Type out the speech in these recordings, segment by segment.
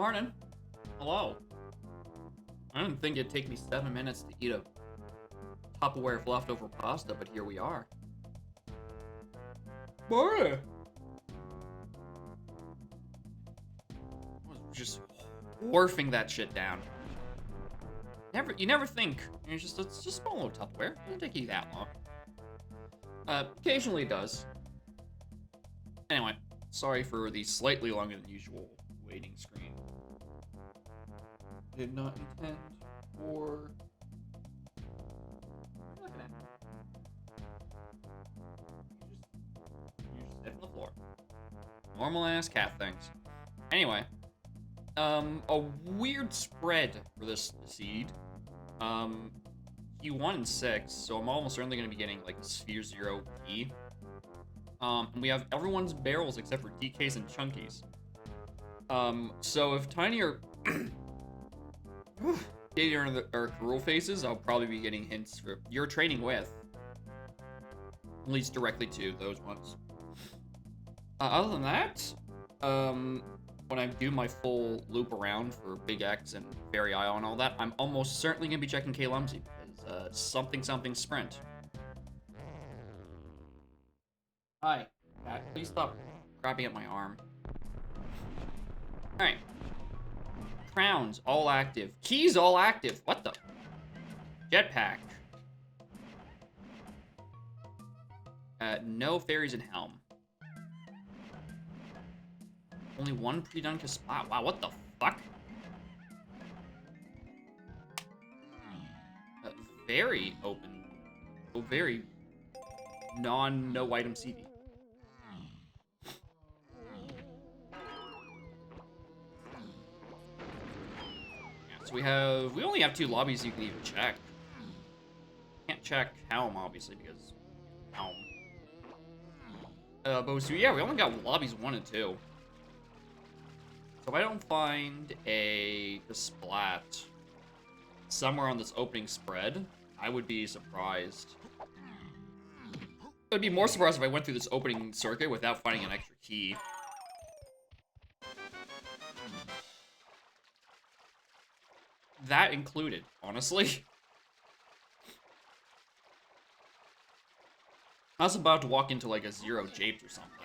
Morning. Hello. I didn't think it'd take me 7 minutes to eat a Tupperware of leftover pasta, but here we are. Morning. I was just wharfing that shit down. You never think. It's just a small little Tupperware. It doesn't take you that long. Occasionally it does. Anyway, sorry for the slightly longer than usual waiting screen. Did not intend for... Look at that. You just sit on the floor. Normal ass cat things. Anyway, a weird spread for this seed. Q1 and 6, so I'm almost certainly going to be getting like a Sphere 0 key. And we have everyone's barrels except for DKs and Chunkies. So if Tiny or Katie are Gruel faces, I'll probably be getting hints for you're training with. At least directly to those ones. Other than that, when I do my full loop around for Big X and Fairy Isle and all that, I'm almost certainly going to be checking K Lumsy, because something sprint. Hi, Cat. Please stop grabbing at my arm. Alright. Crowns, all active. Keys, all active. What the? Jetpack. No fairies in Helm. Only one pre-done spot. Wow, what the fuck? Very open. Oh, very no item CD. So we only have 2 lobbies you can even check. Can't check Helm, obviously, because Helm. But so yeah, we only got lobbies 1 and 2. So if I don't find a splat somewhere on this opening spread, I would be surprised. I'd be more surprised if I went through this opening circuit without finding an extra key. That included, honestly. I was about to walk into like a 0 Japed or something.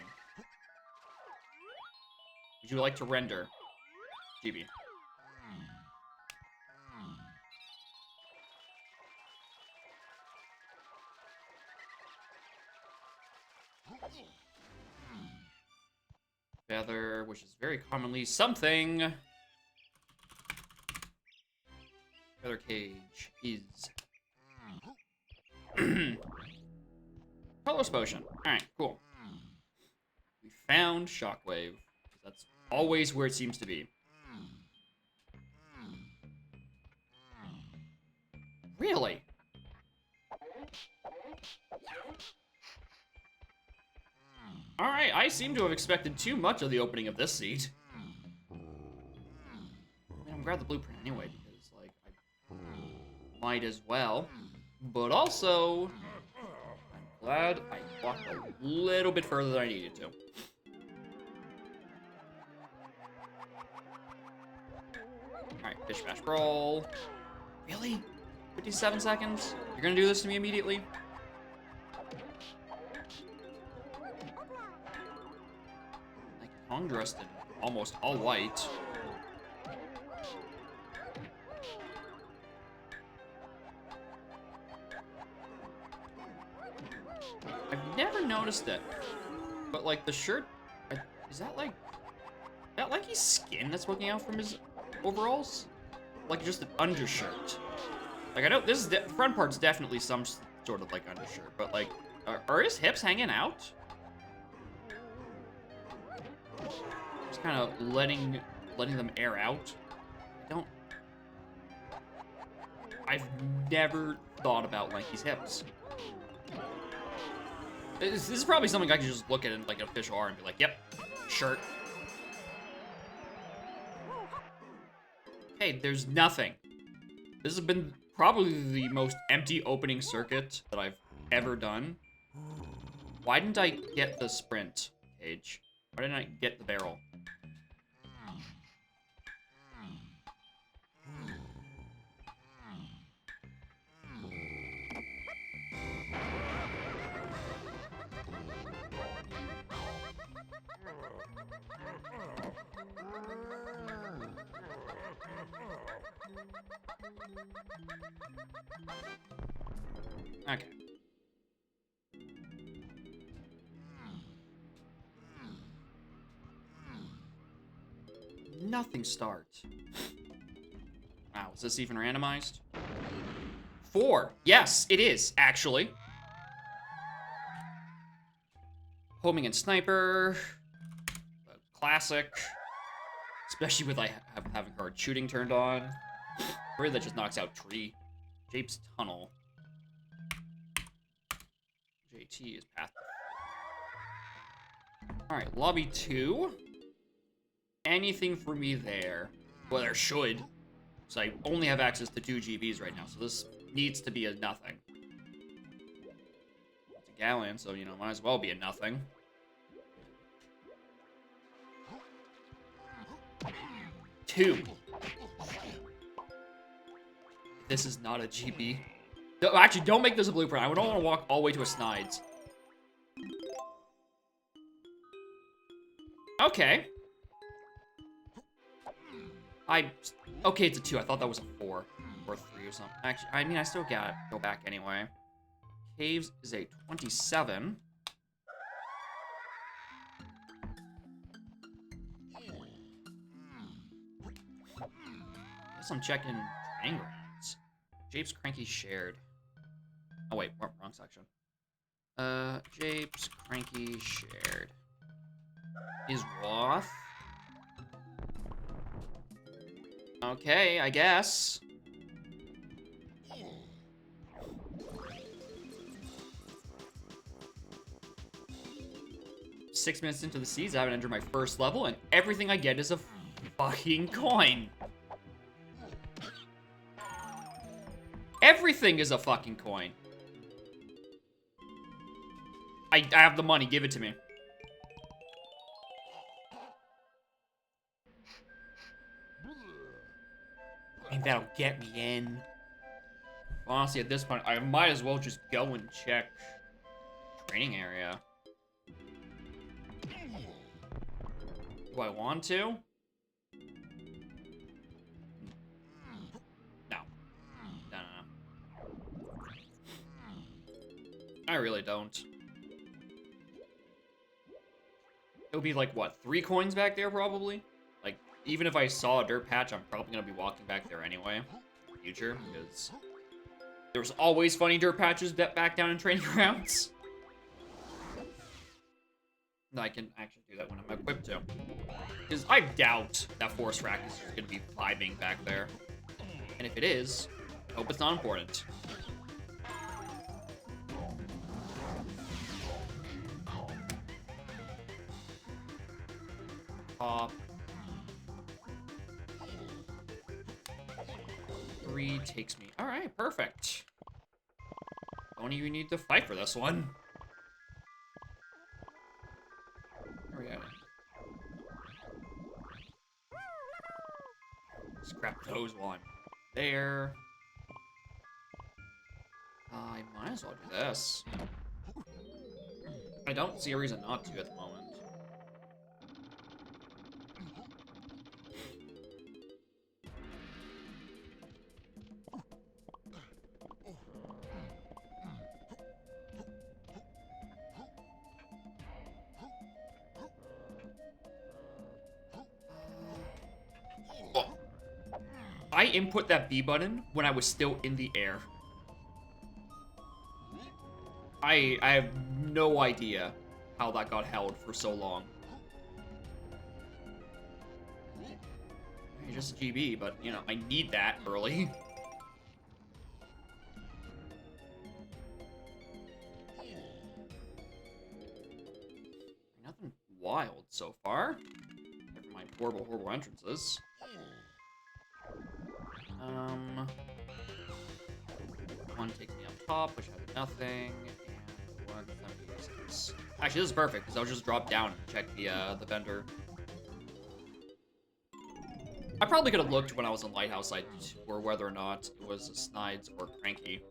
Would you like to render? GB. Feather, which is very commonly something. Feather cage is Colorless potion. Alright, cool. We found Shockwave. That's always where it seems to be. Really? Alright, I seem to have expected too much of the opening of this seed. I mean, I'm grab the blueprint anyway, because, like, I might as well. But also, I'm glad I walked a little bit further than I needed to. Alright, fish bash roll. Really? 57 seconds? You're gonna do this to me immediately? Like, tongue dressed in almost all white. I've never noticed it. But, like, the shirt... Is that like his skin that's poking out from his overalls? Like, just an undershirt. Like, I know this is front part's definitely some sort of, like, undershirt. But, like, are his hips hanging out? Just kind of letting them air out. I've never thought about, like, his hips. This is probably something I could just look at in, like, an official art and be like, yep, shirt. Okay, there's nothing. This has been probably the most empty opening circuit that I've ever done. Why didn't I get the sprint cage? Why didn't I get the barrel? Okay. Nothing starts. Wow, is this even randomized? 4. Yes, it is, actually. Homing and sniper. Classic. Especially with having hard shooting turned on. Or that just knocks out tree. Jape's tunnel. JT is path. Alright, lobby 2. Anything for me there? Well, there should. So I only have access to 2 GBs right now, so this needs to be a nothing. It's a gallon, so, you know, might as well be a nothing. Two. This is not a GB. No, actually, don't make this a blueprint. I don't want to walk all the way to a Snides. Okay. Okay, it's a 2. I thought that was a 4 or 3 or something. Actually, I mean, I still gotta go back anyway. Caves is a 27. Guess I'm checking training grounds. Jape's Cranky shared. Oh wait, wrong section. Jape's Cranky shared. Is Roth? Okay, I guess. Six minutes into the season, I haven't entered my first level, and everything I get is a fucking coin. Everything is a fucking coin. I have the money, give it to me. And that'll get me in. Honestly, at this point, I might as well just go and check training area. Do I want to? No. No. I really don't. It would be like, what, 3 coins back there, probably? Like, even if I saw a dirt patch, I'm probably going to be walking back there anyway. In the future, because there's always funny dirt patches back down in training grounds. No, I can actually do that when I'm equipped to. Because I doubt that Force Rack is going to be vibing back there. And if it is, I hope it's not important. Pop. 3 takes me. Alright, perfect. Don't even need to fight for this one. Where are we at? Scrap those one. There. I might as well do this. I don't see a reason not to at the moment. I input that B button when I was still in the air. I have no idea how that got held for so long. Just a GB, but, you know, I need that early. Nothing wild so far. Never mind horrible, horrible entrances. One takes me up top, which has nothing, and one uses. Actually, this is perfect because I'll just drop down and check the vendor. I probably could have looked when I was in Lighthouse side for whether or not it was Snides or Cranky.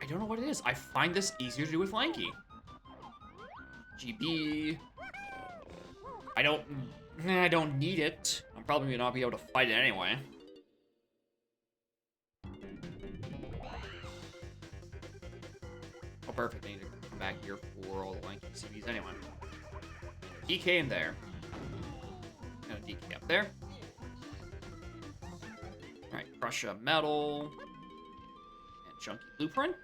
don't know what it is. I find this easier to do with Lanky. GB. I don't need it. I'm probably gonna not be able to fight it anyway. Oh, perfect. I need to come back here for all the Lanky CBs anyway. DK in there. Gonna DK up there. Alright, crush a metal. And chunky blueprint.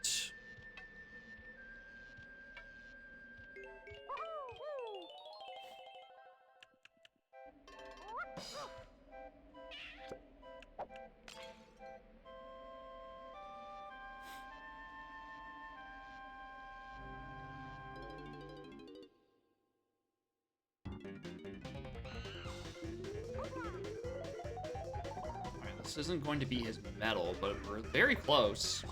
This isn't going to be his metal, but we're very close.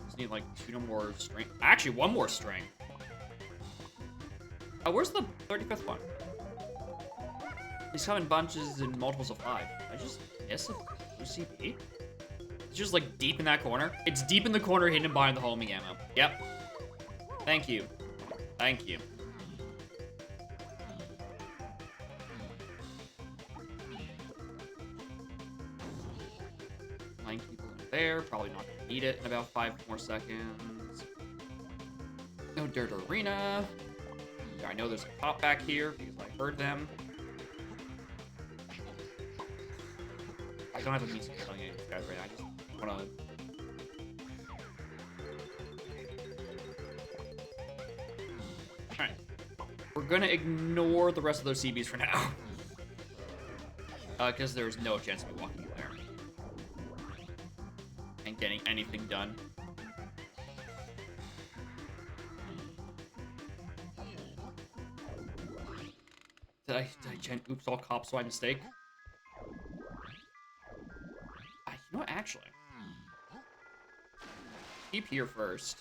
Just need like 2 more strength. Actually, 1 more strength. Oh, where's the 35th one? These come in bunches in multiples of 5. I just miss a UCP? It's just like deep in that corner. It's deep in the corner hidden behind the homing ammo. Yep. Thank you. Thank you. There, probably not gonna need it in about 5 more seconds. No dirt arena. I know there's a cop back here because I heard them. I don't have the music telling any of these guys right now. I just wanna. Alright. We're gonna ignore the rest of those CBs for now. Because there's no chance of me walking in there and getting anything done. Did I gen oops all cops by mistake? You know what, actually? Keep here first.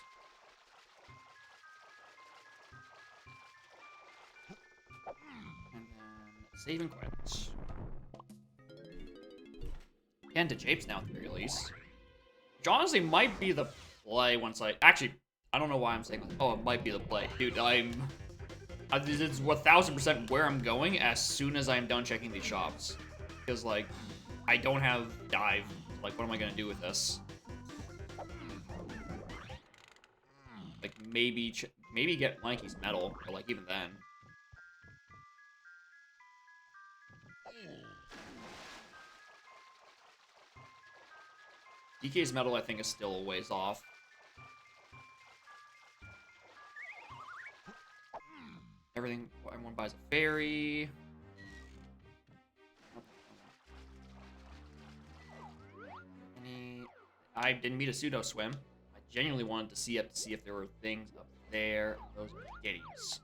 And then save and quit. And to Japes now at the very least. Which honestly might be the play once I... Actually, I don't know why I'm saying that. Oh, it might be the play. Dude, it's 1000% where I'm going as soon as I'm done checking these shops. Because, like, I don't have dive. Like, what am I going to do with this? Like, maybe get Lanky's metal, but, like, even then. DK's metal, I think, is still a ways off. Everyone buys a fairy. I didn't meet a pseudo swim. I genuinely wanted to see if there were things up there. Those are giddies.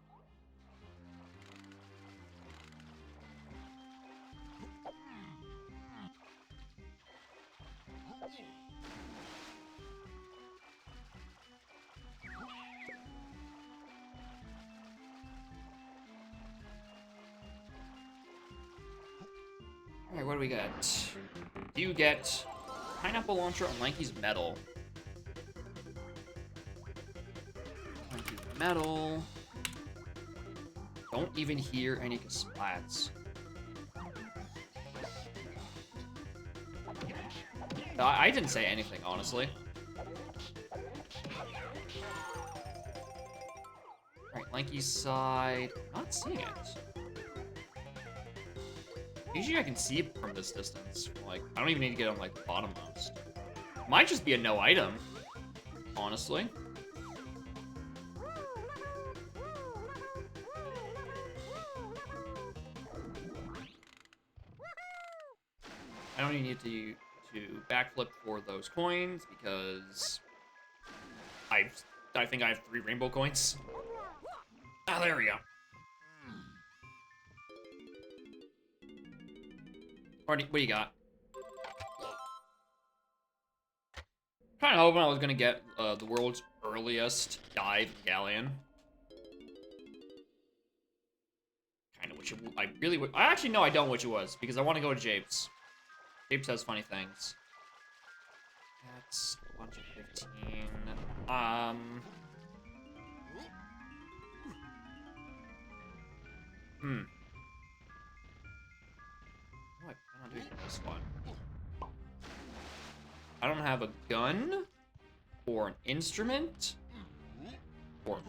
Alright, what do we get? You get pineapple launcher on Lanky's metal. Lanky's metal. Don't even hear any splats. I didn't say anything, honestly. Alright, Lanky's side. I'm not seeing it. Usually I can see it from this distance. Like, I don't even need to get on, like, the bottommost. Might just be a no item, honestly. I don't even need to backflip for those coins because I think I have 3 rainbow coins. Ah, there we go. What do you got? Kind of hoping I was gonna get the world's earliest dive galleon. Kind of wish it. I really would. I actually no, I don't wish it was because I want to go to Japes. Japes has funny things. That's a bunch of 15. What do I plan on doing for this one? I don't have a gun or an instrument or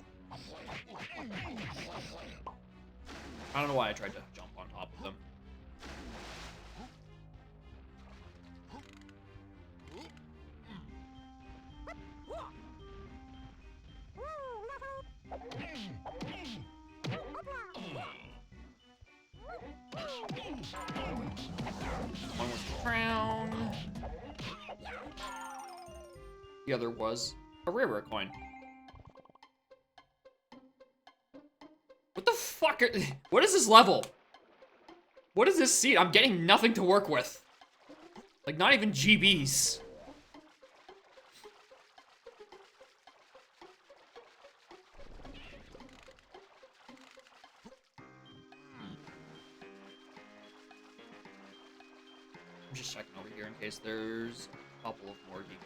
I don't know why I tried to jump on top of them. One was the crown. The other was a rare coin. What the fuck are... What is this level? What is this seed? I'm getting nothing to work with. Like, not even GBs. I'm just checking over here in case there's a couple of more games.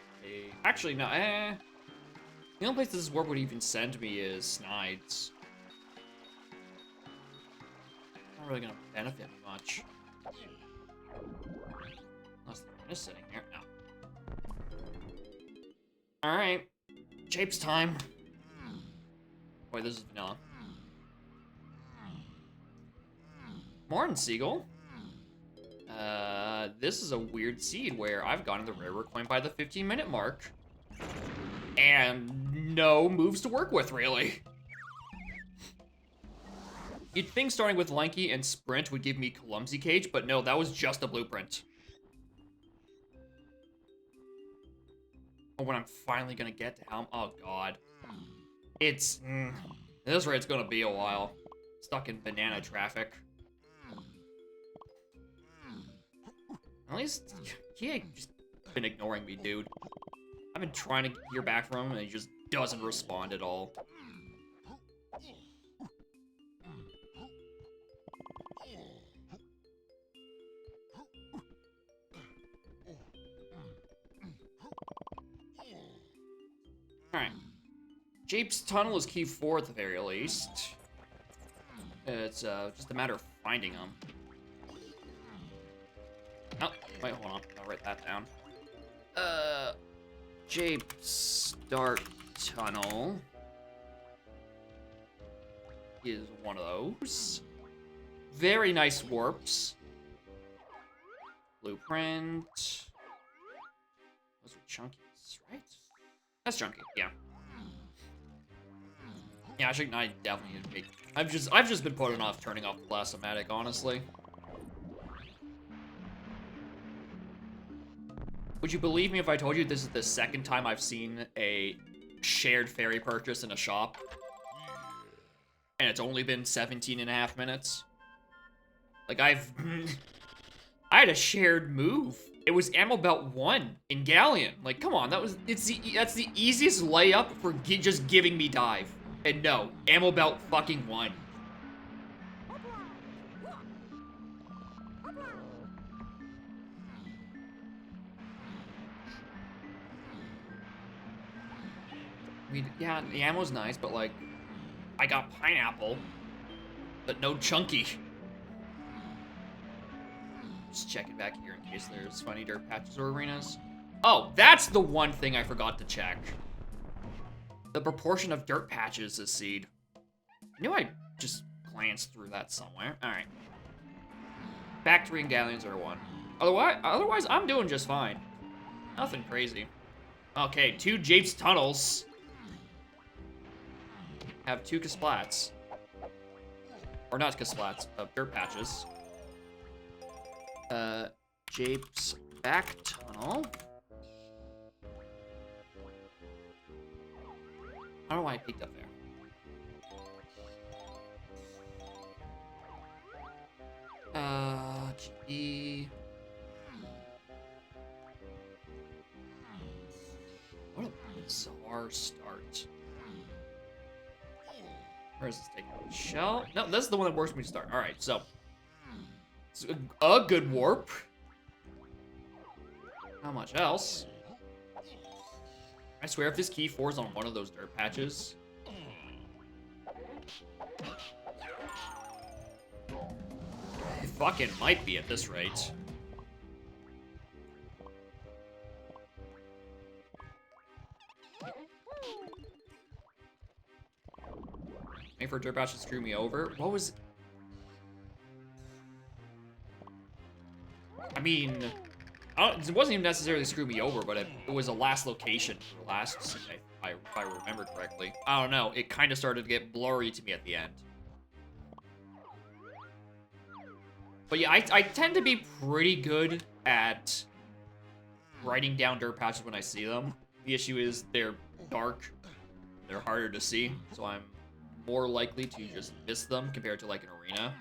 Actually, no, the only place this warp would even send me is Snides. Not really gonna benefit me much. Unless they're just sitting here. No. Alright. Japes time. Wait, this is vanilla. Morning, Seagull. This is a weird seed where I've gotten the rare coin by the 15-minute mark. And no moves to work with, really. You'd think starting with Lanky and Sprint would give me Clumsy Cage, but no, that was just a blueprint. Oh, when I'm finally gonna get to Helm, oh god. It's, at this rate, it's gonna be a while. Stuck in banana traffic. At least, he ain't just been ignoring me, dude. I've been trying to hear back from him, and he just doesn't respond at all. Alright. Jape's Tunnel is key 4 at the very least. It's just a matter of finding them. Oh, wait, hold on. I'll write that down. Jape's Dark Tunnel is one of those. Very nice warps. Blueprint. Those are chunkies, right? That's chunky, yeah. Yeah, I definitely need to make. I've just been putting off turning off the Blastomatic, honestly. Would you believe me if I told you this is the second time I've seen a shared fairy purchase in a shop? And it's only been 17.5 minutes? Like, I had a shared move. It was Ammo Belt 1 in Galleon. Like, come on, that's the easiest layup for just giving me dive. And no, Ammo Belt fucking 1. I mean, yeah, the ammo's nice, but like, I got pineapple, but no chunky. Just checking back here in case there's funny dirt patches or arenas. Oh, that's the one thing I forgot to check. The proportion of dirt patches is seed. I knew I just glanced through that somewhere. All right. Factory and Galleons are 1. Otherwise, I'm doing just fine. Nothing crazy. Okay, 2 Jape's Tunnels. Have 2 Kasplats. Or not Kasplats, dirt patches. Jape's Back Tunnel. I don't know why I peeked up there. Gee. What a bizarre start. Where is this taking me? Shell? No, this is the one that works me to start. Alright, so. It's a good warp. How much else? I swear if this key 4 is on one of those dirt patches. It fucking might be at this rate. Wait for dirt patch to screw me over. What was... I mean... it wasn't even necessarily screw me over, but it was a last location for the last scene, if I remember correctly. I don't know. It kind of started to get blurry to me at the end. But yeah, I tend to be pretty good at writing down dirt patches when I see them. The issue is they're dark. They're harder to see, so I'm more likely to just miss them compared to like an arena.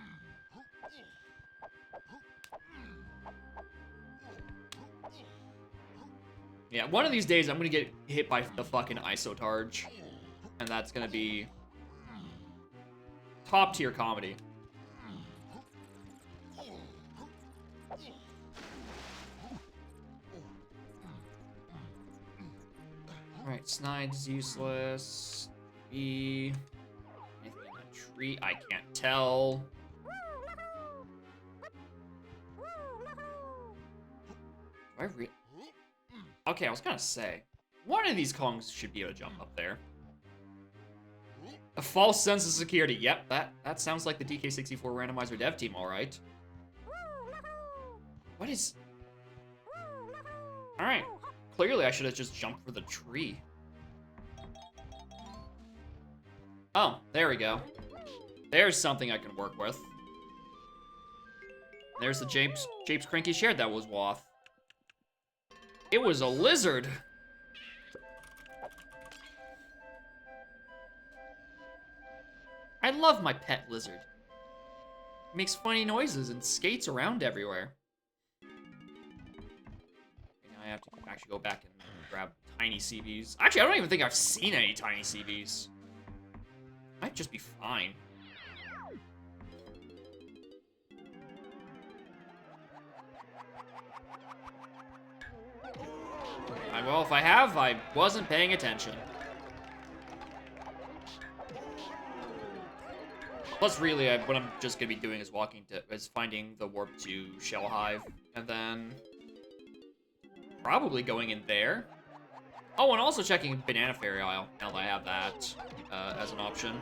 Yeah, one of these days I'm gonna get hit by the fucking isotarge, and that's gonna be top tier comedy. Alright, Snide's useless. B. Anything in that tree? I can't tell. Do I really? Okay, I was gonna say, one of these Kongs should be able to jump up there. A false sense of security. Yep, that sounds like the DK64 randomizer dev team, alright. What is... Alright. Clearly I should have just jumped for the tree. Oh, there we go. There's something I can work with. There's the Japes Cranky shared that was Woth. It was a lizard. I love my pet lizard. It makes funny noises and skates around everywhere. Now I have to actually go back and grab tiny CVs. Actually, I don't even think I've seen any tiny CVs. Might just be fine. Well, if I have, I wasn't paying attention. Plus, really, what I'm just gonna be doing is finding the warp to Shell Hive, and then probably going in there. Oh, and also checking Banana Fairy Isle, now that I have that as an option.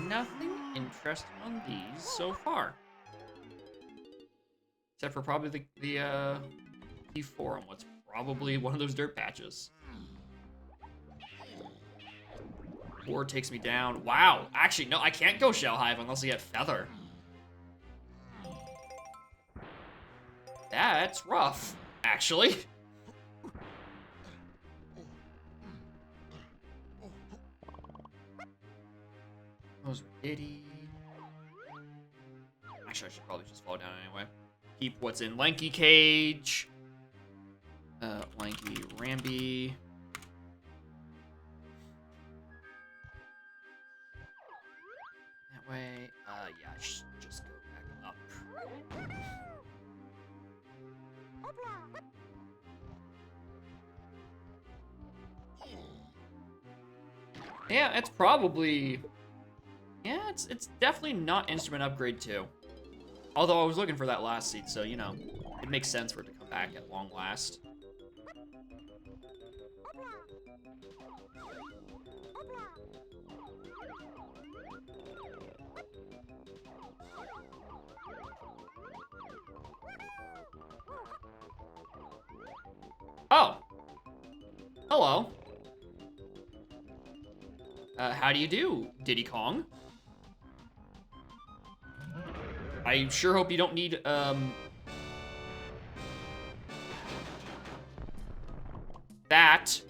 Nothing interesting on these so far. Except for probably the T4 on what's probably one of those dirt patches. Or takes me down. Wow. Actually, no, I can't go Shell Hive unless I get Feather. That's rough, actually. Those Diddy. Actually, I should probably just fall down anyway. Keep what's in Lanky Cage. Lanky Ramby. That way, yeah, I should just go back up. Yeah, it's probably... Yeah, it's definitely not Instrument Upgrade 2. Although I was looking for that last seed, so, you know, it makes sense for it to come back at long last. Oh! Hello. How do you do, Diddy Kong? I sure hope you don't need, That.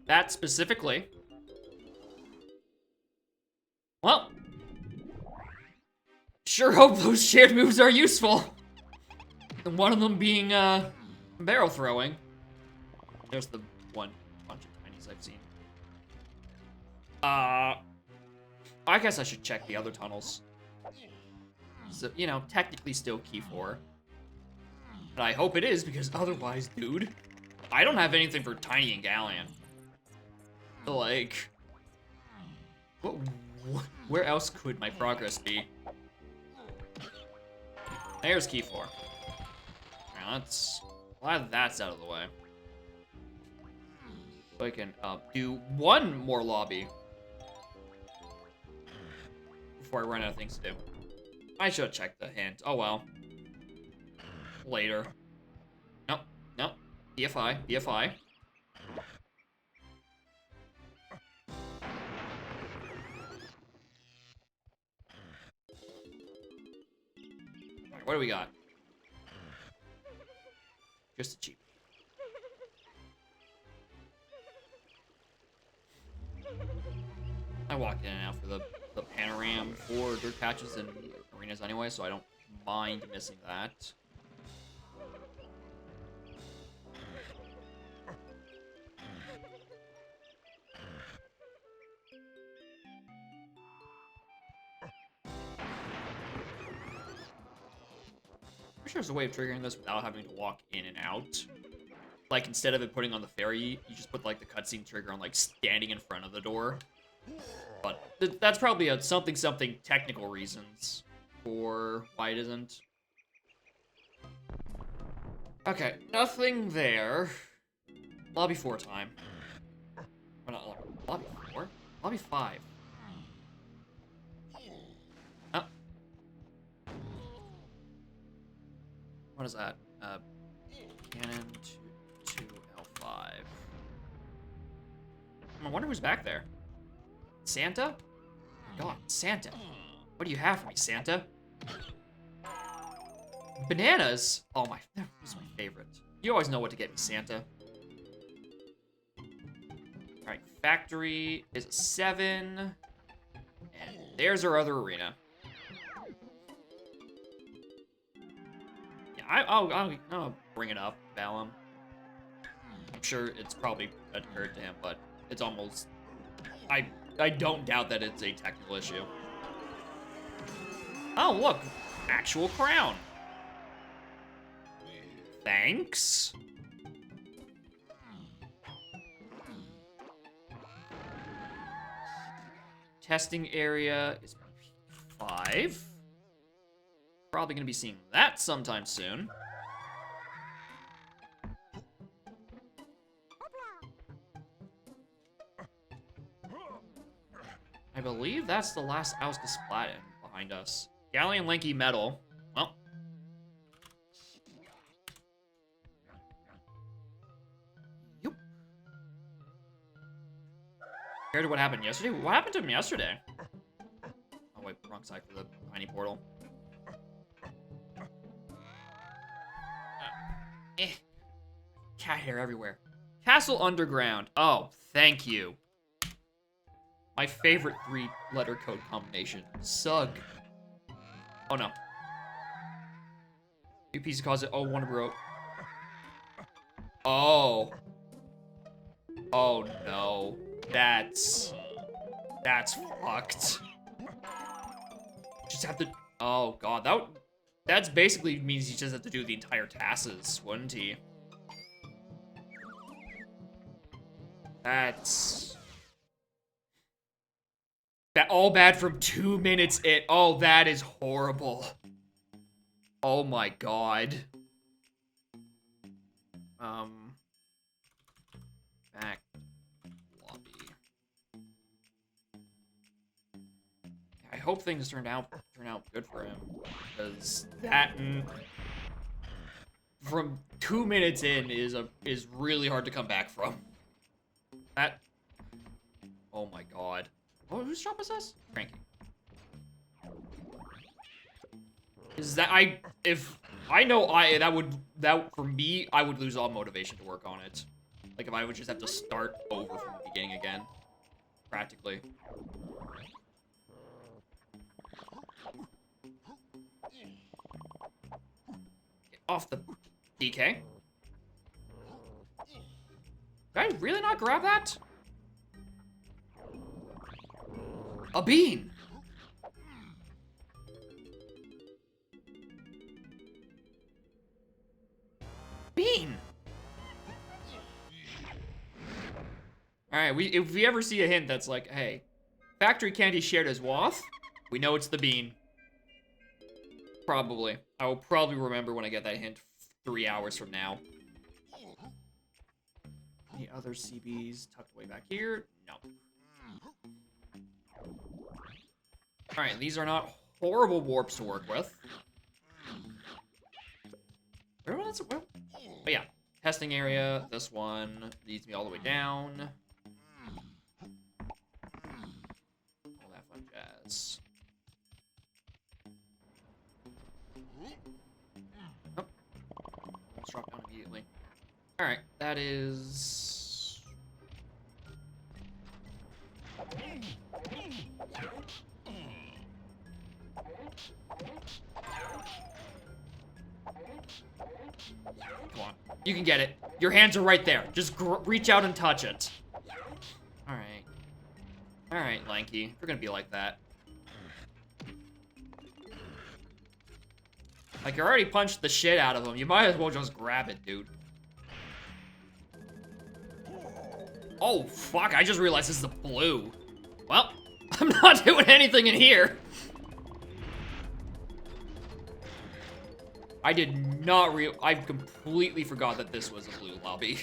That specifically. Well. Sure hope those shared moves are useful. And one of them being, barrel throwing. There's the one bunch of tinies I've seen. I guess I should check the other tunnels. So, you know, technically still key 4. And I hope it is, because otherwise, dude, I don't have anything for Tiny and Galleon. Like, where else could my progress be? There's key 4. Now let's, glad that's out of the way. So I can do one more lobby before I run out of things to do. I should have checked the hint. Oh well. Later. Nope. Nope. BFI. BFI. Alright, what do we got? Just a cheap. I walk in and out for the panorama for dirt patches and arenas anyway, so I don't mind missing that. I'm sure there's a way of triggering this without having to walk in and out. Like, instead of it putting on the ferry, you just put, like, the cutscene trigger on, like, standing in front of the door. But that's probably a something technical reasons for why it isn't. Okay, nothing there. Lobby 4 time. Or not lobby 4? Lobby 5. Oh. What is that? Cannon to L5. I wonder who's back there. Santa? Oh God, Santa. What do you have for me, Santa? Bananas? Oh my, that was my favorite. You always know what to get me, Santa. Alright, factory is a 7. And there's our other arena. Yeah, I'll bring it up, Balam. I'm sure it's probably occurred to him, but it's almost... I don't doubt that it's a technical issue. Oh, look. Actual crown. Thanks. Testing area is 5. Probably going to be seeing that sometime soon. I believe that's the last house to splat in behind us. Galleon Lanky Metal. Well. Yep. Compared to what happened yesterday? What happened to him yesterday? Oh wait, wrong side for the tiny portal. Cat hair everywhere. Castle Underground. Oh, thank you. My favorite 3-letter code combination. Sug. Oh no. New piece of closet. Oh, one broke. Oh. Oh no. That's fucked. Just have to. Oh god, that's basically means he just have to do the entire tasks, wouldn't he? That's all bad from 2 minutes in. Oh, that is horrible. Oh my god. Back lobby. I hope things turn out good for him, because that from 2 minutes in is really hard to come back from. That. Oh my god. Oh, whose shop is this? Cranky. Is that if I know that for me, I would lose all motivation to work on it. Like if I would just have to start over from the beginning again. Practically. Get off the DK. Did I really not grab that? A bean! Bean! Alright, if we ever see a hint that's like, hey, factory candy shared as Wath, we know it's the bean. Probably. I will probably remember when I get that hint 3 hours from now. Any other CBs tucked away back here? No. Alright, these are not horrible warps to work with. Well, but yeah, testing area. This one leads me all the way down. All that fun jazz. Oh. Let's drop down immediately. Alright, that is... Come on. You can get it. Your hands are right there. Just reach out and touch it. Alright. Alright, Lanky. If you're gonna be like that. Like, you already punched the shit out of him. You might as well just grab it, dude. Oh, fuck. I just realized this is a blue. Well, I'm not doing anything in here. I did not I completely forgot that this was a blue lobby.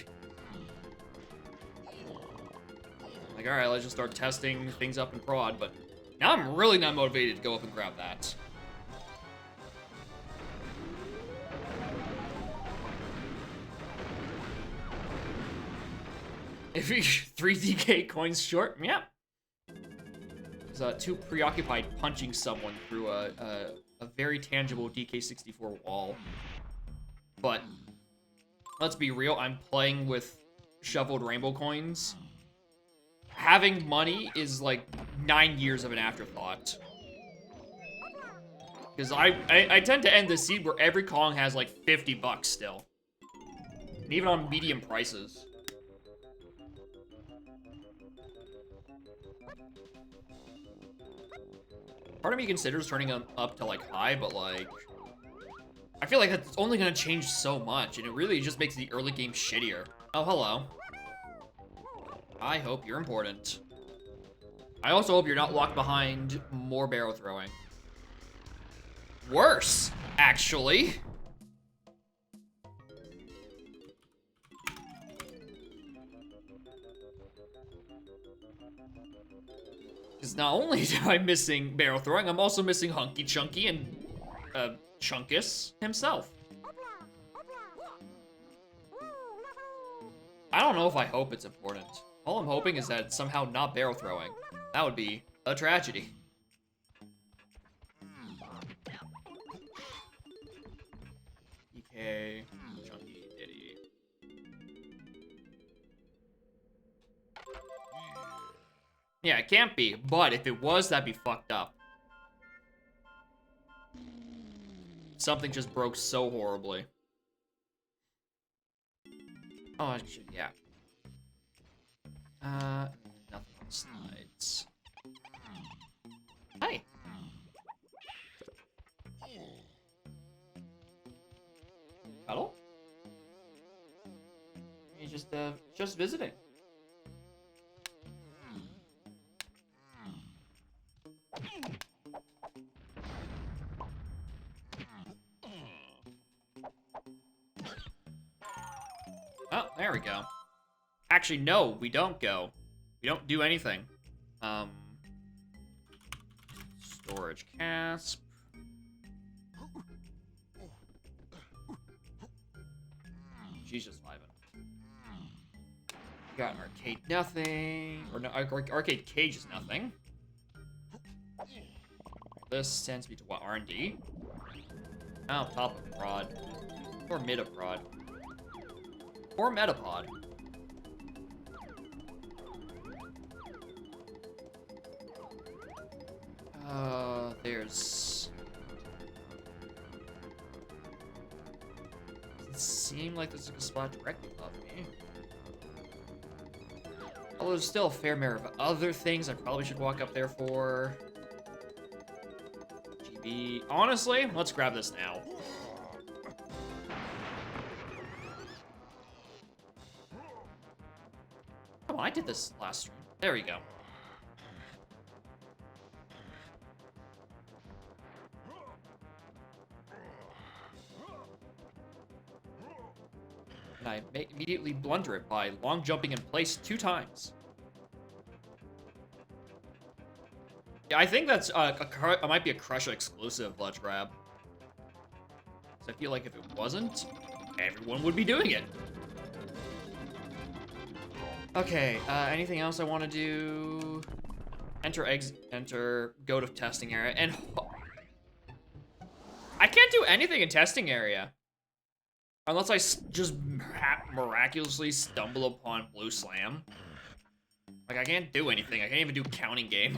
Like, alright, let's just start testing things up in prod, but now I'm really not motivated to go up and grab that. If you 3 DK coins short, yeah. He's too preoccupied punching someone through a very tangible DK64 wall. But let's be real, I'm playing with shoveled rainbow coins. Having money is like 9 years of an afterthought. Because I tend to end the seed where every Kong has like 50 bucks still. And even on medium prices. Part of me considers turning them up to, like, high, but, like... I feel like it's only gonna change so much, and it really just makes the early game shittier. Oh, hello. I hope you're important. I also hope you're not locked behind more barrel throwing. Worse, actually. Because not only am I missing barrel throwing, I'm also missing Hunky Chunky and Chunkus himself. I don't know if I hope it's important. All I'm hoping is that it's somehow not barrel throwing. That would be a tragedy. EK, Chunky, Diddy. Yeah, it can't be, but if it was, that'd be fucked up. Something just broke so horribly. Oh, actually, yeah. Nothing on the slides. Hi. Cuddle? He's just visiting. Oh, there we go. Actually, no, we don't go. We don't do anything. Storage casp. She's just vibing. Got an arcade nothing. Or no, arcade cage is nothing. This sends me to what, R&D? Oh, top of prod. Or mid of prod. Or metapod. There's... Doesn't seem like there's a spot directly above me. Although there's still a fair amount of other things I probably should walk up there for. GB. Honestly, let's grab this now. Oh, I did this last stream. There we go. And I immediately blunder it by long jumping in place 2 times. Yeah, I think that's it might be a Crush exclusive ledge grab. So I feel like if it wasn't, everyone would be doing it. Okay, anything else I want to do? Enter, go to testing area, and I can't do anything in testing area. Unless I just miraculously stumble upon Blue Slam. Like, I can't do anything. I can't even do counting game.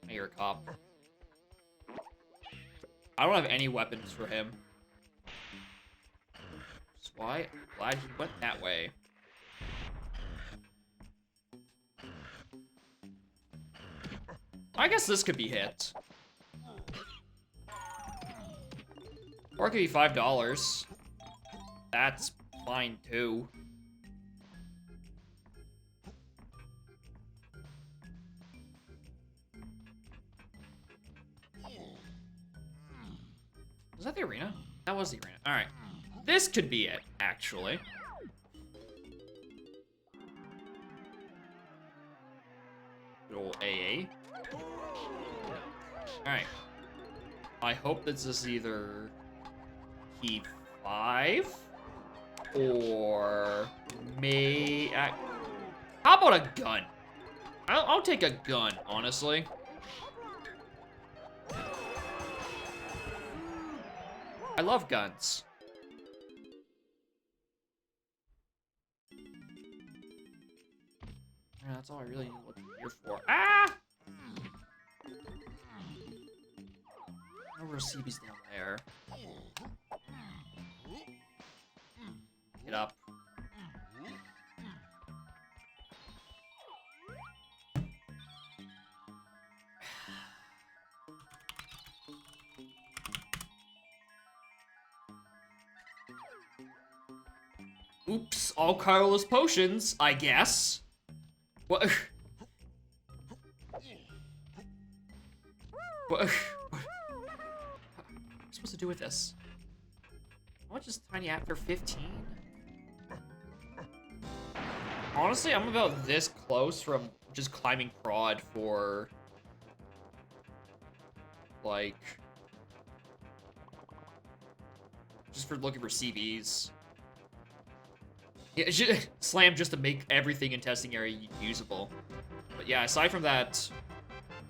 You're a cop. I don't have any weapons for him. That's why I'm glad he went that way. I guess this could be hit. Or it could be $5. That's fine too. Was that the arena? That was the arena. Alright. This could be it, actually. Good old AA. Alright. I hope this is either key 5 or how about a gun? I'll take a gun, honestly. I love guns. Yeah, that's all I really look here for. Ah! No CB's down there. Get up. Oops, all colorless potions, I guess. What? What? What am I supposed to do with this? How much is tiny after 15? Honestly, I'm about this close from just climbing prod for, like, just for looking for CVs. Yeah, slam just to make everything in testing area usable. But yeah, aside from that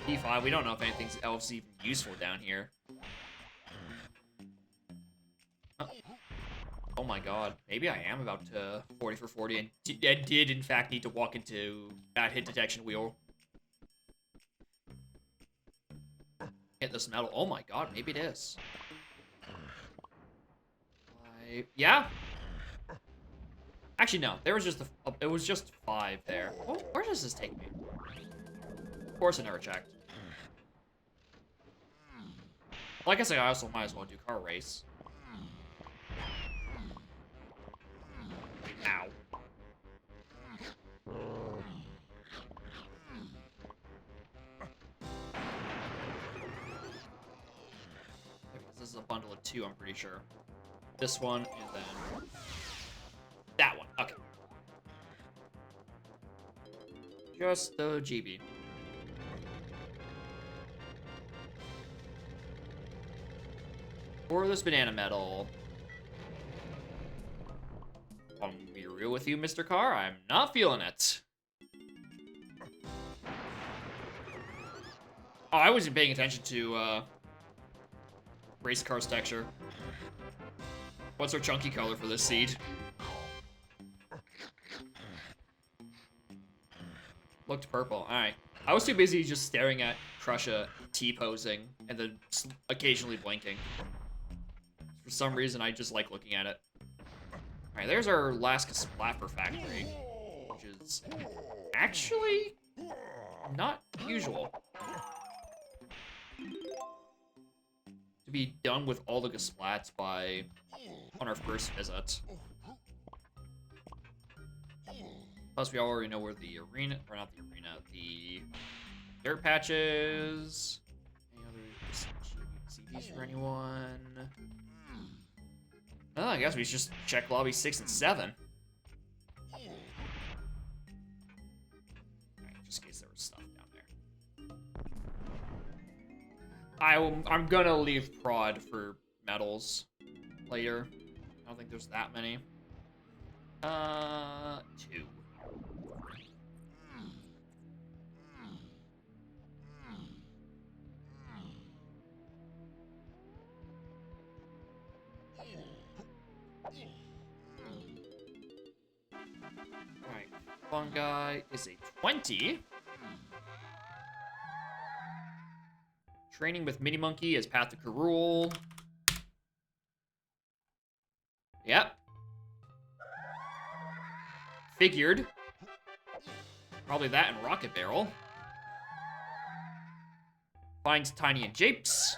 P5, we don't know if anything else is even useful down here. Oh my god, maybe I am about to 40 for 40 and did in fact need to walk into that hit detection wheel. Hit this metal. Oh my god, maybe it is. Yeah. Actually, no. There was just it was just 5 there. Oh, where does this take me? Of course, I never checked. Like I said, I also might as well do car race. Ow. This is a bundle of 2, I'm pretty sure. This one, and then that one. Okay. Just the GB. Or this banana medal. I'll be real with you, Mr. Carr. I'm not feeling it. Oh, I wasn't paying attention to race car's texture. What's our chunky color for this seed? Looked purple. Alright. I was too busy just staring at Crusha T-posing and then occasionally blinking. For some reason, I just like looking at it. Alright, there's our last Splatfer factory, which is actually not usual. To be done with all the Gasplats on our first visit. Plus, we already know where the arena, or not the arena, the dirt patches. Any other CVs for anyone? Oh, I guess we should just check lobby 6 and 7. Right, just in case there was stuff down there. I'm gonna leave prod for medals later. I don't think there's that many. 2. Alright, fungi is a 20. Training with Mini Monkey as Path to Karul. Yep. Figured. Probably that and Rocket Barrel. Finds Tiny and Japes.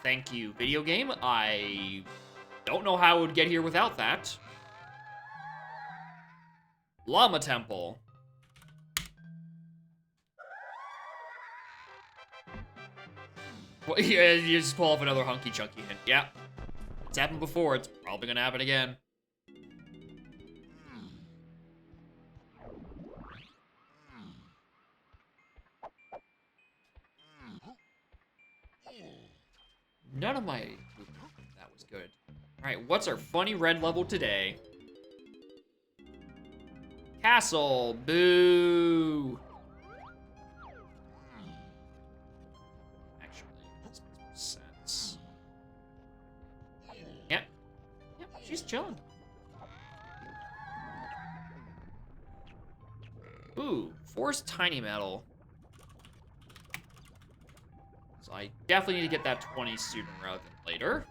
Thank you, video game. I don't know how I would get here without that. Llama Temple. Well, yeah, you just pull off another hunky chunky hint. Yeah. It's happened before. It's probably gonna happen again. None of my... That was good. Alright, what's our funny red level today? Castle. Boo. Actually, this makes more sense. Yep. Yep, she's chilling. Ooh, forced tiny metal. So I definitely need to get that 20 sooner rather than later.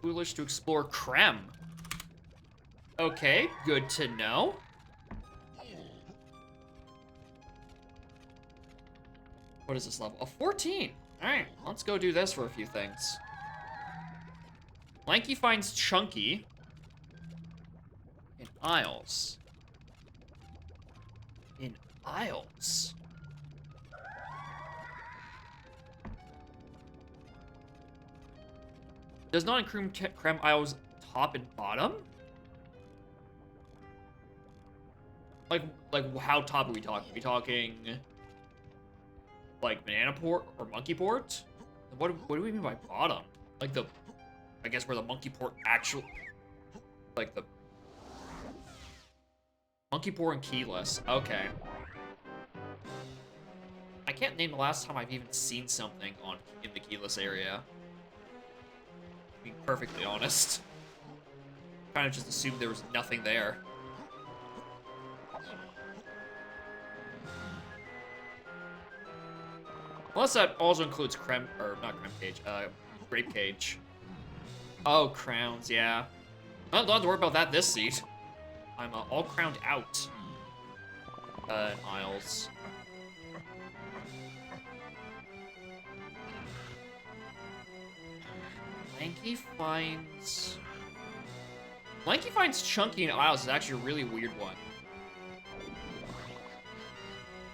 Foolish to explore Creme. Okay, good to know. What is this level? A 14. Alright, let's go do this for a few things. Lanky finds Chunky in Isles. In Isles? Does not include Creme Isles top and bottom? Like how top are we talking? Are we talking like Banana Port or Monkey Port? What do we mean by bottom? Like the, I guess where the Monkey Port actually, like the Monkey Port and Keyless. Okay. I can't name the last time I've even seen something in the Keyless area. To be perfectly honest. Kind of just assumed there was nothing there. Unless that also includes Creme, or not Creme Cage, Grape Cage. Oh, crowns, yeah. I don't have to worry about that this seat. I'm all crowned out. In Isles. Lanky finds Chunky in Isles is actually a really weird one.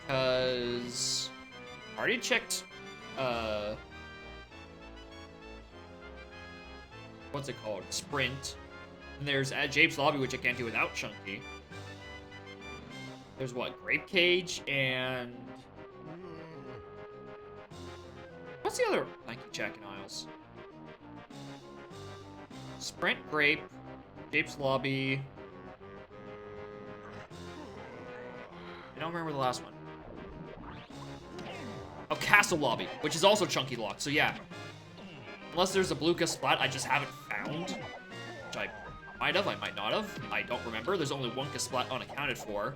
Cause I already checked what's it called? Sprint. And there's at Jape's Lobby, which I can't do without Chunky. There's what? Grape Cage and what's the other Lanky check in Isles? Sprint Grape, Jape's Lobby. I don't remember the last one. Oh, Castle Lobby, which is also Chunky Lock, so yeah. Unless there's a Bluka spot I just haven't found, which I might have, I might not have. I don't remember. There's only one spot unaccounted for.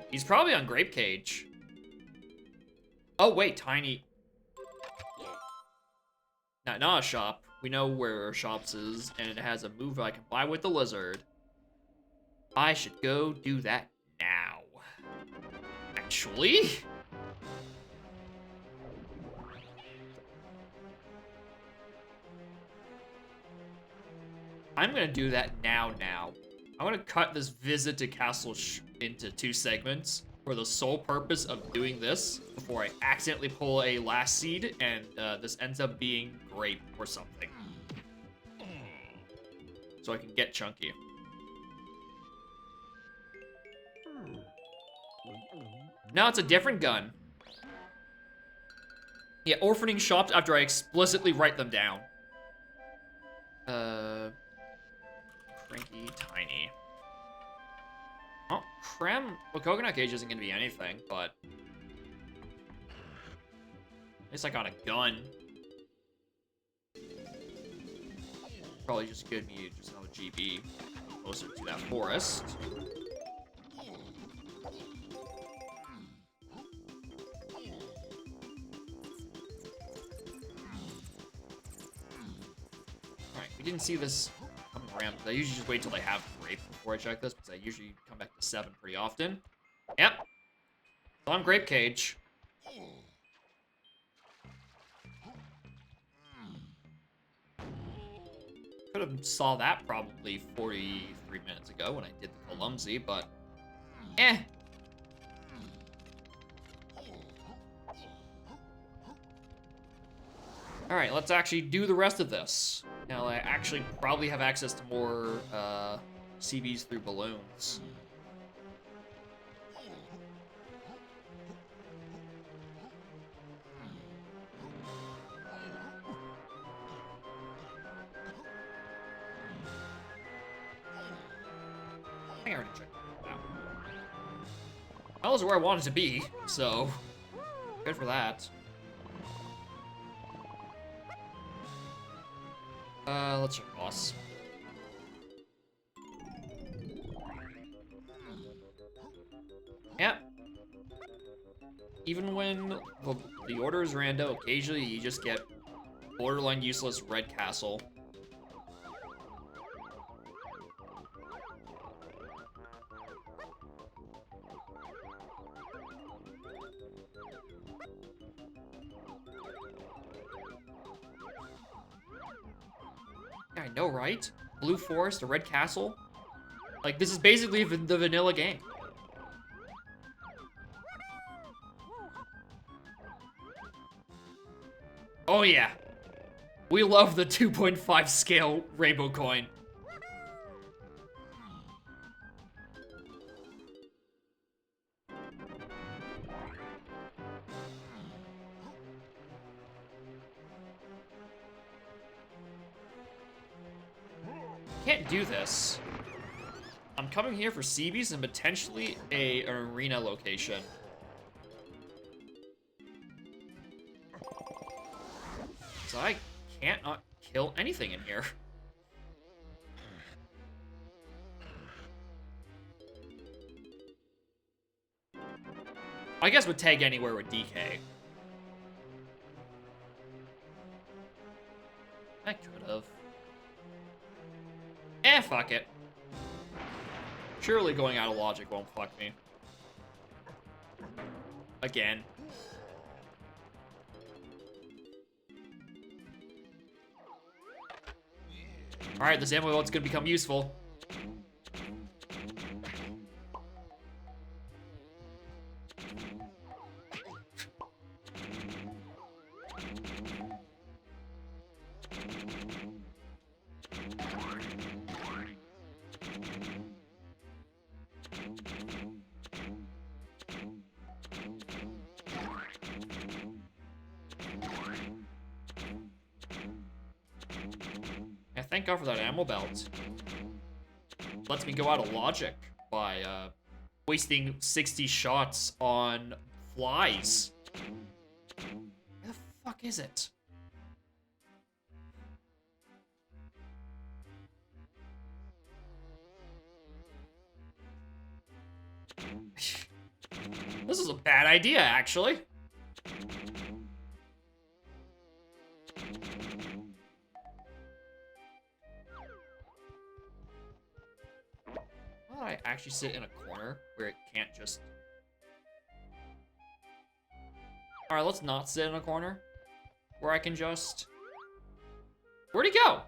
He's probably on Grape Cage. Oh, wait, Tiny. Not a shop. We know where our shops is, and it has a move I can buy with the lizard. I should go do that now. Actually? I'm gonna do that now. I want to cut this visit to Castle into 2 segments for the sole purpose of doing this before I accidentally pull a last seed and this ends up being grape or something. So I can get Chunky. Now it's a different gun. Yeah, orphaning shops after I explicitly write them down. Cranky Tiny. Oh, Creme. Well, Coconut Cage isn't gonna be anything, but at least I got a gun. Probably just give me just another GB closer to that forest. Alright, we didn't see this coming around. I usually just wait till I have grape before I check this, because I usually come back to 7 pretty often. Yep. So I'm Grape Cage. Could have saw that probably 43 minutes ago when I did the Columsy, but eh. Alright, let's actually do the rest of this. Now, I actually probably have access to more CBs through balloons. I already checked that out. Well, is where I wanted to be, so good for that. Let's check boss. Yep. Even when the order is rando, occasionally you just get borderline useless red castle. I know, right? Blue Forest, a red castle. Like, this is basically the vanilla game. Oh yeah. We love the 2.5 scale rainbow coin. Can't do this. I'm coming here for CBs and potentially an arena location. So I can't not kill anything in here. I guess would tag anywhere with DK. I could have. Eh, fuck it. Surely going out of logic won't fuck me. Again. Alright, this ammo is gonna become useful. thank God for that ammo belt. Lets me go out of logic by wasting 60 shots on flies. Where the fuck is it? This is a bad idea, actually. Why don't I actually sit in a corner where it can't just... Alright, let's not sit in a corner where I can just... Where'd he go?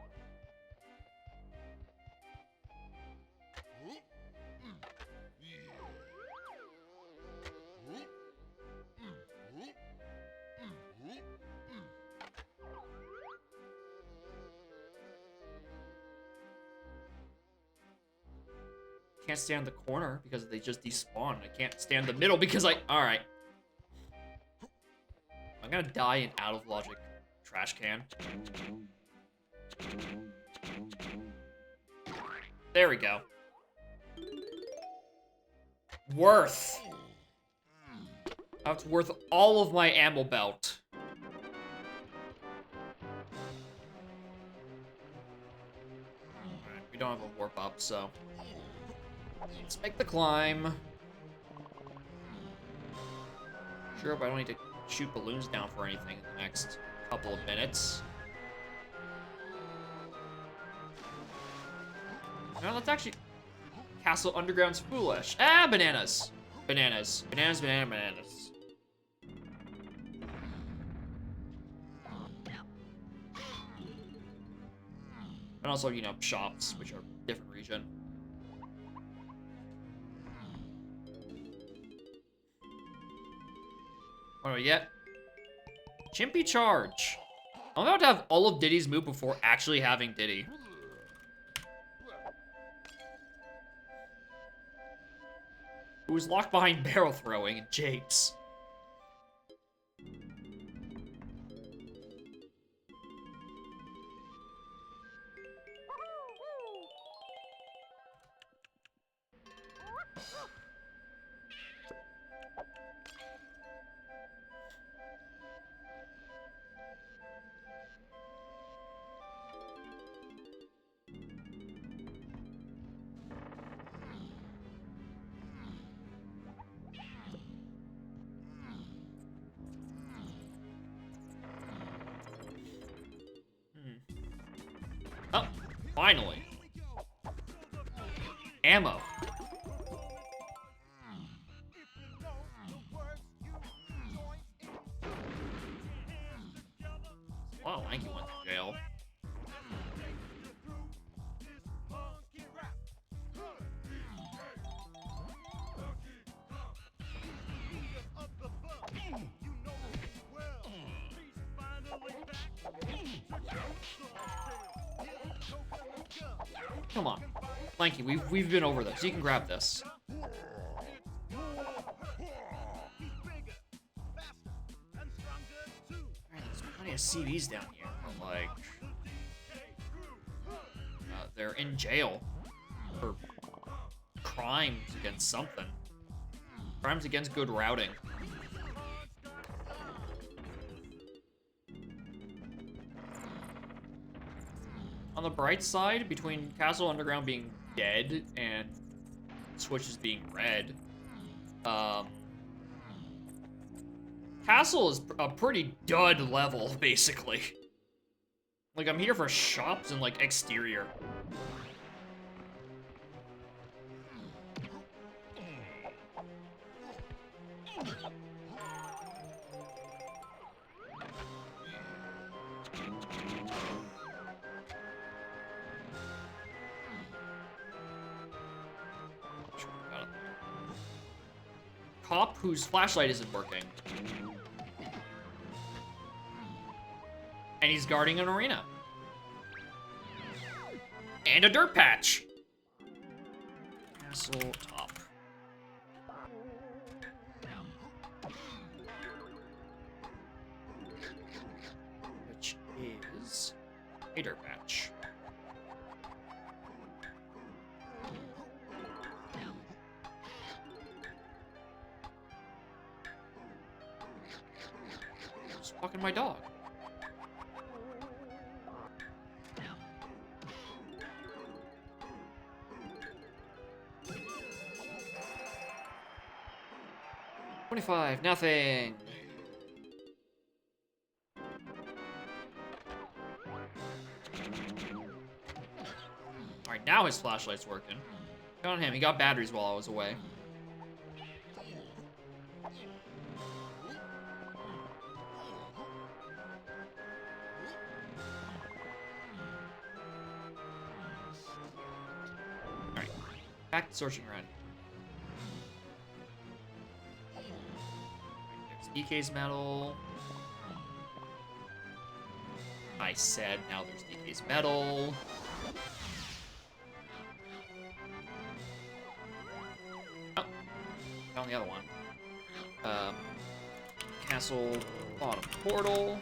Can't stand in the corner because they just despawn. I can't stand in the middle because I... Alright. I'm gonna die in out of logic trash can. There we go. Worth. That's worth all of my ammo belt. Alright, we don't have a warp up, so... Let's make the climb. Sure, but I don't need to shoot balloons down for anything in the next couple of minutes. No, let's actually... Castle Underground's foolish. Ah, bananas. Bananas. Bananas, banana, bananas. And also, you know, shops, which are a different region. What do we get? Chimpy Charge. I'm about to have all of Diddy's move before actually having Diddy. Who was locked behind barrel throwing and Jake's. Oh, finally. Ammo. Wow, Lanky went to jail. Come on. Lanky, we've been over this. You can grab this. There's plenty of CVs down here, but like... they're in jail for crimes against something. Crimes against good routing. On the bright side, between Castle Underground being dead and Switches being red, Castle is a pretty dud level, basically. Like, I'm here for shops and, like, exterior. Cop whose flashlight isn't working. And he's guarding an arena. And a dirt patch. Castle top. Which is a dirt patch. walking my dog. $25, nothing. Alright, now his flashlight's working. Good on him, he got batteries while I was away. Alright, back to searching around. There's DK's metal. I said now there's DK's metal. Oh, found the other one. Castle bottom portal.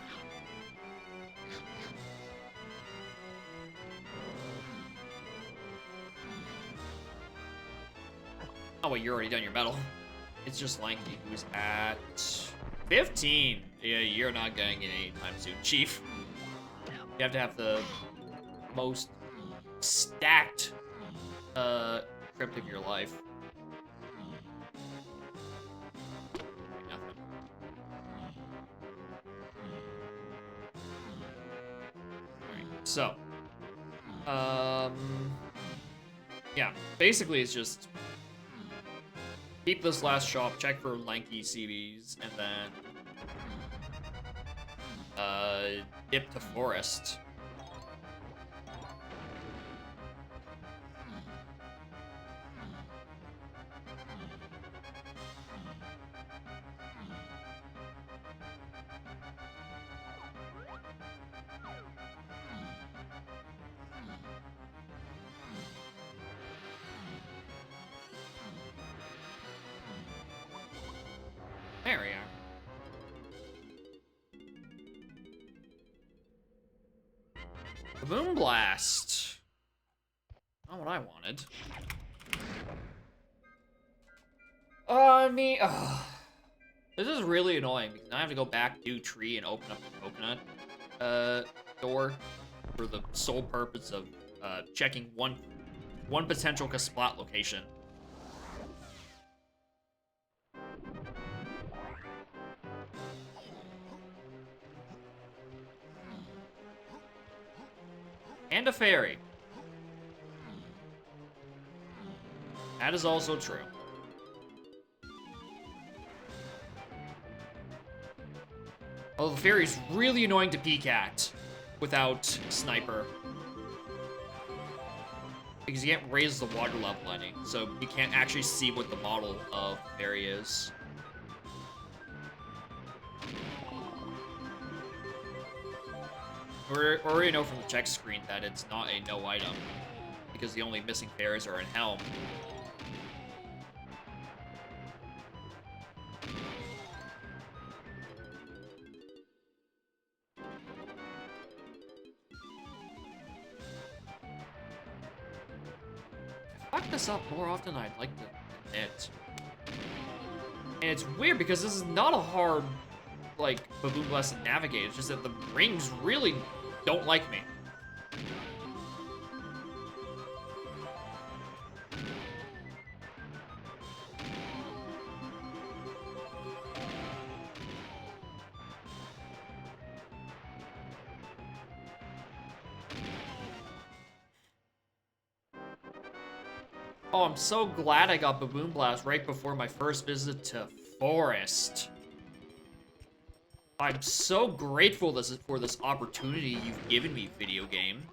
Oh wait, you're already done your metal. It's just Lanky who's at 15. Yeah, you're not getting it anytime soon, Chief. You have to have the most stacked crypt of your life. Nothing. Alright, so. Yeah, basically it's just keep this last shop, check for lanky CVs, and then dip to forest. There we are. The Boom Blast. Not what I wanted. This is really annoying because now I have to go back, do tree, and open up the coconut door for the sole purpose of checking one potential spot location. And a fairy. That is also true. Although the fairy's really annoying to peek at without sniper. Because you can't raise the water level any, so you can't actually see what the model of the fairy is. We already know from the check screen that it's not a no item, because the only missing fairies are in Helm. I fuck this up more often than I'd like to admit. And it's weird because this is not a hard, like, Baboon Blast to navigate. It's just that the rings really don't like me. Oh, I'm so glad I got Baboon Blast right before my first visit to Forest. I'm so grateful for this opportunity you've given me, video game.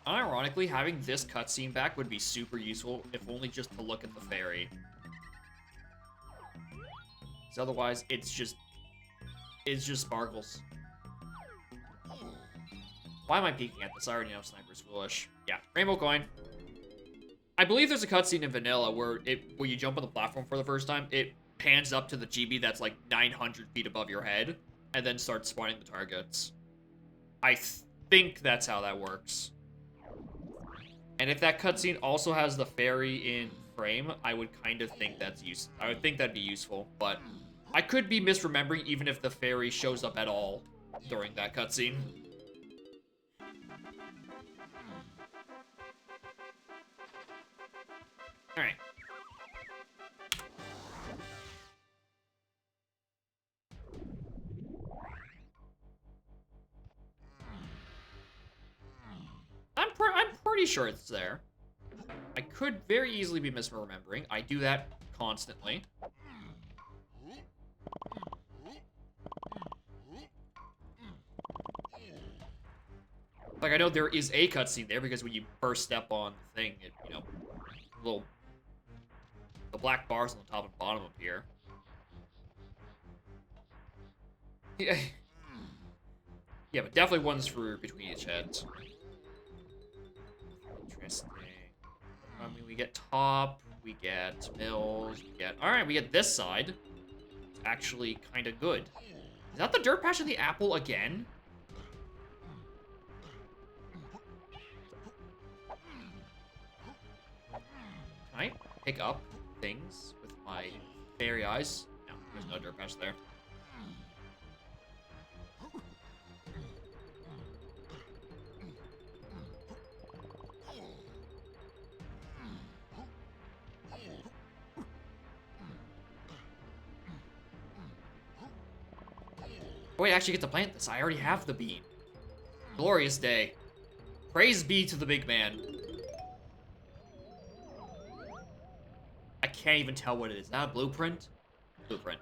Unironically, having this cutscene back would be super useful, if only just to look at the fairy. Because otherwise, it's just sparkles. Why am I peeking at this? I already know Sniper's foolish. Yeah, Rainbow Coin. I believe there's a cutscene in Vanilla where you jump on the platform for the first time, it pans up to the GB that's like 900 feet above your head, and then starts spawning the targets. I think that's how that works. And if that cutscene also has the fairy in frame, I would kind of think that's I would think that'd be useful, but I could be misremembering even if the fairy shows up at all during that cutscene. Alright. I'm pretty sure it's there. I could very easily be misremembering. I do that constantly. Like, I know there is a cutscene there because when you first step on the thing, it, you know, the black bars on the top and bottom appear. Yeah. Yeah, but definitely one's for between each heads. Interesting. I mean, we get top, we get mills, we get... Alright, we get this side. It's actually kind of good. Is that the dirt patch of the apple again? Can I pick up things with my fairy eyes? No, there's no dirt patch there. Wait, I actually get to plant this. I already have the bean. Glorious day. Praise be to the big man. I can't even tell what it is. Is that a blueprint? Blueprint.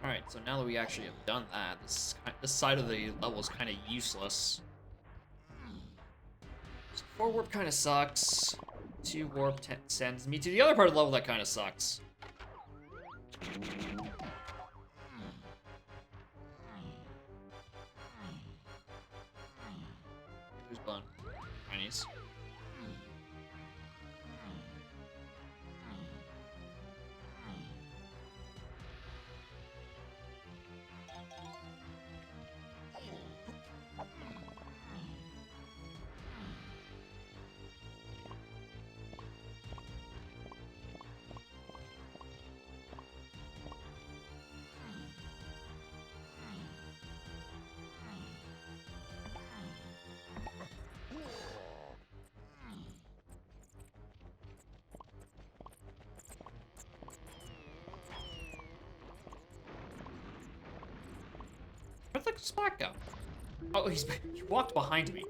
Alright, so now that we actually have done that, this side of the level is kind of useless. So 4 warp kind of sucks. 2 warp sends me to the other part of the level that kind of sucks. Who's blown? Chinese. Where'd the spot go? Oh, he walked behind me.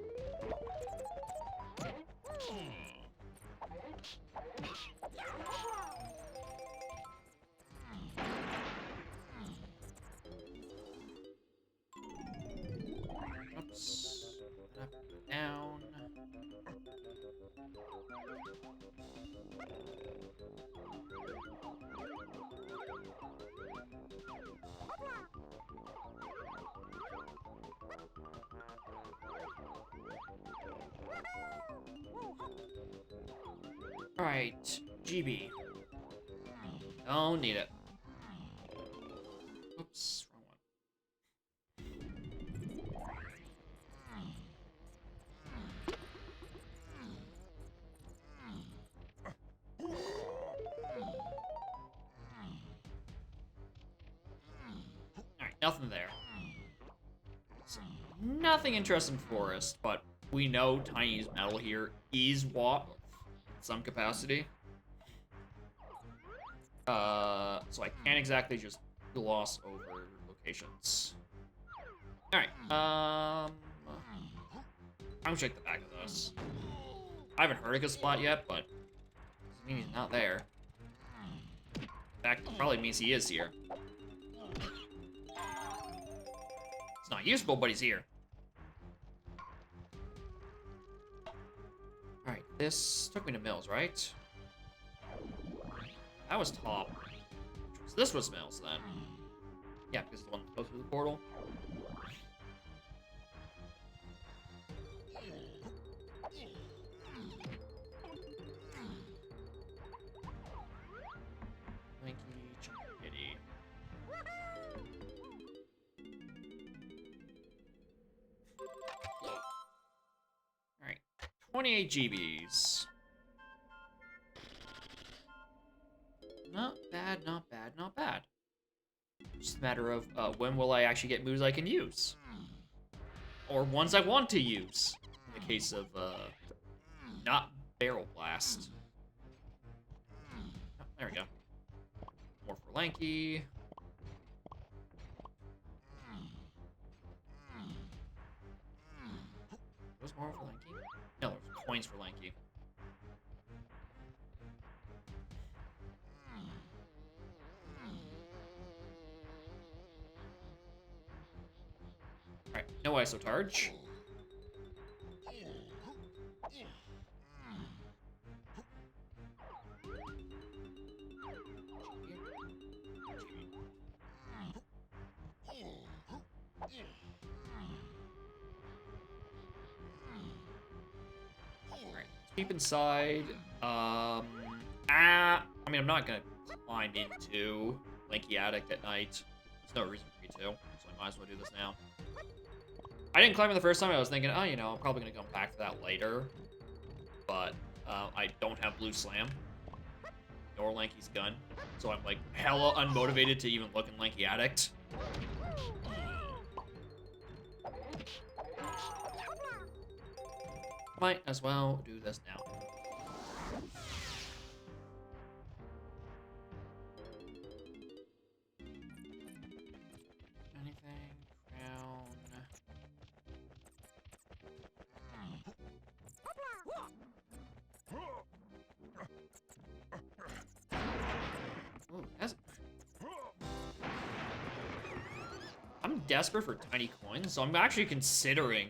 Oops. Up, down. Alright, GB. Don't need it. Oops, wrong one. Alright, nothing there. So, nothing interesting in forest, but we know Tiny's metal here is what some capacity. So I can't exactly just gloss over locations. Alright, I'm gonna check the back of this. I haven't heard of a spot yet, but doesn't mean he's not there. In fact, it probably means he is here. It's not useful, but he's here. Alright, this took me to Mills, right? That was top. So this was Mills, then. Yeah, because it's the one that goes through the portal. 28 GBs. Not bad, not bad, not bad. Just a matter of when will I actually get moves I can use? Or ones I want to use. In the case of, not Barrel Blast. Oh, there we go. More for Lanky. Was more for Lanky? No, there's coins for Lanky. Alright, no Isotarge. Keep inside. I mean, I'm not gonna climb into Lanky Attic at night. There's no reason for me to, so I might as well do this now. I didn't climb it the first time. I was thinking, oh, you know, I'm probably gonna come back to that later. But I don't have Blue Slam nor Lanky's gun, so I'm like hella unmotivated to even look in Lanky Attic. Might as well do this now. Anything? Crown. Ooh, I'm desperate for tiny coins, so I'm actually considering,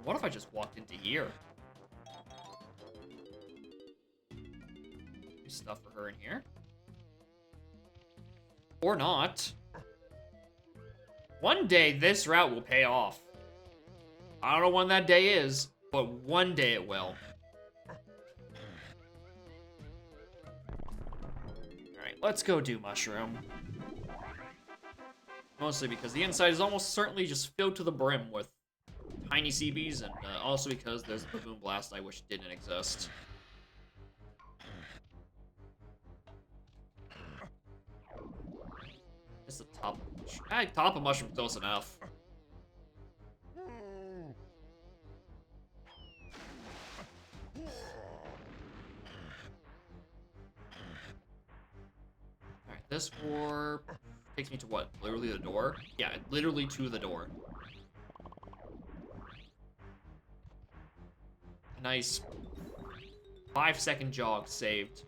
what if I just walked into here? Stuff for her in here. Or not. One day, this route will pay off. I don't know when that day is, but one day it will. Alright, let's go do Mushroom. Mostly because the inside is almost certainly just filled to the brim with tiny CBs, and also because there's a Boom Blast I wish didn't exist. Just the top of mushroom. Top of mushroom close enough. Alright, this warp takes me to what? Literally the door? Yeah, literally to the door. A nice 5-second jog saved.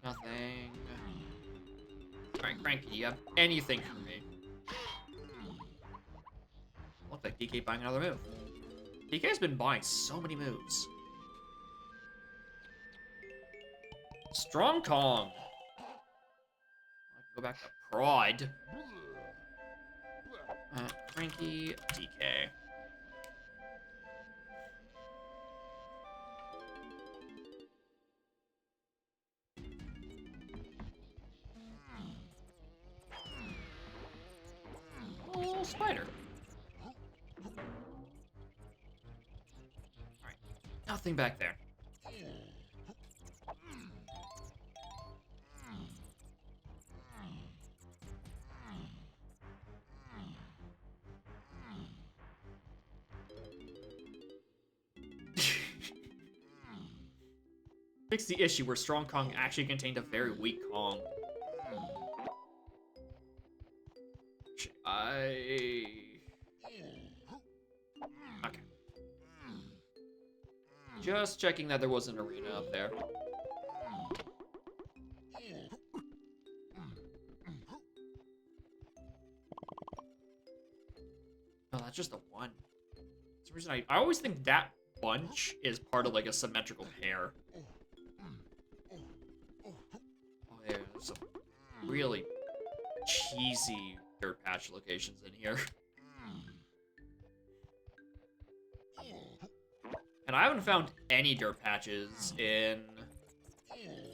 Nothing. Alright, Cranky, do you have anything for me? Looks like DK buying another move. DK's been buying so many moves. Strong Kong. I can go back to Pride. Cranky, DK. Oh, spider. Alright, nothing back there. Fix the issue where Strong Kong actually contained a very weak Kong. Okay. Just checking that there was an arena up there. No, that's just the one. For some reason I always think that bunch is part of like a symmetrical pair. Oh, there's some really cheesy dirt patch locations in here. And I haven't found any dirt patches in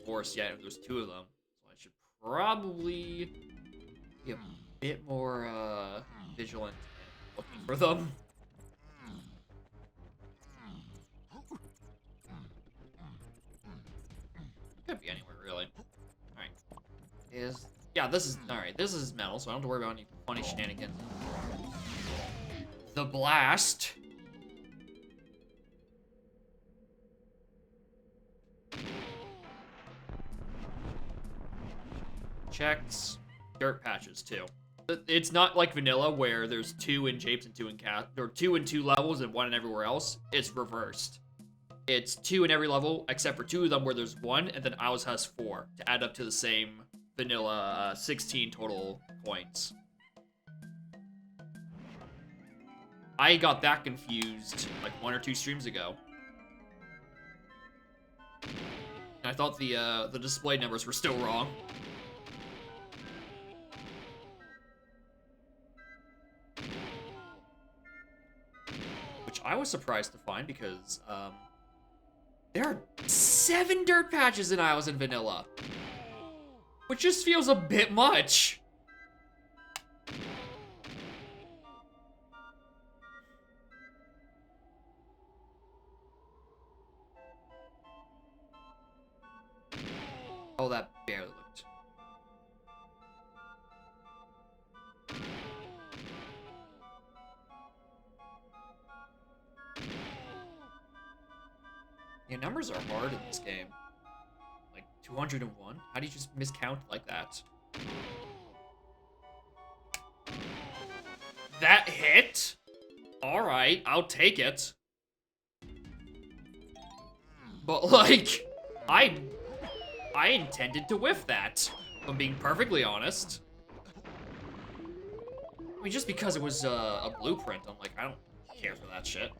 Forest yet. There's 2 of them. So I should probably be a bit more vigilant in looking for them. is... Yeah, this is... Alright, this is metal, so I don't have to worry about any funny shenanigans. The blast. Checks. Dirt patches, too. It's not like vanilla, where there's 2 in Japes and 2 in Cat... Or 2 in 2 levels and 1 in everywhere else. It's reversed. It's 2 in every level, except for 2 of them where there's 1, and then Owls has 4, to add up to the same vanilla 16 total points. I got that confused like 1 or 2 streams ago. And I thought the display numbers were still wrong. Which I was surprised to find because there are 7 dirt patches in Isles and Vanilla. Which just feels a bit much. Oh, that barely looked. Yeah, numbers are hard in this game. Like 201? How do you just miscount like that? That hit? Alright, I'll take it. But like, I intended to whiff that, if I'm being perfectly honest. I mean, just because it was a blueprint, I'm like, I don't care for that shit.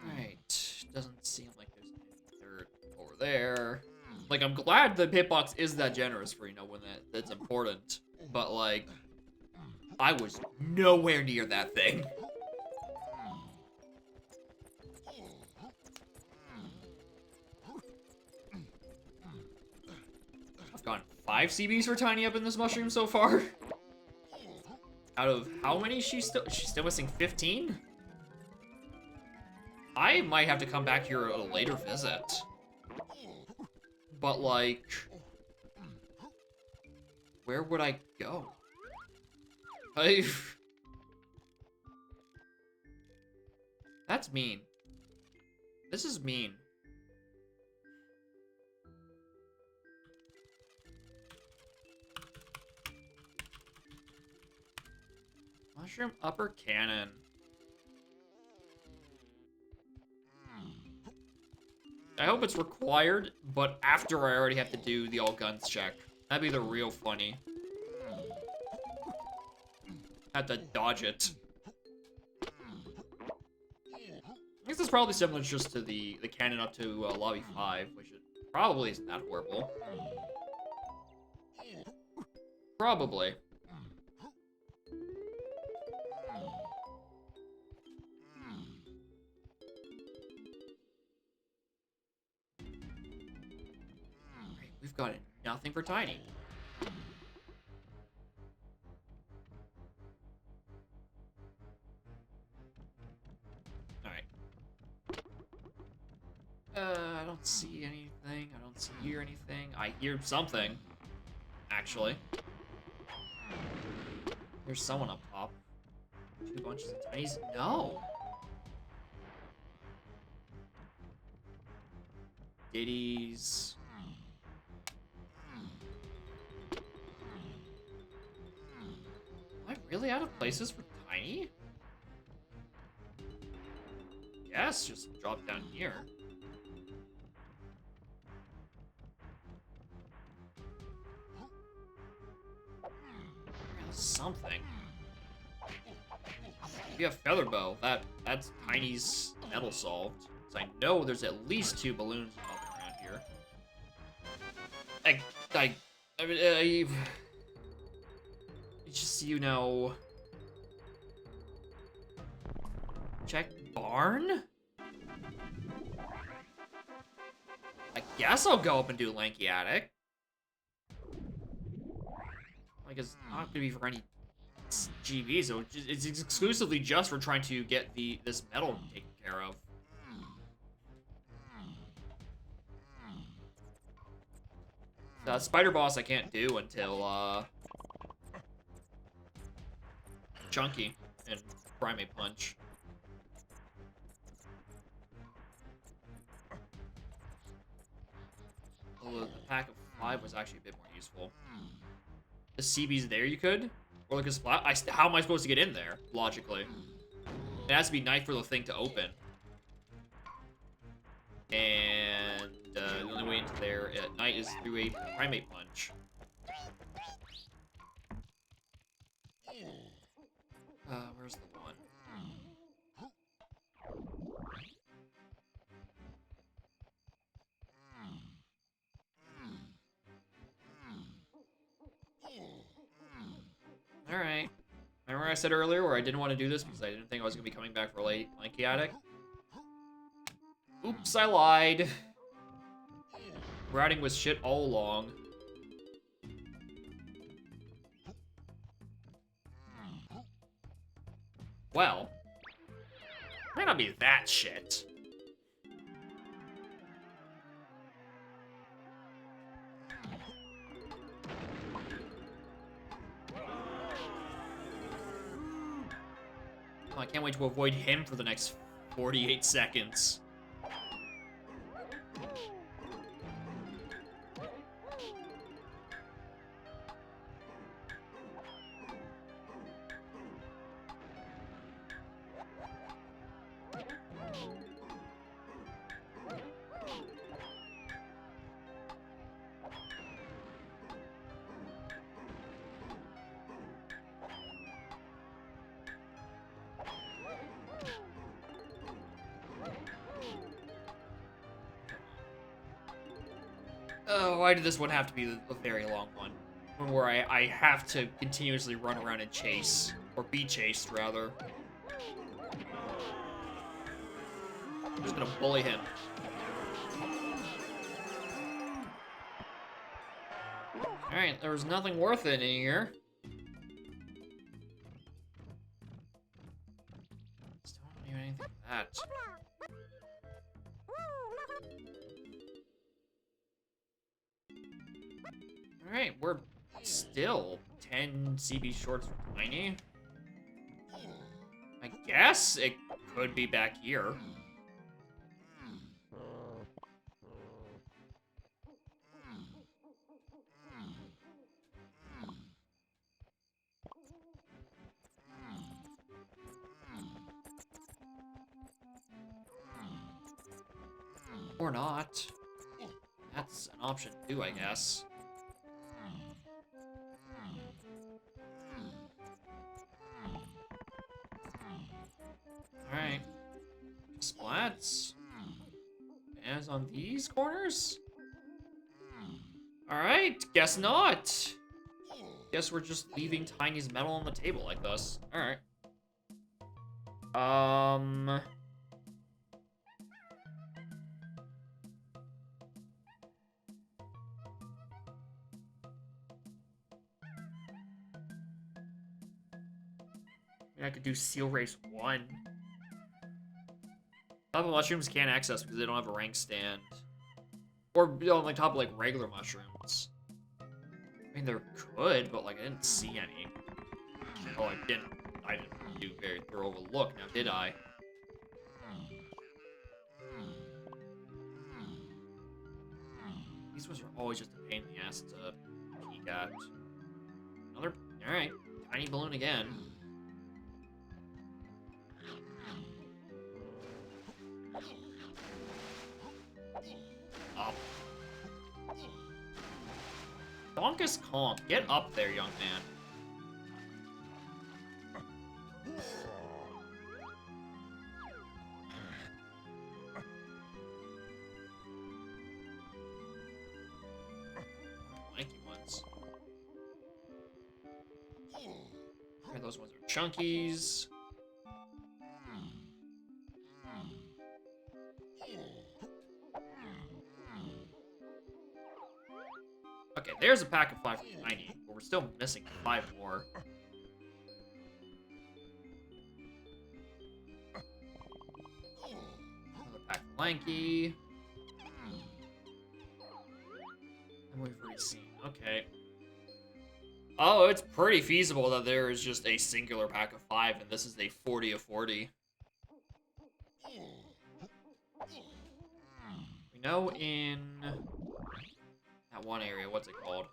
Right, doesn't seem like there's any dirt over there. Like, I'm glad the hitbox is that generous for, you know, when that's important. But, like, I was nowhere near that thing. I've gotten 5 CBs for Tiny up in this mushroom so far. Out of how many she's still missing 15? I might have to come back here a later visit. But, like, where would I go? That's mean. This is mean. Mushroom upper cannon. I hope it's required, but after I already have to do the all guns check. That'd be the real funny. Have to dodge it. I guess it's probably similar just to the cannon up to lobby 5, which it probably isn't that horrible. Probably. We've got nothing for Tiny. Alright. I don't see anything. I don't hear anything. I hear something. Actually. There's someone up top. 2 bunches of Tinies? No! Ditties. Am I really out of places for Tiny? Yes, just drop down here. Something. We have Featherbow. That's Tiny's metal solved. So I know there's at least 2 balloons around here. It's just, you know... Check barn? I guess I'll go up and do Lanky Attic. Like, it's not gonna be for any GV, so it's exclusively just for trying to get this metal taken care of. Spider boss I can't do until Chunky and Primate Punch. Although the pack of 5 was actually a bit more useful. The CB's there you could? Or like a splat? How am I supposed to get in there, logically? It has to be night for the thing to open. And the only way into there at night is through a Primate Punch. Where's the one? Alright. Remember I said earlier where I didn't want to do this because I didn't think I was going to be coming back for Lanky Attic? Oops, I lied. Routing was shit all along. Well, might not be that shit. Oh, I can't wait to avoid him for the next 48 seconds. Oh, why did this one have to be a very long one? One where I have to continuously run around and chase. Or be chased, rather. I'm just gonna bully him. Alright, there was nothing worth it in here. Still don't do anything with that. Alright, we're still 10 CB shorts from Tiny. I guess it could be back here. Or not. That's an option too, I guess. Alright. Splats. As on these corners? Alright, guess not. Guess we're just leaving Tiny's metal on the table like this. Alright. I could do Seal Race 1. Lava mushrooms can't access because they don't have a rank stand. Or on like top of like regular mushrooms. I mean, there could, but like I didn't see any. Oh, I didn't do a very thorough of a look now, did I? These ones are always just a pain in the ass to peek at. Another, alright, tiny balloon again. Up. Donkus Kong, get up there, young man. Lanky ones. Okay, those ones are chunkies. Okay, there's a pack of 5 for Tiny, but we're still missing 5 more. lanky. And we've already seen. Okay. Oh, it's pretty feasible that there is just a singular pack of 5, and this is a 40 of 40. We know in that one area, what's it called?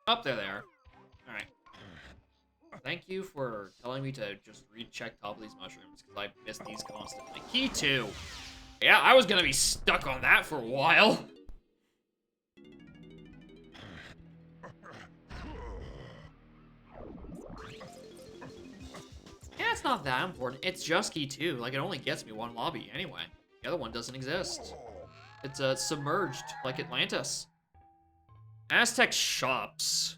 Up there, there. Alright. Thank you for telling me to just recheck top of these mushrooms, because I miss these constantly. Key 2. Yeah, I was gonna be stuck on that for a while. Yeah, it's not that important. It's just key 2. Like, it only gets me 1 lobby anyway. The other one doesn't exist. It's submerged, like Atlantis. Aztec Shops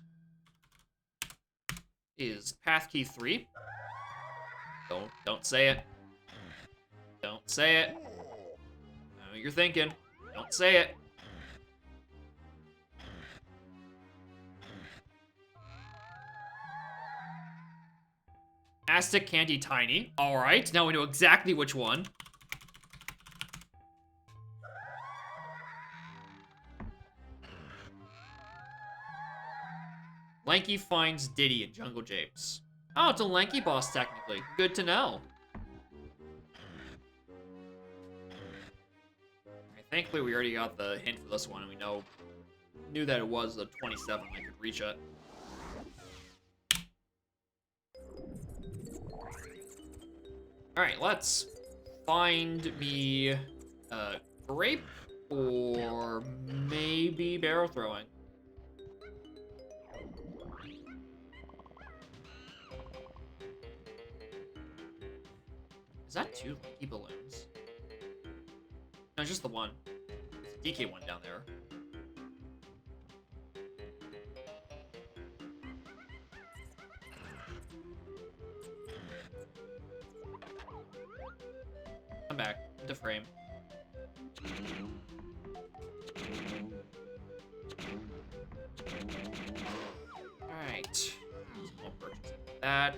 is path key 3. Don't say it. Don't say it. I know what you're thinking. Don't say it. Aztec Candy Tiny. Alright, now we know exactly which one. Lanky finds Diddy in Jungle Japes. Oh, it's a Lanky boss, technically. Good to know. Thankfully, we already got the hint for this one, and we knew that it was a 27 I could reach it. Alright, let's find me grape or maybe barrel throwing. Is that 2 Lanky balloons? No, just the one. There's a DK one down there. I'm back into frame. Alright. That.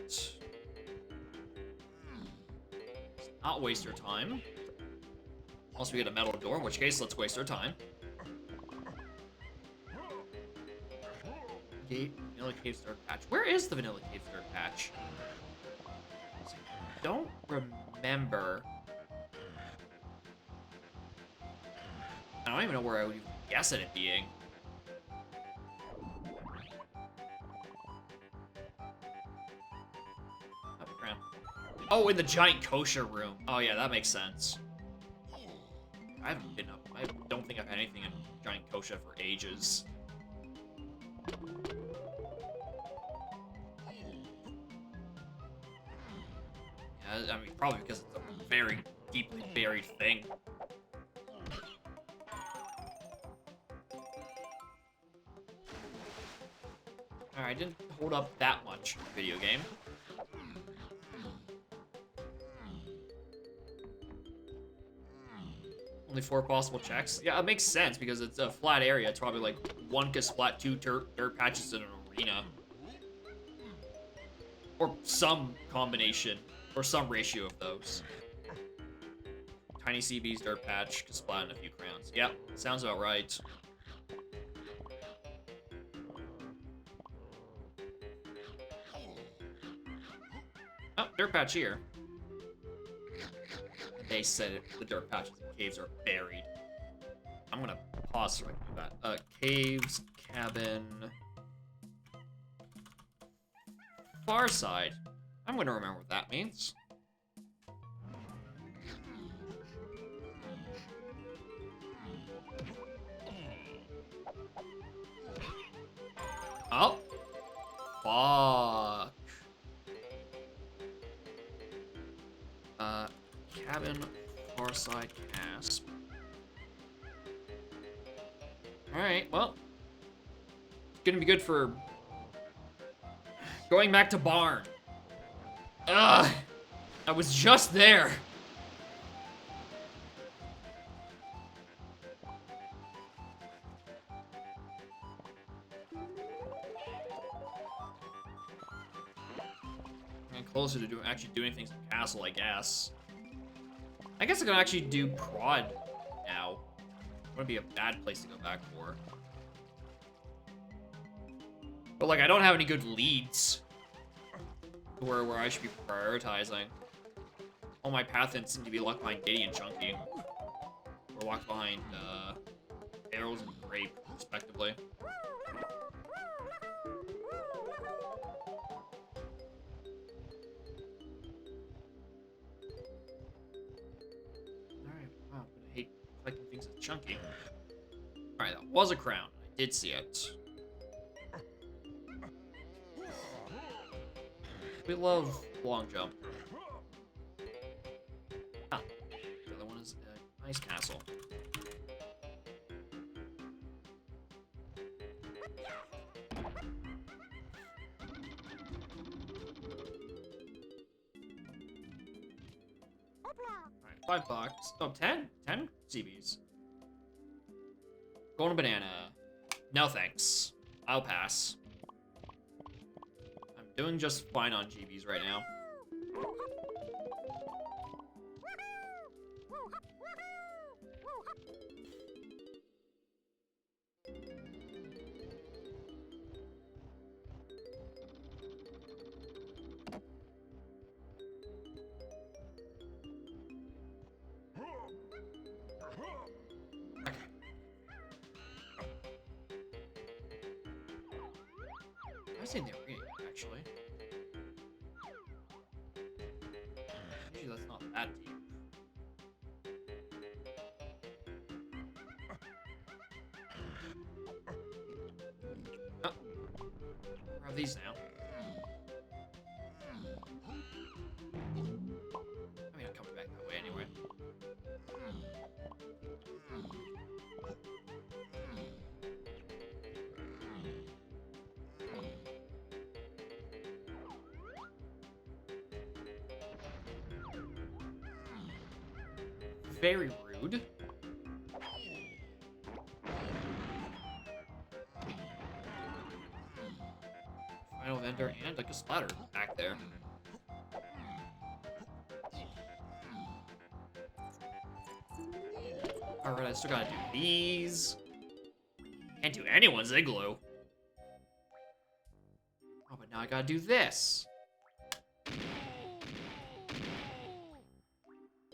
Let's not waste your time. Unless we get a metal door, in which case, let's waste our time. Gate, Vanilla Cave Star Patch. Where is the Vanilla Cave Star Patch? I don't remember. I don't even know where I would even guess at it being. Oh, crap. Oh, in the giant kosher room. Oh, yeah, that makes sense. I haven't been up. I don't think I've had anything in giant kosher for ages. Yeah, I mean, probably because it's a very deeply buried thing. Alright, I didn't hold up that much in the video game. Only 4 possible checks. Yeah, it makes sense because it's a flat area. It's probably like 1 Kasplat, 2 dirt patches in an arena. Or some combination. Or some ratio of those. Tiny CBs, dirt patch, Kasplat, and a few crowns. Yep, sounds about right. Oh, dirt patch here. They said it, the dirt patches and caves are buried. I'm gonna pause so I can do that. Caves, cabin... Far side. I'm gonna remember what that means. Oh. Fuck. Cabin, far side, casp. Alright, well. It's gonna be good for going back to barn. Ugh! I was just there. And closer to actually doing things in castle, I guess. I guess I can actually do prod now. Would be a bad place to go back for. But like, I don't have any good leads where I should be prioritizing. All my path ends seem to be locked behind Diddy and Chunky, or locked behind Arrows and Grape, respectively. Alright, wow, I hate collecting things with Chunky. Alright, that was a crown. I did see it. We love long jump. Ah, the other one is a nice castle. Alright, $5. Oh, 10? 10 CBs. Golden banana. No thanks. I'll pass. I'm doing just fine on GBs right now. I was in the arena, actually. Usually that's not that deep. Oh. Where are these now? I mean, I'm coming back that way anyway. Very rude. Final vendor and like a splatter back there. Alright, I still gotta do these. Can't do anyone's igloo. Oh, but now I gotta do this.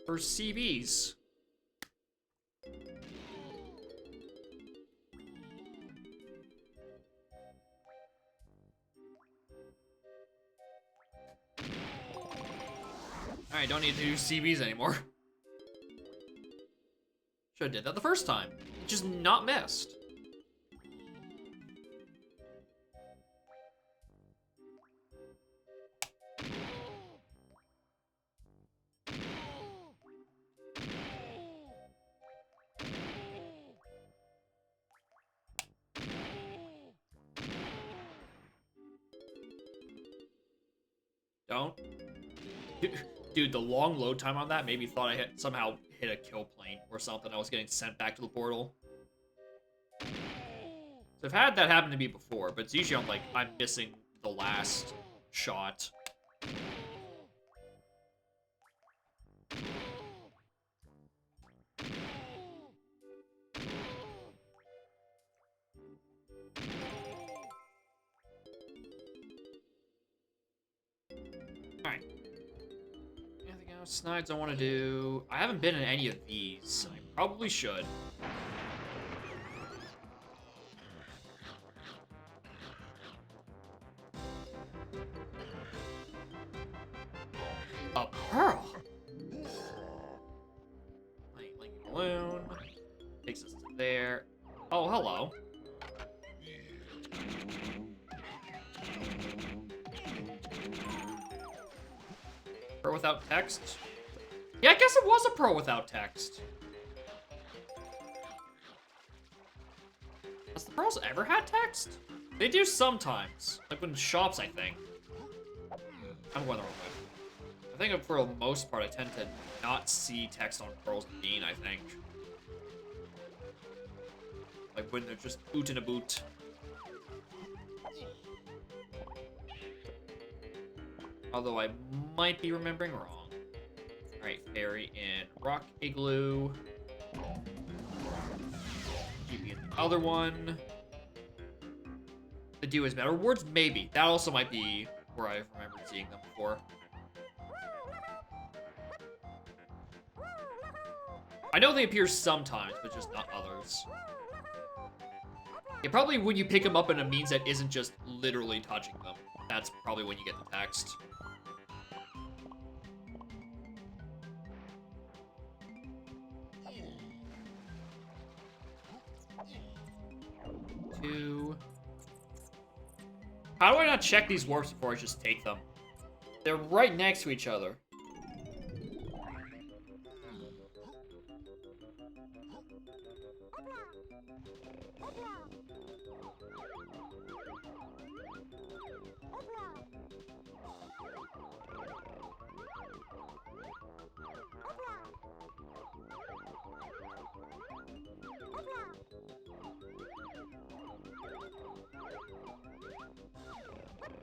For CBs. Alright, don't need to do CBs anymore. Should've did that the first time. It just not missed. Don't. Dude, the long load time on that made me thought I somehow hit a kill plane or something. I was getting sent back to the portal. So I've had that happen to me before, but it's usually I'm like, I'm missing the last shot. Alright. Anything else? Snides I want to do. I haven't been in any of these. I probably should. A pearl. Lightning balloon. Takes us to there. Oh, hello. Pearl without text? Yeah, I guess it was a pearl without text. Has the pearls ever had text? They do sometimes. Like when shops, I think. I'm going the wrong way. I think for the most part, I tend to not see text on pearls and bean, I think. Like when they're just boot in a boot. Although I might be remembering wrong. Alright, Fairy in Rock Igloo. GB in the other one. The do is better. Rewards, maybe. That also might be where I've remembered seeing them before. I know they appear sometimes, but just not others. Yeah, probably when you pick them up in a means that isn't just literally touching them. That's probably when you get the text. Two. How do I not check these warps before I just take them? They're right next to each other.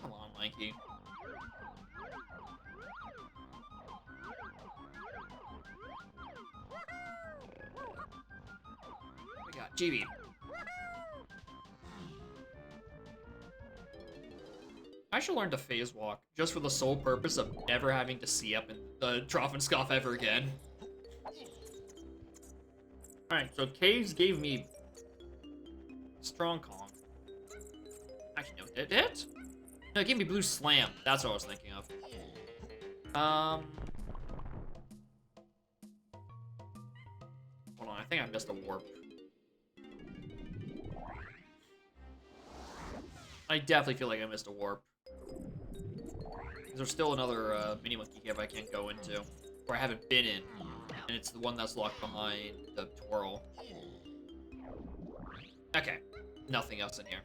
Come on, Mikey. We got GB. I should learn to phase walk, just for the sole purpose of never having to see up in the Drop-and-Scoff ever again. Alright, so Caves gave me Strong Kong. Actually, no, did it? No, it gave me Blue Slam. That's what I was thinking of. Hold on, I think I missed a warp. I definitely feel like I missed a warp. There's still another mini monkey cave I can't go into, or I haven't been in, and it's the one that's locked behind the twirl. Okay, nothing else in here.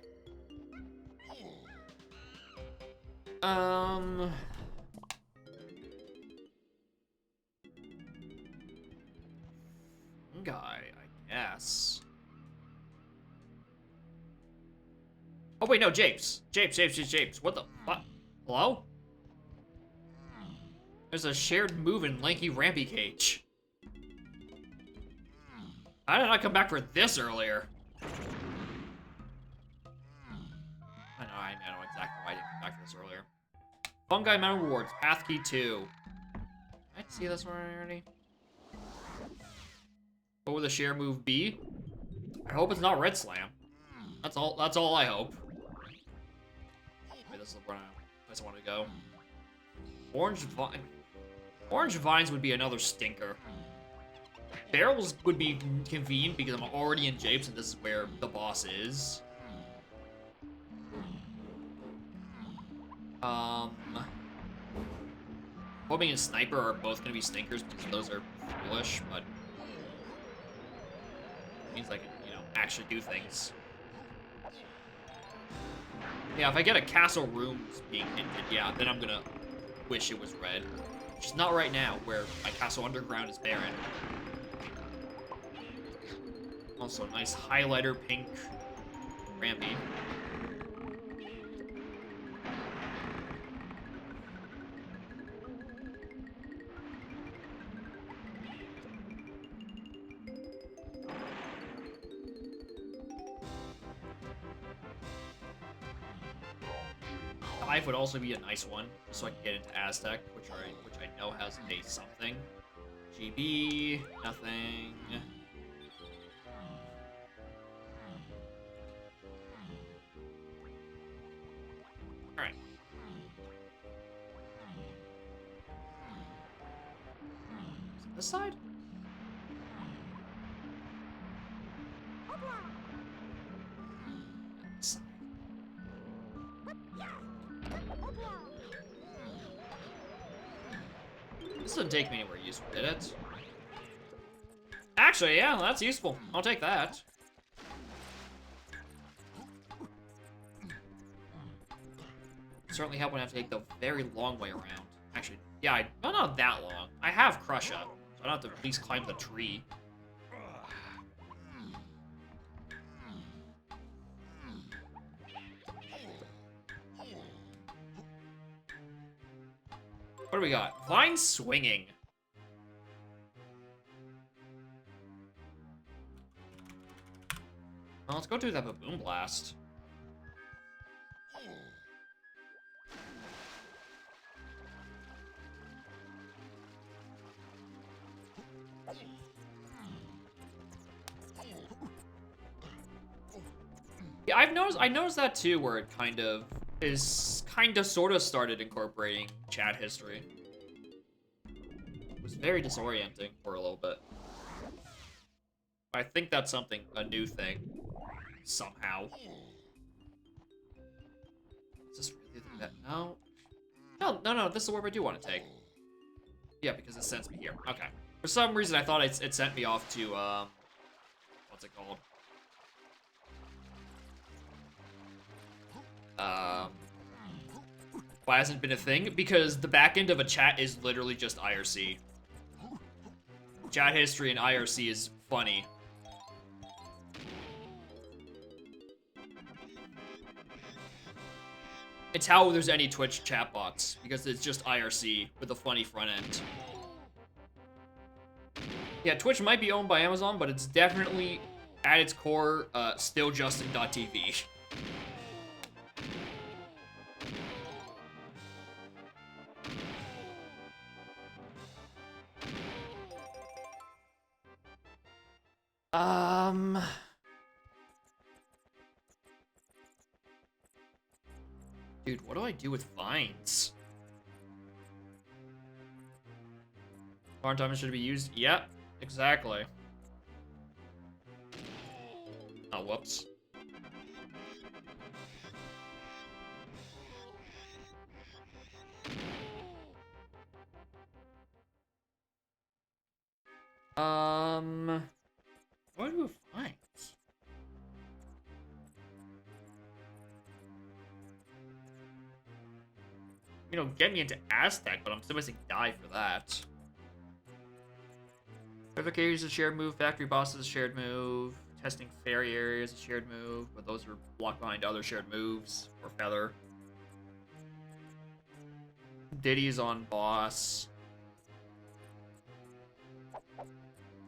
Guy, I guess. Oh wait, no, Japes. Japes. What the fuck? Hello? There's a shared move in Lanky Rampy Cage. How did I come back for this earlier? I know exactly why I didn't come back for this earlier. Fungi Mountain Rewards, Path Key 2. Did I see this one already? What would the share move be? I hope it's not Red Slam. That's all I hope. Wait, this is where I just want to go. Orange Vines would be another stinker. Barrels would be convenient because I'm already in Japes and this is where the boss is. Homing and Sniper are both going to be stinkers because those are foolish, but it means I can, actually do things. Yeah, if I get a Castle Rooms being hinted, yeah, then I'm gonna wish it was red. Which is not right now, where my Castle Underground is barren. Also, nice highlighter pink Rampy. Would also be a nice one, so I can get into Aztec, which I know has a something. GB, nothing. All right. Is it this side? This doesn't take me anywhere useful, did it? Actually, yeah, that's useful. I'll take that. Certainly help when I have to take the very long way around. Actually, yeah, not that long. I have Crush Up, so I don't have to at least climb the tree. What do we got? Vine Swinging. Well, let's go do that Baboon Blast. Yeah, I noticed that too, where it kind of sort of started incorporating chat history. It was very disorienting for a little bit. I think that's a new thing, somehow. Is this really the bet? No. No, this is where we do want to take. Yeah, because it sends me here. Okay. For some reason, I thought it sent me off to, what's it called? Why hasn't been a thing? Because the back end of a chat is literally just IRC. Chat history in IRC is funny. It's how there's any Twitch chatbots, because it's just IRC with a funny front end. Yeah, Twitch might be owned by Amazon, but it's definitely, at its core, still Justin.tv. Dude, what do I do with vines? Farm time should be used? Yep, exactly. Oh, whoops. What do I do with vines? You know, get me into Aztec, but I'm still missing die for that. Perfect areas is a shared move, factory bosses a shared move, testing fairy areas a shared move, but those are blocked behind other shared moves, or feather. Diddy's on boss.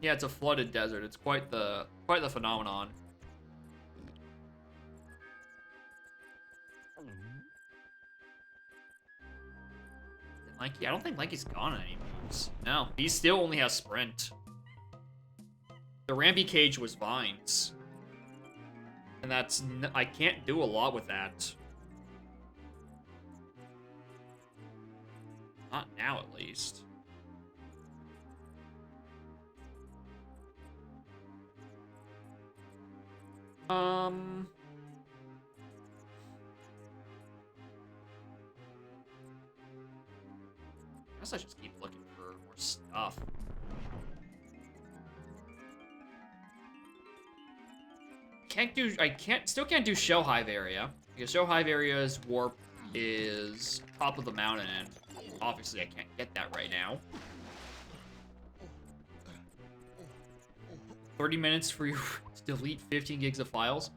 Yeah, it's a flooded desert. It's quite the phenomenon. Lanky, I don't think Lanky's gone on any moves. No, he still only has sprint. The Ramby Cage was vines. And that's... I can't do a lot with that. Not now, at least. I guess I just keep looking for more stuff. Still can't do Shell Hive area. Because Shell Hive area's warp is top of the mountain, and obviously I can't get that right now. 30 minutes for you to delete 15 gigs of files?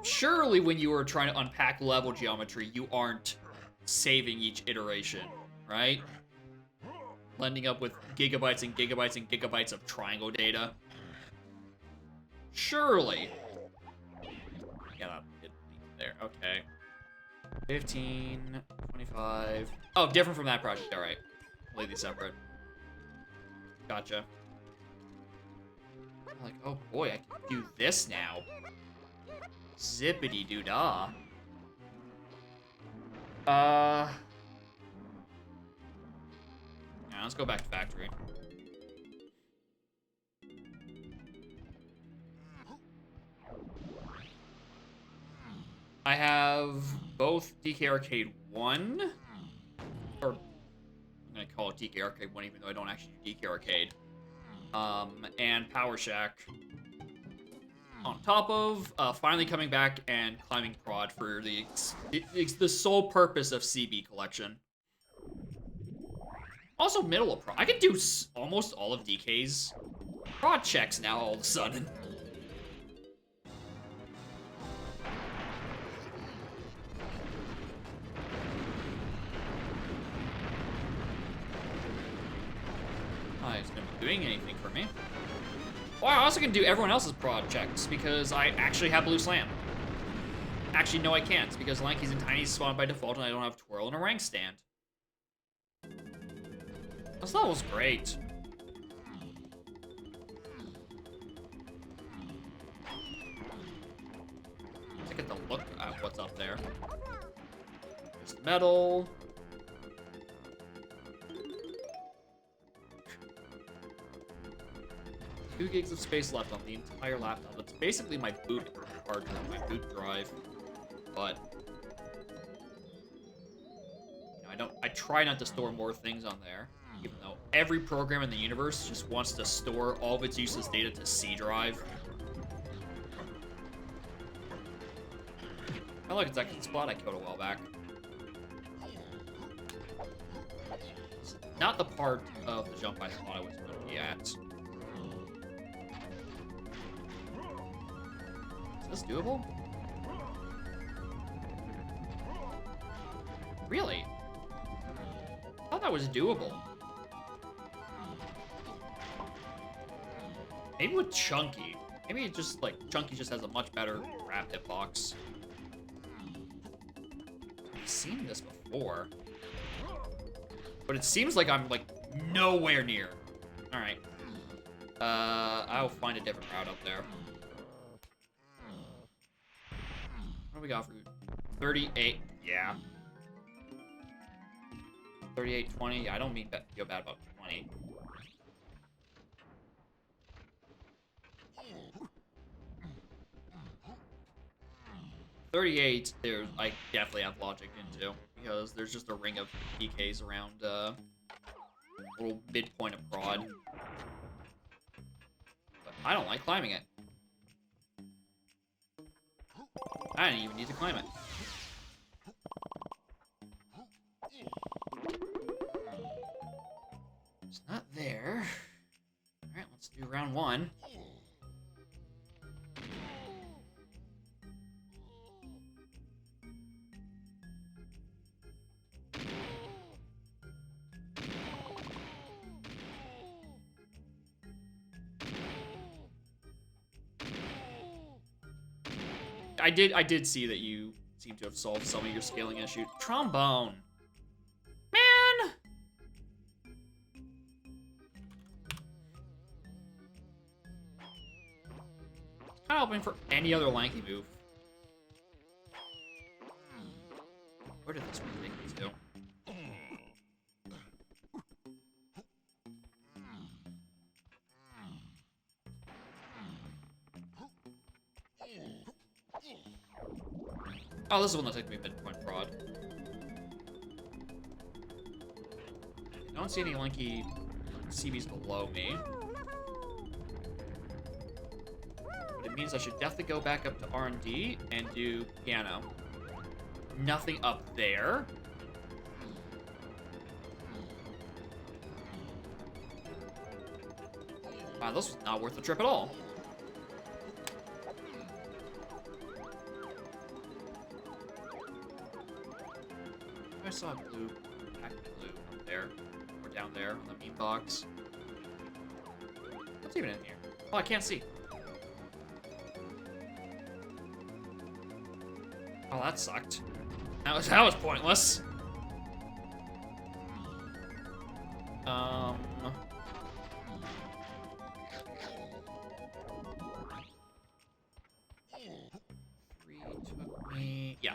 Surely when you are trying to unpack level geometry, you aren't saving each iteration, right? Ending up with gigabytes and gigabytes and gigabytes of triangle data. Surely. Yeah, there. Okay. 15, 25. Oh, different from that project. All right. Completely separate. Gotcha. I'm like, oh boy, I can do this now. Zippity doo dah. Yeah, let's go back to factory. I have both DK Arcade 1, or I'm gonna call it DK Arcade 1 even though I don't actually do DK Arcade, and Power Shack. On top of finally coming back and climbing prod for the sole purpose of CB collection. Also middle of prod. I can do almost all of DK's prod checks now all of a sudden. Oh, he's gonna be doing anything for me. Oh, I also can do everyone else's projects because I actually have Blue Slam. Actually, no, I can't because Lanky's and Tiny's spawned by default and I don't have Twirl and a rank stand. This level's great. Let's get the look at what's up there. There's metal. 2 gigs of space left on the entire laptop. It's basically my boot hard drive, my boot drive. But you know, I try not to store more things on there, even though every program in the universe just wants to store all of its useless data to C drive. I like it's actually the spot I killed a while back. It's not the part of the jump I thought I was going to be at. Is this doable? Really? I thought that was doable. Maybe with Chunky. Maybe it just, like, Chunky just has a much better grab hitbox. I've seen this before. But it seems like I'm, like, nowhere near. Alright. I'll find a different route up there. What do we got for 38? Yeah. 38, 20. I don't mean to feel bad about 20. $38, I definitely have logic into, because there's just a ring of PKs around little midpoint of prod. But I don't like climbing it. I didn't even need to climb it. It's not there. Alright, let's do round 1. I did see that you seem to have solved some of your scaling issues. Trombone. Man! I'm hoping for any other Lanky move. Where did this one take me to? Oh, this is the one that took me midpoint prod. I don't see any Lanky CBs below me. But it means I should definitely go back up to R&D and do piano. Nothing up there. Wow, this was not worth the trip at all. I saw blue, blue up there, or down there on the meme box. What's even in here? Oh, I can't see. Oh, that sucked. That was pointless. Three took me. Yeah,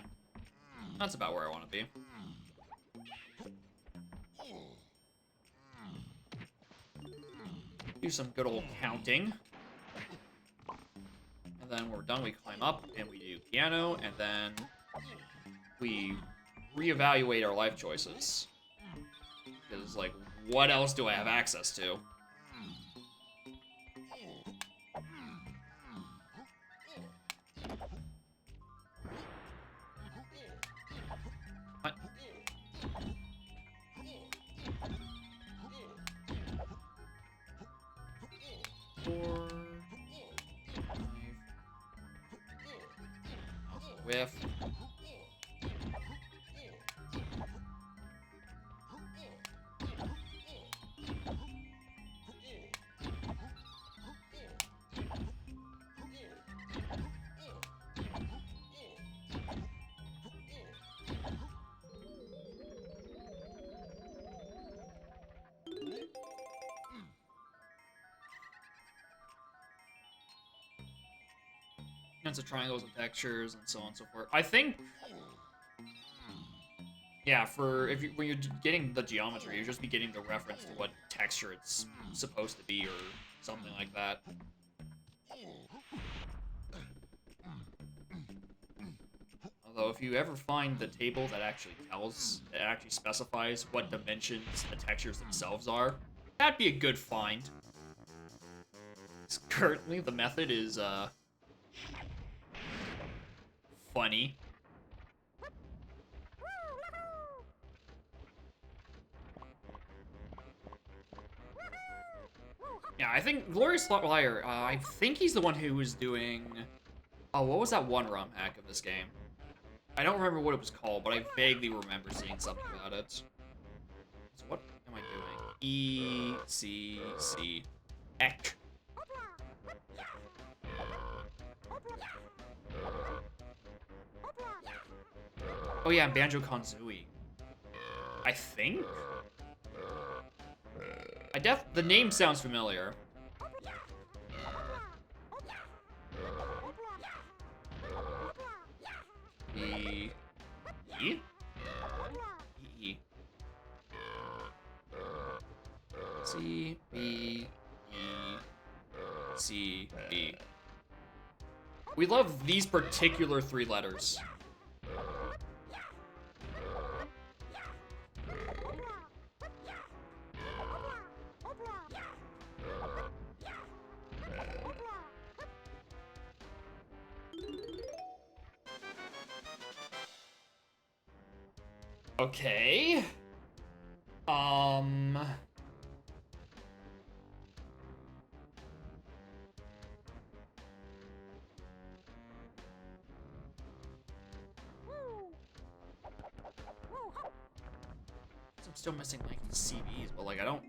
that's about where I want to be. Do some good old counting. And then when we're done, we climb up and we do piano, and then we reevaluate our life choices. Because, like, what else do I have access to? What? 4, 5. Whiff. kinds of triangles and textures and so on and so forth. I think, yeah, when you're getting the geometry, you'll just be getting the reference to what texture it's supposed to be or something like that. Although if you ever find the table that actually specifies what dimensions the textures themselves are, that'd be a good find. Currently, the method is funny. Yeah, I think Glorious Liar, I think he's the one who was doing... Oh, what was that one ROM hack of this game? I don't remember what it was called, but I vaguely remember seeing something about it. So what am I doing? E, C, C, Ek. Oh yeah, Banjo-Kazooie. I think? The name sounds familiar. E. E? E. C, B, E, C, B. We love these particular 3 letters. Okay. I'm still missing like CVs, but like I don't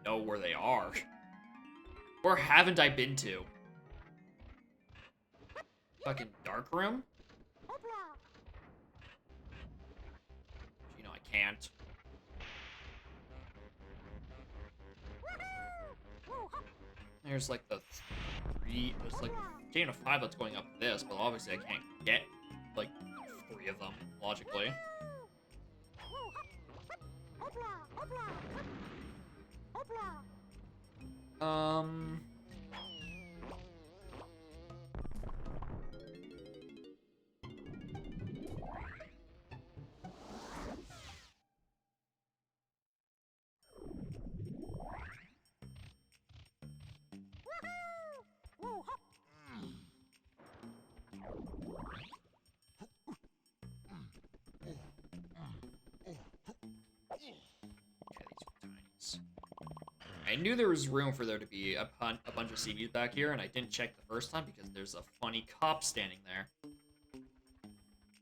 know where they are. Where haven't I been to? Fucking dark room? You know I can't. There's like the 3, there's like a chain of 5 that's going up this, but obviously I can't get like 3 of them, logically. I knew there was room for there to be a bunch of CVs back here, and I didn't check the first time because there's a funny cop standing there.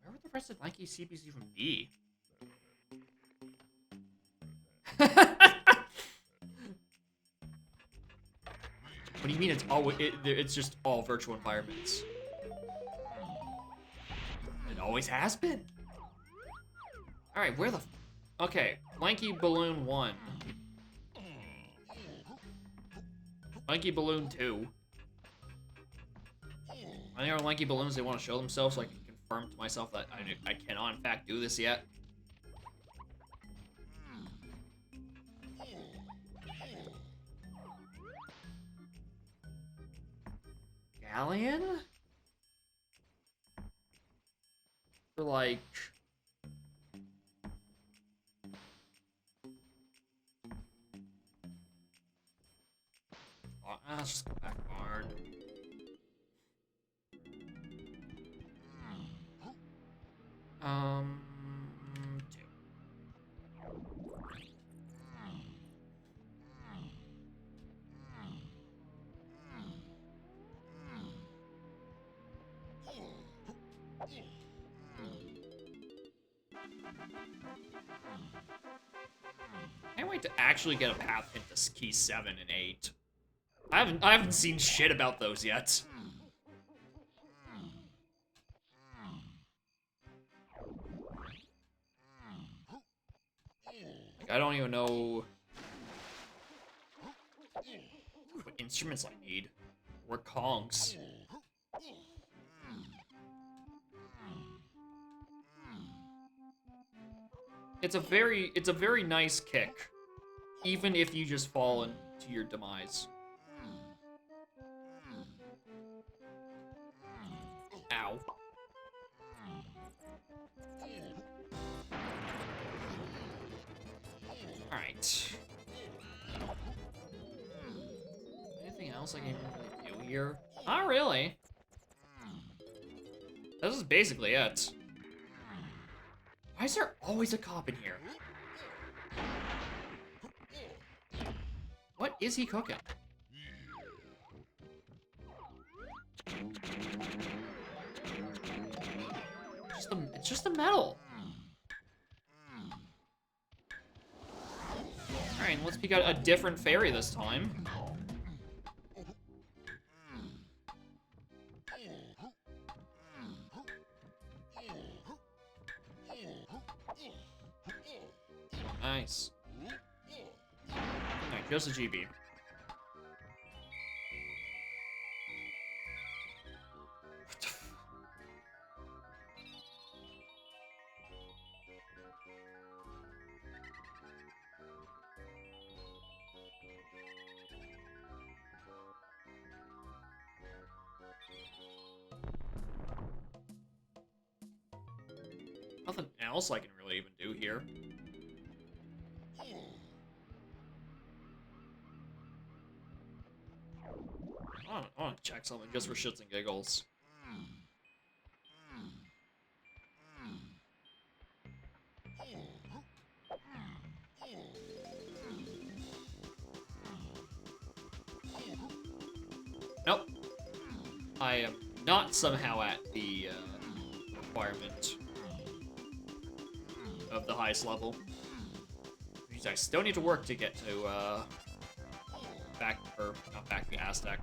Where would the rest of Lanky CVs even be? What do you mean it's just all virtual environments? It always has been. Alright, where the... Okay, Lanky Balloon 1. Lanky Balloon 2. I think our Lanky Balloons, they want to show themselves so I can confirm to myself that I cannot, in fact, do this yet. Galleon? For like... Let's just go back barn. Two. Can't wait to actually get a path hint to key 7 and 8. I haven't seen shit about those yet. Like, I don't even know what instruments I need. Or congs. It's a very nice kick, even if you just fall into your demise. Ow. Alright. Anything else I can really do here? Not really. This is basically it. Why is there always a cop in here? What is he cooking? It's just the metal. Alright, let's pick out a different fairy this time. Nice. Alright, just a GB. What the f- Nothing else I can really even do here. I want to check something just for shits and giggles. Nope. I am not somehow at the requirement of the highest level. I still need to work to get to not back to Aztec.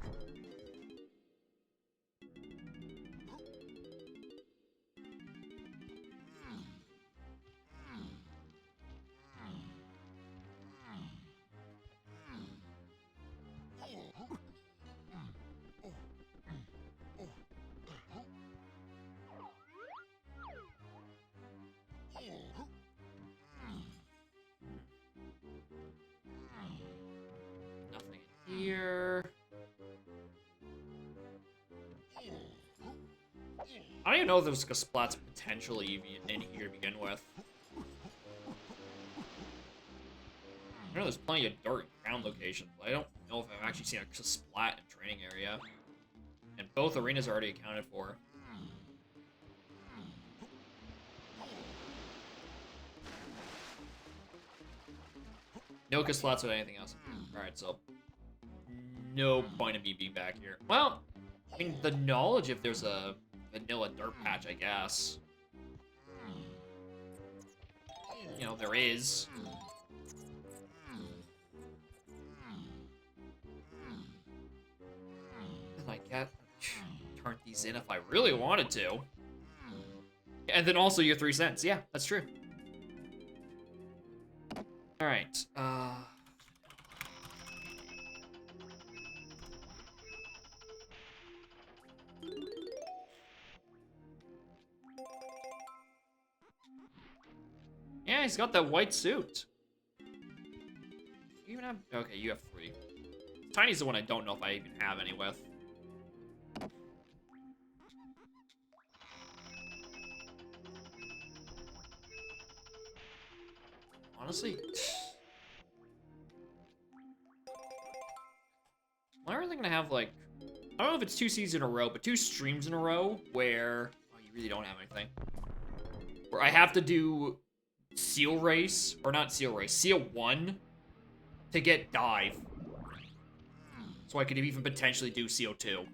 Nothing in here. I don't even know if there's Splat's potentially even in here to begin with. I know there's plenty of dirt and ground locations, but I don't know if I've actually seen a Splat in training area. And both arenas are already accounted for. No Splats with anything else. Alright, so no point in me being back here. Well, I mean, the knowledge if there's a vanilla dirt patch, I guess. You know, there is. And I get turn these in if I really wanted to. And then also your 3 cents. Yeah, that's true. Alright, yeah, he's got that white suit. You even have... Okay, you have 3. Tiny's the one I don't know if I even have any with. Honestly... Am I really gonna have, like... I don't know if it's 2 seasons in a row, but 2 streams in a row where... Oh, you really don't have anything. Where I have to do... Seal race, or not seal race, seal 1 to get dive. So I could even potentially do seal 2.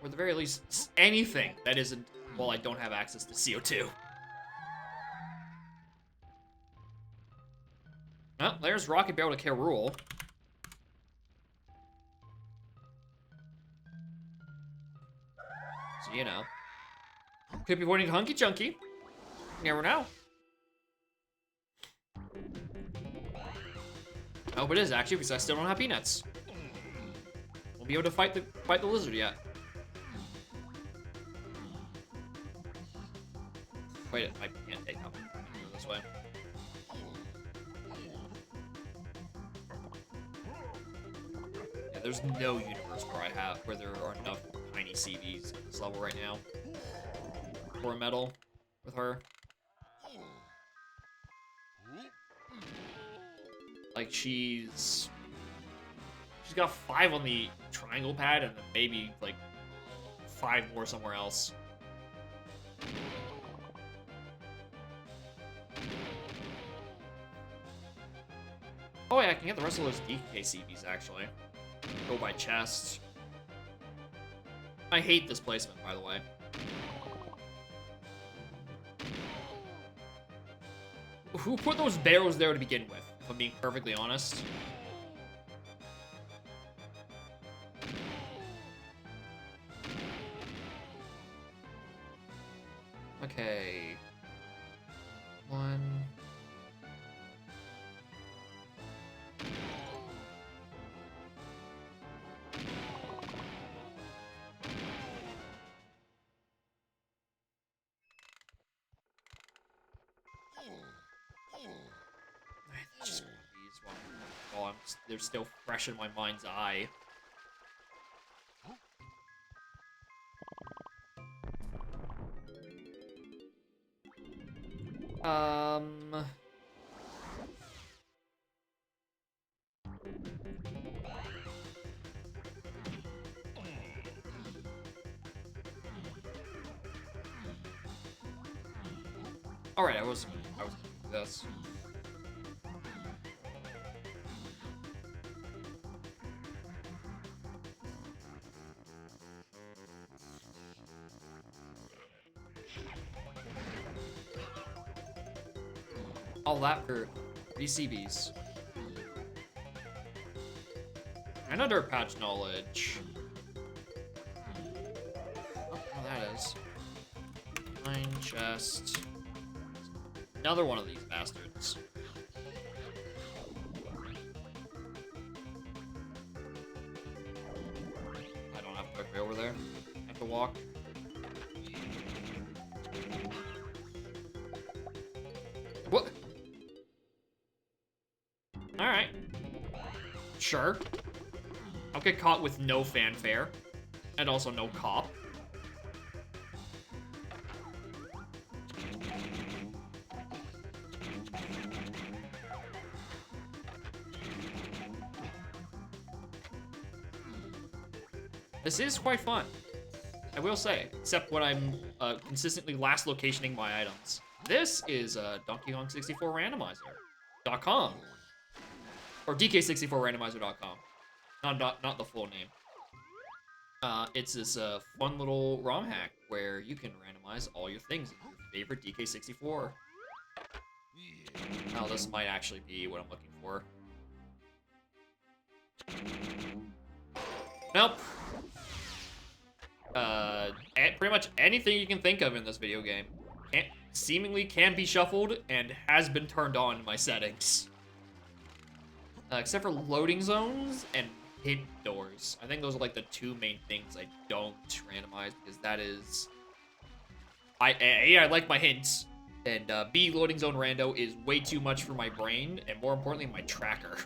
Or at the very least, anything that isn't, well, I don't have access to CO2. Well, there's Rocket Barrel to Kerul. So, you know. Could be pointing to Hunky Chunky. You never know. Oh, but it is actually, because I still don't have peanuts. Well, be able to fight the lizard yet. Wait, I can't take them this way. Yeah, there's no universe where there are enough tiny CVs at this level right now for a medal with her. Like she's got 5 on the triangle pad and then maybe like 5 more somewhere else. Oh yeah, I can get the rest of those DK CVs actually. Go by chest. I hate this placement, by the way. Who put those barrels there to begin with, if I'm being perfectly honest? Okay. 1. Just grab these while they're still fresh in my mind's eye. Alright, I was gonna do this. All that for 3 CVs. And under patch knowledge. Oh, that is. Mine chest. Another one of these bastards. I don't have to work way over there. I have to walk. What? Alright. Sure. I'll get caught with no fanfare. And also no cop. This is quite fun, I will say, except when I'm consistently last locationing my items. This is Donkey Kong 64 Randomizer.com. Or DK64Randomizer.com. Not the full name. It's this fun little ROM hack where you can randomize all your things in your favorite DK64. Oh, this might actually be what I'm looking for. Nope. Pretty much anything you can think of in this video game seemingly can be shuffled and has been turned on in my settings. Except for loading zones and hidden doors. I think those are like the 2 main things I don't randomize because that is... A, I like my hints, and B, loading zone rando is way too much for my brain, and more importantly, my tracker.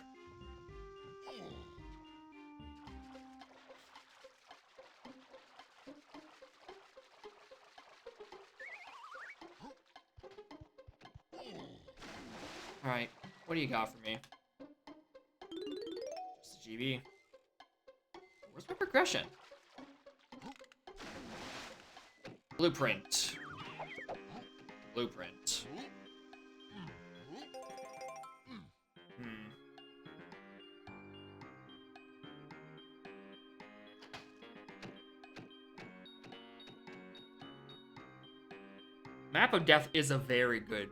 Alright, what do you got for me? Just a GB. Where's my progression? Blueprint. Blueprint. Map of Death is a very good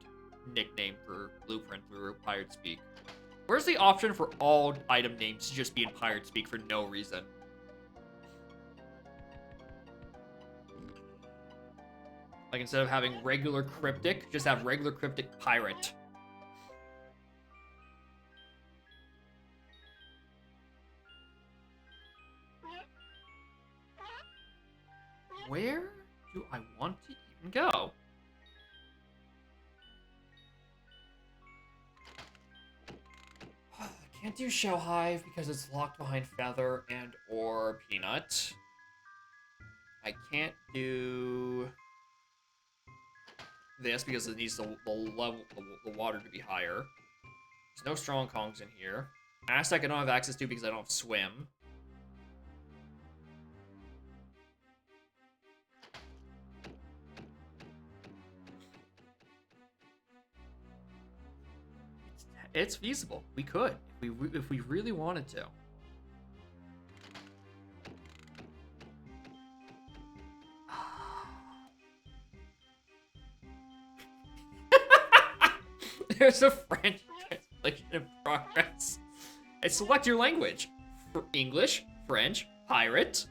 nickname for Blueprint through Pirate Speak. Where's the option for all item names to just be in Pirate Speak for no reason? Like, instead of having regular cryptic, just have regular cryptic pirate. where do I want to even go? Can't do Shell Hive because it's locked behind Feather and or Peanut. I can't do this because it needs the water to be higher. There's no strong Kongs in here. Aztec I don't have access to because I don't have swim. It's feasible. We could if we really wanted to. There's a French translation in progress. And select your language. For English, French, pirate.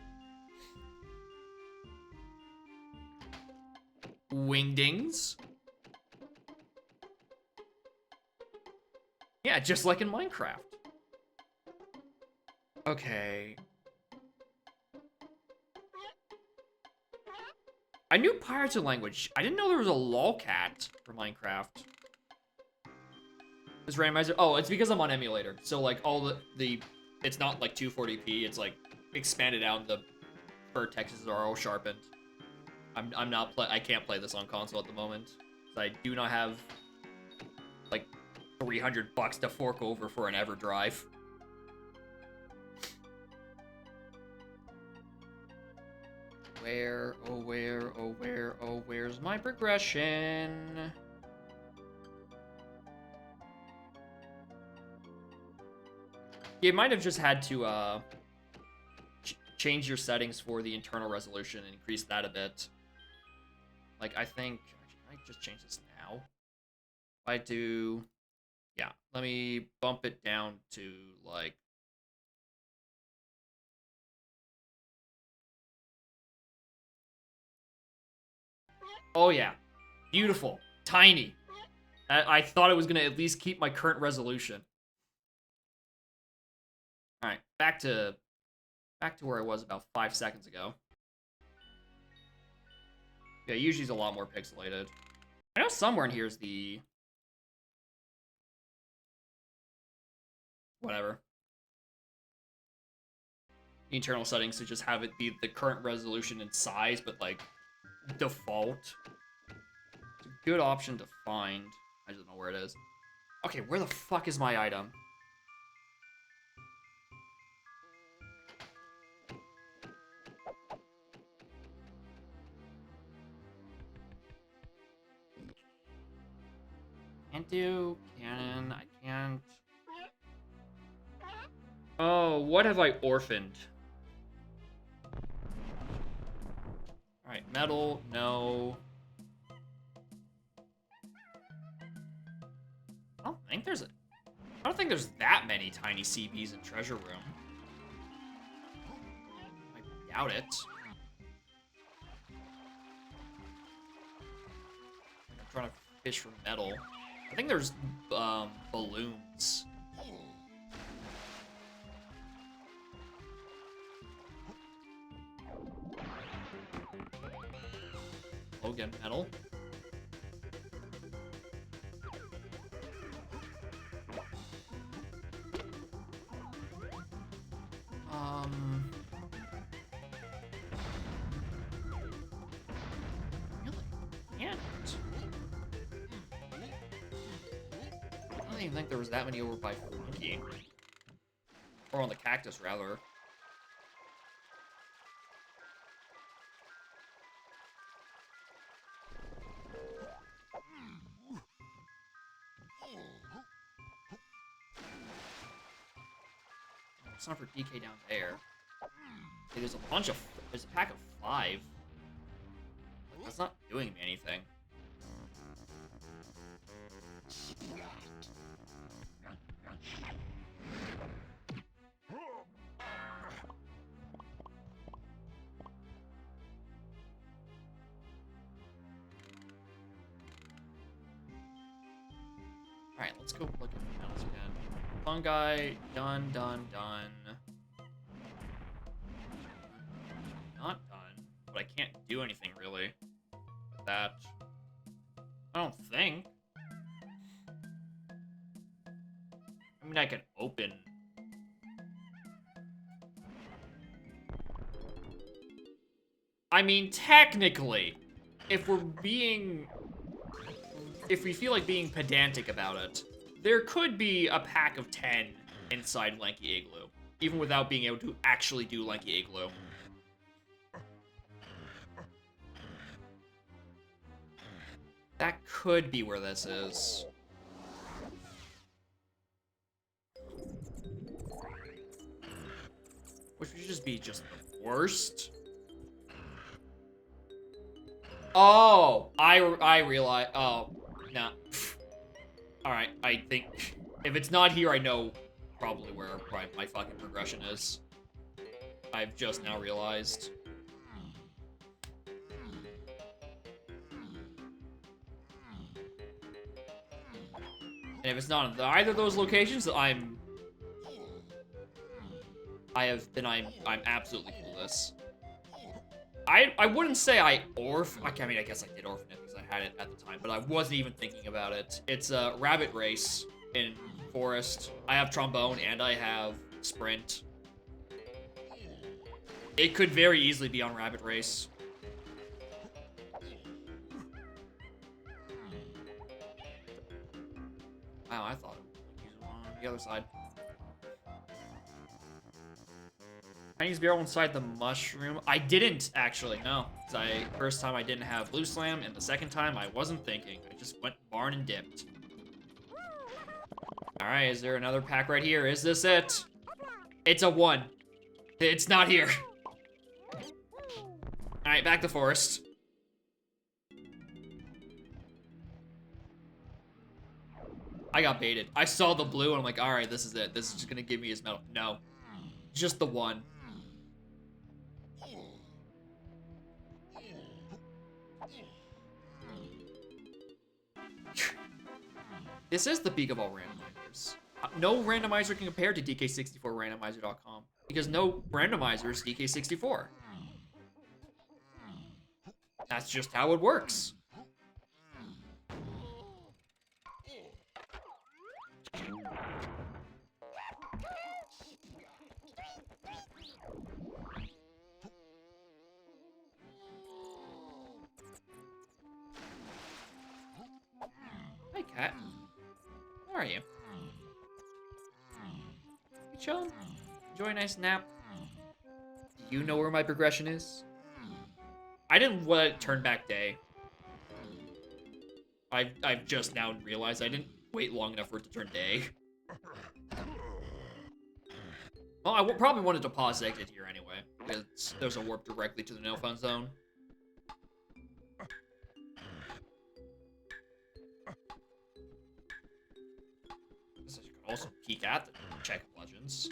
Wingdings. Yeah, just like in Minecraft. Okay. I knew pirates are language. I didn't know there was a lolcat for Minecraft. This randomizer. Oh, it's because I'm on emulator. So like all the it's not like 240p. It's like expanded out. And the vertexes are all sharpened. I can't play this on console at the moment. So I do not have like $300 to fork over for an EverDrive. Where, oh where, oh where, oh where's my progression? You might have just had to change your settings for the internal resolution and increase that a bit. Like I think, actually, I might just change this now. If I do, yeah, let me bump it down to like. Oh yeah, beautiful, tiny. I thought it was gonna at least keep my current resolution. All right, back to where I was about 5 seconds ago. Yeah, usually it's a lot more pixelated. I know somewhere in here is the whatever. The internal settings to just have it be the current resolution and size, but like default. It's a good option to find. I just don't know where it is. Okay, where the fuck is my item? Can't do cannon. I can't. Oh, what have I orphaned? Alright, metal, no. I don't think there's that many tiny CBs in Treasure Room. I doubt it. I'm trying to fish for metal. I think there's balloons. Logan metal. Really? Can't. I don't even think there was that many over by Funky. Or on the cactus, rather. It's not for DK down there. Okay, there's a pack of 5. That's not doing me anything. Alright, let's go look at the metals again. Fungi, done, done, done. Not done. but I can't do anything really with that. I don't think. I mean, I could open. I mean, technically, if we feel like being pedantic about it, there could be a pack of 10 inside Lanky Igloo, even without being able to actually do Lanky Igloo. That could be where this is. Which would just be just the worst. Oh, I realize. Oh, no. Alright, I think if it's not here, I know probably where my fucking progression is. I've just now realized. And if it's not in either of those locations, I'm absolutely cool with this. I wouldn't say I mean, I guess I did orphan it because I had it at the time, but I wasn't even thinking about it. It's a rabbit race in Forest. I have trombone and I have sprint. It could very easily be on rabbit race. Wow, I thought it was on the other side. Chinese barrel inside the mushroom. I didn't actually, no. First time I didn't have blue slam, and the second time I wasn't thinking. I just went barn and dipped. Alright, is there another pack right here? Is this it? It's a 1. It's not here. Alright, back to Forest. I got baited. I saw the blue and I'm like, alright, this is it. This is just gonna give me his medal. No. Just the 1. This is the peak of all randomizers. No randomizer can compare to DK64randomizer.com because no randomizer is DK64. That's just how it works. Hi, cat. How are you? You chillin'? Enjoy a nice nap? Do you know where my progression is? I didn't let it turn back day. I've just now realized I didn't wait long enough for it to turn day. Well, I probably wanted to pause exit here anyway, because there's a warp directly to the no fun zone. I could also peek at the check of legends.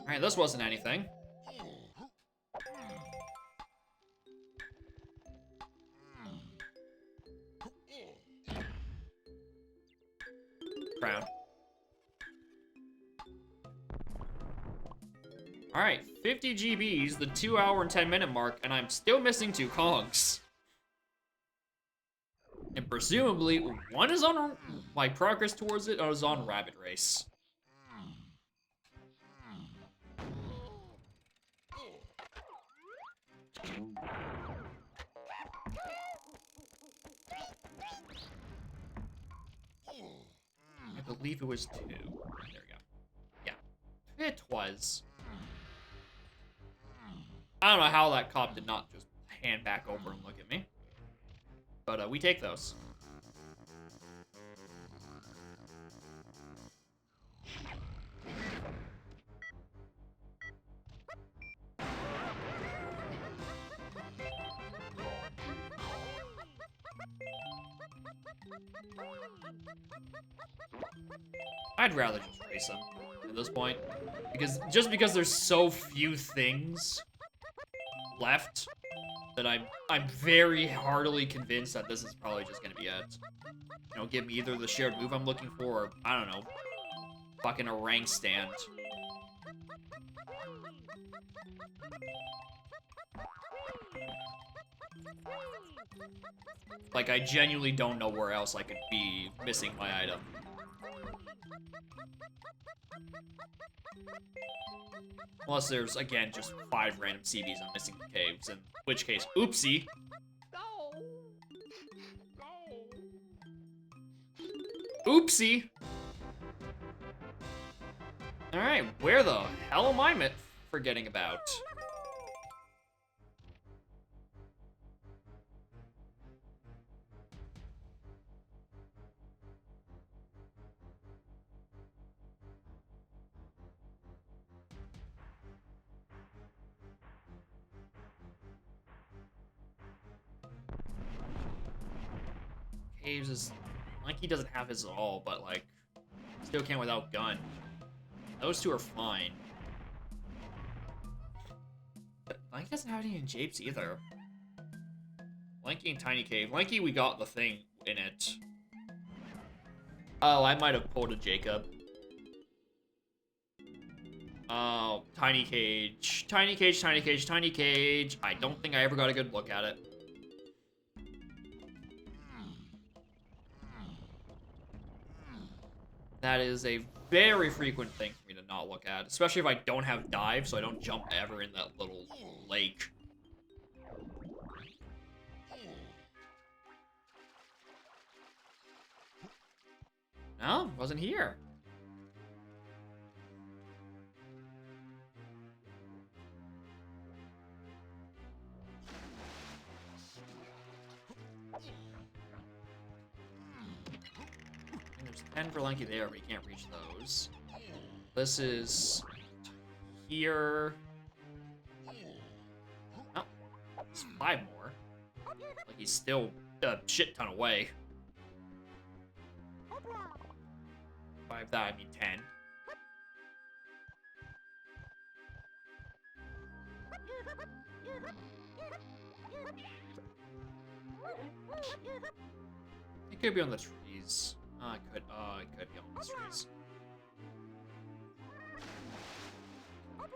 Alright, this wasn't anything. Crown. Alright, 50 GBs, the 2 hour and 10 minute mark, and I'm still missing 2 Kongs. And presumably, one is on my progress towards it, or is on Rabbit Race. I believe it was 2. There we go. Yeah. It was. I don't know how that cop did not just hand back over and look at me. But we take those. I'd rather just race them at this point. Because there's so few things left that I'm very heartily convinced that this is probably just gonna be it. You know, give me either the shared move I'm looking for, or, I don't know, fucking a rank stand. Like, I genuinely don't know where else I could be missing my item. Unless there's, again, just 5 random CBs I'm missing in caves, in which case, oopsie. Oopsie. Alright, where the hell am I forgetting about? Caves is... Lanky doesn't have his at all, but, like, still can't without gun. Those two are fine. But Lanky doesn't have any in Japes either. Lanky and Tiny Cave. Lanky, we got the thing in it. Oh, I might have pulled a Jacob. Oh, Tiny Cage. Tiny Cage, Tiny Cage, Tiny Cage. I don't think I ever got a good look at it. That is a very frequent thing for me to not look at, especially if I don't have dive, so I don't jump ever in that little lake. No, wasn't here. There's 10 for Lanky there, but you can't reach those. This is here. Oh, there's 5 more. Like he's still a shit ton away. 5 that, I mean 10. It could be on the trees. It could be on the trees.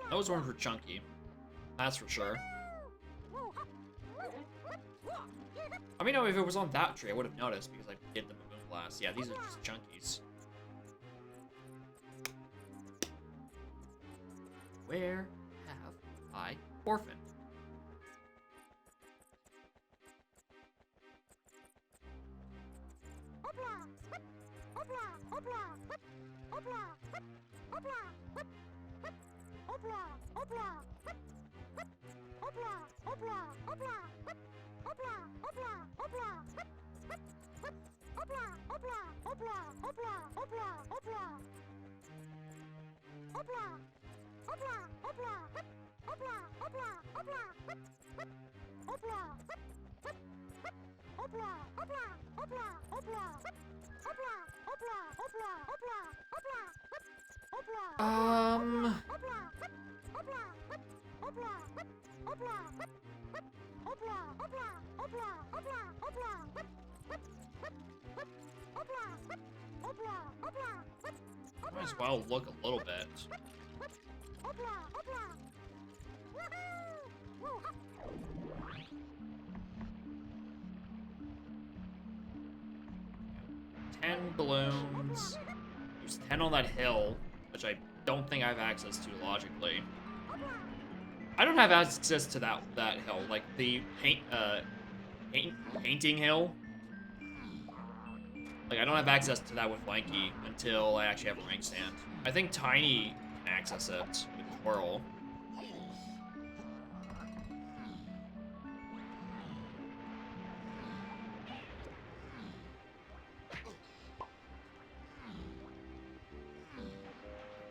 Those ones were chunky. That's for sure. I mean, no, if it was on that tree, I would have noticed because I did the Moon Blast. Yeah, these are just chunkies. Where have I orphaned? Might as well look a little bit. Ten balloons. There's 10 on that hill, which I don't think I have access to logically. I don't have access to that hill, like the painting hill. Like I don't have access to that with Lanky until I actually have a rank stand. I think Tiny can access it with Twirl.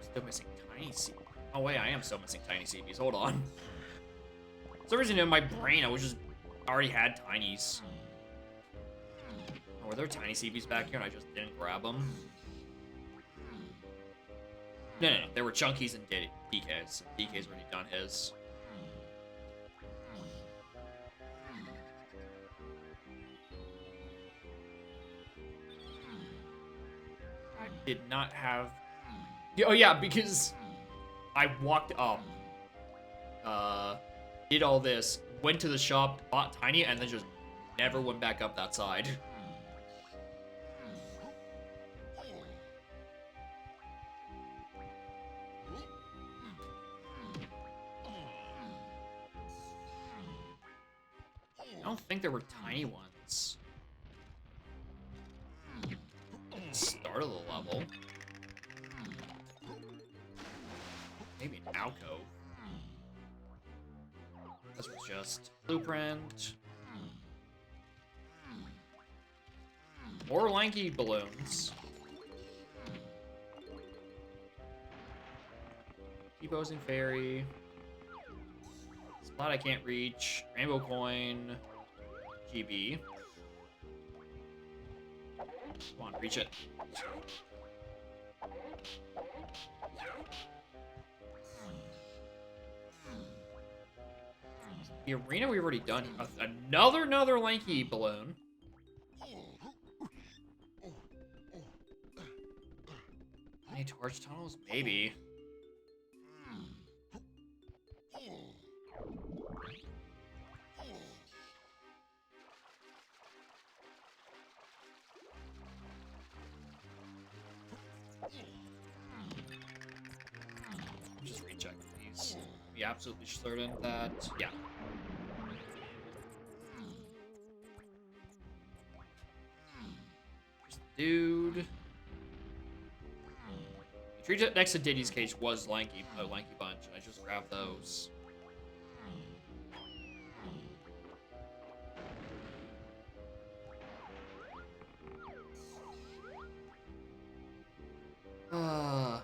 Still missing Tiny CB. Oh wait, I am still missing Tiny CBs. Hold on. For some reason in my brain, I was just already had Tinies. Oh, were there Tiny CBs back here and I just didn't grab them? No. There were Chunkies and DKs. DK's already done his. I did not have... Oh yeah, because I walked up did all this, went to the shop, bought Tiny, and then just never went back up that side. I don't think there were tiny ones. Start of the level. Maybe an alcove. This was just blueprint. More lanky balloons. Deposing fairy. Spot I can't reach. Rainbow coin. GB. Come on, reach it. The arena we've already done. Another lanky balloon. Any torch tunnels? Maybe. Just recheck these. Be absolutely certain that, yeah. There's the dude. The tree next to Diddy's cage was lanky, a lanky bunch, and I just grabbed those. I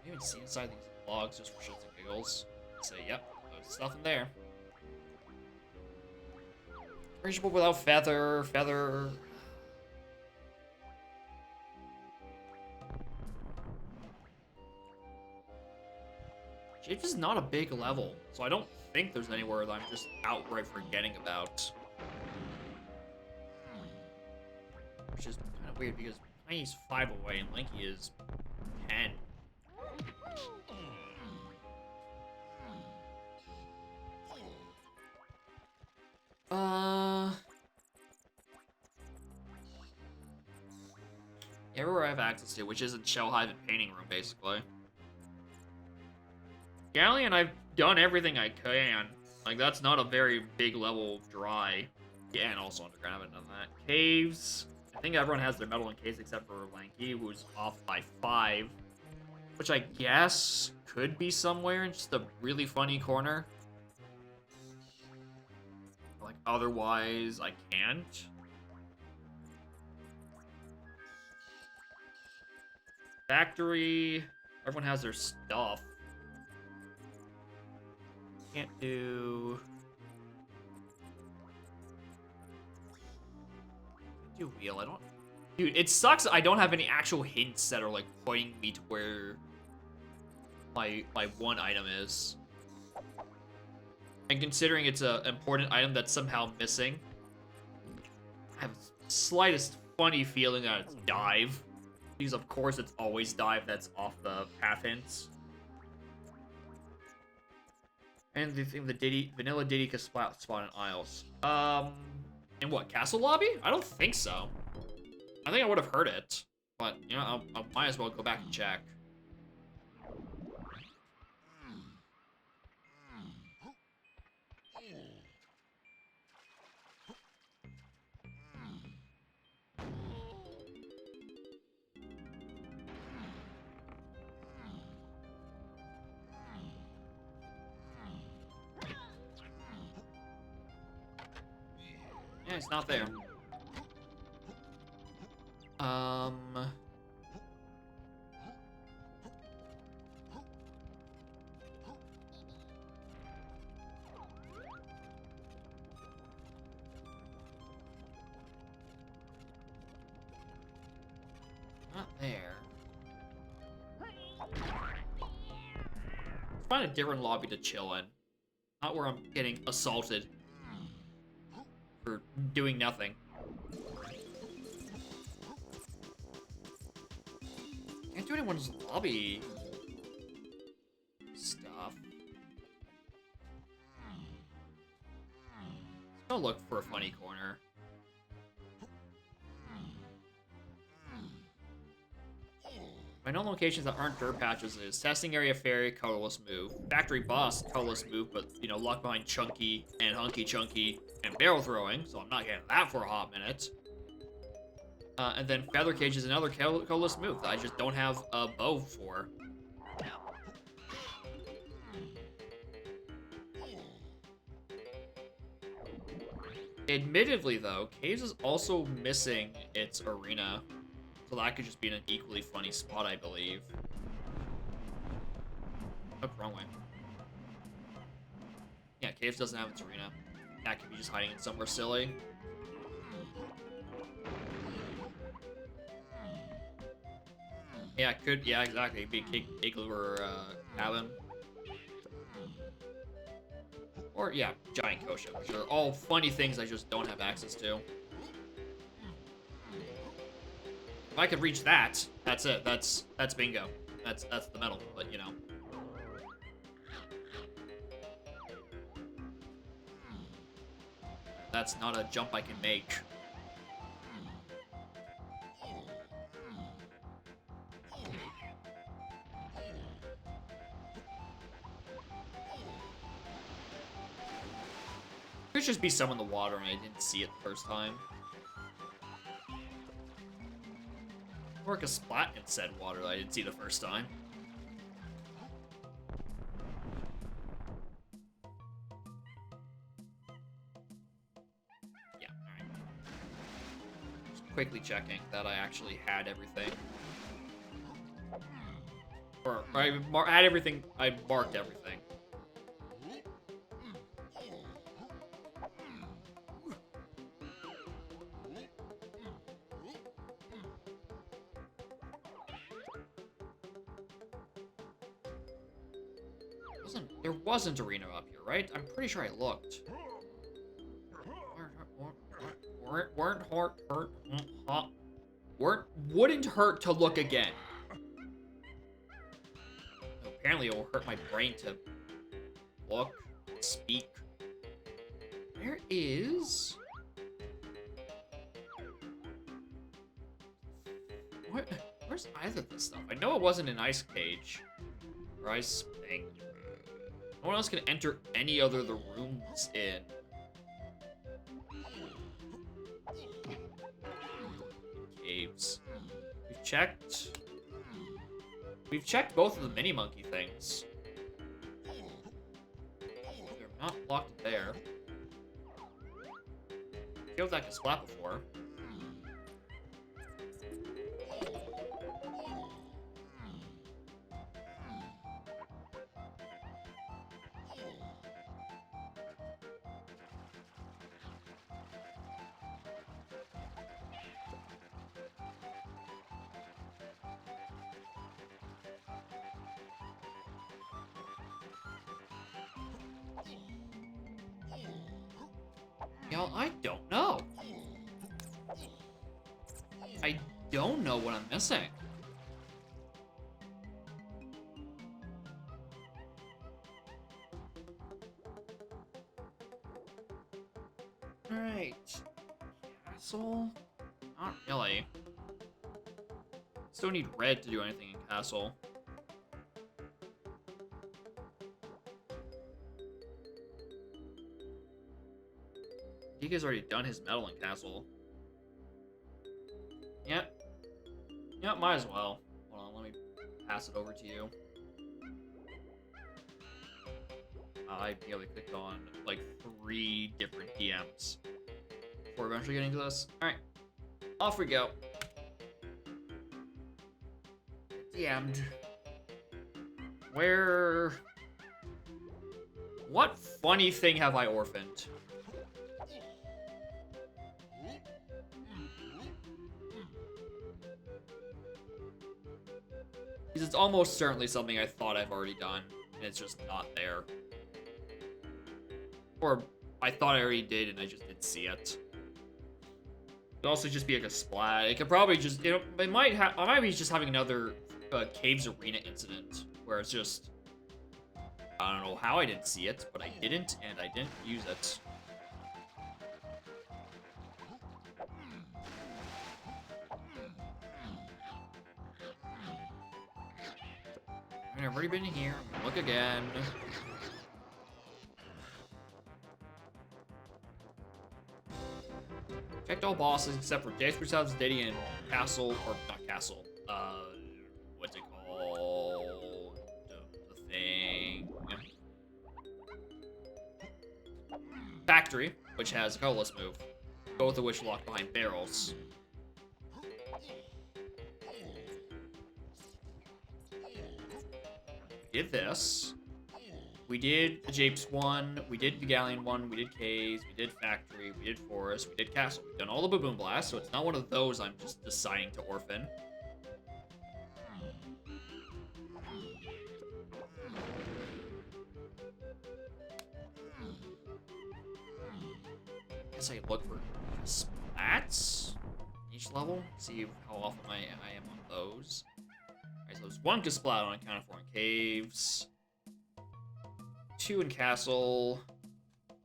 even see inside these logs just for shits and giggles. Say, yep, there's nothing there. Reachable without feather. Shape is not a big level, so I don't think there's anywhere that I'm just outright forgetting about. Which is kind of weird because Tiny's 5 away and Lanky is 10. Everywhere I have access to, which isn't Shell Hive and Painting Room, basically. Galleon, I've done everything I can. Like, that's not a very big level of dry. Yeah, and also underground, I haven't done that. Caves. I think everyone has their metal in caves except for Lanky, who's off by 5. Which I guess could be somewhere in just a really funny corner. Like, otherwise, I can't. Factory. Everyone has their stuff. Can't do... do wheel, I don't... Dude, it sucks I don't have any actual hints that are, like, pointing me to where my one item is. And considering it's an important item that's somehow missing, I have the slightest funny feeling that it's dive. Because of course it's always dive that's off the path hints. And the thing, the vanilla Diddy can spawn in aisles. In what, castle lobby? I don't think so. I think I would have heard it, but you know, I might as well go back and check. Yeah, it's not there. Not there. Let's find a different lobby to chill in. Not where I'm getting assaulted for doing nothing. Can't do anyone's lobby. My known locations that aren't dirt patches is testing area fairy, colorless move, factory boss, colorless move, but you know, locked behind chunky and hunky chunky and barrel throwing, so I'm not getting that for a hot minute. And then feather cage is another colorless move that I just don't have a bow for. Admittedly, though, Caves is also missing its arena, so that could just be in an equally funny spot, I believe. Oh, wrong way. Yeah, Caves doesn't have its arena. That could be just hiding in somewhere silly. Yeah, it could. Yeah, exactly. It'd be Igloo or Cabin. Or, yeah, Giant Kosha, which are all funny things I just don't have access to. If I could reach that, that's it. That's bingo. That's the medal, but you know. That's not a jump I can make. Could just be some in the water and I didn't see it the first time. Or a splat in said water that I didn't see the first time. Yeah, alright. Just quickly checking that I actually had everything. Or I had everything, I marked everything. There wasn't arena up here, right? I'm pretty sure I looked. Wouldn't hurt to look again. Apparently it will hurt my brain to look, speak. Where is... Where's either of this stuff? I know it wasn't an ice cage. Or ice thing. No one else can enter any other of the rooms in. Caves. We've checked. We've checked both of the mini monkey things. They're not locked there. Killed that splat before. Y'all, I don't know. I don't know what I'm missing. Alright. Castle? Not really. Still need red to do anything in castle. Dika's already done his medal in castle. Yep. Yep, might as well. Hold on, let me pass it over to you. I barely clicked on like 3 different DMs before eventually getting to this. Alright. Off we go. DM'd. Where... What funny thing have I orphaned? Because it's almost certainly something I thought I've already done, and it's just not there. Or I thought I already did, and I just didn't see it. It could also just be like a splat. It could probably just, you know, I might be just having another Caves Arena incident, where it's just, I don't know how I didn't see it, but I didn't, and I didn't use it. I've already been here. I'm gonna look again. Checked all bosses except for Jasper's House, Diddy, and Castle, or not Castle. What's it called? The thing. Factory, which has a colorless move. Both of which lock behind barrels. We did this. We did the Japes one, we did the Galleon one, we did Caves, we did Factory, we did Forest, we did Castle. We've done all the Baboon Blasts, so it's not one of those I'm just deciding to orphan. I guess I look for splats each level, see how often I am on those. Alright, so there's one splat on account of 4 in Caves. 2 in Castle.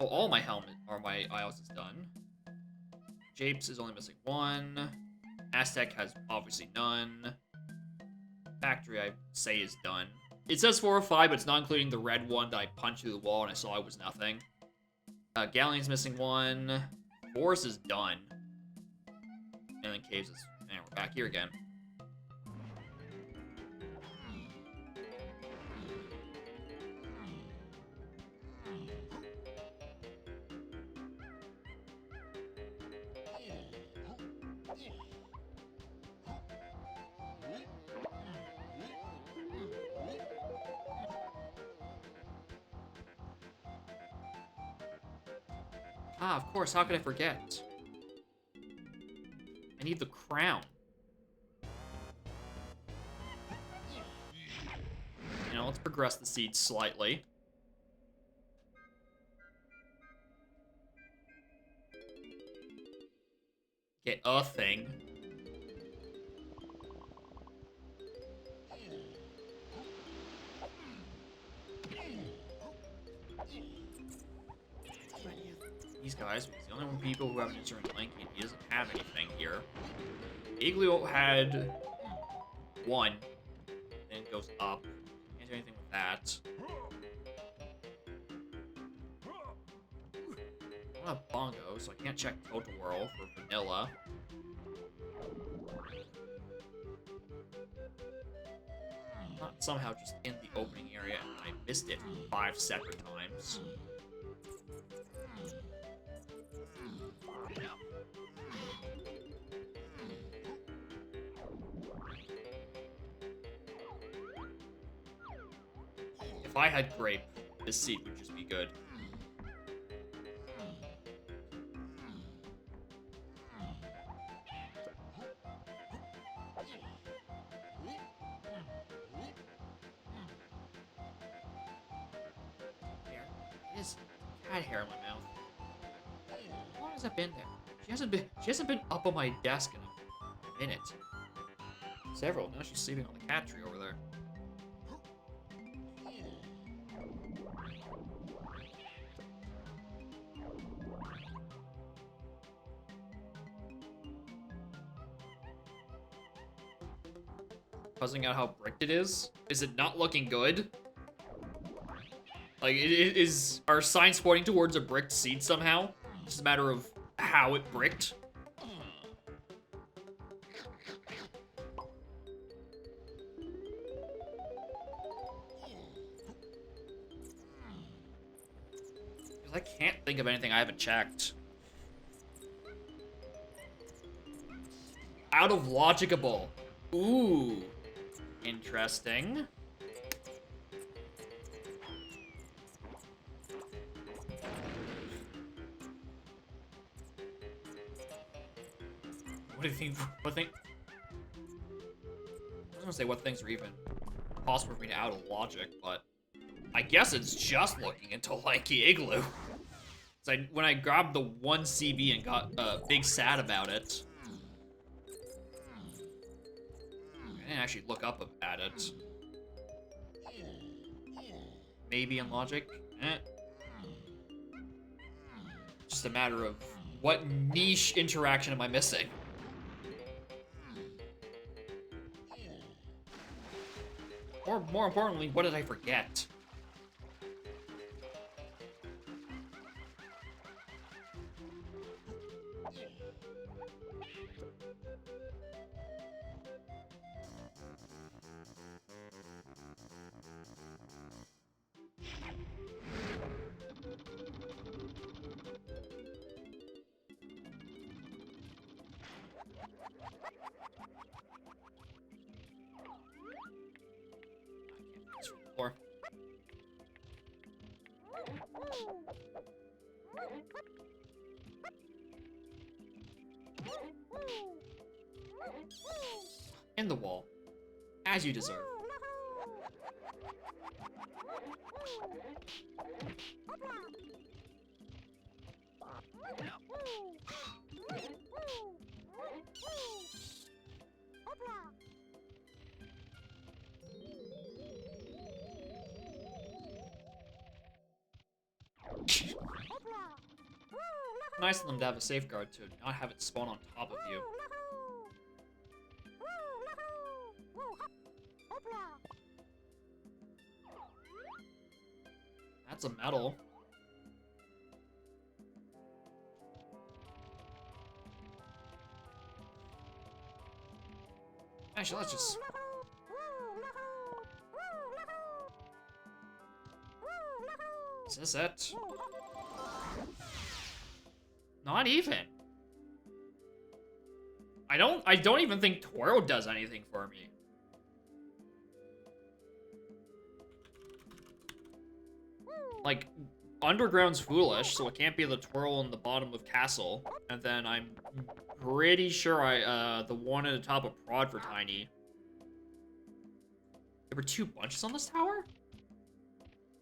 Oh, all my helmet or my IOS is done. Japes is only missing 1. Aztec has obviously none. Factory, I say, is done. It says 4 or 5, but it's not including the red one that I punched through the wall and I saw it was nothing. Galleon's missing 1. Forest is done. And then Caves is... And we're back here again. Ah, of course, how could I forget? I need the crown. You know, let's progress the seeds slightly. Get a thing. These guys, because the only one people who have an insurance link, and he doesn't have anything here. Igloo had 1, then it goes up. Can't do anything with that. I don't have Bongo, so I can't check Total Whirl for Vanilla. I'm not somehow just in the opening area and I missed it 5 separate times. If I had grape, this seed would just be good. There. It is cat hair in my mouth. How long has that been there? She hasn't been up on my desk in a minute. Several. Now she's sleeping on the cat tree over there. Puzzling out how bricked it is. Is it not looking good? Like, it is our signs pointing towards a bricked seed somehow? It's just a matter of how it bricked. Because I can't think of anything I haven't checked. Out of logicable. Ooh. Interesting. What do you think? What thing? I was gonna say what things are even possible for me to out of logic, but I guess it's just looking into Likey Igloo. So when I grabbed the 1 CB and got big sad about it, I didn't actually look up at it. Maybe in logic. Just a matter of what niche interaction am I missing? More importantly, what did I forget? Floor. In the wall. As you deserve. Nice of them to have a safeguard to not have it spawn on top of you. That's a medal. Actually, let's just... Is this it? Not even. I don't even think Toro does anything for me. Like, Underground's foolish, so it can't be the twirl in the bottom of Castle. And then I'm pretty sure the one at the top of Prod for Tiny. There were 2 bunches on this tower?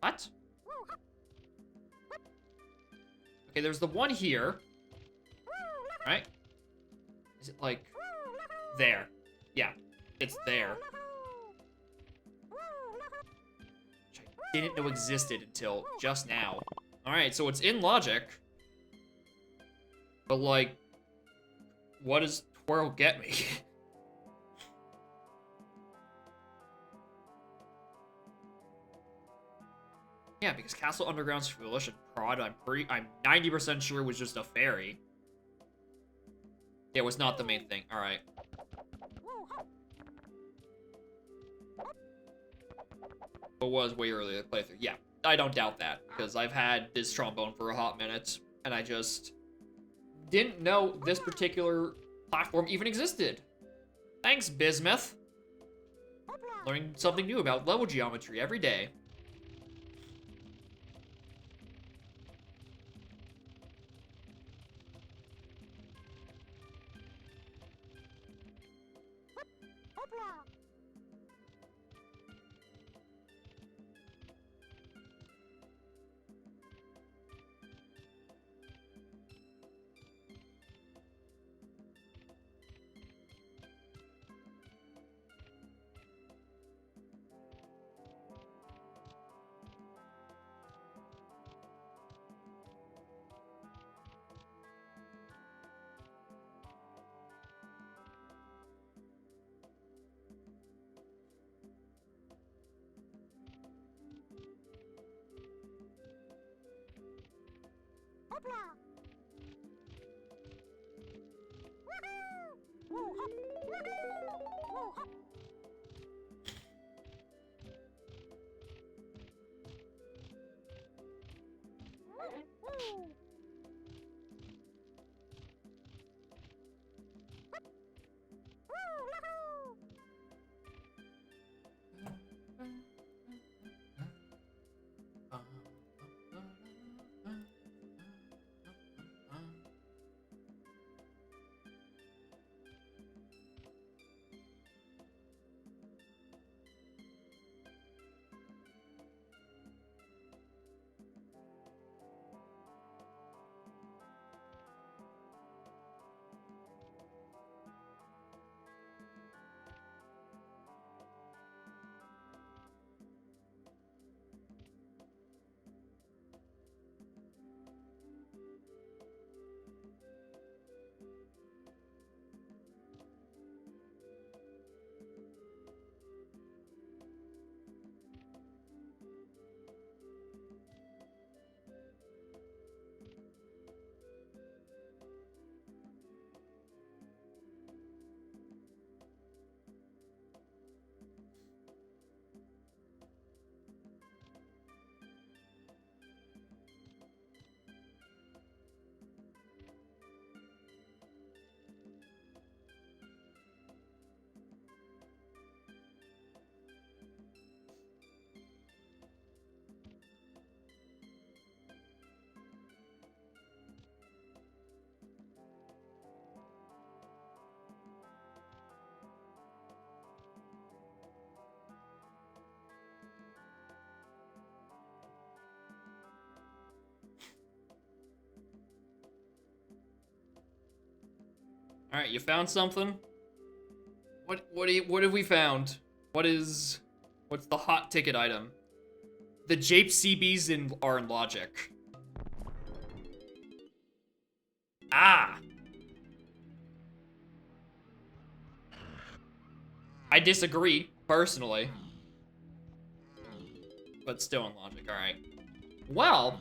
What? Okay, there's the one here. Right? Is it like... there? Yeah, it's there. Which I didn't know existed until just now. Alright, so it's in logic. But like... what does Twirl get me? Yeah, because Castle Underground's foolish and Prod, I'm 90% sure was just a fairy. Yeah, it was not the main thing. Alright. It was way earlier playthrough. Yeah, I don't doubt that, because I've had this trombone for a hot minute, and I just didn't know this particular platform even existed. Thanks, Bismuth. Learning something new about level geometry every day. All right, you found something? What have we found? What's the hot ticket item? The Jape CBs are in logic. Ah! I disagree, personally. But still in logic, alright. Well,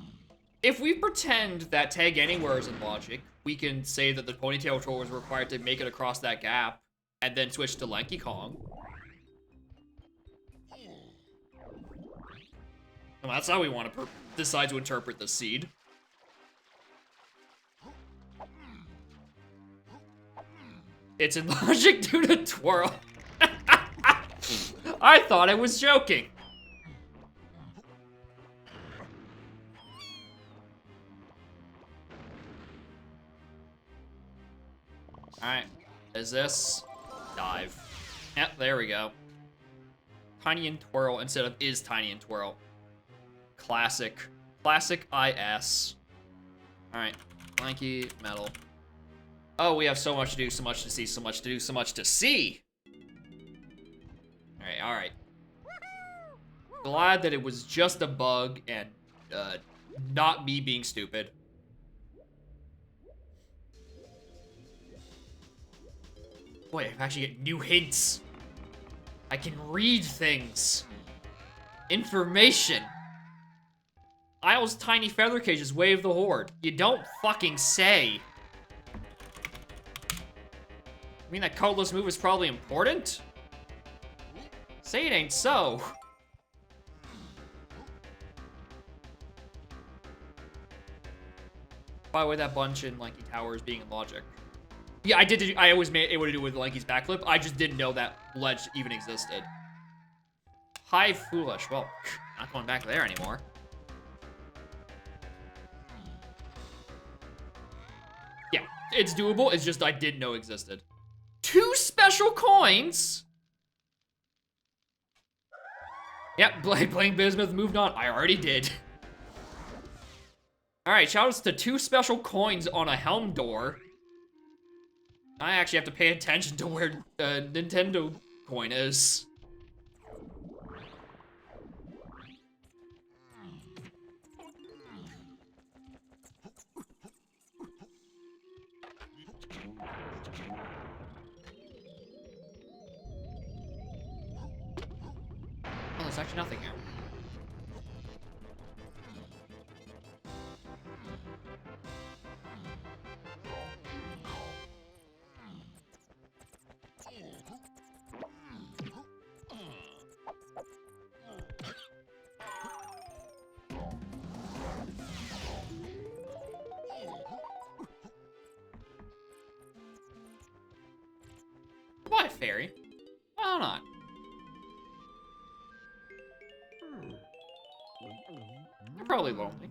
if we pretend that Tag Anywhere is in logic, we can say that the Ponytail Patrol was required to make it across that gap, and then switch to Lanky Kong. Well, that's how we want to decide to interpret the seed. It's in logic due to twirl. I thought I was joking. Alright. Is this? Dive. Yep, there we go. Tiny and Twirl instead of is Tiny and Twirl. Classic. Classic IS. Alright. Lanky, metal. Oh, we have so much to do, so much to see, so much to do, so much to see! Alright, alright. Glad that it was just a bug and, not me being stupid. Boy, I actually get new hints. I can read things. Information. Isle's tiny feather cages wave the horde. You don't fucking say. You mean that colorless move is probably important? Say it ain't so. By the way, that bunch in Lanky Tower is being in logic. Yeah, I always made it would do with Lanky's backflip. I just didn't know that ledge even existed. Hi, foolish. Well, not going back there anymore. Yeah, it's doable. It's just I didn't know existed. 2 special coins? Yep, playing Bismuth moved on. I already did. Alright, shoutouts to 2 special coins on a helm door. I actually have to pay attention to where Nintendo coin is. Oh, there's actually nothing here. Why, fairy? Why not? You're probably lonely.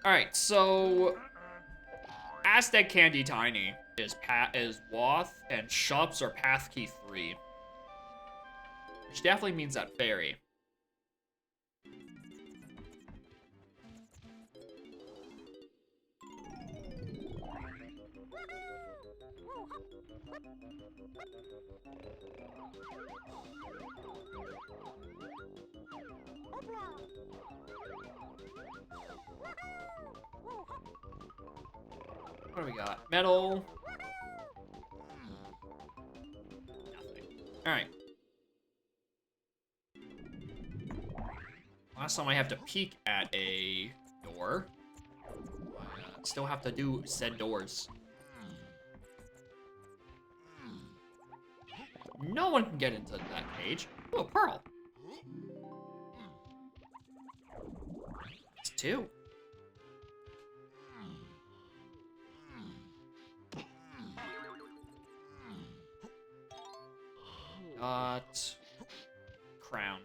Alright, so Aztec Candy Tiny is Wath, and Shops are Path Key 3. Which definitely means that fairy. What do we got? Metal. Nothing. Alright. Last time I have to peek at a door. Still have to do said doors. No one can get into that cage. Oh, pearl. It's 2. Got crown.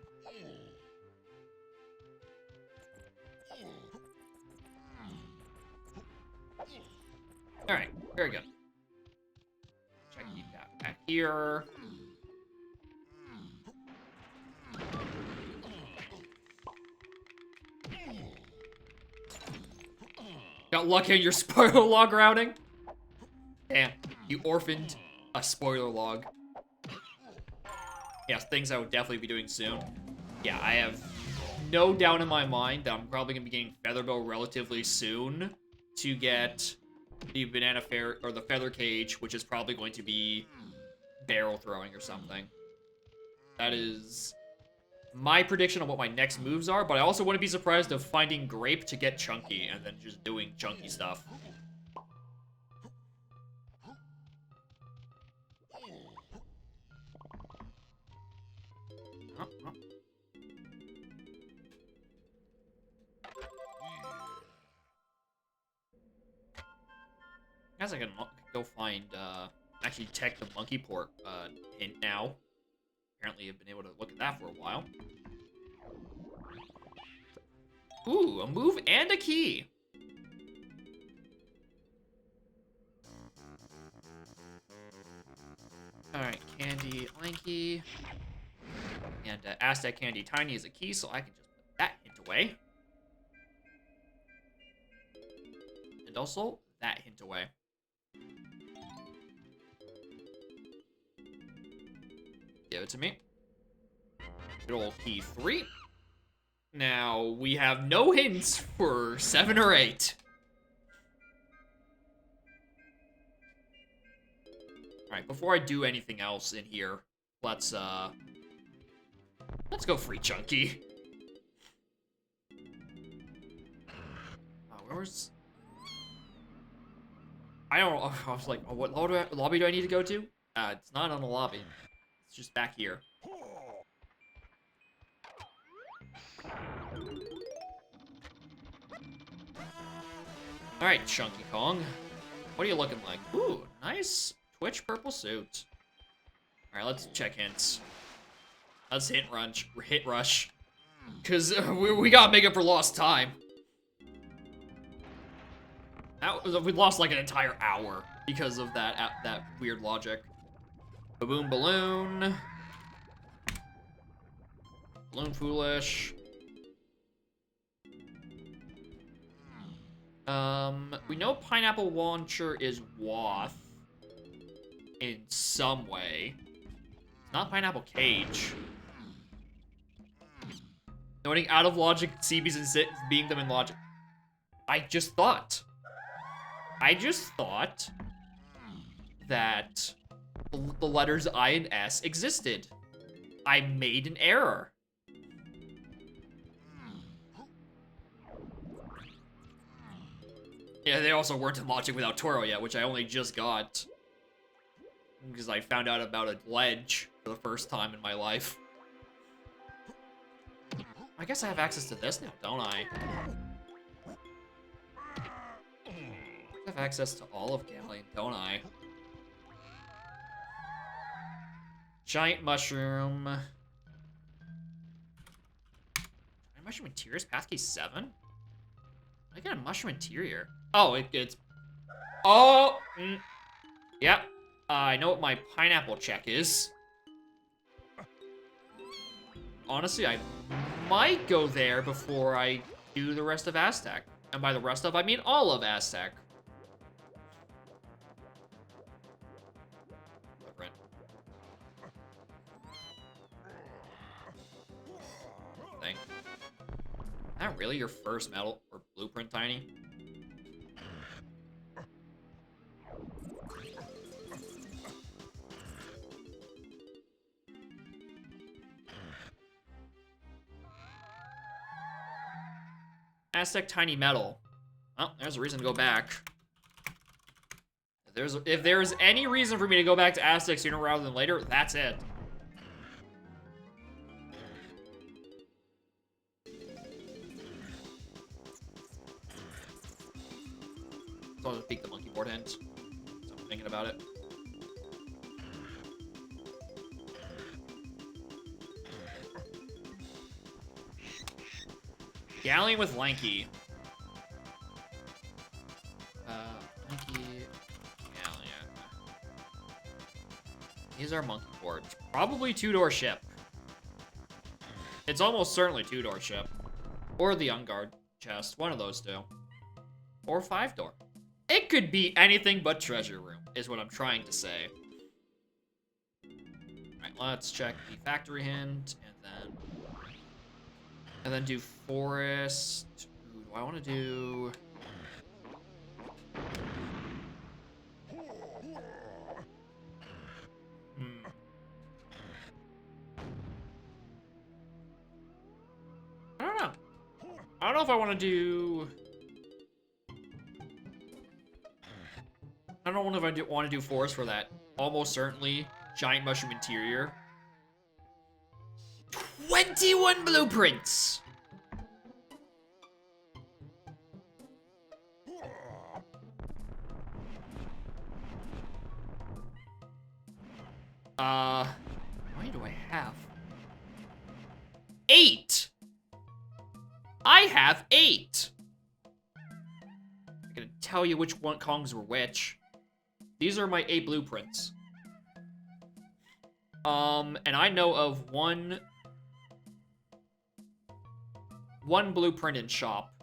All right, very good. Check that back here. Got lucky on your Sparrow log routing. You orphaned a spoiler log. Yeah, things I would definitely be doing soon. Yeah, I have no doubt in my mind that I'm probably going to be getting Featherbow relatively soon to get the banana fair or the feather cage, which is probably going to be barrel throwing or something. That is my prediction on what my next moves are, but I also wouldn't be surprised of finding Grape to get Chunky and then just doing Chunky stuff. I guess I can go find, actually check the monkey port hint now. Apparently I've been able to look at that for a while. Ooh, a move and a key. Alright, Candy, Lanky. And Aztec Candy Tiny is a key, so I can just put that hint away. And also, that hint away. Give it to me. Good old key 3. Now, we have no hints for 7 or 8. Alright, before I do anything else in here, let's go free Chunky. Where's... I don't know, I was like, oh, what lobby do I need to go to? It's not on the lobby. It's just back here. Alright, Chunky Kong. What are you looking like? Ooh, nice Twitch purple suit. Alright, let's check hints. Let's hit rush. Because we gotta make up for lost time. We lost like an entire hour because of that weird logic. Baboon Balloon. Balloon Foolish. We know Pineapple Launcher is Wath in some way. It's not Pineapple Cage. Noting out of logic, CBs and sit being them in logic. I just thought that the letters I and S existed. I made an error. Yeah, they also weren't in logic without Toro yet, which I only just got. Because I found out about a ledge for the first time in my life. I guess I have access to this now, don't I? I have access to all of Galleon, don't I? Giant Mushroom. Giant Mushroom Interior's Passkey 7? I got a Mushroom Interior. Oh, it's... Oh! Yep. I know what my pineapple check is. Honestly, I might go there before I do the rest of Aztec. And by the rest of, I mean all of Aztec. Thing. Is that really your first metal or blueprint, Tiny? Aztec Tiny Metal. Well, there's a reason to go back. If there's any reason for me to go back to Aztec sooner rather than later, that's it. So I'll just peek the monkey board hint. So I'm thinking about it. Galleon with Lanky. Lanky, Galleon. These are monkey boards. Probably two-door ship. It's almost certainly two-door ship. Or the Unguard chest. One of those two. Or 5-door. It could be anything but treasure room. is what I'm trying to say. Alright, let's check the factory hint, and then do forest. Ooh, do I want to do... I don't know. I don't know if I want to do... I don't know if I want to do forest for that. Almost certainly giant mushroom interior. 21 blueprints! How many do I have? 8! I have 8! I'm gonna tell you which one Kongs were which. These are my 8 blueprints. And I know of one blueprint in shop.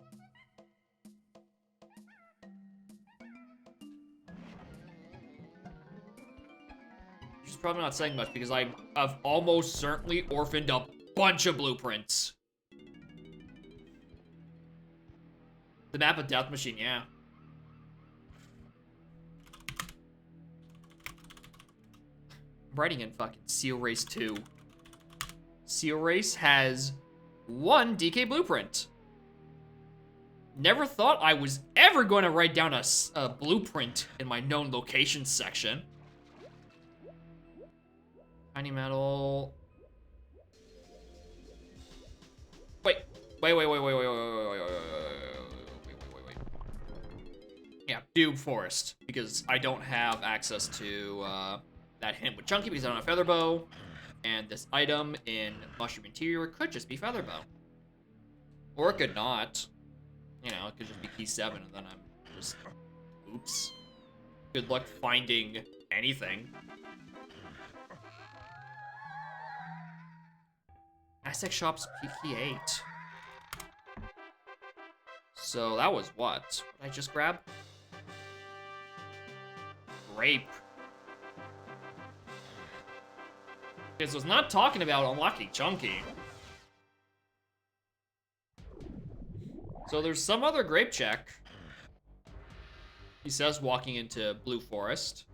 Which is probably not saying much because I've almost certainly orphaned a bunch of blueprints. The map of Death Machine, yeah. I'm writing in fucking Seal Race 2. Seal Race has 1 DK blueprint. Never thought I was ever going to write down a blueprint in my known locations section. Tiny metal. Wait. Yeah, do forest because I don't have access to that hint with Chunky because I don't have feather bow, and this item in mushroom interior could just be feather bow, or it could not. You know, it could just be key 7, and then I'm just oops. Good luck finding anything. Aztec Shop's key 8. So that was what? What did I just grab? Grape. Because I was not talking about unlocking Chunky. So there's some other grape check. He says walking into Blue Forest.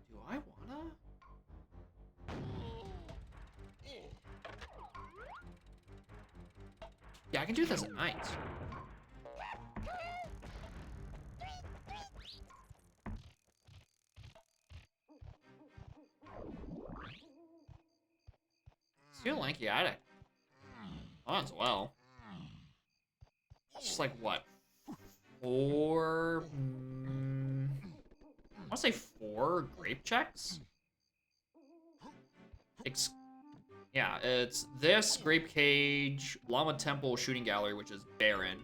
Do I wanna? Yeah, I can do this at night. Feel lanky attic. Oh, as well. It's just like what? 4. I want to say 4 grape checks. Yeah, it's this grape cage, llama temple, shooting gallery, which is barren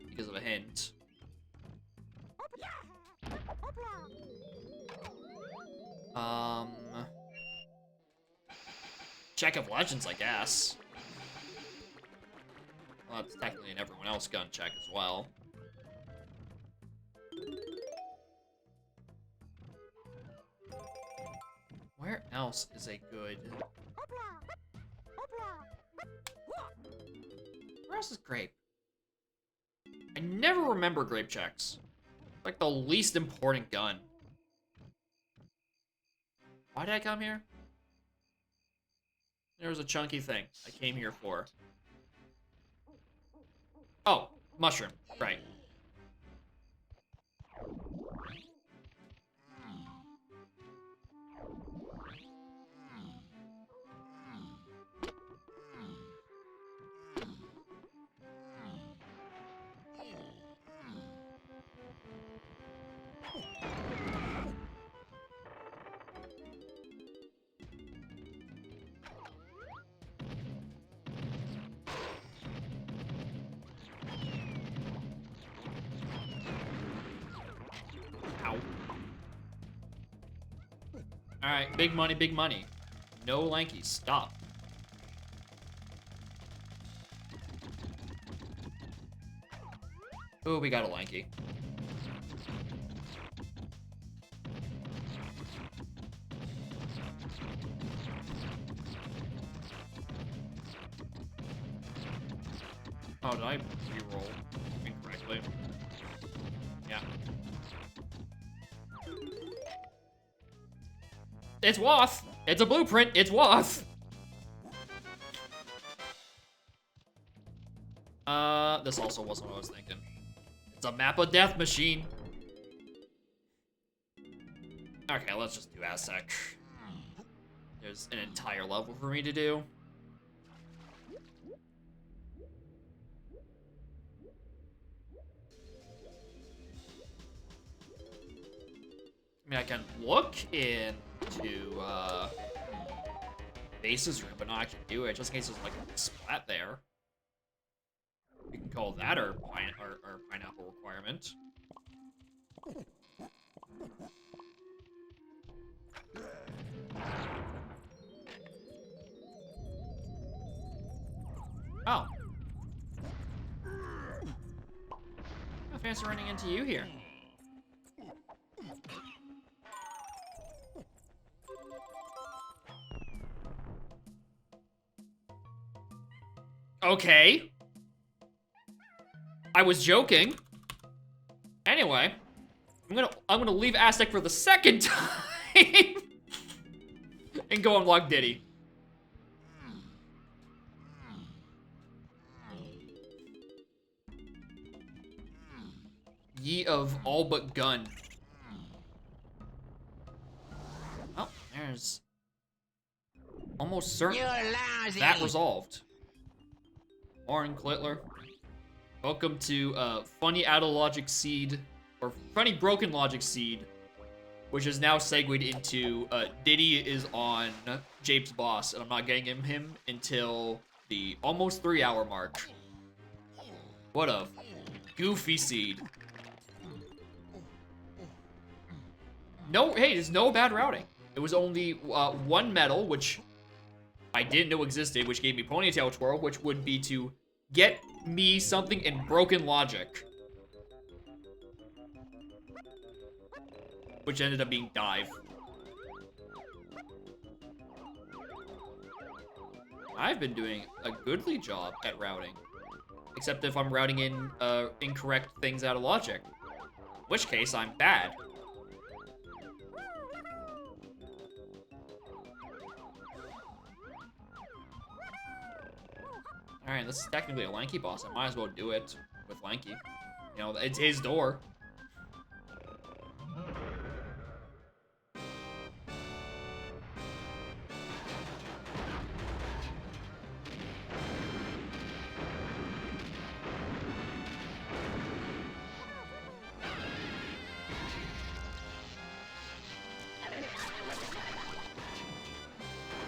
because of a hint. Check of Legends, I guess. Well, that's technically an everyone else gun check as well. Where else is a good... Where else is grape? I never remember grape checks. It's like the least important gun. Why did I come here? There was a chunky thing I came here for. Oh, mushroom. Right. Alright, big money, big money. No lanky, stop. Oh, we got a lanky. Oh, did I re-roll incorrectly? Yeah. It's Woth! It's a blueprint! It's Woth! This also wasn't what I was thinking. It's a map of death machine. Okay, let's just do Aztec. There's an entire level for me to do. I mean, I can look into, Base's room, but not actually do it, just in case there's, like, a splat there. We can call that our pineapple requirement. Oh. No fancy running into you here. Okay. I was joking. Anyway, I'm gonna leave Aztec for the second time and go unlock Diddy. Ye of all but gun. Oh, there's almost certain that resolved. Orin Clitler. Welcome to Funny Out of Logic Seed, or Funny Broken Logic Seed, which is now segued into Diddy is on Jape's boss, and I'm not getting him until the almost 3-hour mark. What a goofy seed. No, hey, there's no bad routing. It was only one medal, which I didn't know existed, which gave me Ponytail Twirl, which would be to get me something in Broken Logic. Which ended up being Dive. I've been doing a goodly job at routing. Except if I'm routing in incorrect things out of Logic. In which case, I'm bad. Alright, this is technically a Lanky boss. I might as well do it with Lanky. You know, it's his door.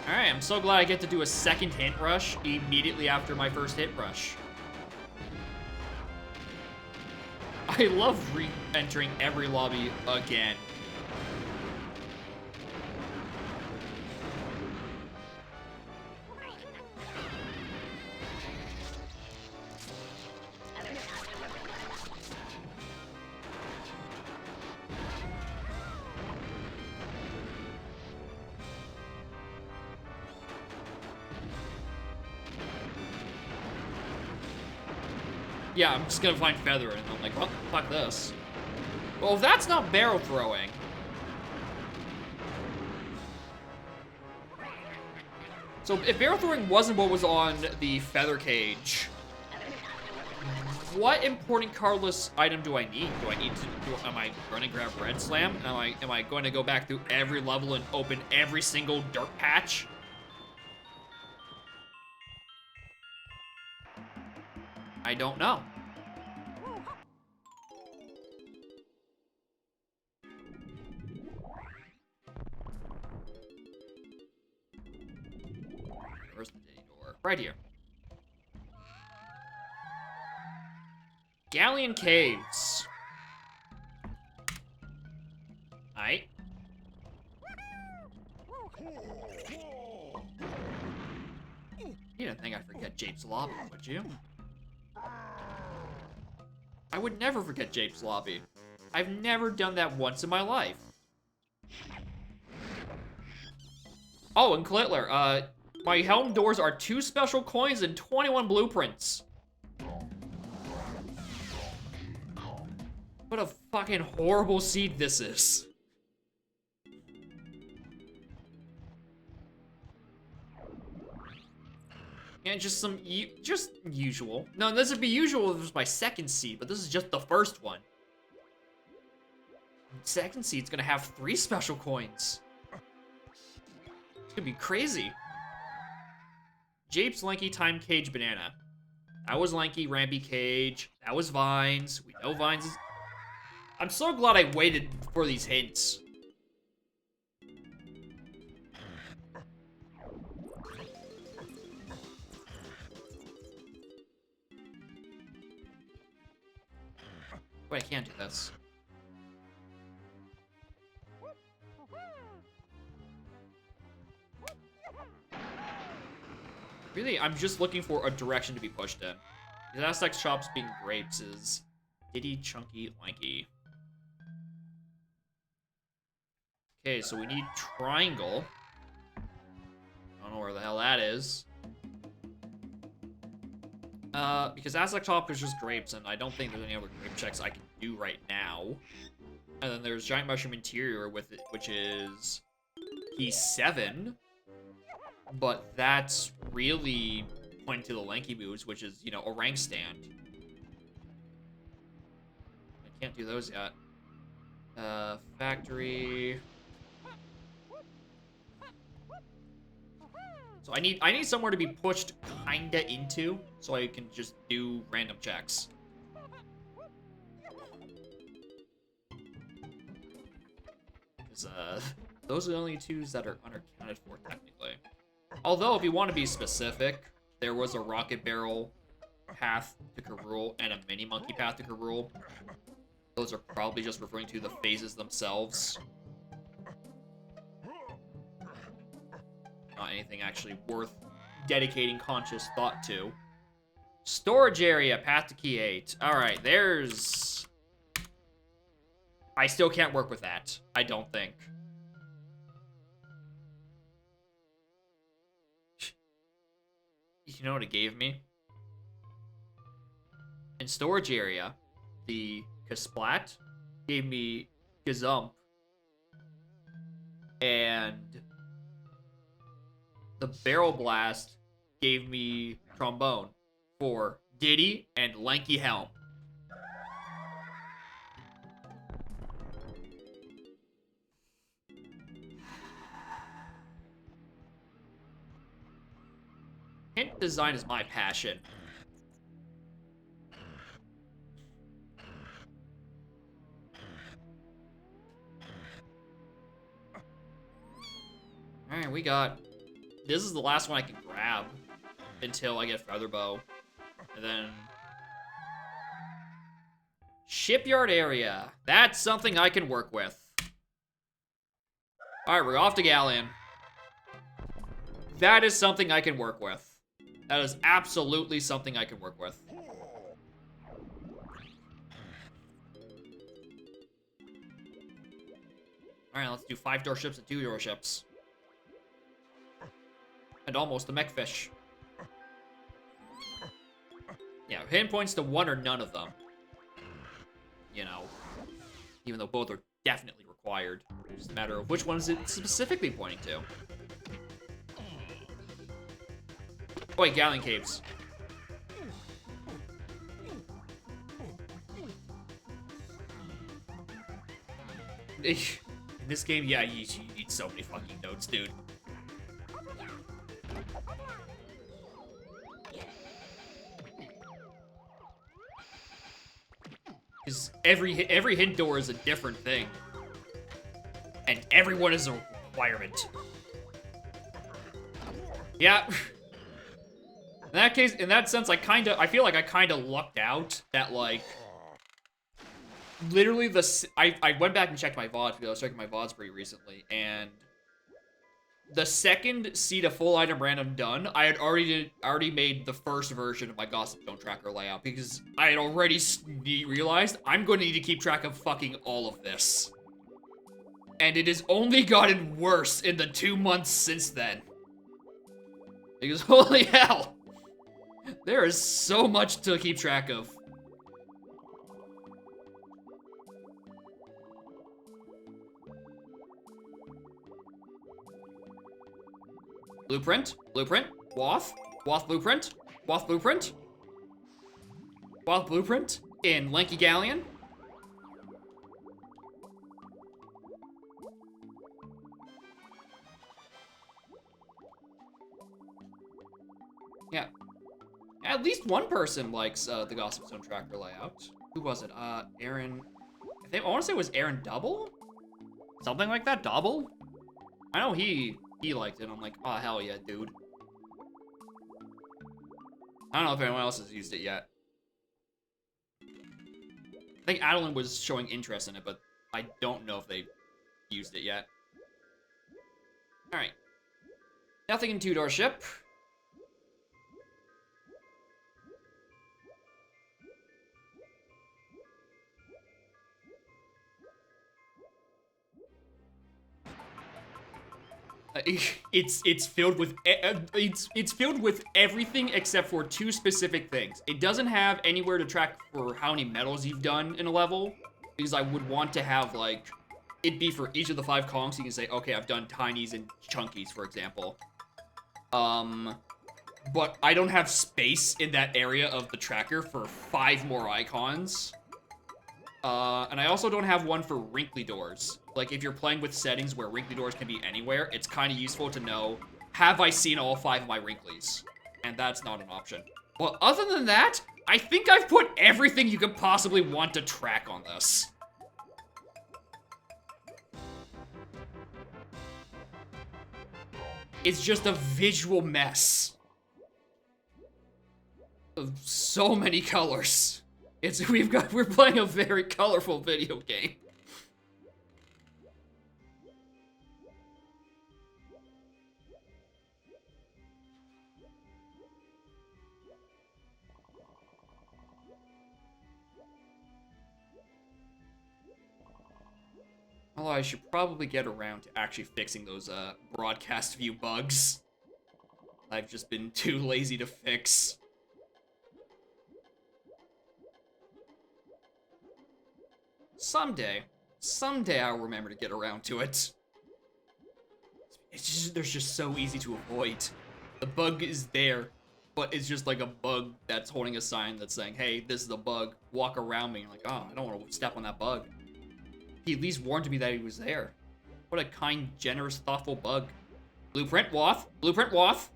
Alright, I'm so glad I get to do a second hit rush immediately after my first hit rush. I love re-entering every lobby again. Yeah, I'm just gonna find Feather, and I'm like, well, fuck this. Well, if that's not barrel throwing. So if barrel throwing wasn't what was on the Feather Cage, what important cardless item do I need? Do I need to am I going to grab Red Slam? Am I going to go back through every level and open every single dirt patch? I don't know. Where's the Diddy door? Right here. Galleon Caves. Aight. You didn't think I'd forget Jape's lobby, would you? I would never forget Jape's lobby. I've never done that once in my life. Oh, and Clitler, my helm doors are 2 special coins and 21 blueprints. What a fucking horrible seed this is. And just some, just usual. No, this would be usual if it was my second seed, but this is just the first one. Second seed's gonna have 3 special coins. It's gonna be crazy. Jape's Lanky Time Cage Banana. That was Lanky Rampy Cage. That was Vines. We know Vines is... I'm so glad I waited for these hints. Wait, I can't do this. Really, I'm just looking for a direction to be pushed in. The Aztec Shops being grapes is Diddy, Chunky, Lanky. Okay, so we need triangle. I don't know where the hell that is. Because Aztec Shop is just grapes, and I don't think there's any other grape checks I can do right now. And then there's Giant Mushroom Interior with it, which is P7. But that's really pointing to the Lanky moves, which is, you know, a rank stand. I can't do those yet. Factory. So I need somewhere to be pushed kinda into, so I can just do random checks. Because, those are the only 2s that are unaccounted for, technically. Although, if you want to be specific, there was a Rocket Barrel path to Karul and a Mini Monkey path to Karul. Those are probably just referring to the phases themselves. Not anything actually worth dedicating conscious thought to. Storage area, path to key 8. Alright, there's... I still can't work with that, I don't think. You know what it gave me? In storage area, the Kasplat gave me Gazump. And the Barrel Blast gave me Trombone for Diddy and Lanky Helm. Hint design is my passion. Alright, we got... This is the last one I can grab until I get Featherbow. And then... Shipyard area. That's something I can work with. Alright, we're off to Galleon. That is something I can work with. That is absolutely something I can work with. Alright, let's do 5-door ships and 2-door ships. And almost a mech fish. Yeah, hidden points to 1 or none of them. You know. Even though both are definitely required. It's just a matter of which one is it specifically pointing to. Oh wait, Galleon Caves. In this game, yeah, you need so many fucking notes, dude. Because every hint door is a different thing. And everyone is a requirement. Yeah. In that case, in that sense, I feel like I kinda lucked out that, like, literally I went back and checked my VODs because I was checking my VODs pretty recently, and the second see the full item random done, I had already made the first version of my Gossip Zone tracker layout because I had already realized I'm going to need to keep track of fucking all of this. And it has only gotten worse in the 2 months since then. Because holy hell, there is so much to keep track of. Blueprint, blueprint, waff, waff blueprint, waff blueprint, waff blueprint in Lanky Galleon. Yeah. At least one person likes the Gossip Zone tracker layout. Who was it? Aaron. I want to say it was Aaron Double? Something like that? Double? I know he liked it. I'm like, oh, hell yeah, dude. I don't know if anyone else has used it yet. I think Adeline was showing interest in it, but I don't know if they used it yet. Alright. Nothing in two-door ship. It's filled with it's filled with everything except for two specific things. It doesn't have anywhere to track for how many medals you've done in a level, because I would want to have like it be for each of the 5 Kongs. So you can say, okay, I've done tinies and chunkies, for example. But I don't have space in that area of the tracker for 5 more icons. And I also don't have one for wrinkly doors. Like, if you're playing with settings where wrinkly doors can be anywhere, it's kind of useful to know, have I seen all 5 of my wrinklies? And that's not an option. Well, other than that, I think I've put everything you could possibly want to track on this. It's just a visual mess of so many colors. We're playing a very colorful video game. Although I should probably get around to actually fixing those broadcast view bugs. I've just been too lazy to fix. Someday I'll remember to get around to it. They're just so easy to avoid. The bug is there, but it's just like a bug that's holding a sign that's saying, hey, this is a bug, walk around me. You're like, oh, I don't want to step on that bug. He at least warned me that he was there. What a kind, generous, thoughtful bug. Blueprint, waff. Blueprint, waff.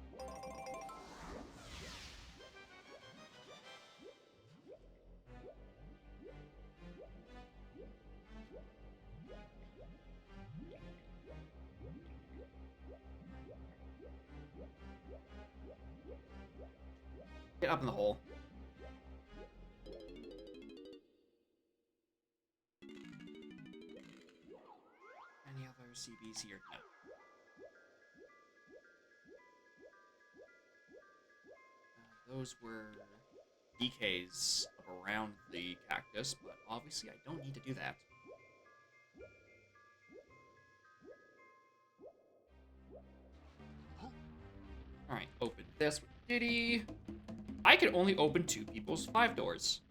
Get up in the hole. Any other CBs here? No. Those were DKs around the cactus, but obviously I don't need to do that. Alright, open this with Diddy. I can only open 2 people's 5 doors.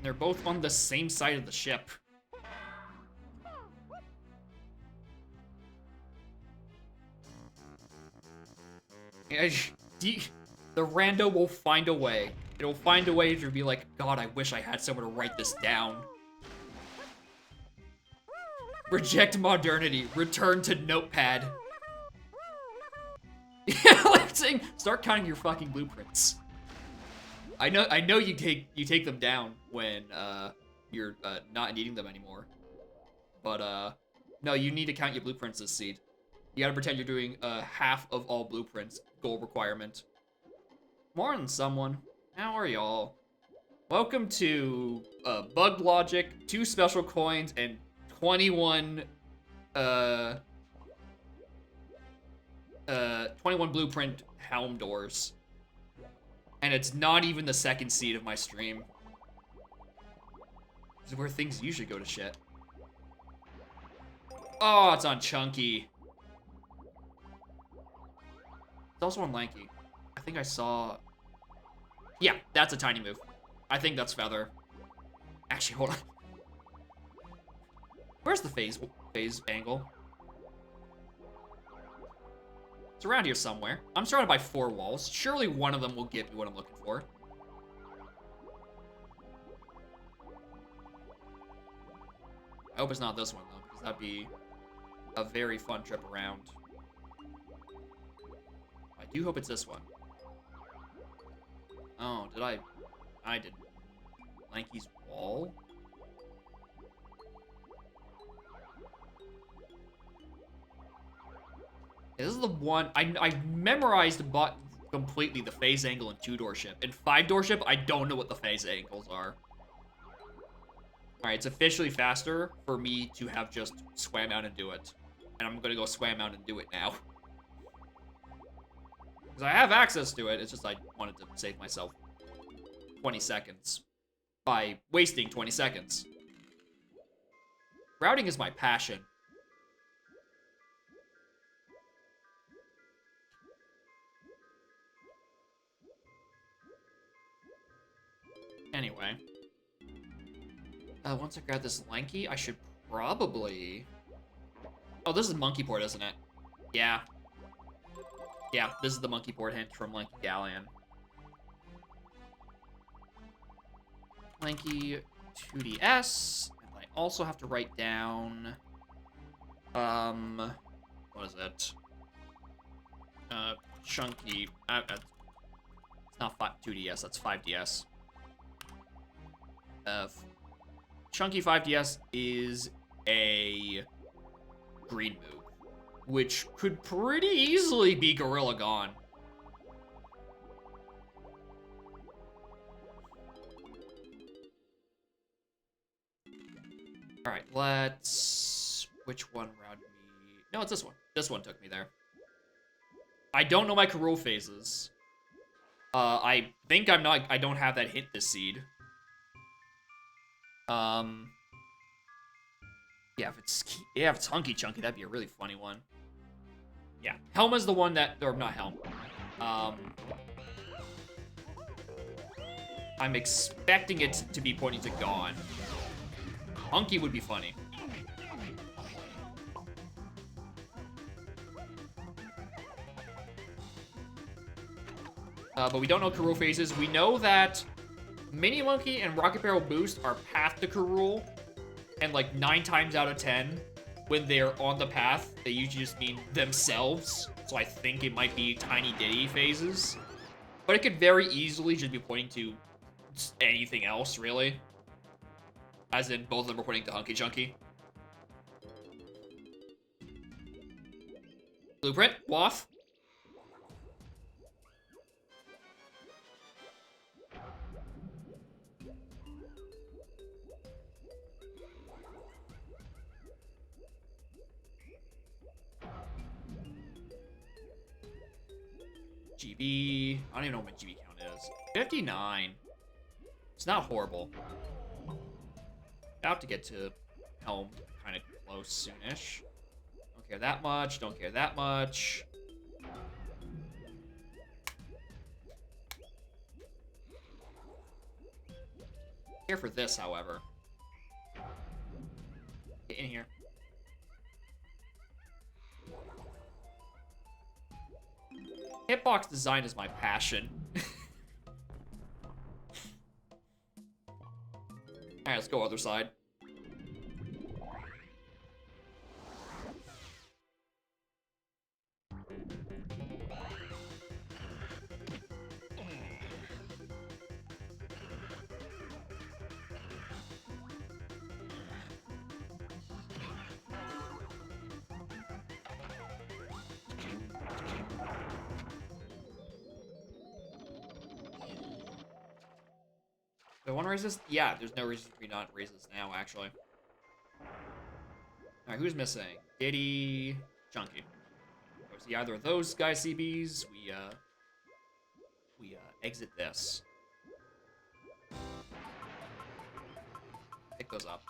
They're both on the same side of the ship. The rando will find a way. It'll find a way to be like, God, I wish I had someone to write this down. Reject modernity. Return to notepad. Yeah, like saying, start counting your fucking blueprints. I know you take them down when you're not needing them anymore. But no, you need to count your blueprints this seed. You gotta pretend you're doing half of all blueprints goal requirement. More than someone. How are y'all? Welcome to Bug Logic, 2 special coins, and 21 21 blueprint helm doors. And it's not even the second seed of my stream. This is where things usually go to shit. Oh, it's on Chunky. It's also on Lanky. I think I saw... Yeah, that's a tiny move. I think that's Feather. Actually, hold on. Where's the phase angle? It's around here somewhere. I'm surrounded by 4 walls. Surely one of them will get me what I'm looking for. I hope it's not this one, though, because that'd be a very fun trip around. I do hope it's this one. Oh, did I? I did. Lanky's wall? This is the one I memorized but completely the phase angle in 2-door ship. In 5-door ship, I don't know what the phase angles are. Alright, it's officially faster for me to have just swam out and do it. And I'm gonna go swam out and do it now. Because I have access to it, it's just I wanted to save myself 20 seconds by wasting 20 seconds. Routing is my passion. Anyway. Once I grab this Lanky, I should probably... Oh, this is Monkey Port, isn't it? Yeah. Yeah, this is the Monkey Port hint from Lanky Galleon. Lanky 2DS. And I also have to write down... What is it? Chunky... it's not 2DS, that's 5DS. Chunky 5DS is a green move, which could pretty easily be Gorilla Gone. Alright, let's... Which one routed me? No, it's this one. This one took me there. I don't know my Karoo phases. I think I don't have that hint this seed. Yeah, if it's Hunky Chunky, that'd be a really funny one. Yeah, Helma's the one that, or not Helm. I'm expecting it to be pointing to Gone. Hunky would be funny. But we don't know Karoo phases. We know that Mini Monkey and Rocket Barrel Boost are path to Karoo. And like 9 times out of 10, when they're on the path, they usually just mean themselves. So I think it might be Tiny Diddy phases. But it could very easily just be pointing to anything else, really. As in, both of them are pointing to Hunky Chunky. Blueprint, Waff. GB. I don't even know what my GB count is. 59. It's not horrible. About to get to Helm kind of close soonish. Don't care that much. Don't care that much. Care for this, however. Get in here. Hitbox design is my passion. Alright, let's go other side. Do I want to raise this? Yeah, there's no reason for me not to raise this now, actually. Alright, who's missing? Diddy... Chunky. see either of those guys CBs, we exit this. Pick those up.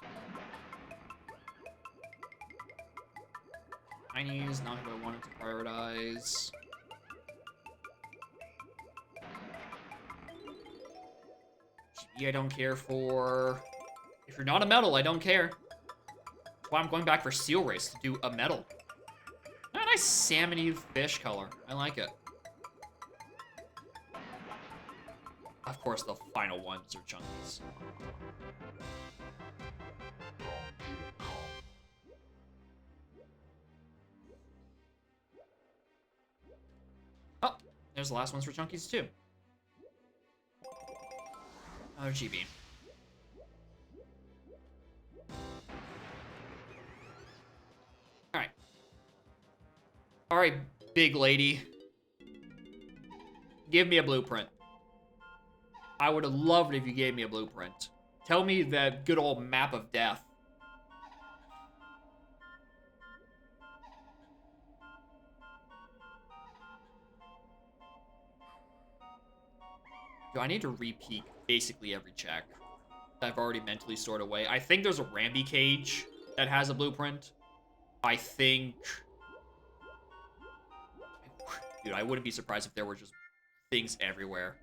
Chinese, not who I wanted to prioritize. GB I don't care for. If you're not a medal, I don't care. That's why I'm going back for Seal Race to do a medal. A nice salmony fish color. I like it. Of course, the final ones are chunkies. Oh, there's the last ones for chunkies too. Another GB. Alright. Alright, big lady. Give me a blueprint. I would have loved it if you gave me a blueprint. Tell me that good old map of death. Do I need to repeat basically every check that I've already mentally stored away? I think there's a Ramby cage that has a blueprint. I think... Dude, I wouldn't be surprised if there were just things everywhere.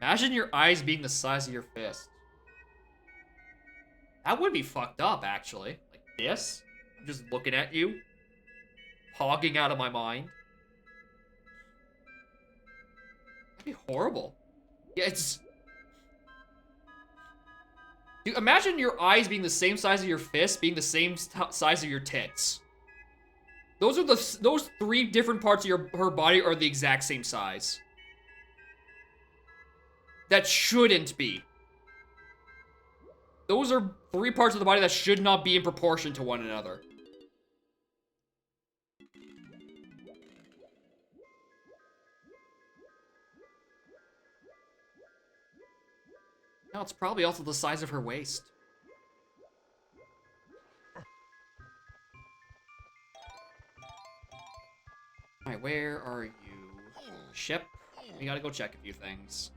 Imagine your eyes being the size of your fist. That would be fucked up, actually. Like this? I'm just looking at you. Hogging out of my mind. That'd be horrible. Yeah, it's... Dude, imagine your eyes being the same size of your fist, being the same size of your tits. Those three different parts of her body are the exact same size. That shouldn't be. Those are three parts of the body that should not be in proportion to one another. No, it's probably also the size of her waist. Alright, where are you? Ship? We gotta go check a few things.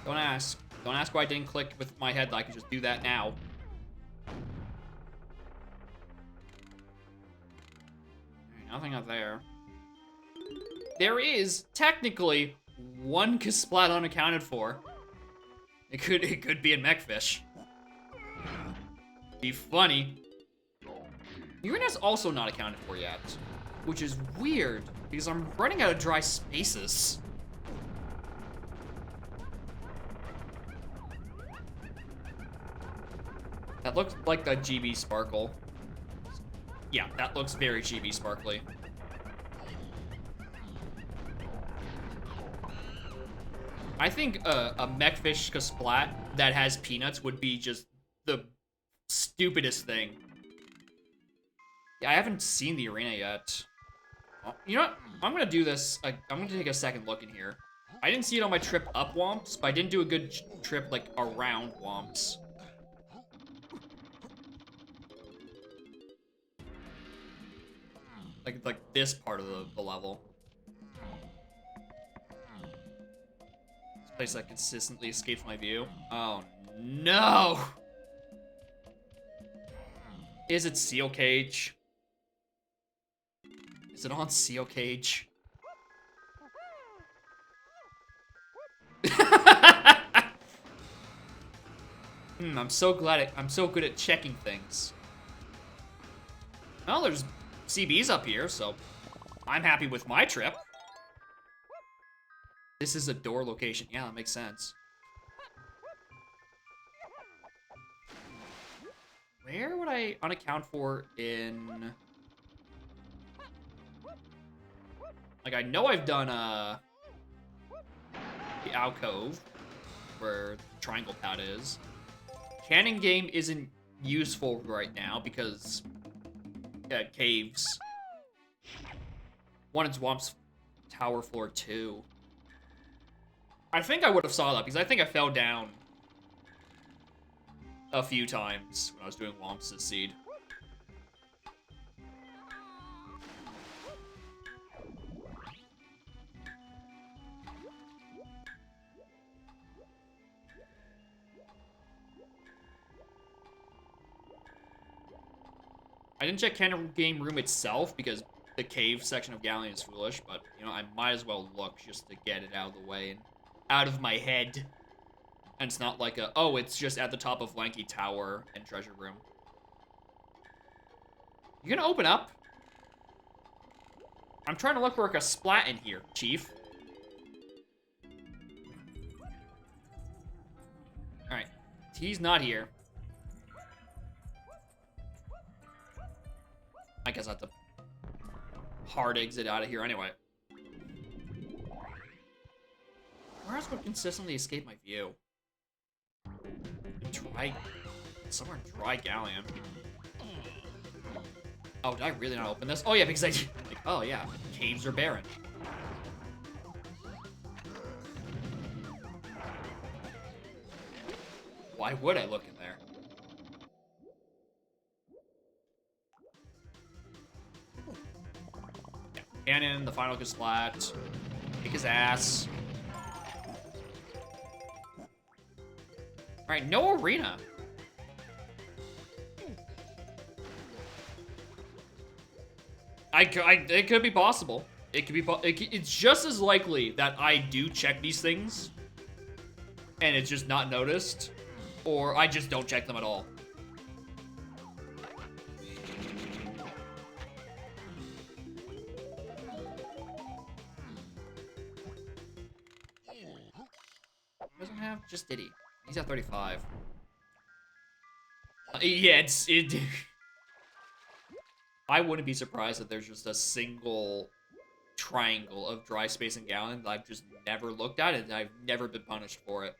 Don't ask. Don't ask why I didn't click with my head. I could just do that now. Alright, nothing up there. There is, technically, one Kasplat unaccounted for. It could be a Mechfish. Be funny. Urina's also not accounted for yet. Which is weird, because I'm running out of dry spaces. That looks like a GB Sparkle. Yeah, that looks very GB Sparkly. I think a Mechfish Kasplat that has peanuts would be just the stupidest thing. Yeah, I haven't seen the arena yet. Oh, you know what? I'm gonna do this. I'm gonna take a second look in here. I didn't see it on my trip up Womps, but I didn't do a good trip like around Womps. Like this part of the level. This place that consistently escapes my view. Oh no! Is it Seal Cage? Is it on Seal Cage? I'm so glad I'm so good at checking things. Well, there's CBs up here, so I'm happy with my trip. This is a door location. Yeah, that makes sense. Where would I unaccount for in... Like, I know I've done, the alcove, where the triangle pad is. Cannon game isn't useful right now, because... caves. One in Swamp's Tower Floor 2. I think I would have saw that because I think I fell down a few times when I was doing Womps' Seed. I didn't check Cannon Game Room itself because the cave section of Galleon is foolish, but, you know, I might as well look just to get it out of the way and out of my head. And it's not like oh, it's just at the top of Lanky Tower and Treasure Room. You gonna open up? I'm trying to look for like a splat in here, Chief. Alright. He's not here. I guess I have to hard exit out of here anyway. Where else would consistently escape my view? Somewhere in Dry Galleon. Oh, did I really not open this? Oh yeah, because like, oh yeah, caves are barren. Why would I look in there? Yeah, Cannon, the final splat. Kick his ass. Alright, no arena. It could be possible. It could be. It's just as likely that I do check these things, and it's just not noticed, or I just don't check them at all. Doesn't have just Diddy. He's at 35. Yeah, it. I wouldn't be surprised if there's just a single triangle of dry space in Galleon that I've just never looked at and I've never been punished for it.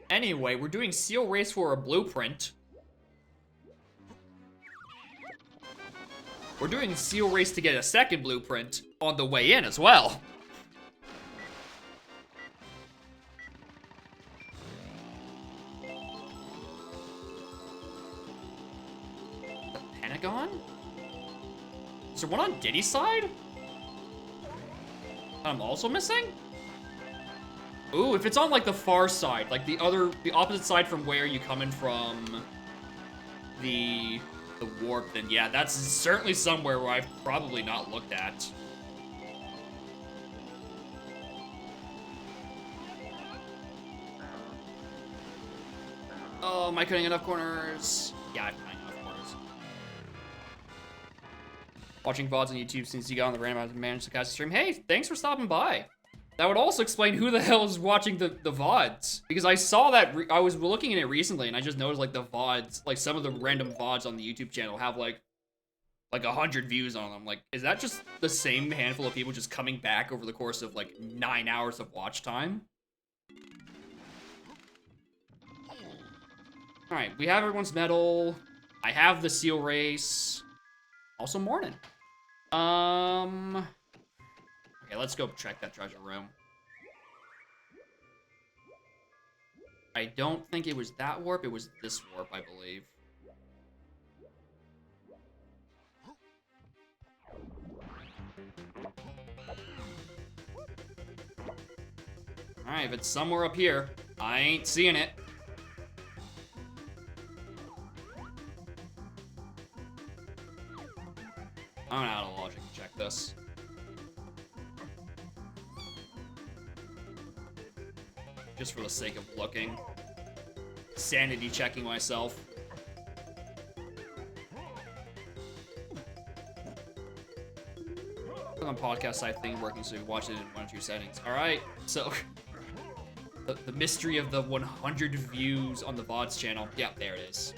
Anyway, we're doing Seal Race for a blueprint. We're doing Seal Race to get a second blueprint on the way in as well. Pentagon? Is there one on Diddy's side? I'm also missing? Ooh, if it's on like the far side, like the opposite side from where you come in from the warp, then yeah, that's certainly somewhere where I've probably not looked at. Oh, am I cutting enough corners? Yeah, I'm cutting enough corners. Watching VODs on YouTube since you got on the random and managed to cast a stream. Hey, thanks for stopping by. That would also explain who the hell is watching the VODs. Because I saw that, I was looking at it recently, and I just noticed, like, the VODs, like, some of the random VODs on the YouTube channel have, like 100 views on them. Like, is that just the same handful of people just coming back over the course of, like, 9 hours of watch time? Alright, we have everyone's medal. I have the seal race. Also morning. Okay, let's go check that treasure room. I don't think it was that warp, it was this warp, I believe. Alright, if it's somewhere up here, I ain't seeing it. I'm out of logic to check this. Just for the sake of looking. Sanity checking myself. On podcast side thing working, so you watch it in 1 or 2 settings. Alright, so the mystery of the 100 views on the VODs channel. Yeah, there it is.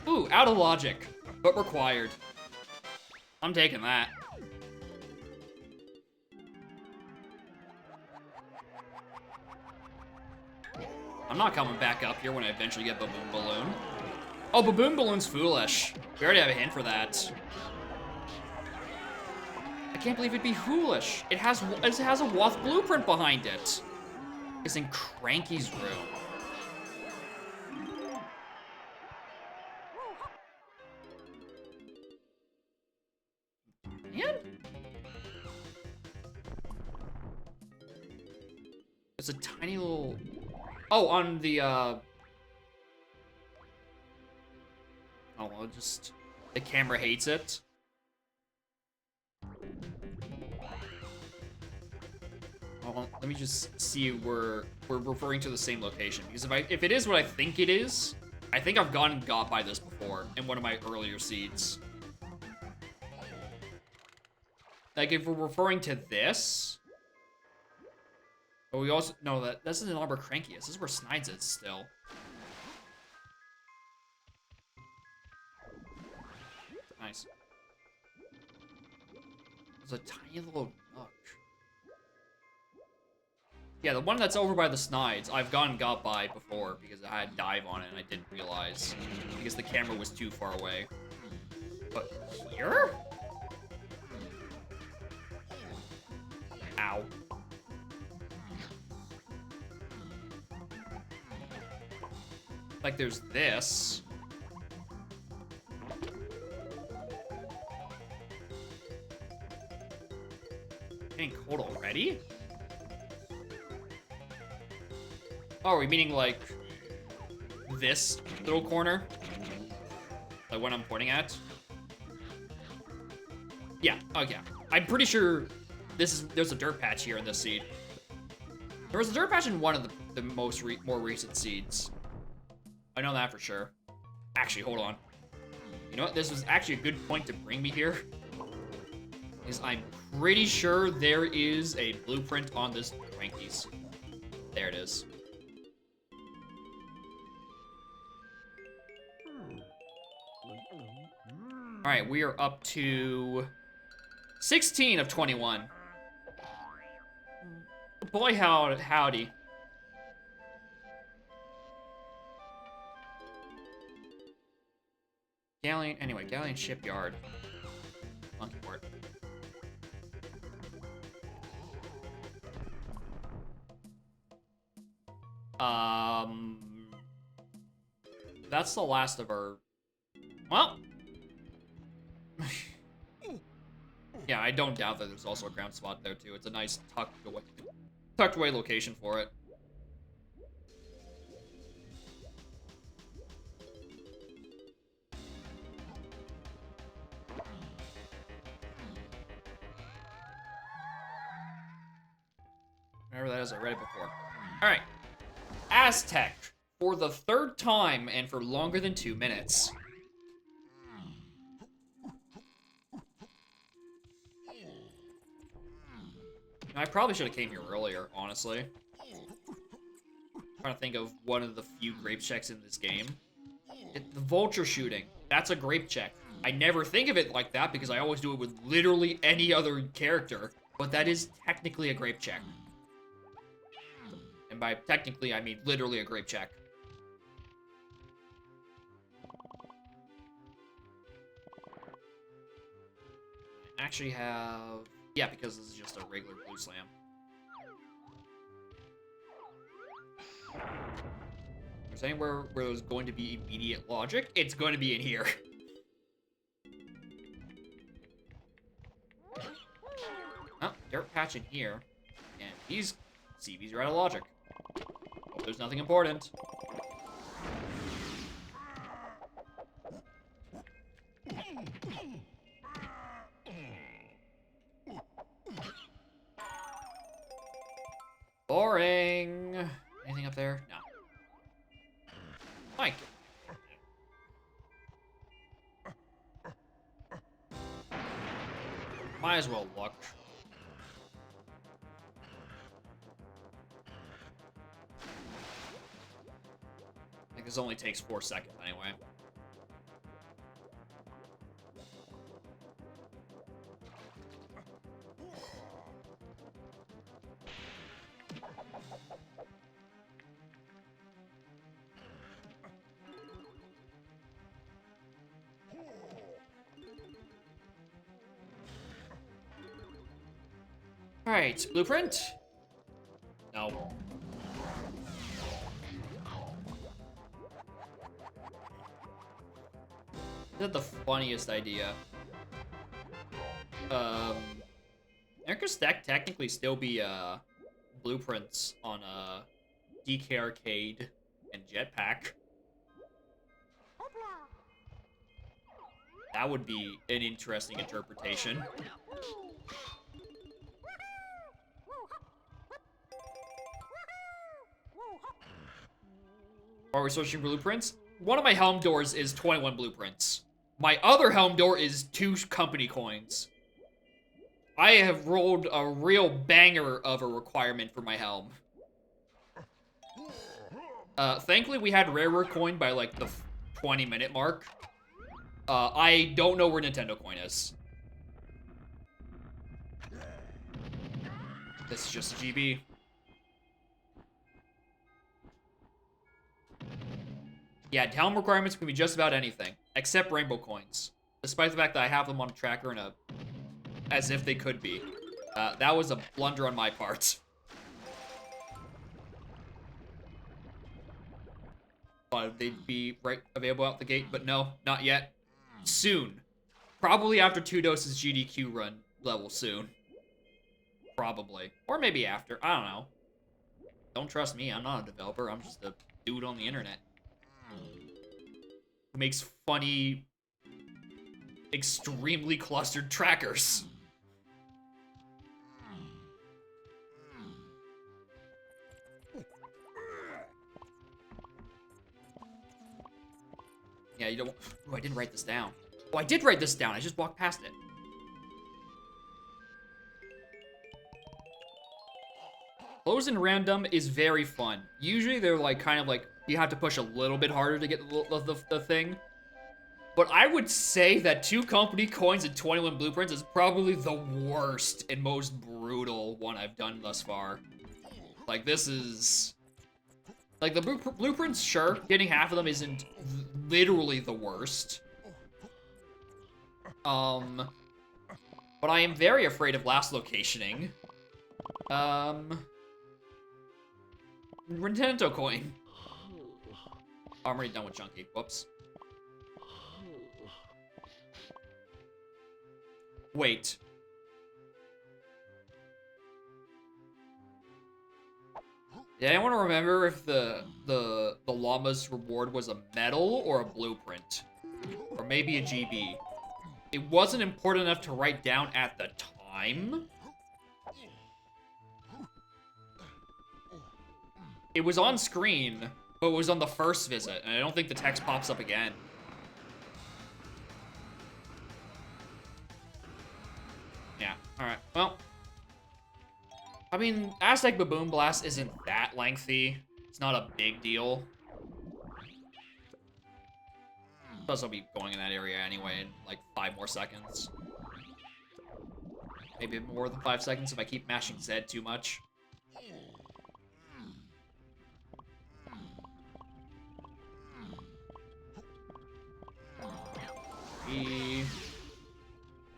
Ooh, out of logic, but required. I'm taking that. I'm not coming back up here when I eventually get Baboon Balloon. Oh, Baboon Balloon's foolish. We already have a hint for that. I can't believe it'd be foolish. It has a Woth blueprint behind it. It's in Cranky's room. Man. It's a tiny little... Oh, on the, Oh, well, just... The camera hates it. Well, let me just see if we're referring to the same location. Because if it is what I think it is, I think I've gone and got by this before in one of my earlier seeds. Like, if we're referring to this... But we also... No, this isn't Arbor Cranky. This is where Snides is still. Nice. There's a tiny little nook. Yeah, the one that's over by the Snides, I've gone and got by before because I had dive on it and I didn't realize. Because the camera was too far away. But here? Ow. Like, there's this. Getting cold already? Oh, are we meaning, like, this little corner? Like, what I'm pointing at? Yeah, okay. I'm pretty sure there's a dirt patch here in this seed. There was a dirt patch in one of the more recent seeds. I know that for sure. Actually, hold on. You know what? This was actually a good point to bring me here. Because I'm pretty sure there is a blueprint on this Crankies. There it is. Alright, we are up to 16 of 21. Boy, howdy. Galleon Shipyard. Monkey Port. That's the last of our... Well... Yeah, I don't doubt that there's also a ground spot there, too. It's a nice tucked away location for it. Whatever that is, I read it before. Alright. Aztec. For the third time and for longer than 2 minutes. I probably should have came here earlier, honestly. Trying to think of one of the few grape checks in this game. The vulture shooting. That's a grape check. I never think of it like that because I always do it with literally any other character. But that is technically a grape check. And by technically, I mean literally a grape check. I actually have... Yeah, because this is just a regular blue slam. If there's anywhere where there's going to be immediate logic, it's going to be in here. Oh, dirt patch in here. And these CVs are out of logic. Hope there's nothing important. Boring. Anything up there? No. Mike. Might as well look. I think this only takes 4 seconds anyway. Alright, blueprint? No. That's the funniest idea. There could technically still be blueprints on DK Arcade and Jetpack. That would be an interesting interpretation. Are we searching blueprints? One of my helm doors is 21 blueprints. My other helm door is 2 company coins. I have rolled a real banger of a requirement for my helm. Thankfully, we had rarer coin by, like, the 20-minute mark. I don't know where Nintendo coin is. This is just a GB. Yeah, helm requirements can be just about anything, except rainbow coins. Despite the fact that I have them on a tracker and as if they could be. That was a blunder on my part. Thought they'd be available out the gate, but no, not yet. Soon. Probably after 2 doses GDQ run level soon. Probably. Or maybe after. I don't know. Don't trust me. I'm not a developer. I'm just a dude on the internet. Who makes funny, extremely clustered trackers. Yeah, you don't... Ooh, I didn't write this down. Oh, I did write this down. I just walked past it. Close and random is very fun. Usually they're like kind of like you have to push a little bit harder to get the thing. But I would say that 2 company coins and 21 blueprints is probably the worst and most brutal one I've done thus far. Like, this is... Like, the blueprints, sure, getting half of them isn't literally the worst. But I am very afraid of last locationing. Nintendo coin. Oh, I'm already done with Chunky. Whoops. Wait. Did anyone remember if the llama's reward was a medal or a blueprint? Or maybe a GB? It wasn't important enough to write down at the time. It was on screen, but it was on the first visit, and I don't think the text pops up again. Yeah, alright, well. I mean, Aztec Baboon Blast isn't that lengthy. It's not a big deal. Plus, I'll be going in that area anyway in like 5 more seconds. Maybe more than 5 seconds if I keep mashing Z too much.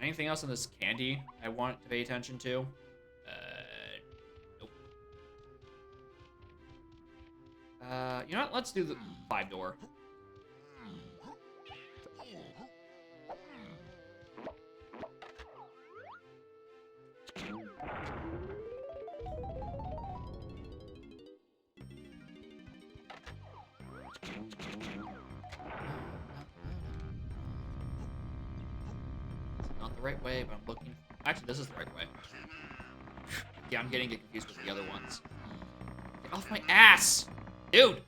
Anything else in this candy I want to pay attention to? Nope. You know what? Let's do the 5-door. Right way, but I'm looking... Actually, this is the right way. Yeah, I'm getting confused with the other ones. Get off my ass! Dude!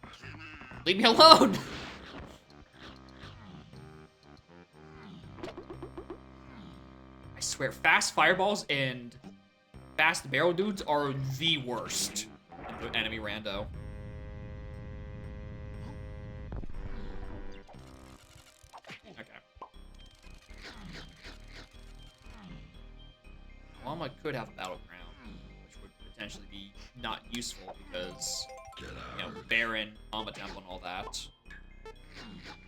Leave me alone! I swear, fast fireballs and fast barrel dudes are the worst in enemy rando. Llama could have a battleground, which would potentially be not useful because, you know, Baron, Llama Temple, and all that.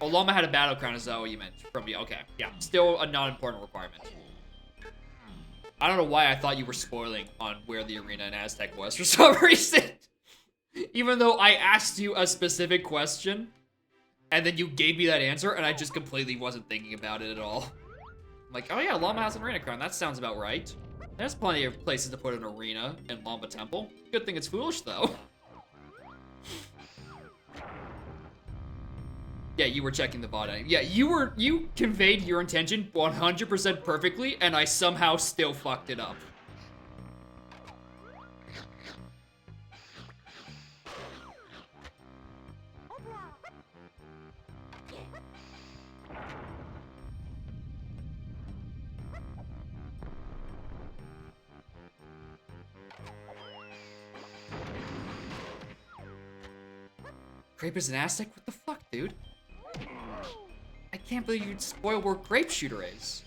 Oh, Llama had a battleground, is that what you meant? From me, okay. Yeah, still a non-important requirement. I don't know why I thought you were spoiling on where the arena in Aztec was for some reason. Even though I asked you a specific question, and then you gave me that answer, and I just completely wasn't thinking about it at all. I'm like, oh yeah, Llama has an arena crown. That sounds about right. There's plenty of places to put an arena in Llama Temple. Good thing it's foolish, though. Yeah, you were checking the bot. Yeah, you conveyed your intention 100% perfectly, and I somehow still fucked it up. Grape is an Aztec? What the fuck, dude? I can't believe you'd spoil where Grape Shooter is.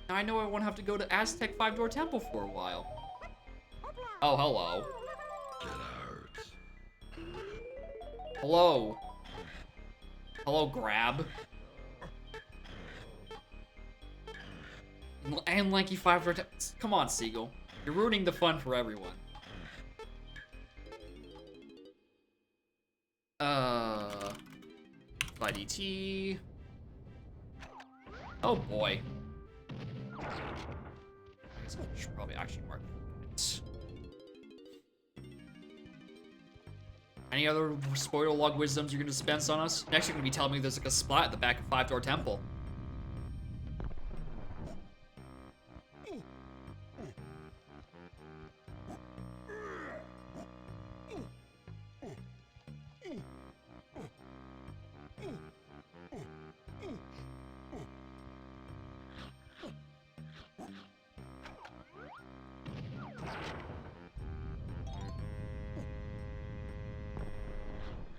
Now I know I won't have to go to Aztec 5-Door Temple for a while. Oh, hello. Hello. Hello, Grab. And Lanky 5-Door Temple. Come on, Seagull. You're ruining the fun for everyone. FlyDT. Oh boy. I guess I should probably actually mark it. Any other spoiler log wisdoms you're gonna dispense on us? Next, you're gonna be telling me there's like a spot at the back of 5-Door Temple.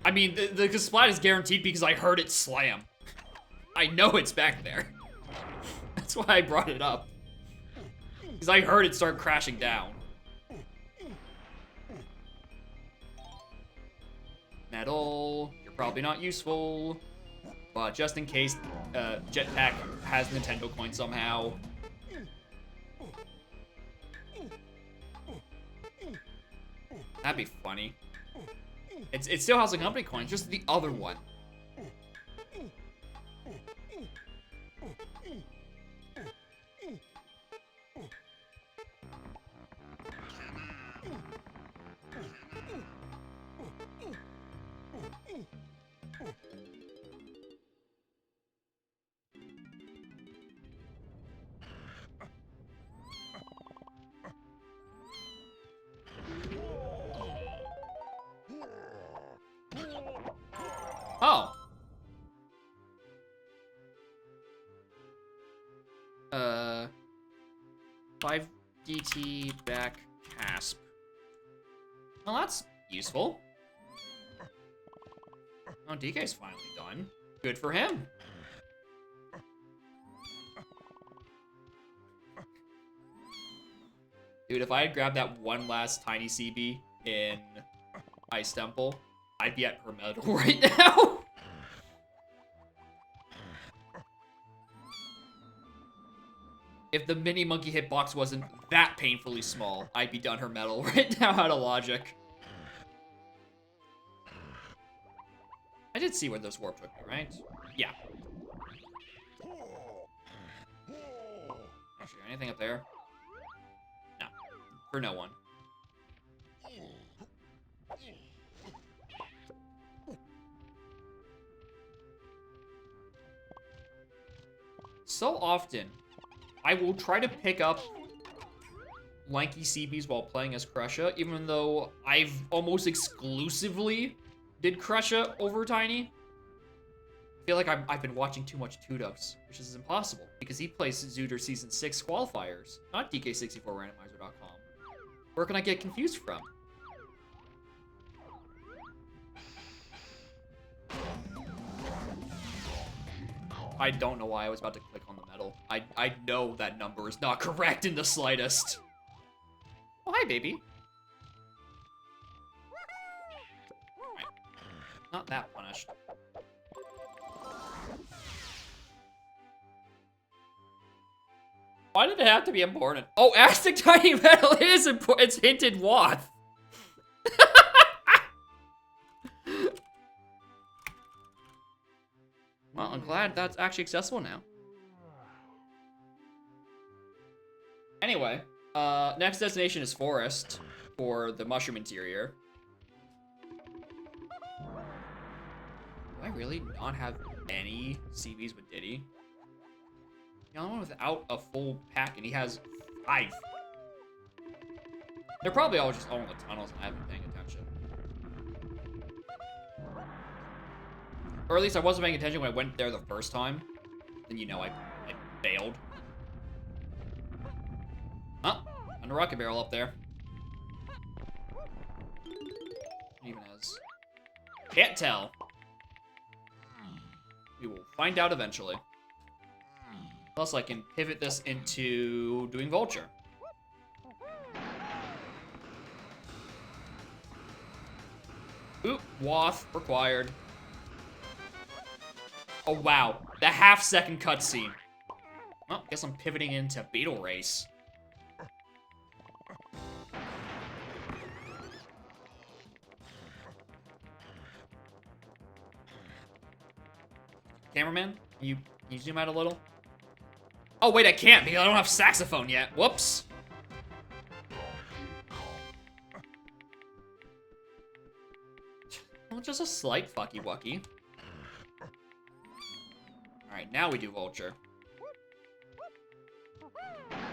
I mean, the splat is guaranteed because I heard it slam. I know it's back there. That's why I brought it up. Because I heard it start crashing down. Metal, you're probably not useful. But just in case Jetpack has Nintendo coin somehow. That'd be funny. It still has a company coin, just the other one. Oh. 5DT back hasp. Well, that's useful. Oh, DK's finally done. Good for him. Dude, if I had grabbed that one last tiny CB in Ice Temple, I'd be at her medal right now. If the mini monkey hitbox wasn't that painfully small, I'd be done her medal right now out of logic. I did see where those warp took me, right? Yeah. Actually, anything up there? No. For no one. So often, I will try to pick up lanky CBs while playing as Crusha, even though I've almost exclusively did Crusha over Tiny. I feel like I've been watching too much Tudos, which is impossible, because he plays Zooter Season 6 qualifiers, not DK64randomizer.com. Where can I get confused from? I don't know why I was about to click on the metal. I know that number is not correct in the slightest. Oh, hi, baby. Right. Not that punished. Why did it have to be important? Oh, Aztec Tiny Metal is important. It's hinted Wath. Well, I'm glad that's actually accessible now. Anyway, next destination is Forest for the mushroom interior. Do I really not have any CVs with Diddy? The only one without a full pack, and he has 5. They're probably all just all in the tunnels, and I haven't been paying attention. Or at least I wasn't paying attention when I went there the first time. Then, you know, I failed. Huh? And a rocket barrel up there. Even as... Can't tell. We will find out eventually. Plus, I can pivot this into doing Vulture. Oop, Wath required. Oh, wow. The half-second cutscene. Well, guess I'm pivoting into Beetle Race. Cameraman, can you zoom out a little? Oh, wait, I can't because I don't have saxophone yet. Whoops. Well, just a slight fucky-wucky. Alright, now we do Vulture. Alright,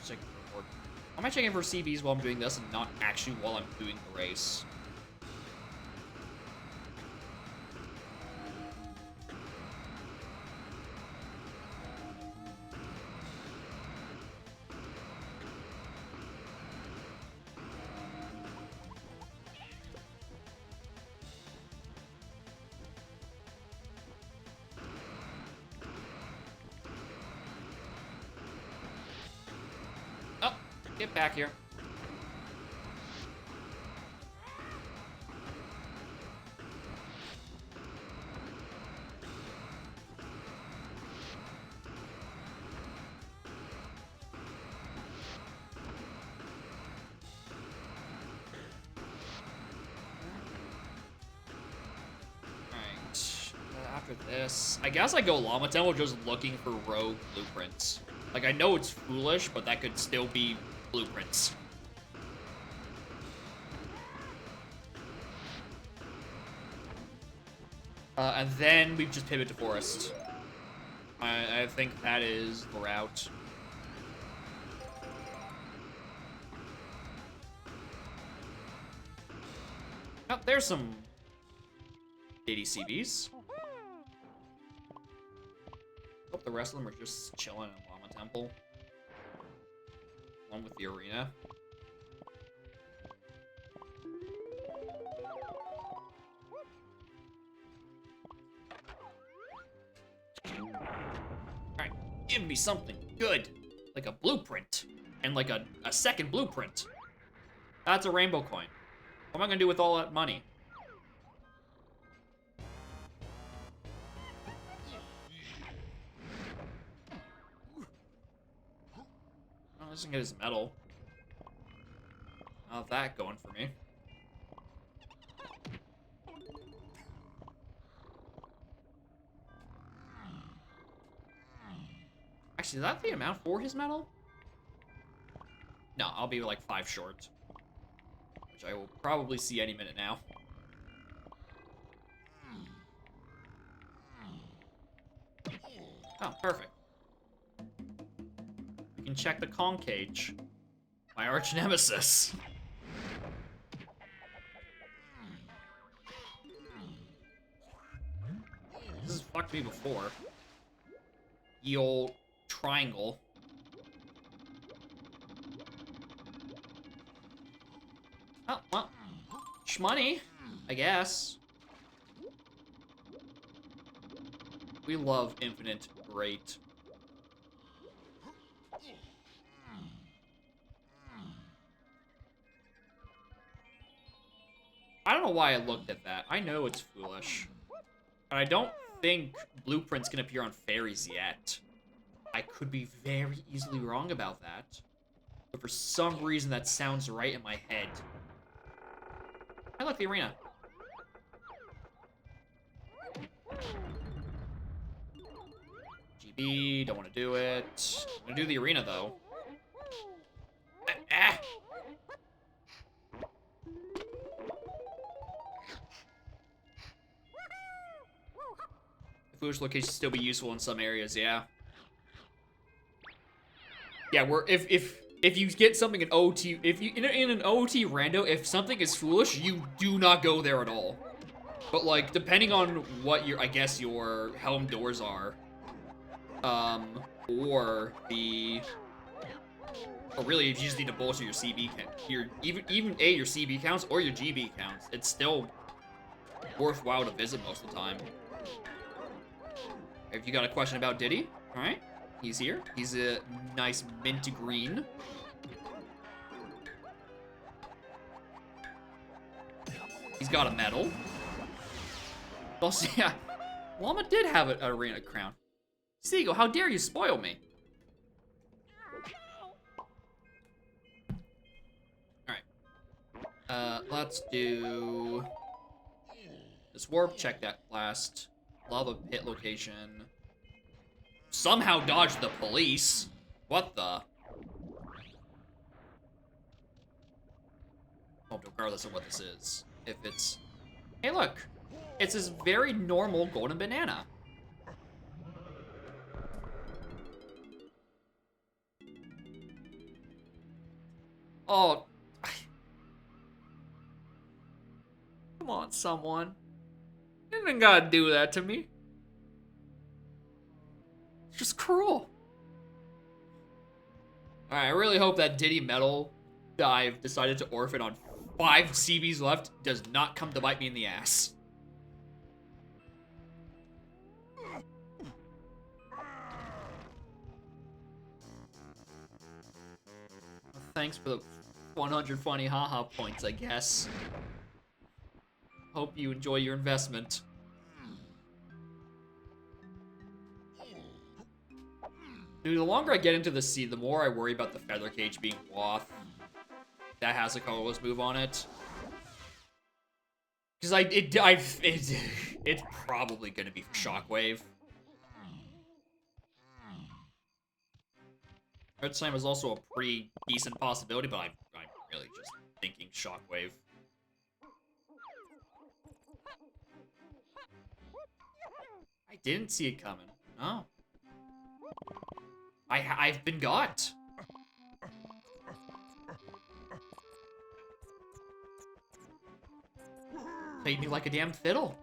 check the report. Why am I checking for CVs while I'm doing this and not actually while I'm doing the race? Get back here. After this, I guess I go Llama Temple just looking for rogue blueprints. Like, I know it's foolish, but that could still be blueprints. And then we just pivot to Forest. I think that is the route. Oh, there's some Diddy CVs. Hope the rest of them are just chilling in Llama Temple. One with the arena. Alright, give me something good. Like a blueprint. And like a second blueprint. That's a rainbow coin. What am I gonna do with all that money? Oh, this can get his medal. Not that going for me. Actually, is that the amount for his medal? No, I'll be like 5 short. Which I will probably see any minute now. Oh, perfect. We can check the Kong cage. My arch nemesis. This has fucked me before. Ye old triangle. Oh, well. Shmoney, I guess. We love infinite great. I don't know why I looked at that. I know it's foolish. But I don't think blueprints can appear on fairies yet. I could be very easily wrong about that. But for some reason, that sounds right in my head. I like the arena. GB, don't want to do it. I'm gonna do the arena, though. Ah! The foolish locations still be useful in some areas, yeah. Yeah, if you get something in OT, if you in an OT rando, if something is foolish, you do not go there at all. But like, depending on what your, I guess your helm doors are, or the, or really, if you just need to bolster your CB count, your your CB counts or your GB counts, it's still worthwhile to visit most of the time. If you got a question about Diddy, all right, he's here. He's a nice mint green. He's got a medal. Also, yeah, Llama did have an arena crown. Seagull, how dare you spoil me? Alright. Let's do this warp, check that last lava pit location. Somehow dodge the police. What the? Oh, regardless of what this is. If it's... Hey, look. It's this very normal golden banana. Oh. Come on, someone. You didn't gotta do that to me. It's just cruel. Alright, I really hope that Diddy Metal that I've decided to orphan on 5 CBs left does not come to bite me in the ass. Thanks for the 100 funny haha points, I guess. Hope you enjoy your investment. Dude, the longer I get into the sea, the more I worry about the feather cage being Woth. That has a colorless move on it. Because it's probably gonna be Shockwave. Red Slam is also a pretty decent possibility, but I'm really just thinking Shockwave. I didn't see it coming. No. I've been got. Played me like a damn fiddle.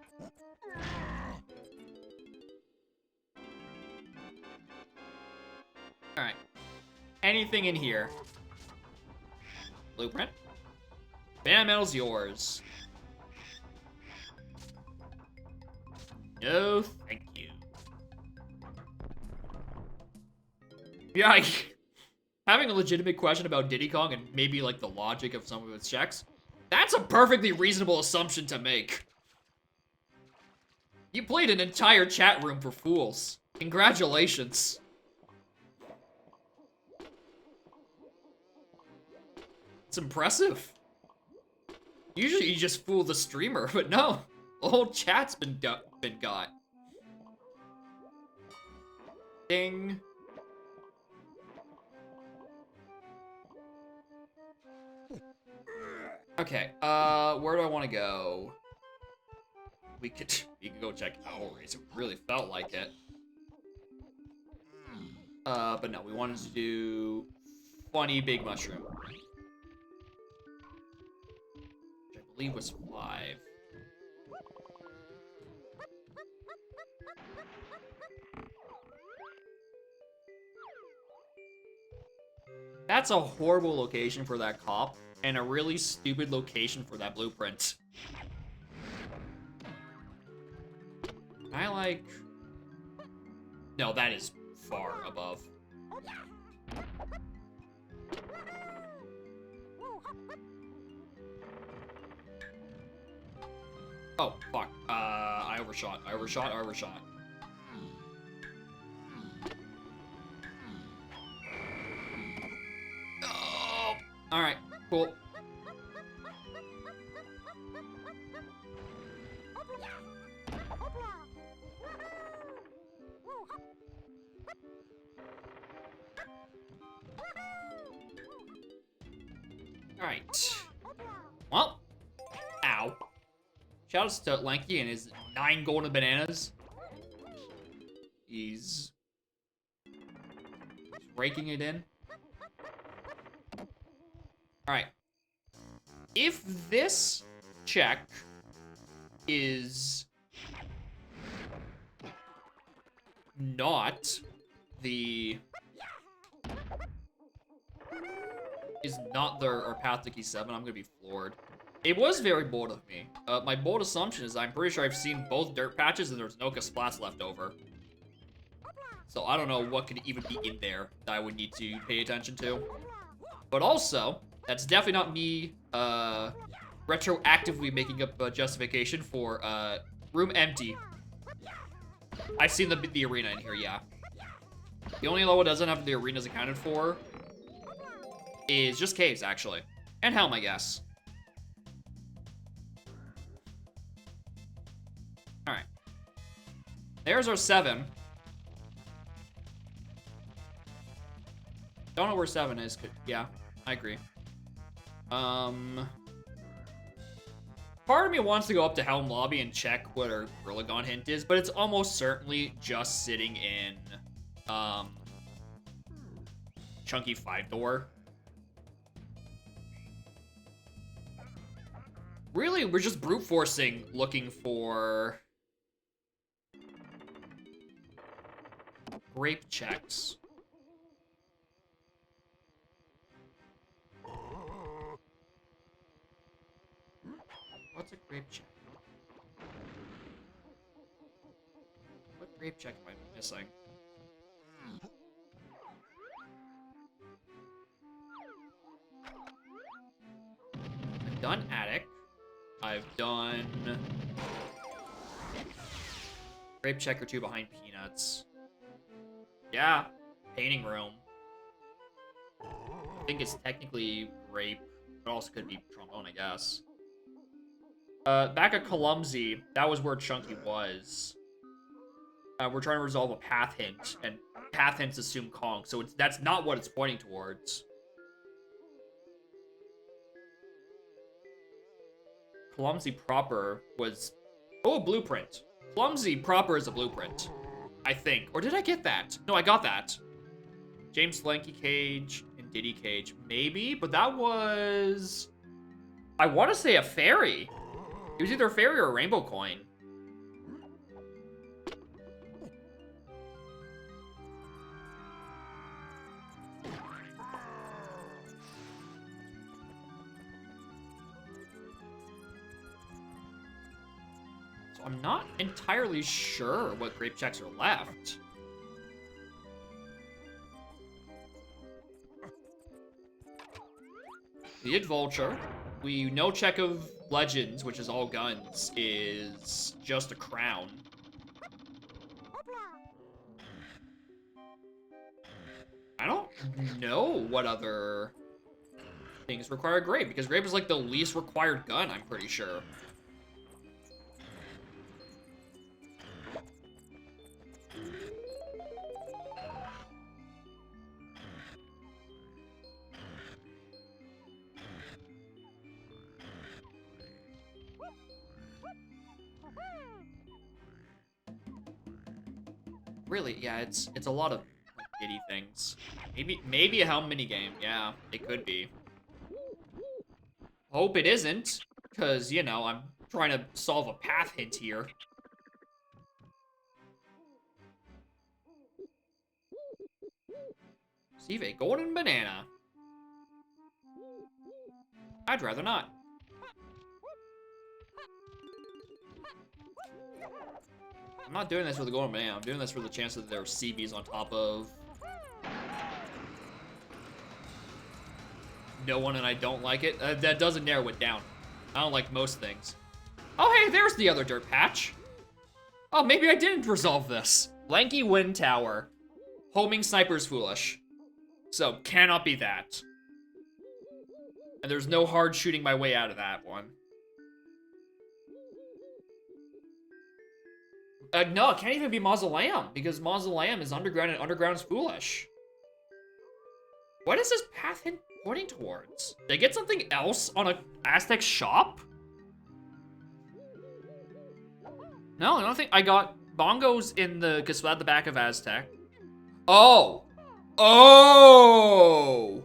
Alright. Anything in here? Blueprint? Banana Metal's yours. No, thank you. Yeah, having a legitimate question about Diddy Kong and maybe like the logic of some of its checks, that's a perfectly reasonable assumption to make. You played an entire chat room for fools. Congratulations. It's impressive. Usually you just fool the streamer, but no. The whole chat's been got. Ding. Okay, where do I want to go? We could go check Owl Race. It really felt like it. But no, we wanted to do Funny Big Mushroom. Which I believe was 5. That's a horrible location for that cop, and a really stupid location for that blueprint. I like... No, that is far above. Oh, fuck. I overshot. Alright, cool. Alright. Well. Ow. Shoutouts to Lanky and his 9 golden bananas. He's raking it in. Alright. If this check is not the... or path to key 7, I'm gonna be floored. It was very bold of me. My bold assumption is I'm pretty sure I've seen both dirt patches and there's no Kasplats left over. So I don't know what could even be in there that I would need to pay attention to. But also, that's definitely not me retroactively making up a justification for room empty. I've seen the arena in here, yeah. The only level that doesn't have the arenas accounted for is just caves, actually. And Helm, I guess. Alright. There's our 7. Don't know where 7 is. Yeah, I agree. Part of me wants to go up to Helm Lobby and check what our Gorlagon hint is, but it's almost certainly just sitting in, Chunky 5 door. Really, we're just brute forcing, looking for grape checks. What's a grape check? What grape check am I missing? I've done attic. I've done grape check or 2 behind peanuts. Yeah, painting room. I think it's technically grape, but also could be trombone, I guess. Back at Clumsy, that was where Chunky was. We're trying to resolve a path hint, and path hints assume Kong, so that's not what it's pointing towards. Clumsy proper was... Oh, a blueprint. Clumsy proper is a blueprint. I think. Or did I get that? No, I got that. James Lanky Cage and Diddy Cage. Maybe, but that was... I want to say a fairy. It was either a fairy or a rainbow coin. So I'm not entirely sure what grape checks are left. The Id Vulture. We know check of Legends, which is all guns, is just a crown. I don't know what other things require grape, because grape is like the least required gun, I'm pretty sure. Really, yeah, it's a lot of giddy things. Maybe a Helm minigame. Yeah, it could be. Hope it isn't, because, you know, I'm trying to solve a path hint here. Receive a golden banana. I'd rather not. I'm not doing this for the golden banana. I'm doing this for the chance that there are CVs on top of no one, and I don't like it. That doesn't narrow it down. I don't like most things. Oh, hey, there's the other dirt patch. Oh, maybe I didn't resolve this. Lanky Wind Tower. Homing Sniper's foolish. So, cannot be that. And there's no hard shooting my way out of that one. No, it can't even be Mausoleum, because Mausoleum is underground and underground's foolish. What is this path pointing towards? Did I get something else on a Aztec shop? No, I don't think I got bongos in the at the back of Aztec. Oh! Oh!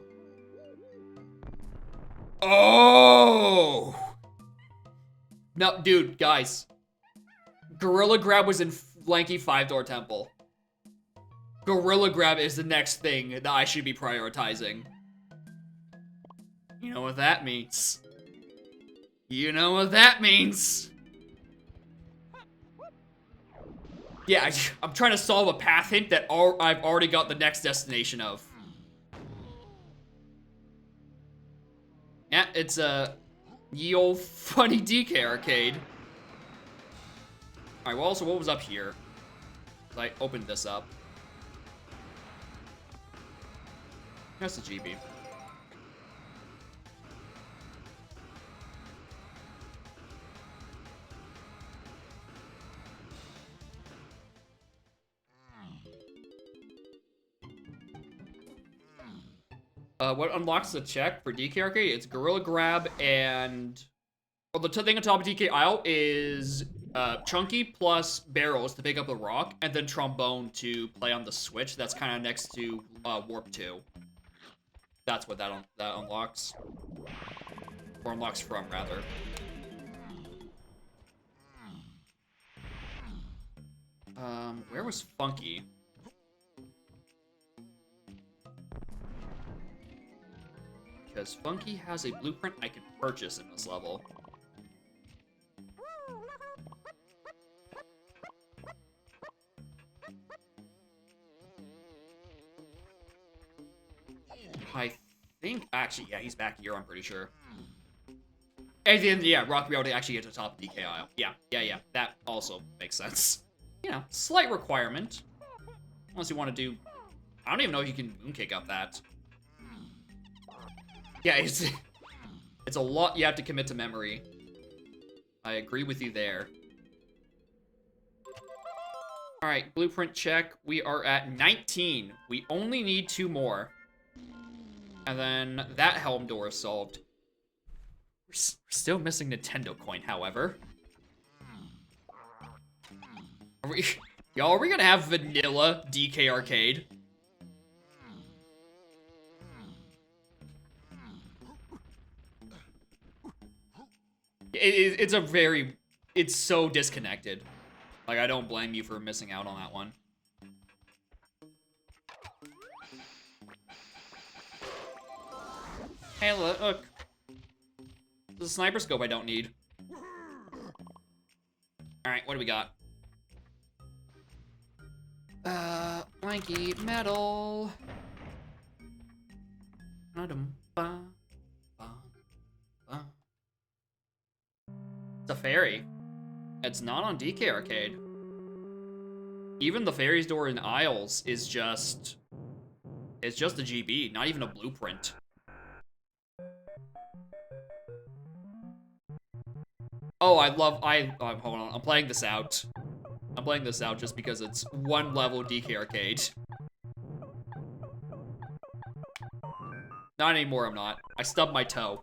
Oh! No, dude, guys. Gorilla Grab was in Lanky 5-Door Temple. Gorilla Grab is the next thing that I should be prioritizing. You know what that means. You know what that means. Yeah, I'm trying to solve a path hint that I've already got the next destination of. Yeah, it's a ye old funny DK arcade. Alright, well, also, what was up here? I opened this up. That's a GB. What unlocks the check for DK Arcade? It's Gorilla Grab and... Well, the thing on top of DK Isle is Chunky plus Barrels to pick up the rock, and then Trombone to play on the Switch. That's kind of next to Warp 2. That's what that unlocks. Or unlocks from, rather. Where was Funky? Because Funky has a blueprint I can purchase in this level. I think, actually, yeah, he's back here, I'm pretty sure. And then, yeah, Rock Reality actually gets to the top of DK Isle. Yeah, that also makes sense. You know, slight requirement. Unless you want to do... I don't even know if you can Moonkick up that. Yeah, it's a lot you have to commit to memory. I agree with you there. Alright, blueprint check. We are at 19. We only need 2 more. And then that helm door is solved. We're still missing Nintendo coin, however. Y'all, are we gonna have vanilla DK Arcade? It's a very... It's so disconnected. Like, I don't blame you for missing out on that one. Hey, look. There's a sniper scope I don't need. Alright, what do we got? Blanky metal. It's a fairy. It's not on DK Arcade. Even the fairy's door in Isles is just... It's just a GB, not even a blueprint. Oh, hold on, I'm playing this out. I'm playing this out just because it's 1 level DK Arcade. Not anymore, I'm not. I stubbed my toe.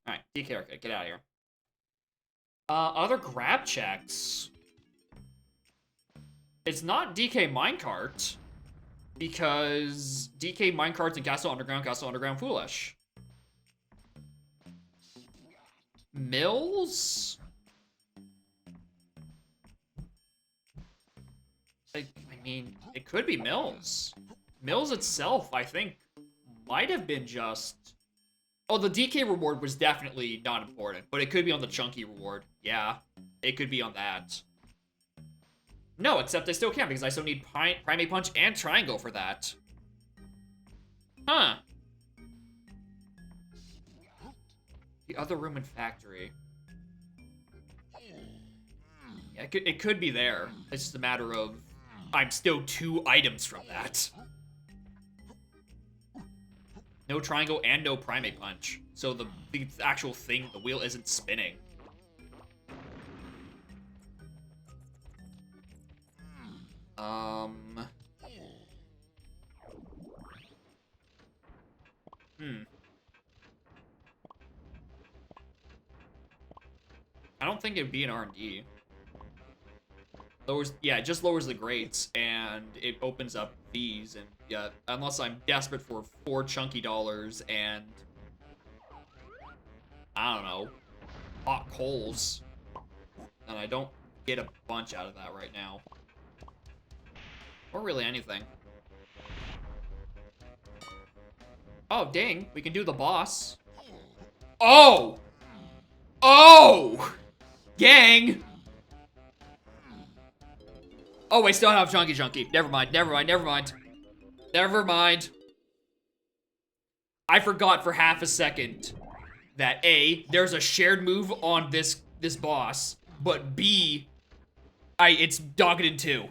Alright, DK Arcade, get out of here. Other grab checks. It's not DK Minecart. Because DK Minecarts and Castle Underground foolish. Mills? I mean, it could be Mills. Mills itself, I think, might have been just... Oh, the DK reward was definitely not important, but it could be on the Chunky reward. Yeah, it could be on that. No, except I still can't because I still need Primate Punch and Triangle for that. Huh. The other room in Factory. Yeah, it could be there. It's just a matter of I'm still 2 items from that. No triangle and no primate punch. So the actual thing, the wheel isn't spinning. I don't think it'd be an R&D. Lowers, yeah, it just lowers the grades, and it opens up these, and yeah, unless I'm desperate for 4 chunky dollars and, I don't know, hot coals, and I don't get a bunch out of that right now. Or really anything. Oh, dang, we can do the boss. Oh! Oh! Gang! Oh, I still have Chunky. Never mind. I forgot for half a second that A, there's a shared move on this boss, but B, it's Dogged 2.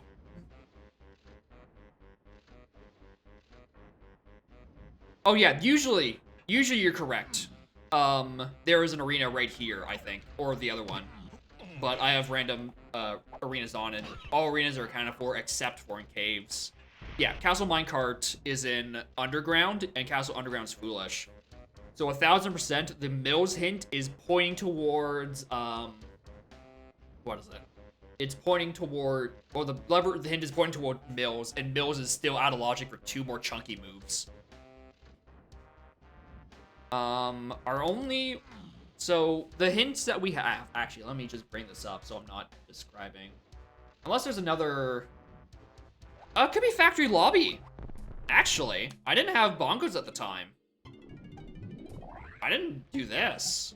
Oh yeah, usually you're correct. There is an arena right here, I think, or the other one. But I have random arenas on, and all arenas are accounted for except for in caves. Yeah, Castle Minecart is in Underground, and Castle Underground's Foolish. So 1000%, the Mills hint is pointing towards, what is it? It's pointing toward, or the hint is pointing toward Mills, and Mills is still out of logic for 2 more chunky moves. So, the hints that we have... Actually, let me just bring this up so I'm not describing. Unless there's another... it could be Factory Lobby. Actually, I didn't have bongos at the time. I didn't do this.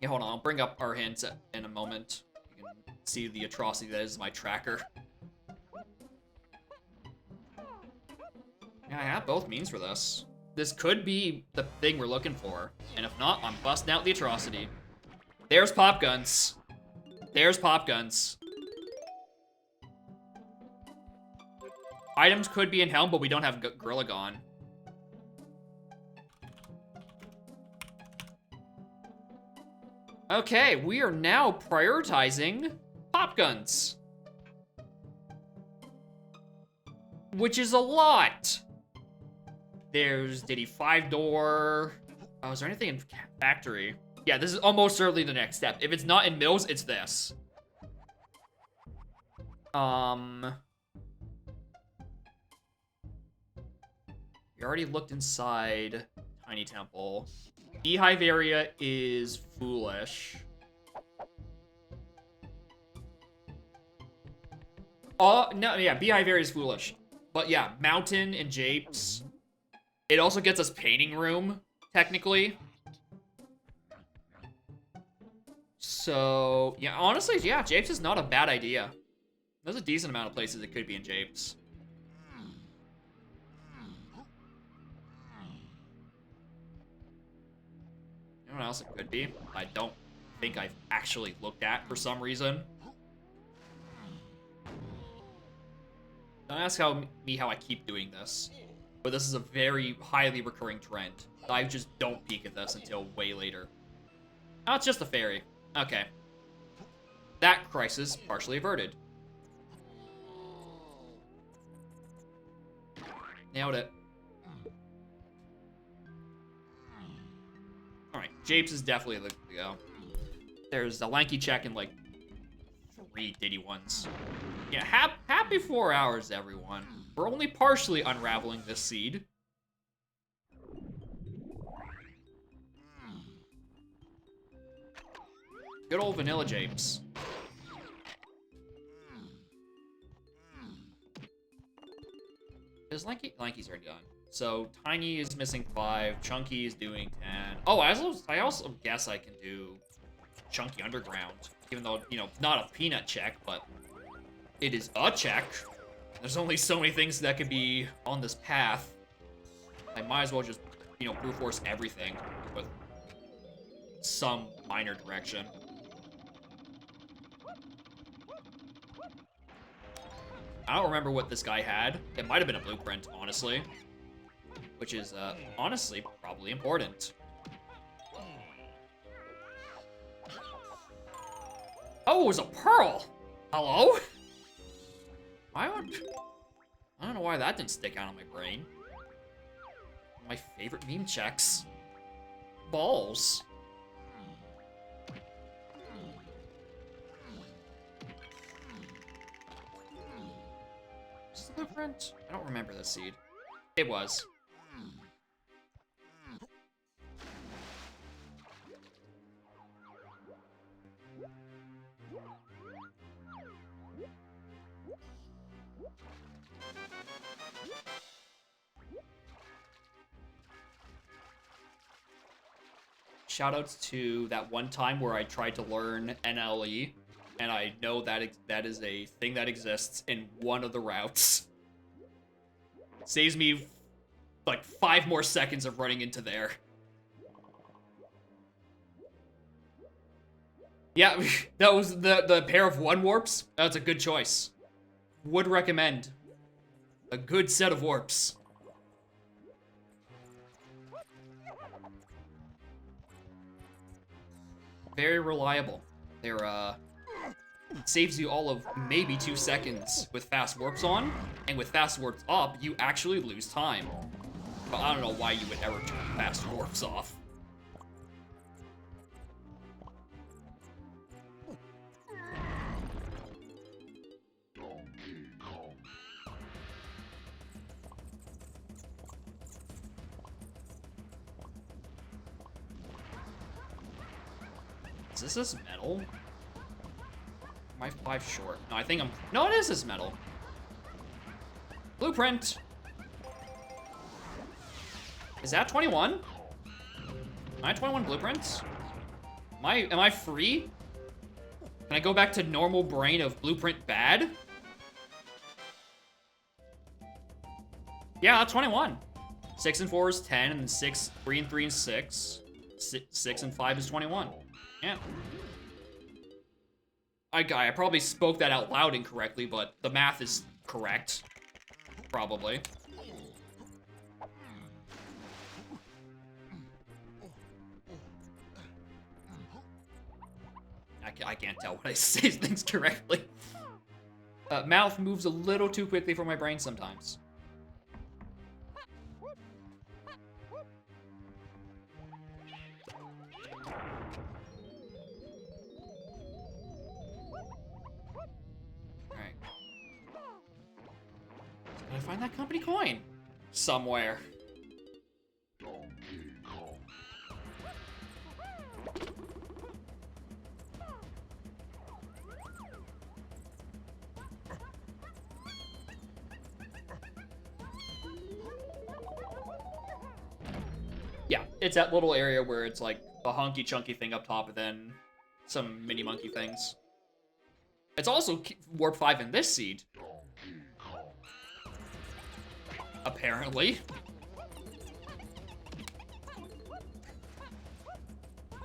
Yeah, hold on. I'll bring up our hints in a moment. You can see the atrocity that is my tracker. Yeah, I have both means for this. This could be the thing we're looking for. And if not, I'm busting out the atrocity. There's pop guns. There's pop guns. Items could be in Helm, but we don't have Gorilla Gone. Okay, we are now prioritizing pop guns. Which is a lot. There's Diddy 5-door. Oh, is there anything in Factory? Yeah, this is almost certainly the next step. If it's not in Mills, it's this. You already looked inside Tiny Temple. Beehive area is Foolish. Oh, no, yeah, Beehive area is Foolish. But yeah, Mountain and Japes. It also gets us Painting Room, technically. So, yeah, honestly, yeah, Japes is not a bad idea. There's a decent amount of places it could be in Japes. You know what else it could be? I don't think I've actually looked at for some reason. Don't ask me how I keep doing this. But this is a very highly recurring trend. I just don't peek at this until way later. Oh, it's just a fairy. Okay. That crisis partially averted. Nailed it. Alright, Japes is definitely the go. There's a lanky check and like 3 Diddy ones. Yeah, happy 4 hours, everyone. We're only partially unraveling this seed. Good old vanilla Japes. Is Lanky's already done. So Tiny is missing 5, Chunky is doing 10. Oh, I also guess I can do Chunky Underground, even though, you know, not a peanut check, but it is a check. There's only so many things that could be on this path. I might as well just, you know, brute force everything with some minor direction. I don't remember what this guy had. It might have been a blueprint, honestly. Which is, honestly, probably important. Oh, it was a pearl! Hello? I don't know why that didn't stick out on my brain. My favorite meme checks. Balls. Is this the blueprint? I don't remember this seed. It was. Shoutouts to that one time where I tried to learn NLE, and I know that that is a thing that exists in one of the routes. Saves me like 5 more seconds of running into there. Yeah, that was the pair of 1 warps. That's a good choice. Would recommend a good set of warps. Very reliable. They're, saves you all of maybe 2 seconds with fast warps on, and with fast warps up, you actually lose time. But I don't know why you would ever turn fast warps off. Is this metal? Am I 5 short? No, I think I'm... No, it is this metal. Blueprint! Is that 21? Am I 21 blueprints? Am I free? Can I go back to normal brain of blueprint bad? Yeah, that's 21. 6 and 4 is 10, and then 6, 3 and 3 is 6. 6 and 5 is 21. Yeah. I probably spoke that out loud incorrectly, but the math is correct. Probably. I can't tell when I say things correctly. Mouth moves a little too quickly for my brain sometimes. Can I find that company coin? Somewhere. Yeah, it's that little area where it's like a hunky chunky thing up top and then some mini monkey things. It's also warp 5 in this seed. Apparently.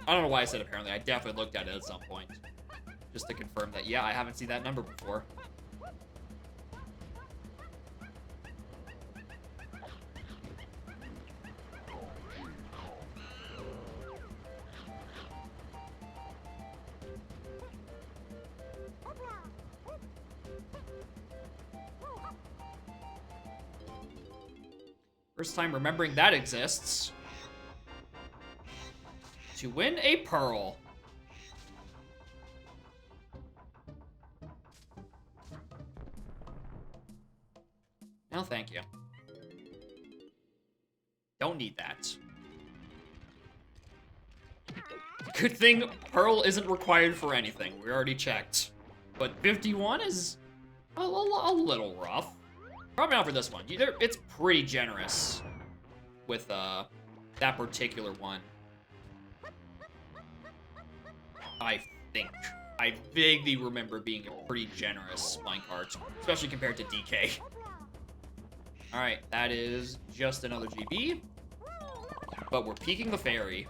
I don't know why I said apparently. I definitely looked at it at some point. Just to confirm that, yeah, I haven't seen that number before. First time remembering that exists. To win a pearl. No, thank you. Don't need that. Good thing pearl isn't required for anything. We already checked. But 51 is a little rough. Probably not for this one. It's pretty generous with that particular one. I think. I vaguely remember being a pretty generous minecart, especially compared to DK. Alright, that is just another GB. But we're peeking the fairy.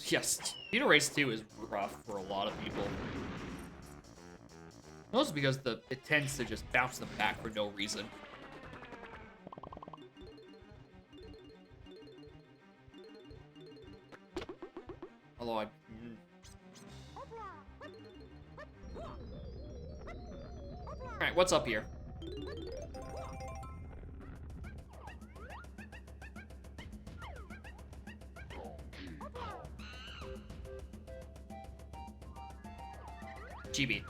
Yes, Speed Race 2 is rough for a lot of people. Mostly because it tends to just bounce them back for no reason. Although Alright, what's up here? GB.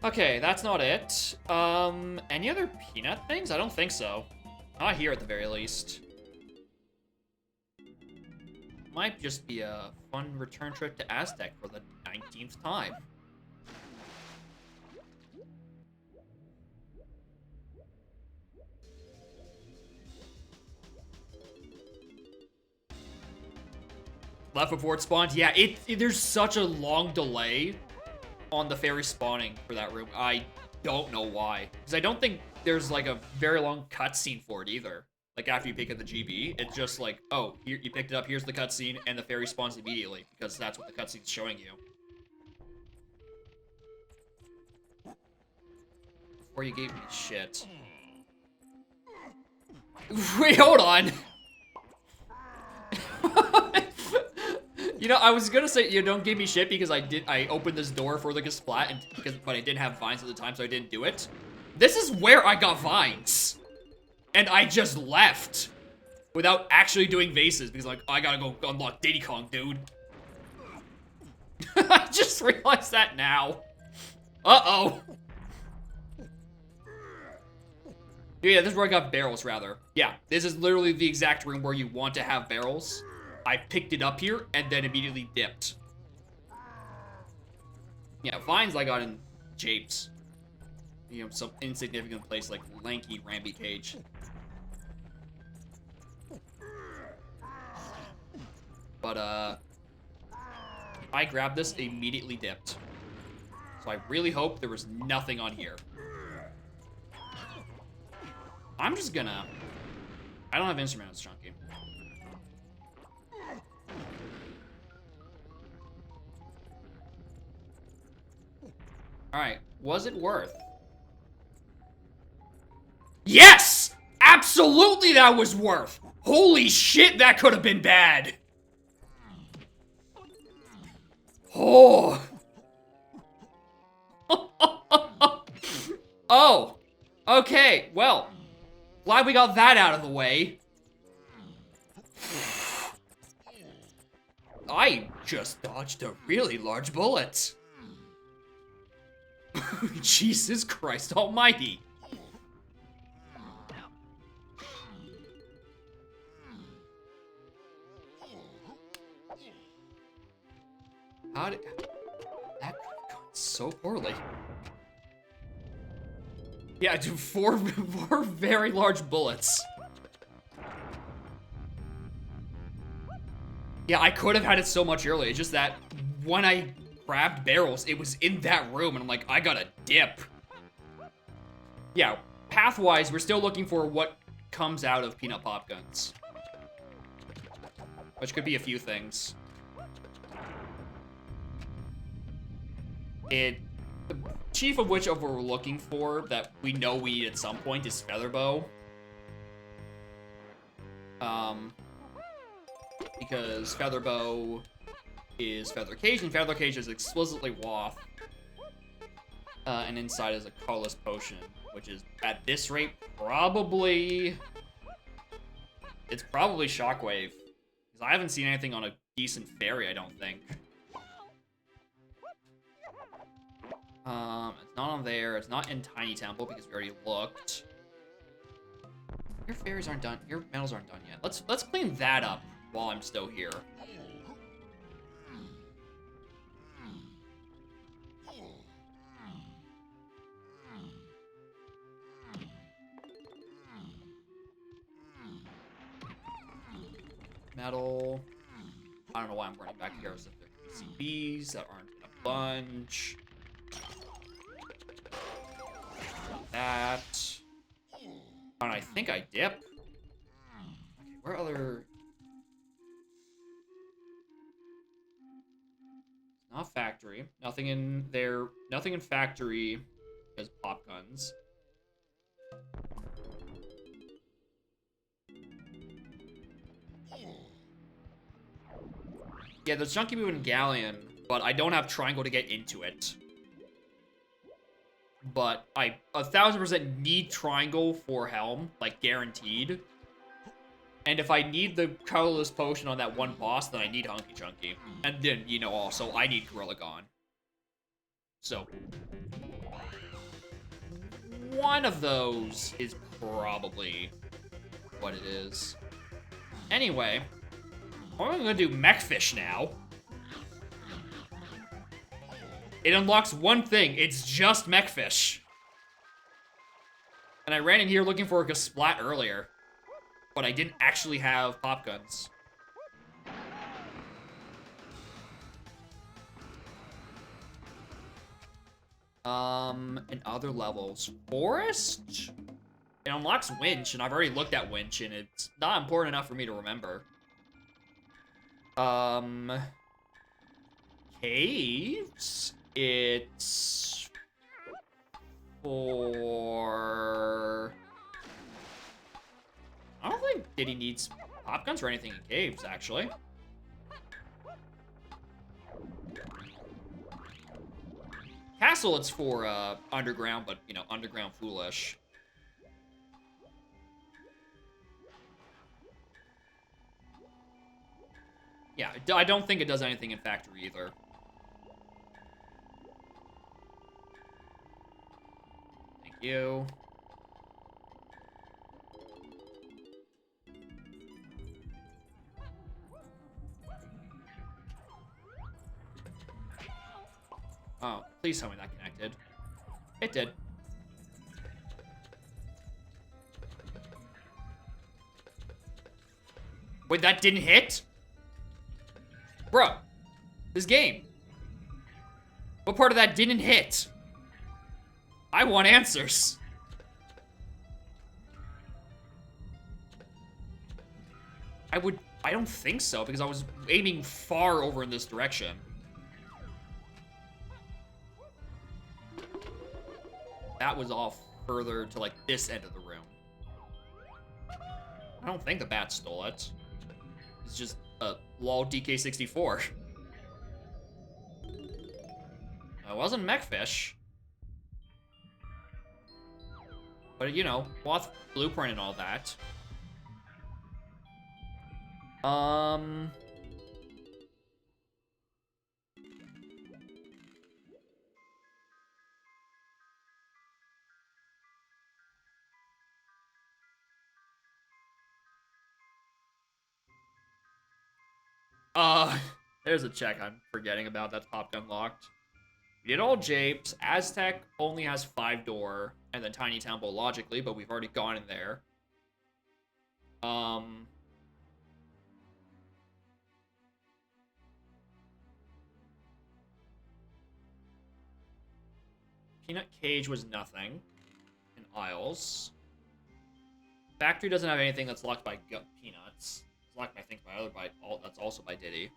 Okay, that's not it. Any other peanut things? I don't think so. Not here at the very least. Might just be a fun return trip to Aztec for the 19th time. Left before it spawned? Yeah, there's such a long delay on the fairy spawning for that room. I don't know why. Because I don't think there's like a very long cutscene for it either. Like after you pick up the GB, it's just like, oh, here, you picked it up, here's the cutscene, and the fairy spawns immediately. Because that's what the cutscene's showing you. Before you gave me shit. Wait, hold on! You know, I was gonna say, you don't give me shit because I opened this door for the splat, but I didn't have vines at the time, so I didn't do it. This is where I got vines. And I just left. Without actually doing vases, because like, I gotta go unlock Diddy Kong, dude. I just realized that now. Uh-oh. Yeah, this is where I got barrels, rather. Yeah, this is literally the exact room where you want to have barrels. I picked it up here, and then immediately dipped. Yeah, vines I got in Japes. You know, some insignificant place like Lanky Ramby Cage. But, I grabbed this, immediately dipped. So I really hope there was nothing on here. I'm just gonna... I don't have instrument, it's chunky. Alright, was it worth? Yes! Absolutely that was worth! Holy shit, that could have been bad! Oh! Oh! Okay, well. Glad we got that out of the way. I just dodged a really large bullet. Jesus Christ almighty. How did... That gone so poorly. Yeah, dude, four very large bullets. Yeah, I could have had it so much earlier. It's just that when I grabbed barrels, it was in that room, and I'm like, I gotta dip. Yeah, path-wise, we're still looking for what comes out of peanut pop guns. Which could be a few things. The chief of which of what we're looking for that we know we need at some point is Featherbow. Because Featherbow is Feather Cage, and Feather Cage is explicitly Waff. And inside is a colorless potion, which is, at this rate, probably... It's probably Shockwave. Because I haven't seen anything on a decent fairy, I don't think. It's not on there. It's not in Tiny Temple because we already looked. Your fairies aren't done. Your medals aren't done yet. Let's clean that up while I'm still here. Metal. I don't know why I'm running back here as if they're PCBs that aren't in a bunch. That. And I think I dip. Okay, where other... factory. Nothing in there. Nothing in factory has pop guns. Yeah, there's Chunky Move and Galleon, but I don't have Triangle to get into it. But I 1000% need Triangle for Helm, like guaranteed. And if I need the colorless potion on that one boss, then I need Hunky Chunky. And then, you know, also, I need Gorilla Gone. So, one of those is probably what it is. Anyway, I'm gonna do Mechfish now. It unlocks one thing. It's just Mechfish. And I ran in here looking for a Splat earlier. But I didn't actually have pop guns. And other levels. Forest? It unlocks Winch, and I've already looked at Winch, and it's not important enough for me to remember. Caves? It's for... I don't think Diddy needs pop guns or anything in caves, actually. Castle, it's for underground, but, you know, underground foolish. Yeah, I don't think it does anything in factory either. Thank you. Oh, please tell me that connected. It did. Wait, that didn't hit? Bro, this game. What part of that didn't hit? I want answers. I don't think so, because I was aiming far over in this direction. That was off further to, like, this end of the room. I don't think the bat stole it. It's just a lol DK64. It wasn't Mechfish. But, you know, Wath Blueprint and all that. There's a check I'm forgetting about that's popped unlocked. We did all japes. Aztec only has 5-door, and then Tiny Temple logically, but we've already gone in there. Peanut Cage was nothing. In Isles. Factory doesn't have anything that's locked by Peanuts. It's locked, I think, by other that's also by Diddy.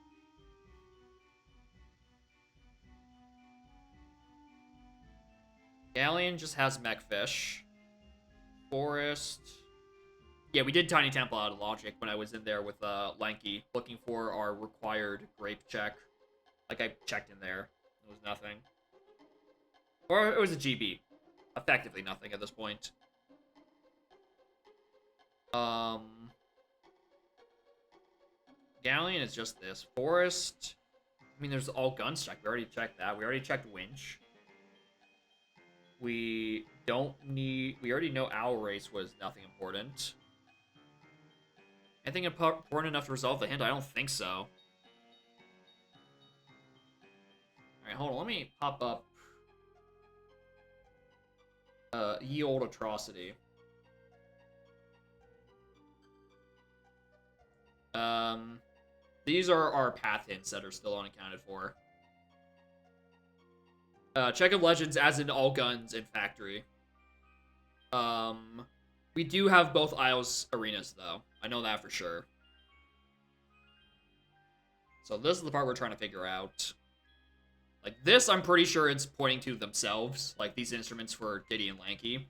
Galleon just has Mechfish. Forest. Yeah, we did Tiny Temple out of logic when I was in there with Lanky, looking for our required grape check. Like, I checked in there. It was nothing. Or it was a GB. Effectively nothing at this point. Galleon is just this. Forest. I mean, there's all guns checked. We already checked that. We already checked Winch. We don't need... We already know Owl Race was nothing important. Anything important enough to resolve the hint? I don't think so. Alright, hold on. Let me pop up... Ye Old Atrocity. These are our path hints that are still unaccounted for. Check of Legends as in all guns in Factory. We do have both Isles arenas, though. I know that for sure. So this is the part we're trying to figure out. Like, this, I'm pretty sure it's pointing to themselves. Like, these instruments for Diddy and Lanky.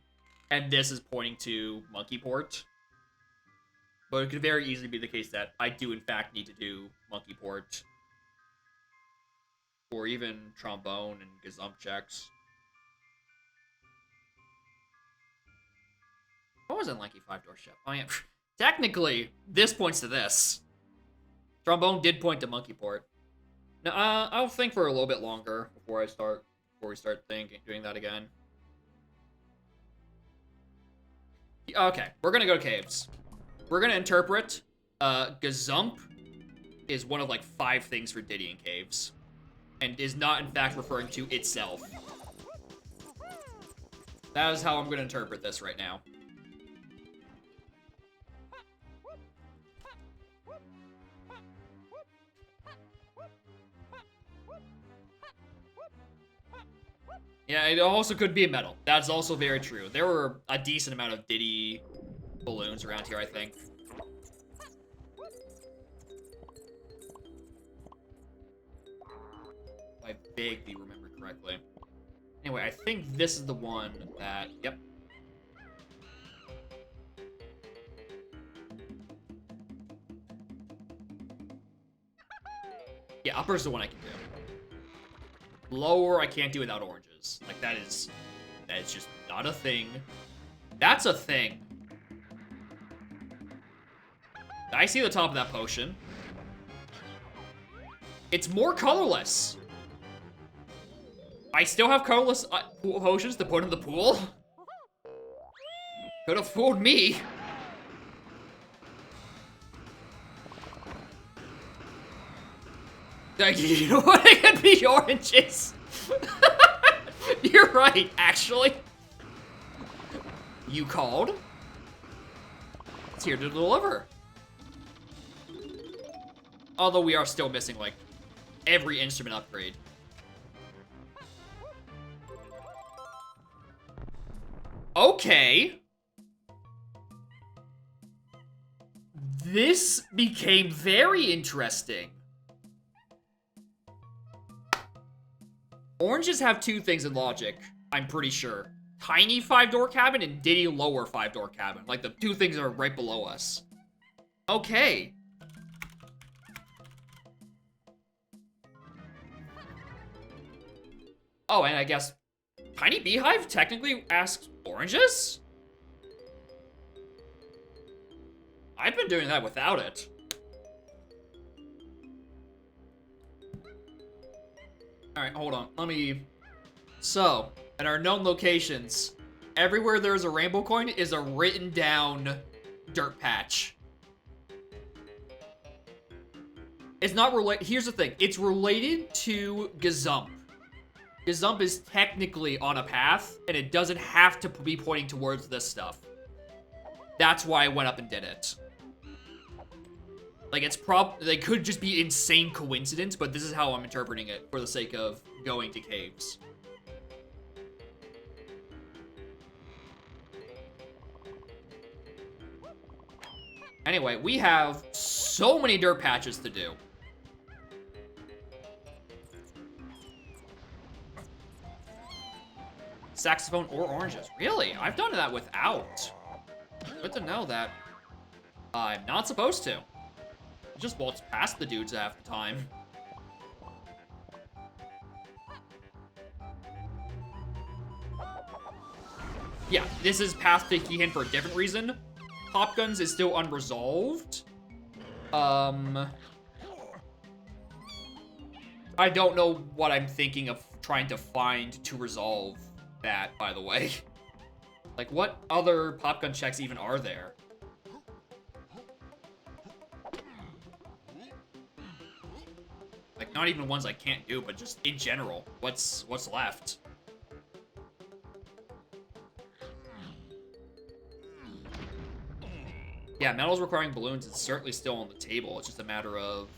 And this is pointing to Monkey Port. But it could very easily be the case that I do, in fact, need to do Monkey Port. Or even Trombone and Gazump checks. What was in Lanky 5-door ship? Oh, yeah. Technically, this points to this. Trombone did point to Monkey Port. Now, I'll think for a little bit longer before we start doing that again. Okay, we're gonna go to caves. We're gonna interpret. Gazump is one of like 5 things for Diddy in caves, and is not in fact referring to itself. That is how I'm gonna interpret this right now. Yeah, it also could be a medal. That's also very true. There were a decent amount of Diddy balloons around here, I think. If I vaguely remember correctly. Anyway, I think this is the one that... Yep. Yeah, upper's the one I can do. Lower, I can't do without oranges. Like, that is just not a thing. That's a thing. I see the top of that potion. It's more colorless. I still have colorless potions to put in the pool. Could have fooled me. You know what? It could be oranges. You're right, actually. You called. It's here to deliver. Although we are still missing, like, every instrument upgrade. Okay. This became very interesting. Oranges have 2 things in logic, I'm pretty sure. Tiny 5-door cabin and Diddy lower 5-door cabin. Like, the 2 things that are right below us. Okay. Oh, and I guess Tiny Beehive technically asks oranges? I've been doing that without it. Alright, hold on. Let me... So, at our known locations, everywhere there's a rainbow coin is a written down dirt patch. It's not related... Here's the thing. It's related to Gazump. Gazump is technically on a path, and it doesn't have to be pointing towards this stuff. That's why I went up and did it. Like, they could just be insane coincidence, but this is how I'm interpreting it for the sake of going to caves. Anyway, we have so many dirt patches to do. Saxophone or oranges. Really? I've done that without. Good to know that I'm not supposed to. Just waltz past the dudes half the time. Yeah, this is path to Keyhand for a different reason. Pop Guns is still unresolved. I don't know what I'm thinking of trying to find to resolve that, by the way. Like, what other Pop Gun checks even are there? Like, not even ones I can't do, but just in general, what's left? Yeah, medals requiring balloons is certainly still on the table. It's just a matter of...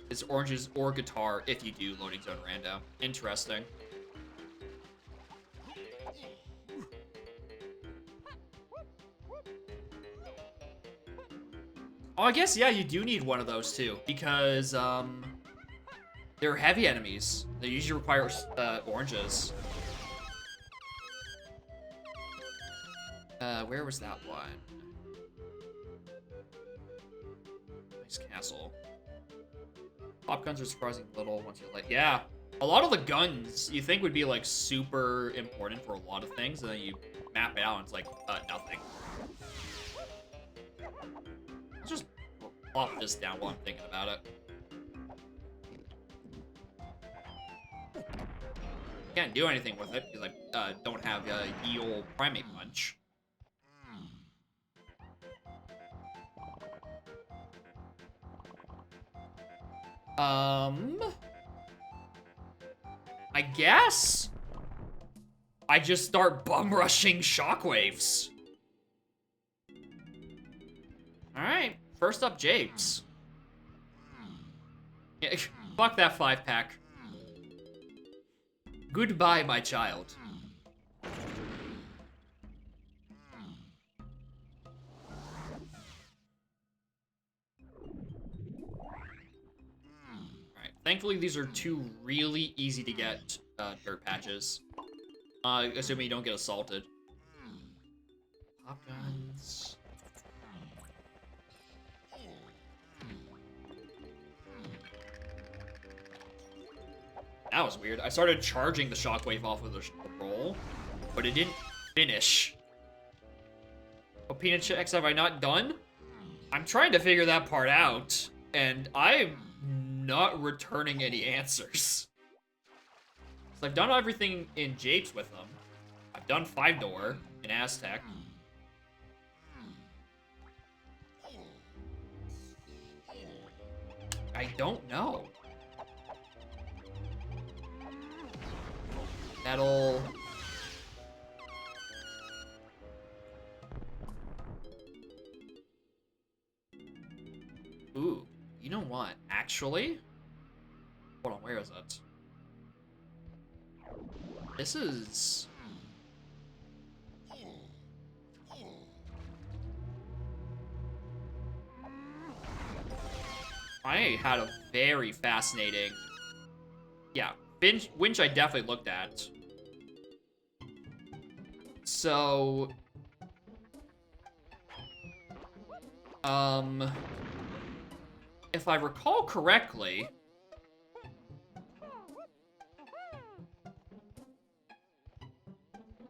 It's oranges or guitar if you do loading zone rando. Interesting. Oh, I guess, yeah, you do need one of those, too. Because, they're heavy enemies. They usually require, oranges. Where was that one? Nice castle. Pop guns are surprisingly little once you like. Yeah, a lot of the guns you think would be like super important for a lot of things, and then you map it out and it's like nothing. Let's just plop this down while I'm thinking about it. Can't do anything with it because I don't have ye ol' primate punch. I guess I just start bum rushing shockwaves. Alright, first up, Japes. Yeah, fuck that 5-pack. Goodbye, my child. Thankfully, these are two really easy to get dirt patches. Assuming you don't get assaulted. Pop guns. That was weird. I started charging the shockwave off of the roll, but it didn't finish. What peanut checks have I not done? I'm trying to figure that part out, and I'm not returning any answers. So I've done everything in Japes with them. I've done 5-door in Aztec. I don't know. Metal. Ooh, you know what? Actually, hold on, where is it? This is... I had a very fascinating... Yeah, winch I definitely looked at. So... if I recall correctly...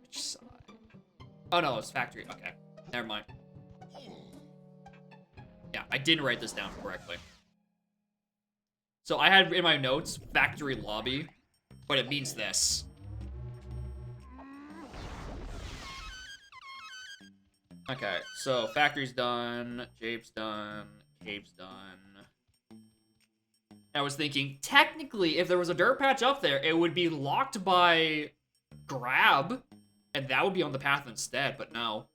Which side? Oh no, it's factory. Okay, never mind. Yeah, I didn't write this down correctly. So I had in my notes, factory lobby, but it means this. Okay, so factory's done, Jape's done, cave's done. I was thinking, technically, if there was a dirt patch up there, it would be locked by grab, and that would be on the path instead, but no.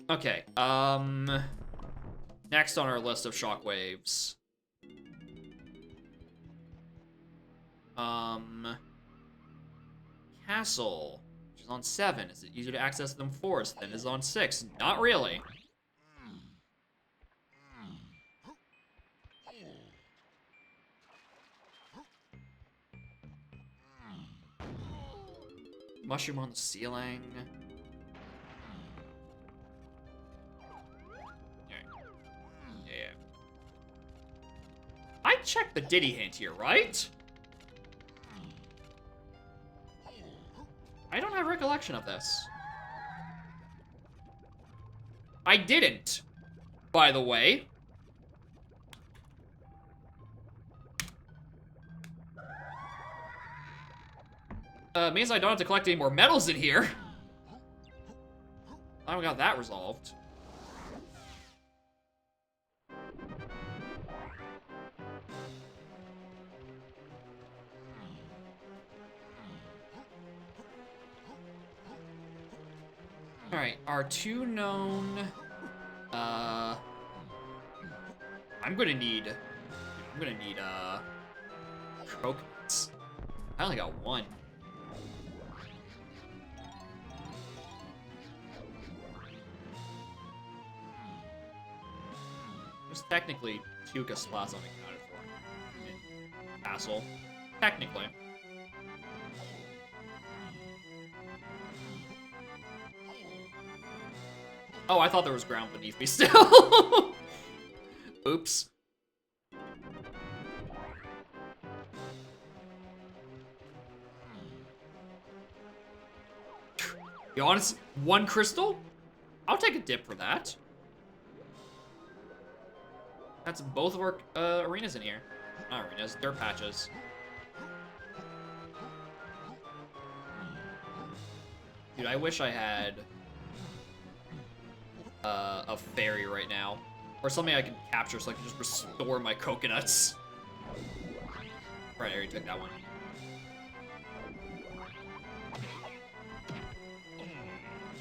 Okay, next on our list of shockwaves. Castle, which is on 7. Is it easier to access than Forest? Then is on 6. Not really. Mushroom on the ceiling. Yeah. I checked the Diddy hint here, right? I don't have recollection of this. I didn't, by the way. Means I don't have to collect any more medals in here. I got that resolved. Alright, our 2 known... I'm gonna need... coconuts. I only got 1. There's technically 2 spots unaccounted for in Castle. Technically. Oh, I thought there was ground beneath me still. Oops. Be honest, 1 crystal? I'll take a dip for that. That's both of our arenas in here. Not arenas, dirt patches. Dude, I wish I had a fairy right now. Or something I can capture so I can just restore my coconuts. Right, I already took that one.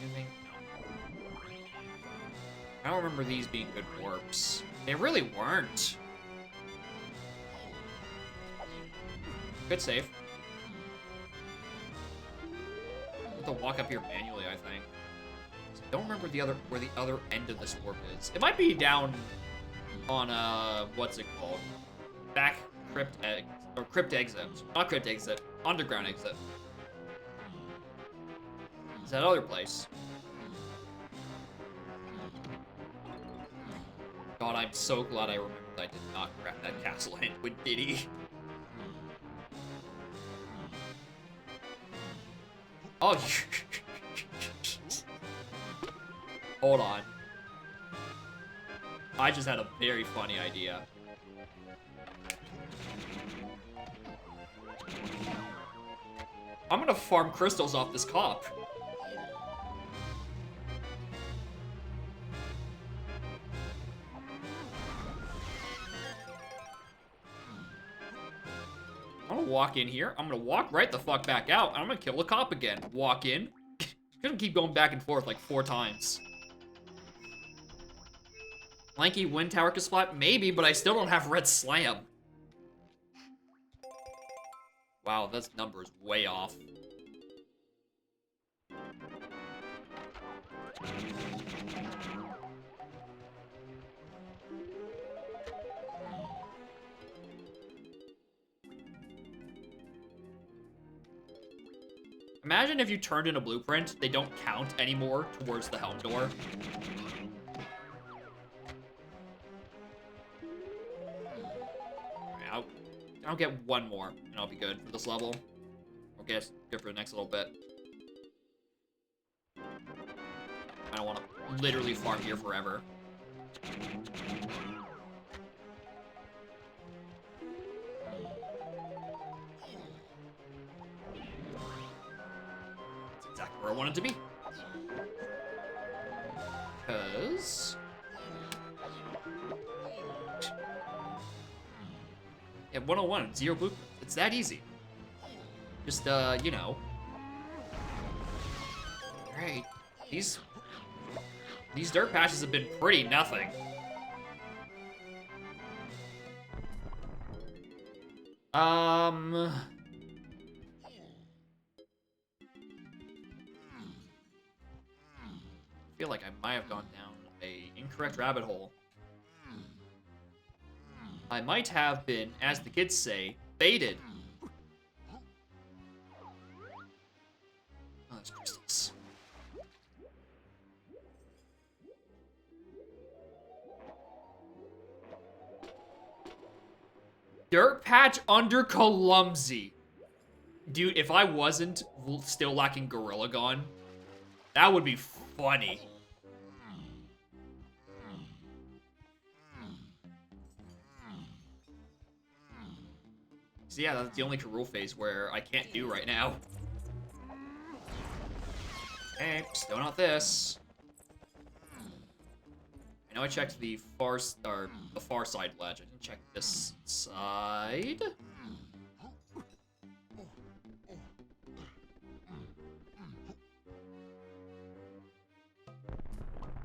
Anything? No. I don't remember these being good warps. They really weren't. Good save. I have to walk up here manually, I think. I don't remember where the other end of this warp is. It might be down on what's it called? Back crypt exit. Not crypt exit. Underground exit. It's that other place. God, I'm so glad I remembered I did not grab that castle hint with Diddy. Oh, hold on. I just had a very funny idea. I'm gonna farm crystals off this cop. I'm gonna walk in here. I'm gonna walk right the fuck back out. And I'm gonna kill the cop again. Walk in. Gonna keep going back and forth like 4 times. Lanky Wind Tower can splat? Maybe, but I still don't have Red Slam. Wow, this number is way off. Imagine if you turned in a blueprint, they don't count anymore towards the helm door. I'll get 1 more, and I'll be good for this level. I'll get good for the next little bit. I don't want to literally farm here forever. That's exactly where I wanted to be. Because... yeah, 101, 0 blueprint. It's that easy. Just, you know. Alright. These dirt patches have been pretty nothing. I feel like I might have gone down a incorrect rabbit hole. I might have been, as the kids say, baited. Oh, there's crystals. Dirt patch under Clumsy. Dude, if I wasn't still lacking Gorilla Gun, that would be funny. So yeah, that's the only rule phase where I can't do right now. Okay, still not this. I know I checked the far side ledge. I didn't check this side.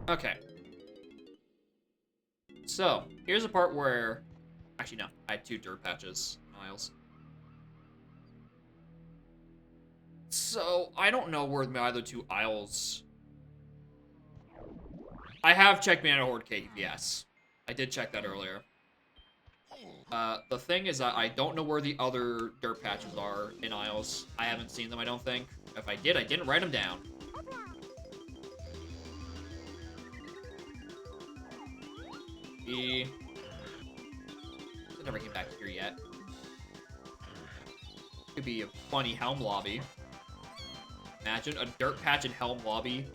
Okay. So, here's a part where... actually, no. I had 2 dirt patches, Miles. So, I don't know where my other 2 aisles... I have checked Mana Horde Cave, yes. I did check that earlier. The thing is that I don't know where the other dirt patches are in Isles. I haven't seen them, I don't think. If I did, I didn't write them down. I never came back here yet. Could be a funny Helm lobby. Imagine a dirt patch in Helm lobby.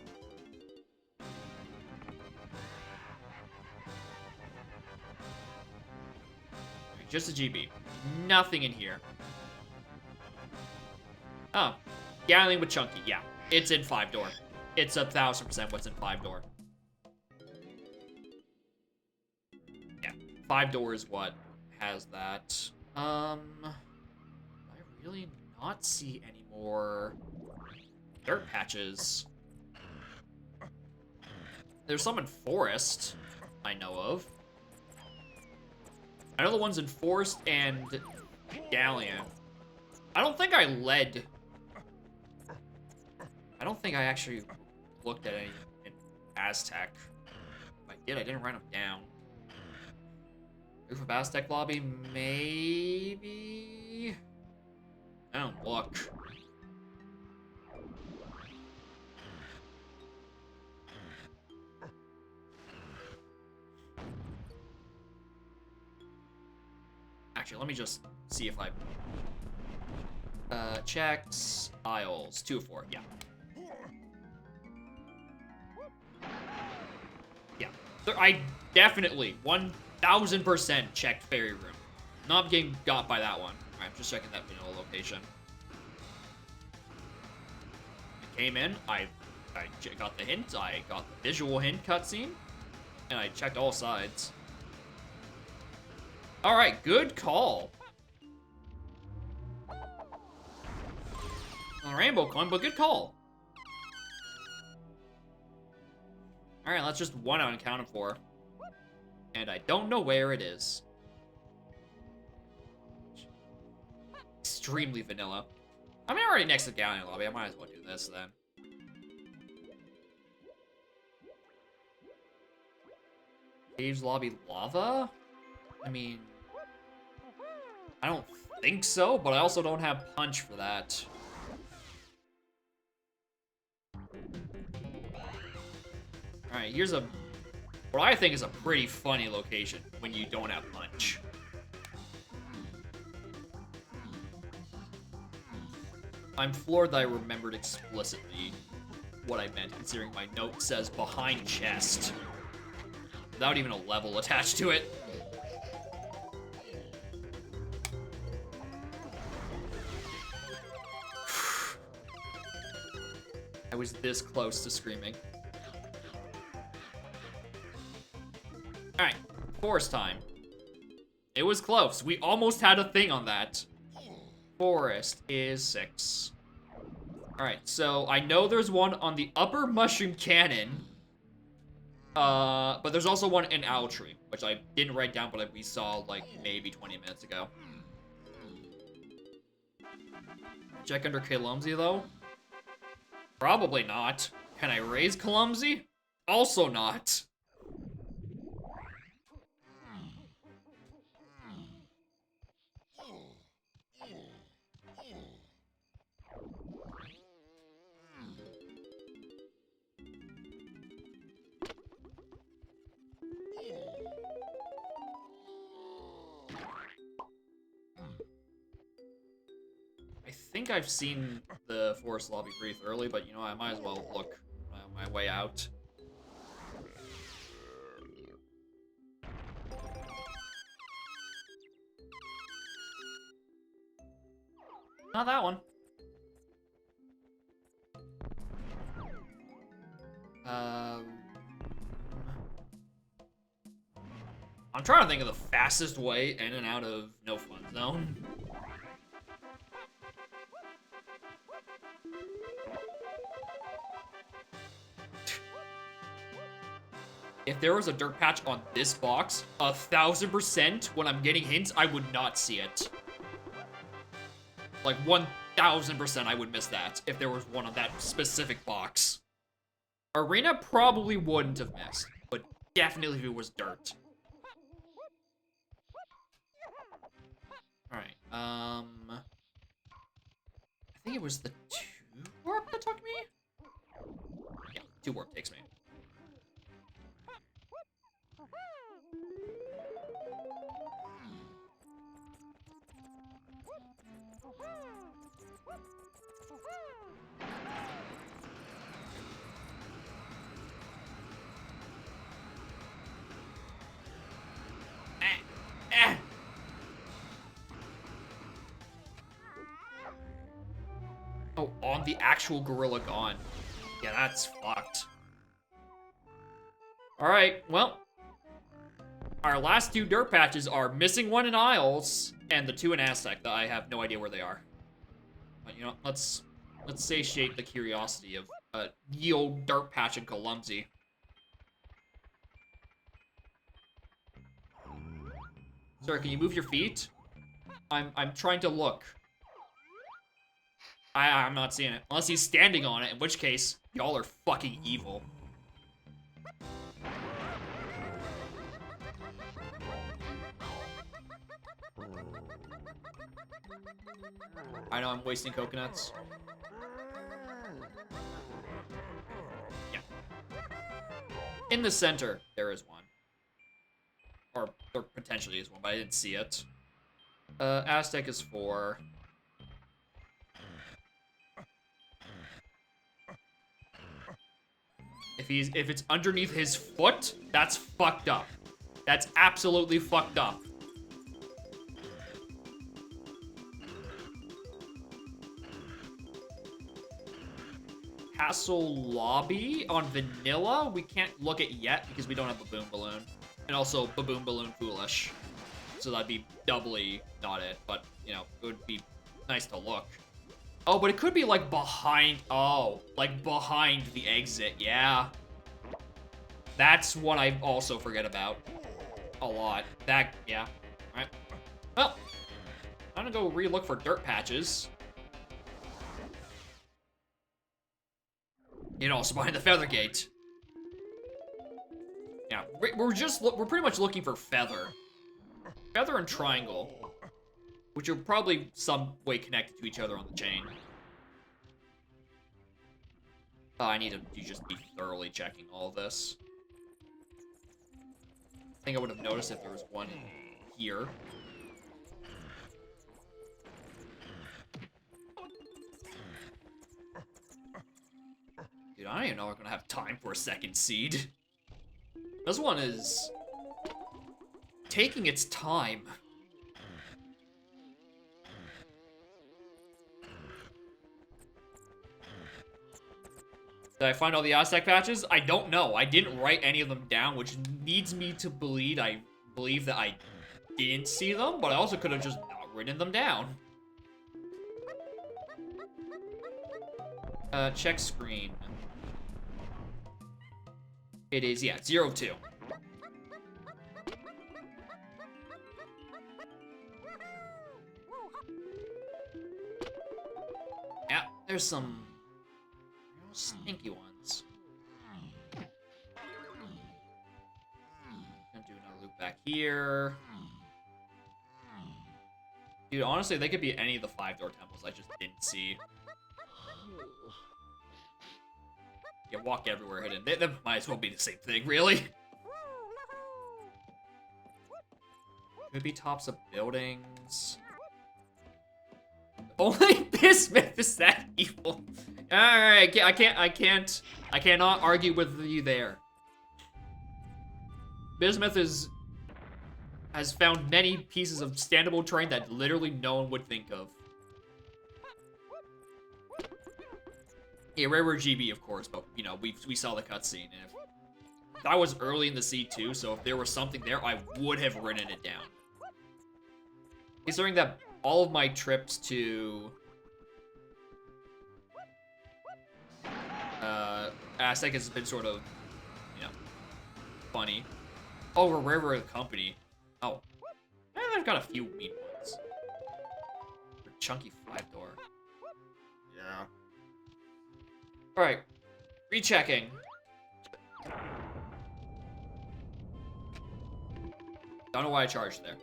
Just a GB. Nothing in here. Oh. Galley with Chunky. Yeah. It's in 5-door. It's 1000% what's in 5-door. Yeah. 5-door is what has that. I really not see any more dirt patches. There's some in Forest, I know of. I know the ones in Forest and Galleon. I don't think I led. I don't think I actually looked at any in Aztec. If I did, I didn't write them down. Roof of Aztec lobby, maybe? I don't look. Actually, let me just see if I... checks, Isles, 2 of 4, yeah. Yeah, I definitely, 1000% checked Fairy Room. Not getting got by that one. Alright, I'm just checking that vanilla location. I came in, I got the hint, I got the visual hint cutscene, and I checked all sides. Alright, good call. A rainbow coin, but good call. Alright, that's just one unaccounted for. And I don't know where it is. Extremely vanilla. I mean, already next to Galleon Lobby. I might as well do this then. Caves Lobby Lava? I mean... I don't think so, but I also don't have Punch for that. Alright, here's a... what I think is a pretty funny location when you don't have Punch. I'm floored that I remembered explicitly what I meant, considering my note says behind chest. Without even a level attached to it. I was this close to screaming. Alright, Forest time. It was close. We almost had a thing on that. Forest is 6. Alright, so I know there's one on the upper Mushroom Cannon. But there's also one in Owl Tree, which I didn't write down, but we saw, like, maybe 20 minutes ago. Check under Clumsy, though? Probably not. Can I raise Clumsy? Also not. I think I've seen the Forest Lobby pretty thoroughly, but you know, I might as well look my way out. Not that one. I'm trying to think of the fastest way in and out of No Fun Zone. If there was a dirt patch on this box, 1000% when I'm getting hints, I would not see it. Like 1000% I would miss that if there was one on that specific box. Arena probably wouldn't have missed, but definitely if it was dirt. Alright, I think it was the 2 warp that took me? Yeah, 2 warp takes me. Oh, on the actual Gorilla Gone. Yeah, that's fucked. Alright, well. Our last 2 dirt patches are missing 1 in Isles, and the 2 in Aztec that I have no idea where they are. But, you know, let's satiate the curiosity of ye old dirt patch in Columsey. Sir, can you move your feet? I'm trying to look. I'm not seeing it. Unless he's standing on it, in which case, y'all are fucking evil. I know I'm wasting coconuts. Yeah. In the center, there is one. Or there potentially is one, but I didn't see it. Aztec is 4. If it's underneath his foot, that's fucked up. That's absolutely fucked up. Castle Lobby on Vanilla, we can't look at yet because we don't have Baboon Balloon. And also Baboon Balloon Foolish. So that'd be doubly not it, but, you know, it would be nice to look. Oh, but it could be, like, behind... Oh, like, behind the exit, yeah. That's what I also forget about. A lot. That, yeah. Alright. Well, I'm gonna go re-look for dirt patches. You know, also behind the Feather Gate. Yeah, we're pretty much looking for Feather. Feather and Triangle. Which are probably some way connected to each other on the chain. I need to just be thoroughly checking all of this. I think I would have noticed if there was one here. Dude, I don't even know if we're gonna have time for a second seed. This one is taking its time. Did I find all the Aztec patches? I don't know. I didn't write any of them down, which leads me to believe that I didn't see them, but I also could have just not written them down. Check screen. It is, yeah, 02. Yeah, there's some stinky ones. Gonna do another loop back here. Dude, honestly, they could be any of the 5-door temples I just didn't see. Yeah, walk everywhere hidden. They might as well be the same thing, really. Could be tops of buildings. Only Bismuth is that evil. Alright, I cannot argue with you there. Bismuth has found many pieces of standable terrain that literally no one would think of. Yeah, rare GB, of course, but, you know, we saw the cutscene, and if that was early in the C2, so if there was something there, I would have written it down. Considering that all of my trips to Aztec has been sort of, you know, funny. Oh, we're Rare Company. Oh. I've got a few mean ones. Chunky 5-door. Yeah. Alright. Rechecking. Don't know why I charged there.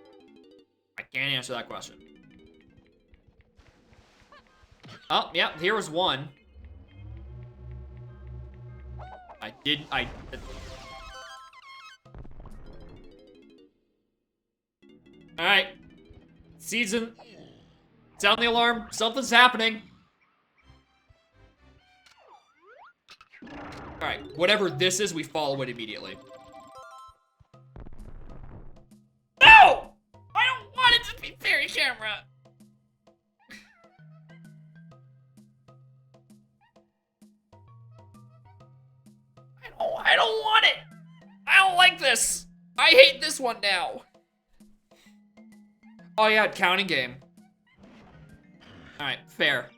I can't answer that question. Oh, yeah, here was one. Alright. Season. Sound the alarm. Something's happening. Alright, whatever this is, we follow it immediately. No! I don't want it to be fairy camera! I don't want it! I don't like this! I hate this one now! Oh yeah, counting game. Alright, fair.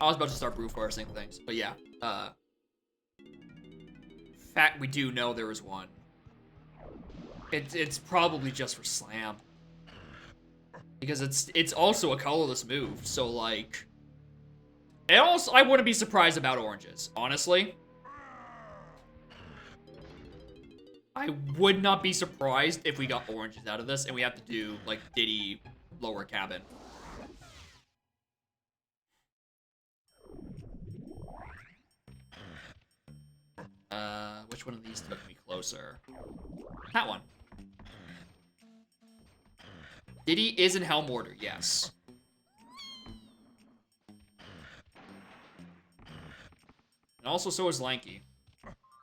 I was about to start brute forcing things, but yeah. Fact, we do know there was one. It's probably just for slam. Because it's also a colorless move, so like... And also, I wouldn't be surprised about oranges, honestly. I would not be surprised if we got oranges out of this, and we have to do, like, Diddy lower cabin. Which one of these took me closer? That one. Diddy is in Helm Order, yes. And also so is Lanky.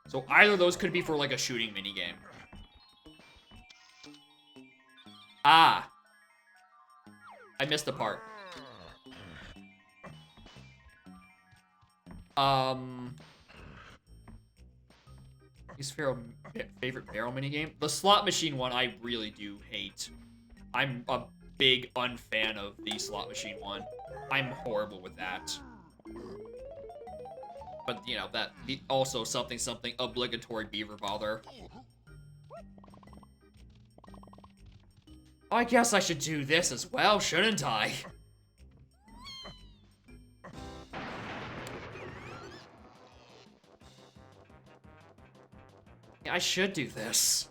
So either of those could be for, like, a shooting minigame. Ah. I missed the part. His favorite barrel minigame? The slot machine one I really do hate. I'm a big unfan of the slot machine one. I'm horrible with that. But, you know, also something obligatory beaver bother. I guess I should do this as well, shouldn't I? Yeah, I should do this.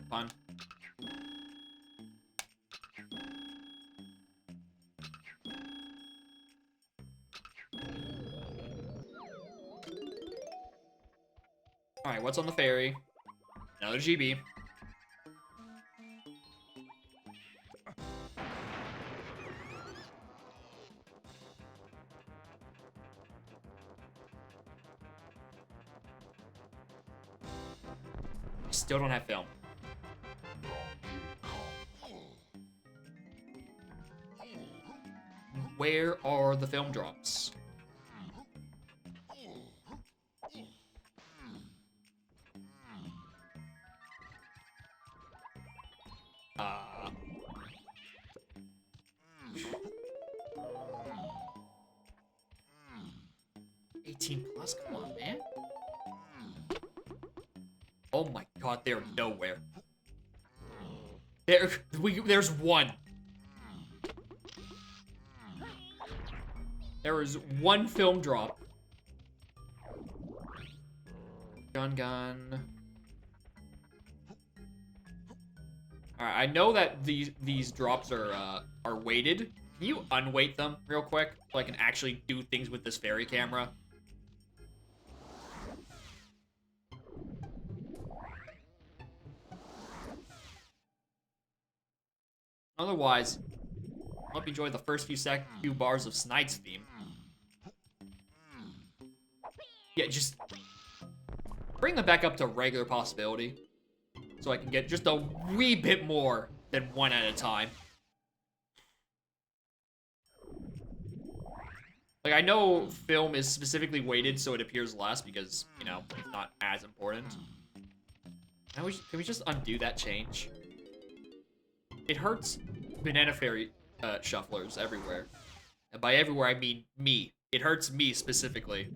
Fun. Alright, what's on the ferry? Another GB. I still don't have film. Where are the film drops? Uh... 18 plus, come on, man. Oh my god, they're nowhere. There's one. There is one film drop. Gun. Alright, I know that these drops are weighted. Can you unweight them real quick so I can actually do things with this fairy camera? Otherwise, I hope you enjoy the first few bars of Snipes' theme. Yeah, just bring them back up to regular possibility, so I can get just a wee bit more than one at a time. Like, I know film is specifically weighted so it appears less because, you know, it's not as important. Can we just undo that change? It hurts Banana Fairy shufflers everywhere. And by everywhere, I mean me. It hurts me specifically.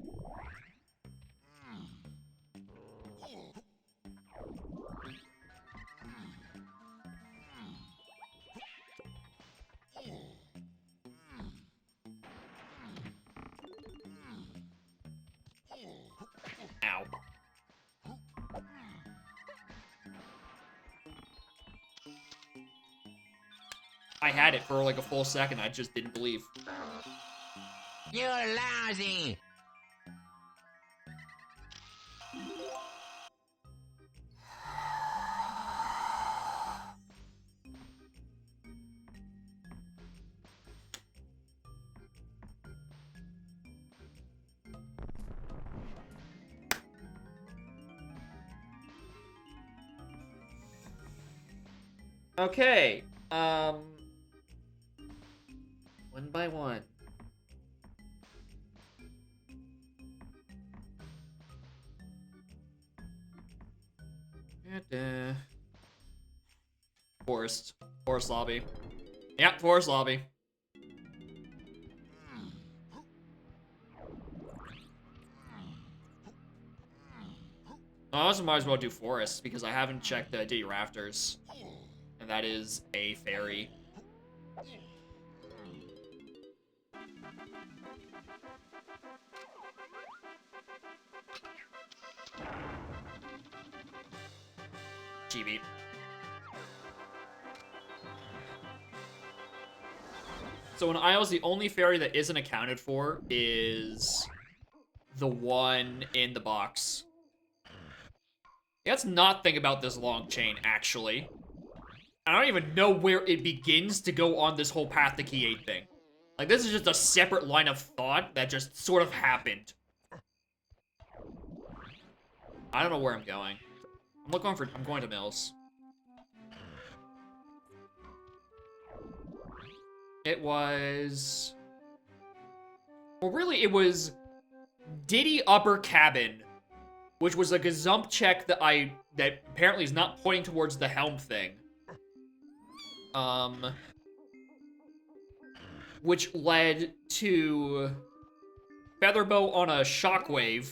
Ow. I had it for like a full second. I just didn't believe. You're lousy. Okay. One by one. Forest. Forest lobby. Yep, forest lobby. I also might as well do forest because I haven't checked Diddy Rafters. And that is a fairy. GB. So in Isles, the only fairy that isn't accounted for is the one in the box. Let's not think about this long chain, actually. I don't even know where it begins to go on this whole Path to Key 8 thing. Like, this is just a separate line of thought that just sort of happened. I don't know where I'm going. I'm going to Mills. It was... Well, really, it was Diddy Upper Cabin, which was a gazump check that that apparently is not pointing towards the helm thing. Which led to Featherbow on a shockwave,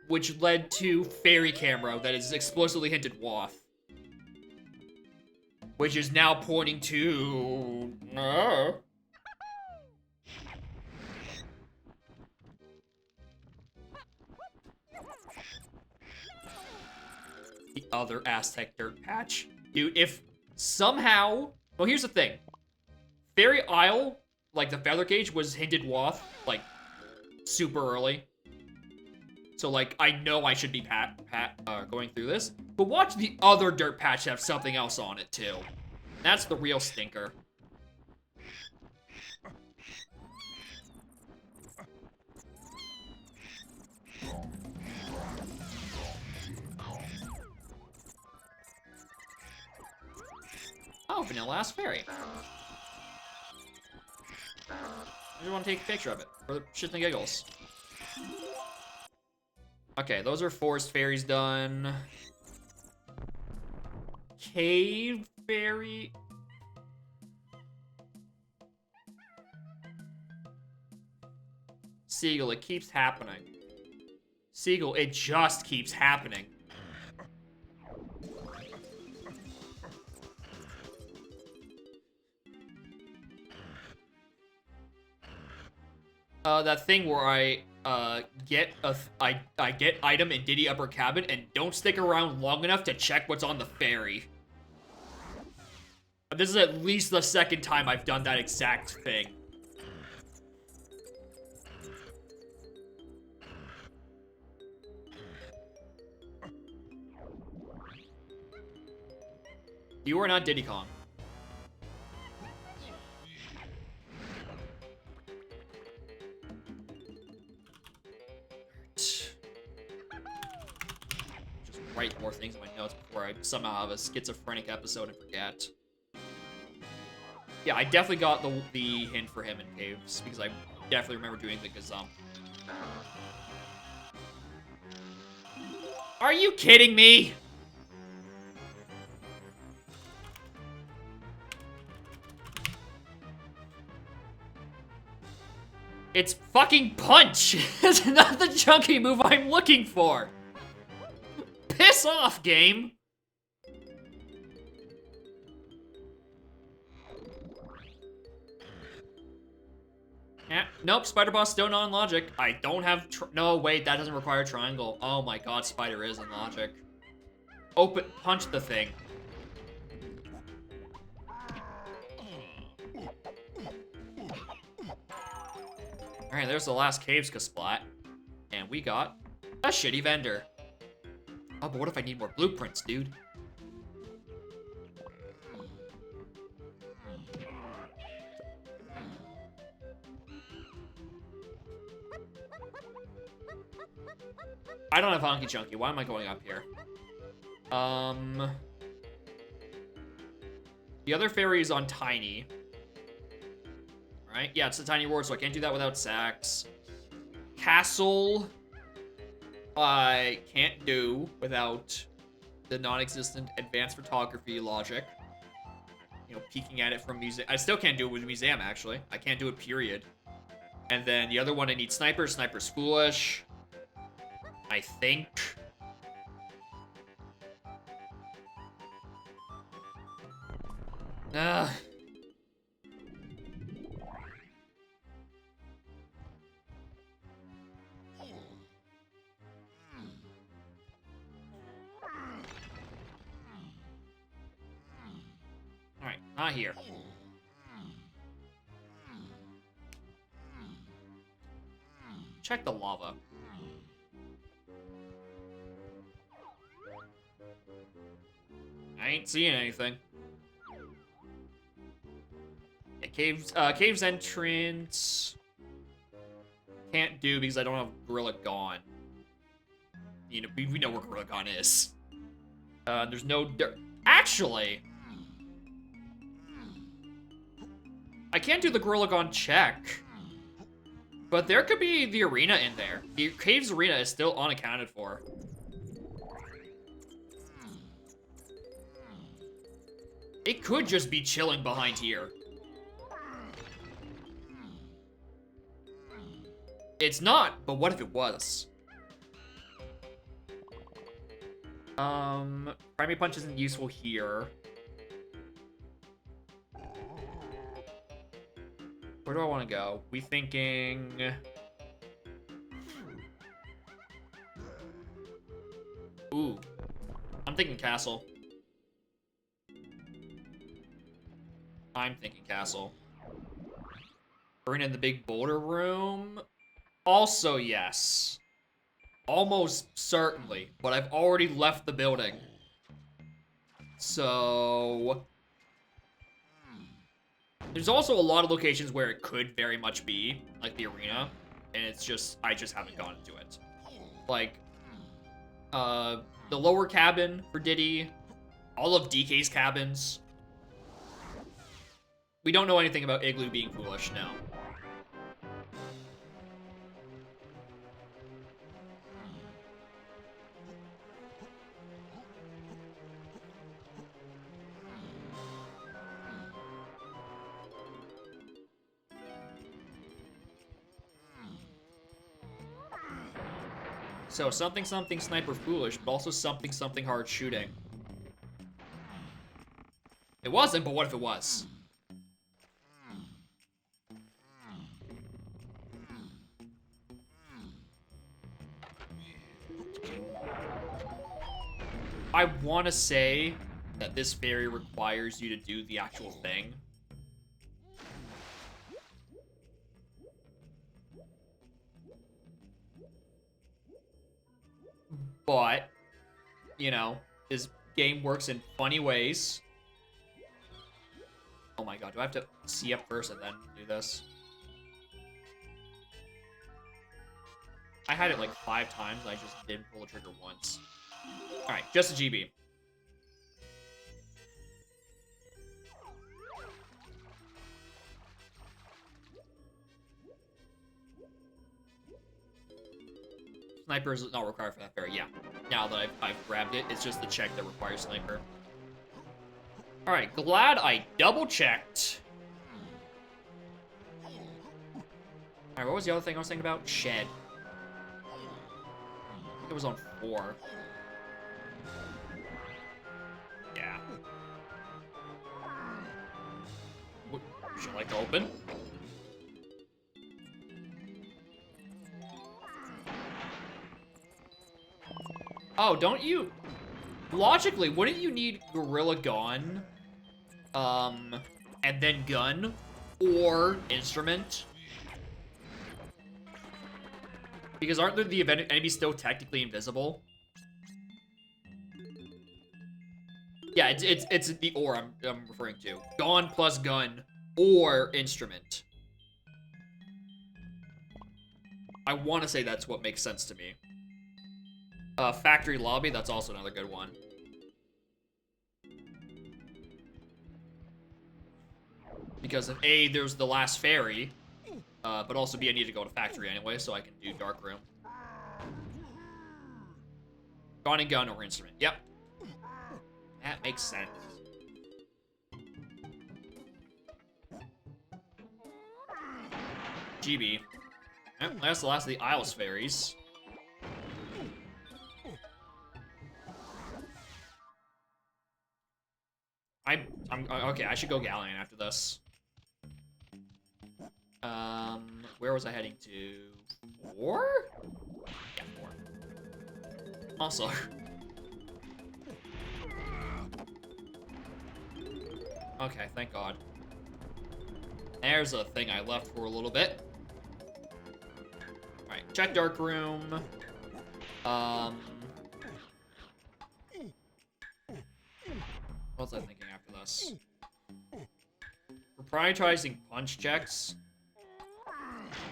which led to Fairy Camera that is explicitly hinted Wath. Which is now pointing to... The other Aztec dirt patch. Dude, if somehow... Well, here's the thing. Fairy Isle, like the Feather Cage, was hinted Wath, like, super early. So, like, I know I should be going through this. But watch the other dirt patch have something else on it, too. That's the real stinker. Oh, Vanilla Ass Fairy. I just want to take a picture of it for the shits and giggles. Okay, those are forest fairies done. Cave fairy. Seagull, it keeps happening. Seagull, it just keeps happening. That thing where I get item in Diddy Upper Cabin and don't stick around long enough to check what's on the ferry. This is at least the second time I've done that exact thing. You are not Diddy Kong. Write more things in my notes before I somehow have a schizophrenic episode and forget. Yeah, I definitely got the hint for him in caves, because I definitely remember doing the gazump. Are you kidding me? It's fucking punch! It's not the chunky move I'm looking for! Piss off, game! Nope, spider boss still not in logic. I don't have no, wait, that doesn't require triangle. Oh my god, spider is in logic. Open, punch the thing. Alright, there's the last caves splat. And we got a shitty vendor. Oh, but what if I need more blueprints, dude? I don't have Honky Chunky. Why am I going up here? The other fairy is on Tiny. Right? Yeah, it's the Tiny Ward, so I can't do that without Sax. Castle, I can't do without the non-existent advanced photography logic. You know, peeking at it from museum. I still can't do it with museum, actually. I can't do it, period. And then the other one, I need Sniper. Sniper's foolish. I think. Alright, not here. Check the lava. I ain't seeing anything. Yeah, caves entrance. Can't do because I don't have Gorilla Gone. You know, we know where Gorilla Gone is. There's no dirt. Actually, I can't do the Gorilla Gone check. But there could be the arena in there. The caves arena is still unaccounted for. It could just be chilling behind here. It's not, but what if it was? Primary Punch isn't useful here. Where do I want to go? We thinking... Ooh. I'm thinking castle. I'm thinking castle. Arena in the big boulder room? Also yes. Almost certainly, but I've already left the building. So... There's also a lot of locations where it could very much be, like the arena, and it's just, I just haven't gone into it. Like, the lower cabin for Diddy, all of DK's cabins. We don't know anything about Igloo being foolish, no. So, something sniper foolish, but also something hard shooting. It wasn't, but what if it was? I want to say that this fairy requires you to do the actual thing. But, you know, this game works in funny ways. Oh my god, do I have to see up first and then do this? I had it like 5 times, and I just didn't pull the trigger once. Alright, just a GB. Sniper is not required for that fairy, yeah. Now that I've grabbed it, it's just the check that requires sniper. Alright, glad I double-checked. Alright, what was the other thing I was thinking about? Shed. I think it was on 4. Yeah. Would you like to open? Oh, don't you... Logically, wouldn't you need Gorilla Gun, and then Gun, or Instrument? Because aren't the enemies still technically invisible? Yeah, it's the or I'm referring to. Gone plus Gun, or Instrument. I want to say that's what makes sense to me. Factory Lobby, that's also another good one. Because of A, there's the last ferry, but also B, I need to go to Factory anyway, so I can do Dark Room. Gone and Gun or Instrument. Yep. That makes sense. GB. Yep, that's the last of the Isles ferries. I'm okay. I should go Galleon after this. Where was I heading to? 4? Yeah, 4. Also. Okay, thank God. There's a thing I left for a little bit. Alright, check Dark Room. What was I thinking after this? Prioritizing punch checks.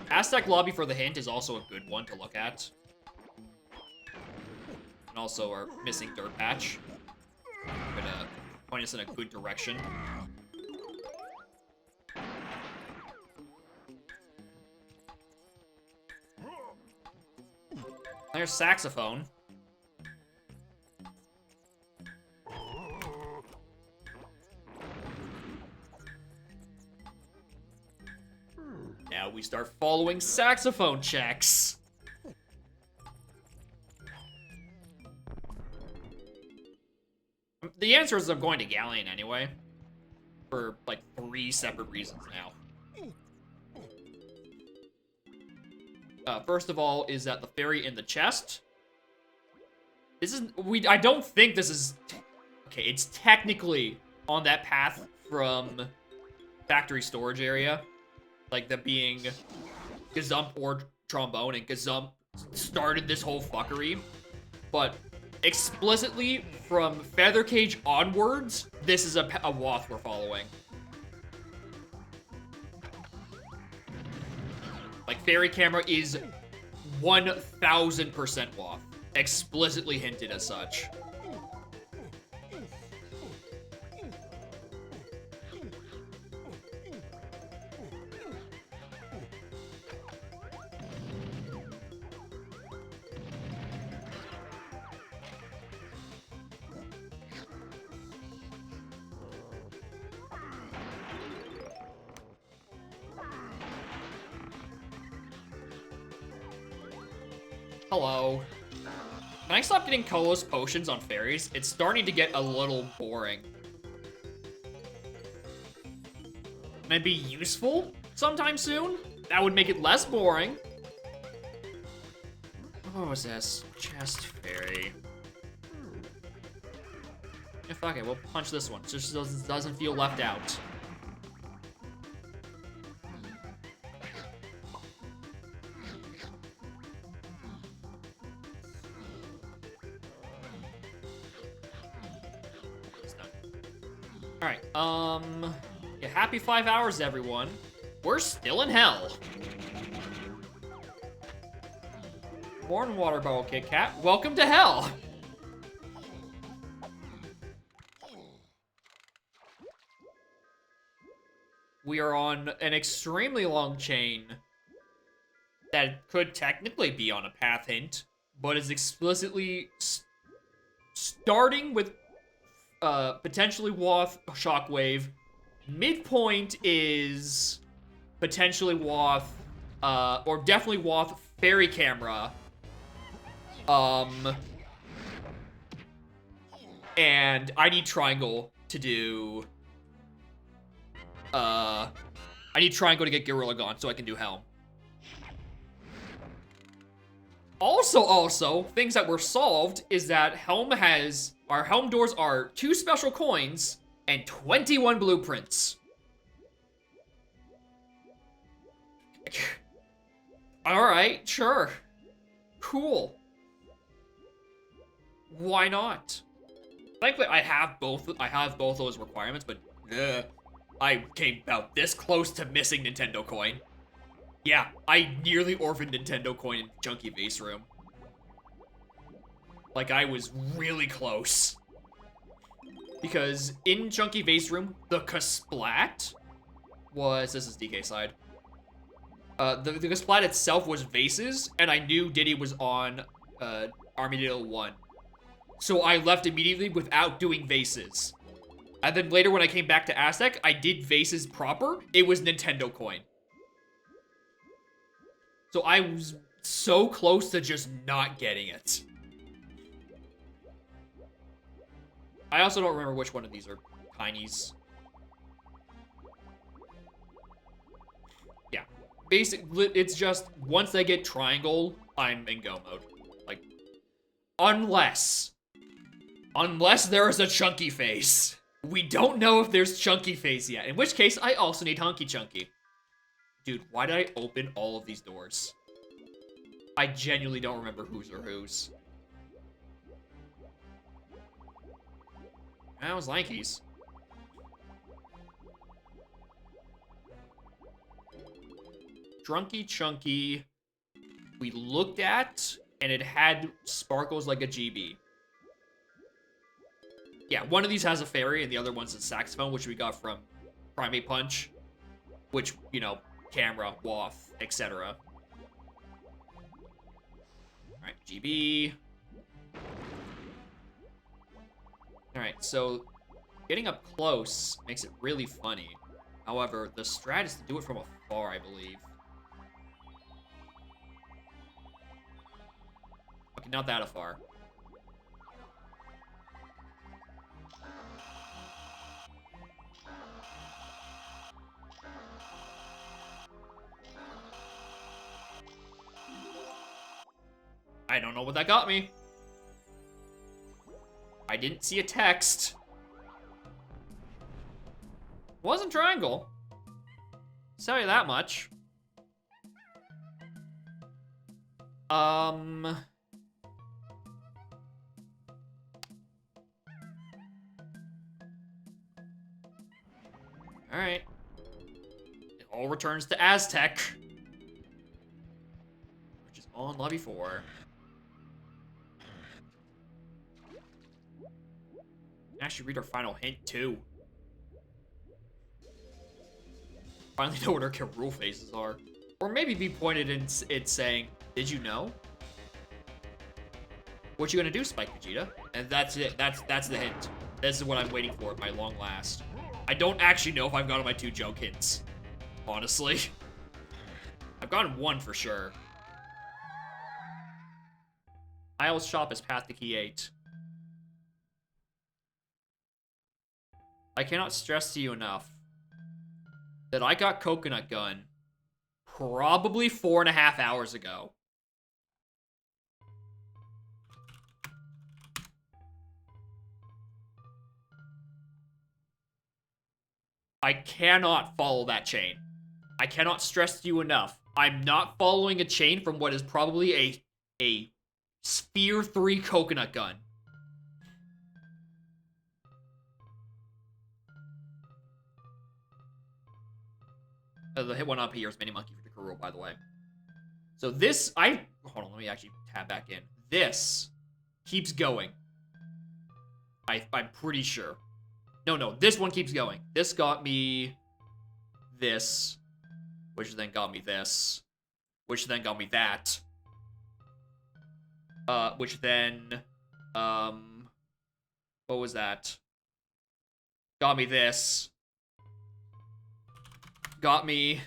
Aztec Lobby for the hint is also a good one to look at. And also our missing dirt patch. Gonna point us in a good direction. There's saxophone. Now we start following saxophone checks. The answer is I'm going to Galleon anyway. For like 3 separate reasons now. First of all, is that the fairy in the chest. This is I don't think this is okay, it's technically on that path from factory storage area. Like that being Gazump or Trombone, and Gazump started this whole fuckery. But explicitly from Feather Cage onwards, this is a Woth we're following. Like, Fairy Camera is 1000% Woth. Explicitly hinted as such. Hello. Can I stop getting colorless potions on fairies? It's starting to get a little boring. Can I be useful sometime soon? That would make it less boring. What was this? Chest fairy. Yeah, fuck it, we'll punch this one. Just doesn't feel left out. Alright, yeah, happy 5 hours, everyone. We're still in hell. Born Water Bottle Kit Kat, welcome to hell. We are on an extremely long chain that could technically be on a path hint, but is explicitly starting with potentially Woth Shockwave. Midpoint is potentially Woth, or definitely Woth Fairy Camera. And I need Triangle to do... I need Triangle to get Gorilla Gone so I can do Helm. Also, things that were solved is that our helm doors are 2 special coins and 21 blueprints. Alright, sure. Cool. Why not? Thankfully, I have both those requirements, but I came about this close to missing Nintendo coin. Yeah, I nearly orphaned Nintendo coin in Chunky Vase Room. Like, I was really close. Because in Chunky Vase Room, the Kasplat was... This is DK side. The Kasplat itself was vases, and I knew Diddy was on Armadillo 1. So I left immediately without doing vases. And then later when I came back to Aztec, I did vases proper. It was Nintendo coin. So I was so close to just not getting it. I also don't remember which one of these are Tiny's. Yeah. Basically, it's just, once I get triangle, I'm in go mode. Like, unless there is a chunky face. We don't know if there's chunky face yet, in which case I also need hunky chunky. Dude, why did I open all of these doors? I genuinely don't remember whose or whose. That was Lanky's. Drunky Chunky we looked at, and it had sparkles like a GB. Yeah, one of these has a fairy, and the other one's a saxophone, which we got from Primate Punch. Which, you know, camera, waff, etc. Alright, GB. Alright, so getting up close makes it really funny. However, the strat is to do it from afar, I believe. Okay, not that afar. I don't know what that got me. I didn't see a text. Wasn't triangle. Tell you that much. Alright. It all returns to Aztec. Which is on lobby 4. Actually read our final hint too. Finally know what our rule phases are. Or maybe be pointed in it saying, did you know? What you gonna do, Spike Vegeta? And that's it. That's the hint. This is what I'm waiting for at my long last. I don't actually know if I've gotten my 2 joke hints. Honestly. I've gotten 1 for sure. Isle's shop is Path to Key 8. I cannot stress to you enough that I got Coconut Gun probably 4.5 hours ago. I cannot follow that chain. I cannot stress to you enough. I'm not following a chain from what is probably a Sphere 3 Coconut Gun. The hit one up here is Mini Monkey for the Karoo, by the way. So this, hold on, let me actually tab back in. This keeps going. I'm pretty sure. No, this one keeps going. This got me this, which then got me this, which then got me that. Which then, what was that? Got me this. Got me,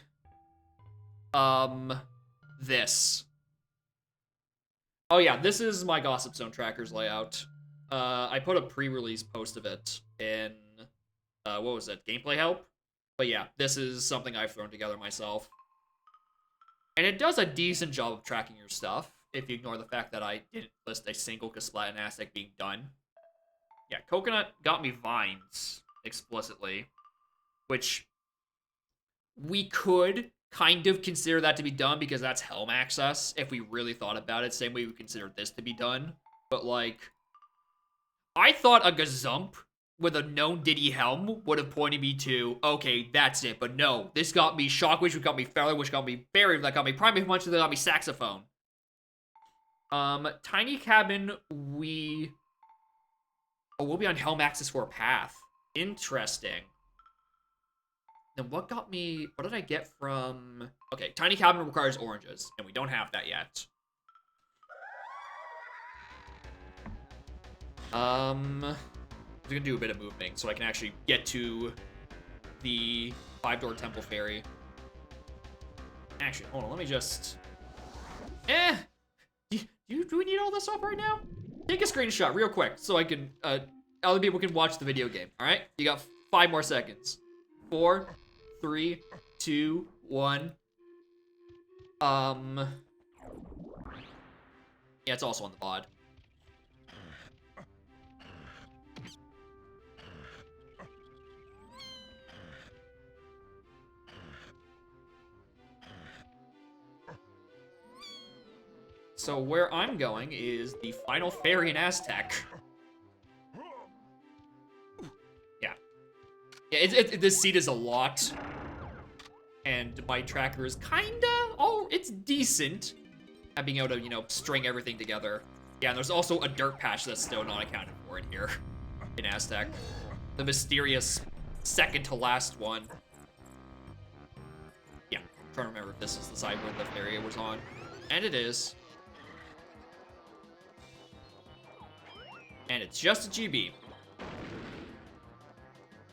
this. Oh yeah, this is my Gossip Zone Trackers layout. I put a pre-release post of it in, what was it, Gameplay Help? But yeah, this is something I've thrown together myself. And it does a decent job of tracking your stuff. if you ignore the fact that I didn't list a single Kasplat and Aztec being done. Yeah, Coconut got me vines explicitly, which we could kind of consider that to be done because that's helm access if we really thought about it. Same way we consider this to be done. But, like, I thought a Gazump with a known Diddy helm would have pointed me to, okay, that's it. But no, this got me Shockwave, which got me Feather, which got me Berry, that got me Primate Punch, that got me Saxophone. Tiny Cabin, we'll be on helm access for a path. Interesting. Then what did I get from... Okay, Tiny Cabin requires oranges, and we don't have that yet. I'm gonna do a bit of moving so I can actually get to the 5-door Temple Fairy. Actually, hold on, let me just... Do we need all this stuff right now? Take a screenshot real quick so I can, other people can watch the video game, alright? You got 5 more seconds. 4, 3, 2, 1. Yeah, it's also on the pod. So where I'm going is the final fairy in Aztec. Yeah, this seat is a lot. And my tracker is kinda, it's decent at being able to, you know, string everything together. Yeah, and there's also a dirt patch that's still not accounted for in here, in Aztec. The mysterious second to last one. Yeah, I'm trying to remember if this is the side where the fairy was on. And it is. And it's just a GB.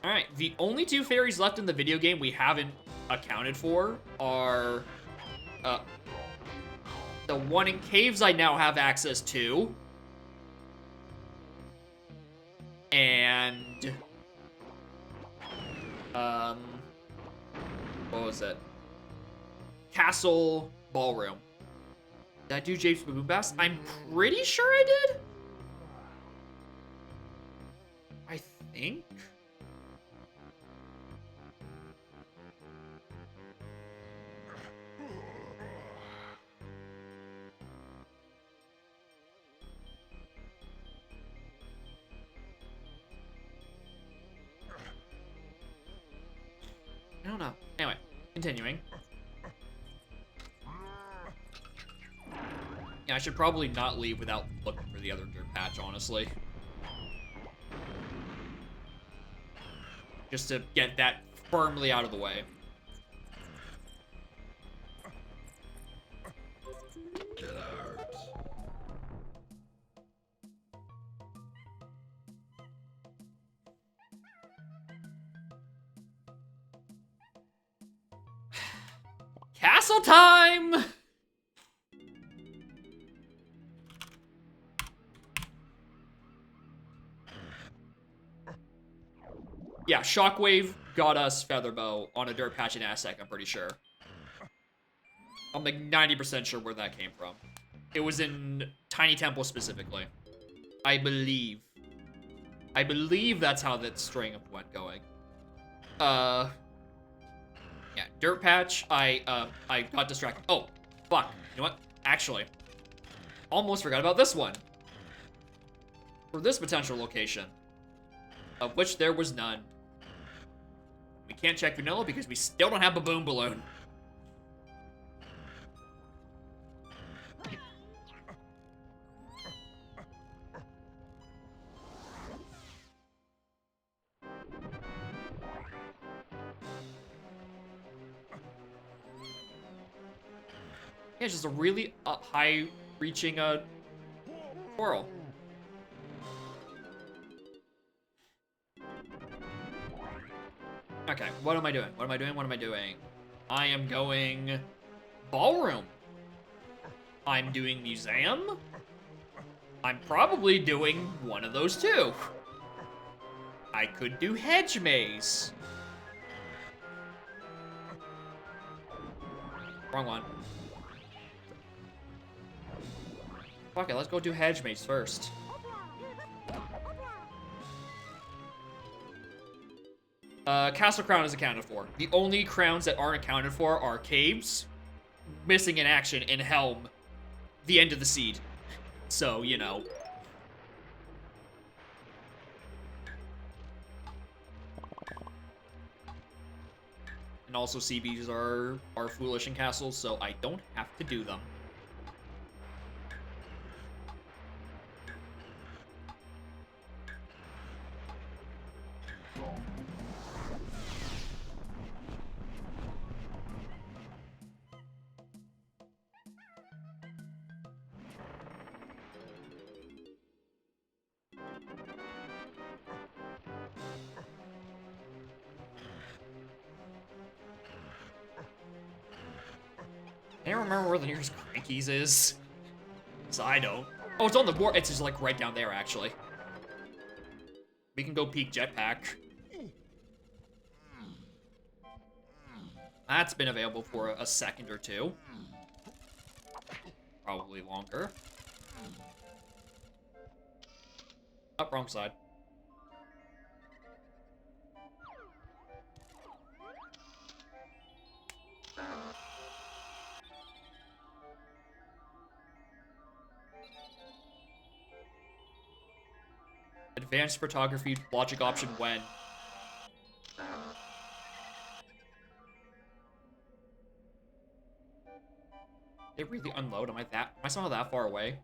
Alright, the only 2 fairies left in the video game we haven't accounted for are the one in caves I now have access to, and what was it? Castle Ballroom. Did I do James Boombass? I'm pretty sure I did. I think. I don't know. Anyway, continuing. Yeah, I should probably not leave without looking for the other dirt patch, honestly. Just to get that firmly out of the way. Castle time! Yeah, Shockwave got us Featherbow on a dirt patch in Aztec, I'm pretty sure. I'm like 90% sure where that came from. It was in Tiny Temple specifically. I believe. I believe that's how that string went going. Yeah, dirt patch, I got distracted. Oh, fuck. You know what? Actually, almost forgot about this one. For this potential location, of which there was none. We can't check vanilla because we still don't have a boom balloon. Yeah, it's just a really high-reaching twirl. Okay, what am I doing? What am I doing? What am I doing? I am going ballroom. I'm doing museum. I'm probably doing one of those two. I could do hedge maze. Wrong one. Fuck it, let's go do hedge maze first. Castle Crown is accounted for. The only crowns that aren't accounted for are Caves, Missing in Action, and Helm, the end of the seed. So, you know. And also CBs are foolish in castles, so I don't have to do them. I don't remember where the nearest Crankies is. So I don't. Oh, it's on the board. It's just like right down there, actually. We can go peek Jetpack. That's been available for a second or two. Probably longer. Oh, wrong side. Advanced photography, logic option when. Did it really unload? Am I somehow that far away?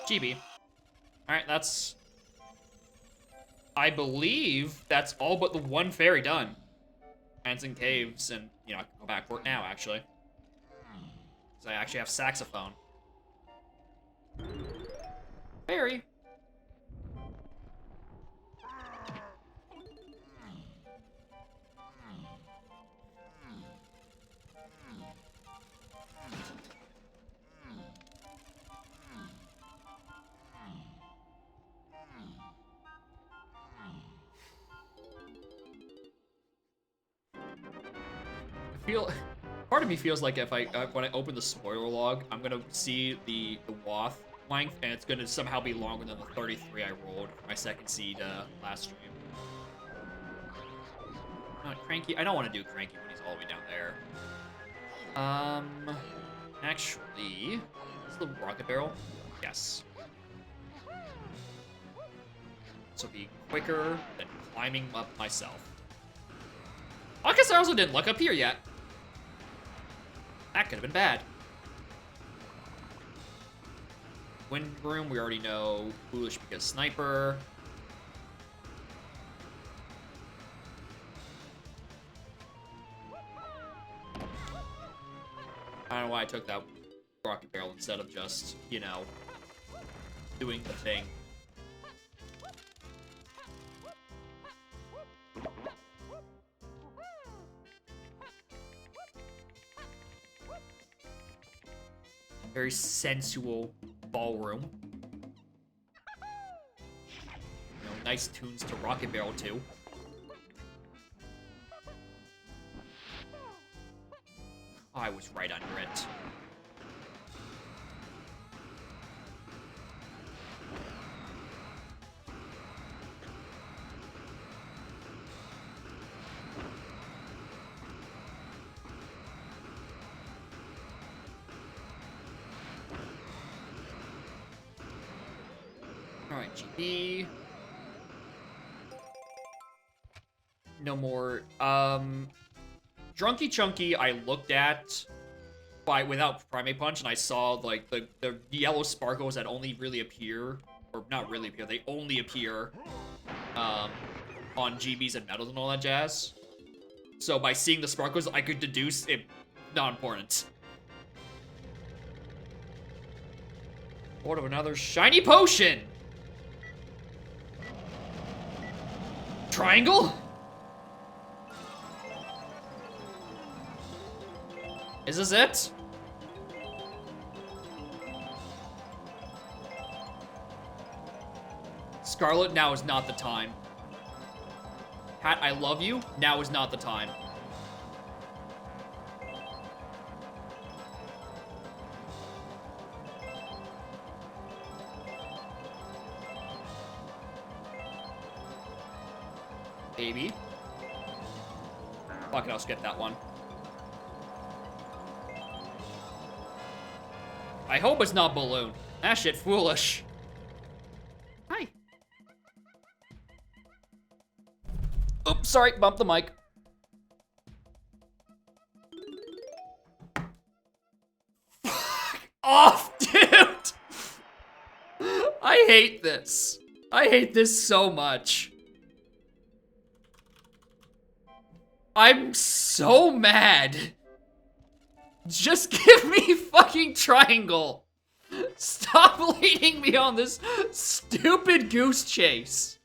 GB. Alright, that's... I believe that's all but the one fairy done. Hands in caves, and, you know, I can go back for it now, actually. Because I actually have saxophone. Fairy. Part of me feels like if when I open the spoiler log, I'm gonna see the Wath length, and it's gonna somehow be longer than the 33 I rolled for my second seed last stream. Not Cranky. I don't want to do Cranky when he's all the way down there. Actually, is the rocket barrel? Yes. This will be quicker than climbing up myself. I guess I also didn't look up here yet. That could have been bad. Wind room, we already know. Foolish because sniper. I don't know why I took that rocket barrel instead of just, you know, doing the thing. Very sensual ballroom. You know, nice tunes to Rocket Barrel too. Oh, I was right under it. Alright, GB. No more. Drunky Chunky I looked at without Primate Punch, and I saw like the yellow sparkles that only really appear, or not really appear, they only appear on GBs and medals and all that jazz. So by seeing the sparkles, I could deduce it not important. What of another shiny potion? Triangle? Is this it? Scarlet, now is not the time. Hat, I love you. Now is not the time. Baby. Fuck it, I'll skip that one. I hope it's not balloon. That shit foolish. Hi. Oops, sorry, bumped the mic. Fuck off, dude! I hate this. I hate this so much. I'm so mad. Just give me fucking triangle. Stop leading me on this stupid goose chase.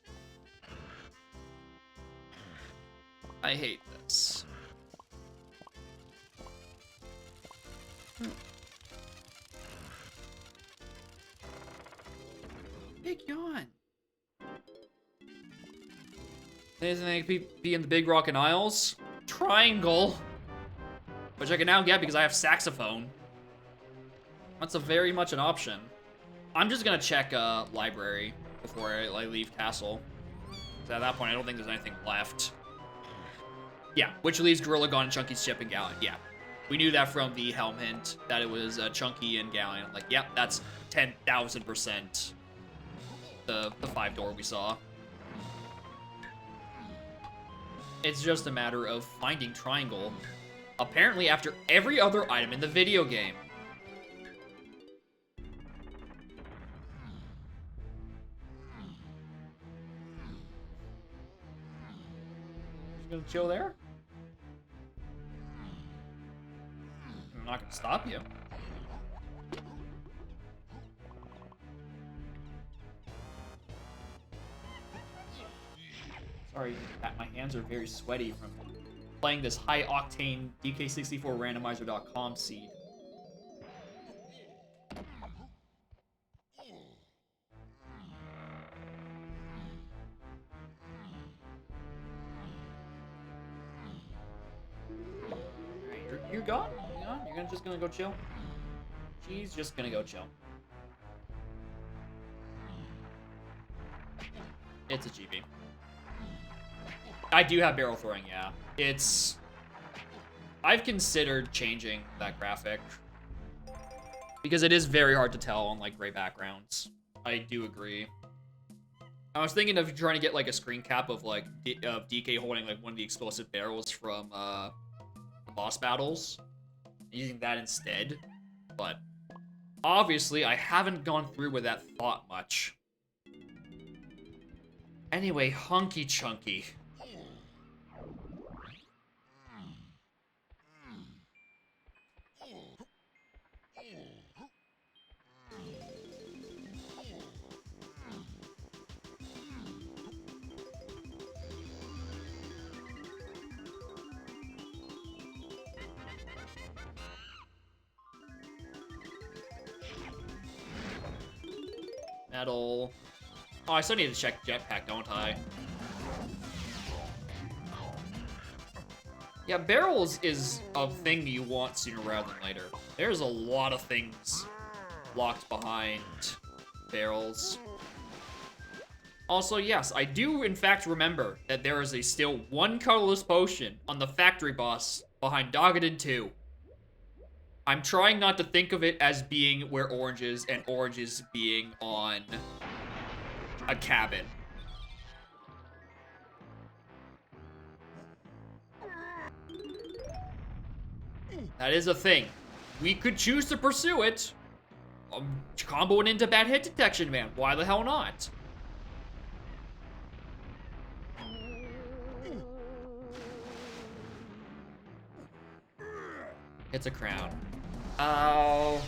I hate this. Big yawn. Anything that could be in the Big Rock and Isles? Triangle. Which I can now get because I have saxophone. That's a very much an option. I'm just gonna check library before I leave castle. So at that point, I don't think there's anything left. Yeah, which leaves Gorilla Gon, Chunky's ship, and Galleon. Yeah, we knew that from the helm hint that it was Chunky and Galleon. Like, yep, that's 10,000% the 5-door we saw. It's just a matter of finding triangle. Apparently, after every other item in the video game. Just gonna chill there? I'm not gonna stop you. Sorry, my hands are very sweaty from playing this high-octane DK64randomizer.com seed. Alright, you're gone? You're gone? You're just gonna go chill? She's just gonna go chill. It's a GB. I do have barrel throwing, yeah. It's... I've considered changing that graphic. Because it is very hard to tell on, like, gray backgrounds. I do agree. I was thinking of trying to get, like, a screen cap of, like, DK holding, like, one of the explosive barrels from, the boss battles. Using that instead. But, obviously, I haven't gone through with that thought much. Anyway, Hunky Chunky. Metal. Oh, I still need to check jetpack, don't I? Yeah, barrels is a thing you want sooner rather than later. There's a lot of things locked behind barrels. Also, yes, I do in fact remember that there is still one colorless potion on the factory boss behind Doggedin 2. I'm trying not to think of it as being where orange is and orange is being on a cabin. That is a thing. We could choose to pursue it. Comboing into bad hit detection, man. Why the hell not? It's a crown. Oh.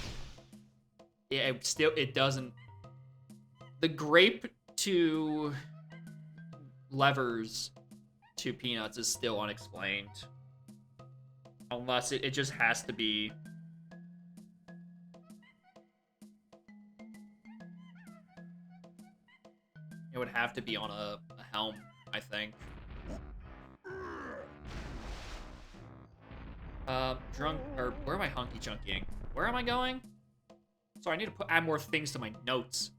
Yeah, it doesn't. The grape to levers to Peanuts is still unexplained. Unless it just has to be... It would have to be on a helm, I think. Drunk, or where am I hunky chunkying? Where am I going? Sorry, I need to add more things to my notes.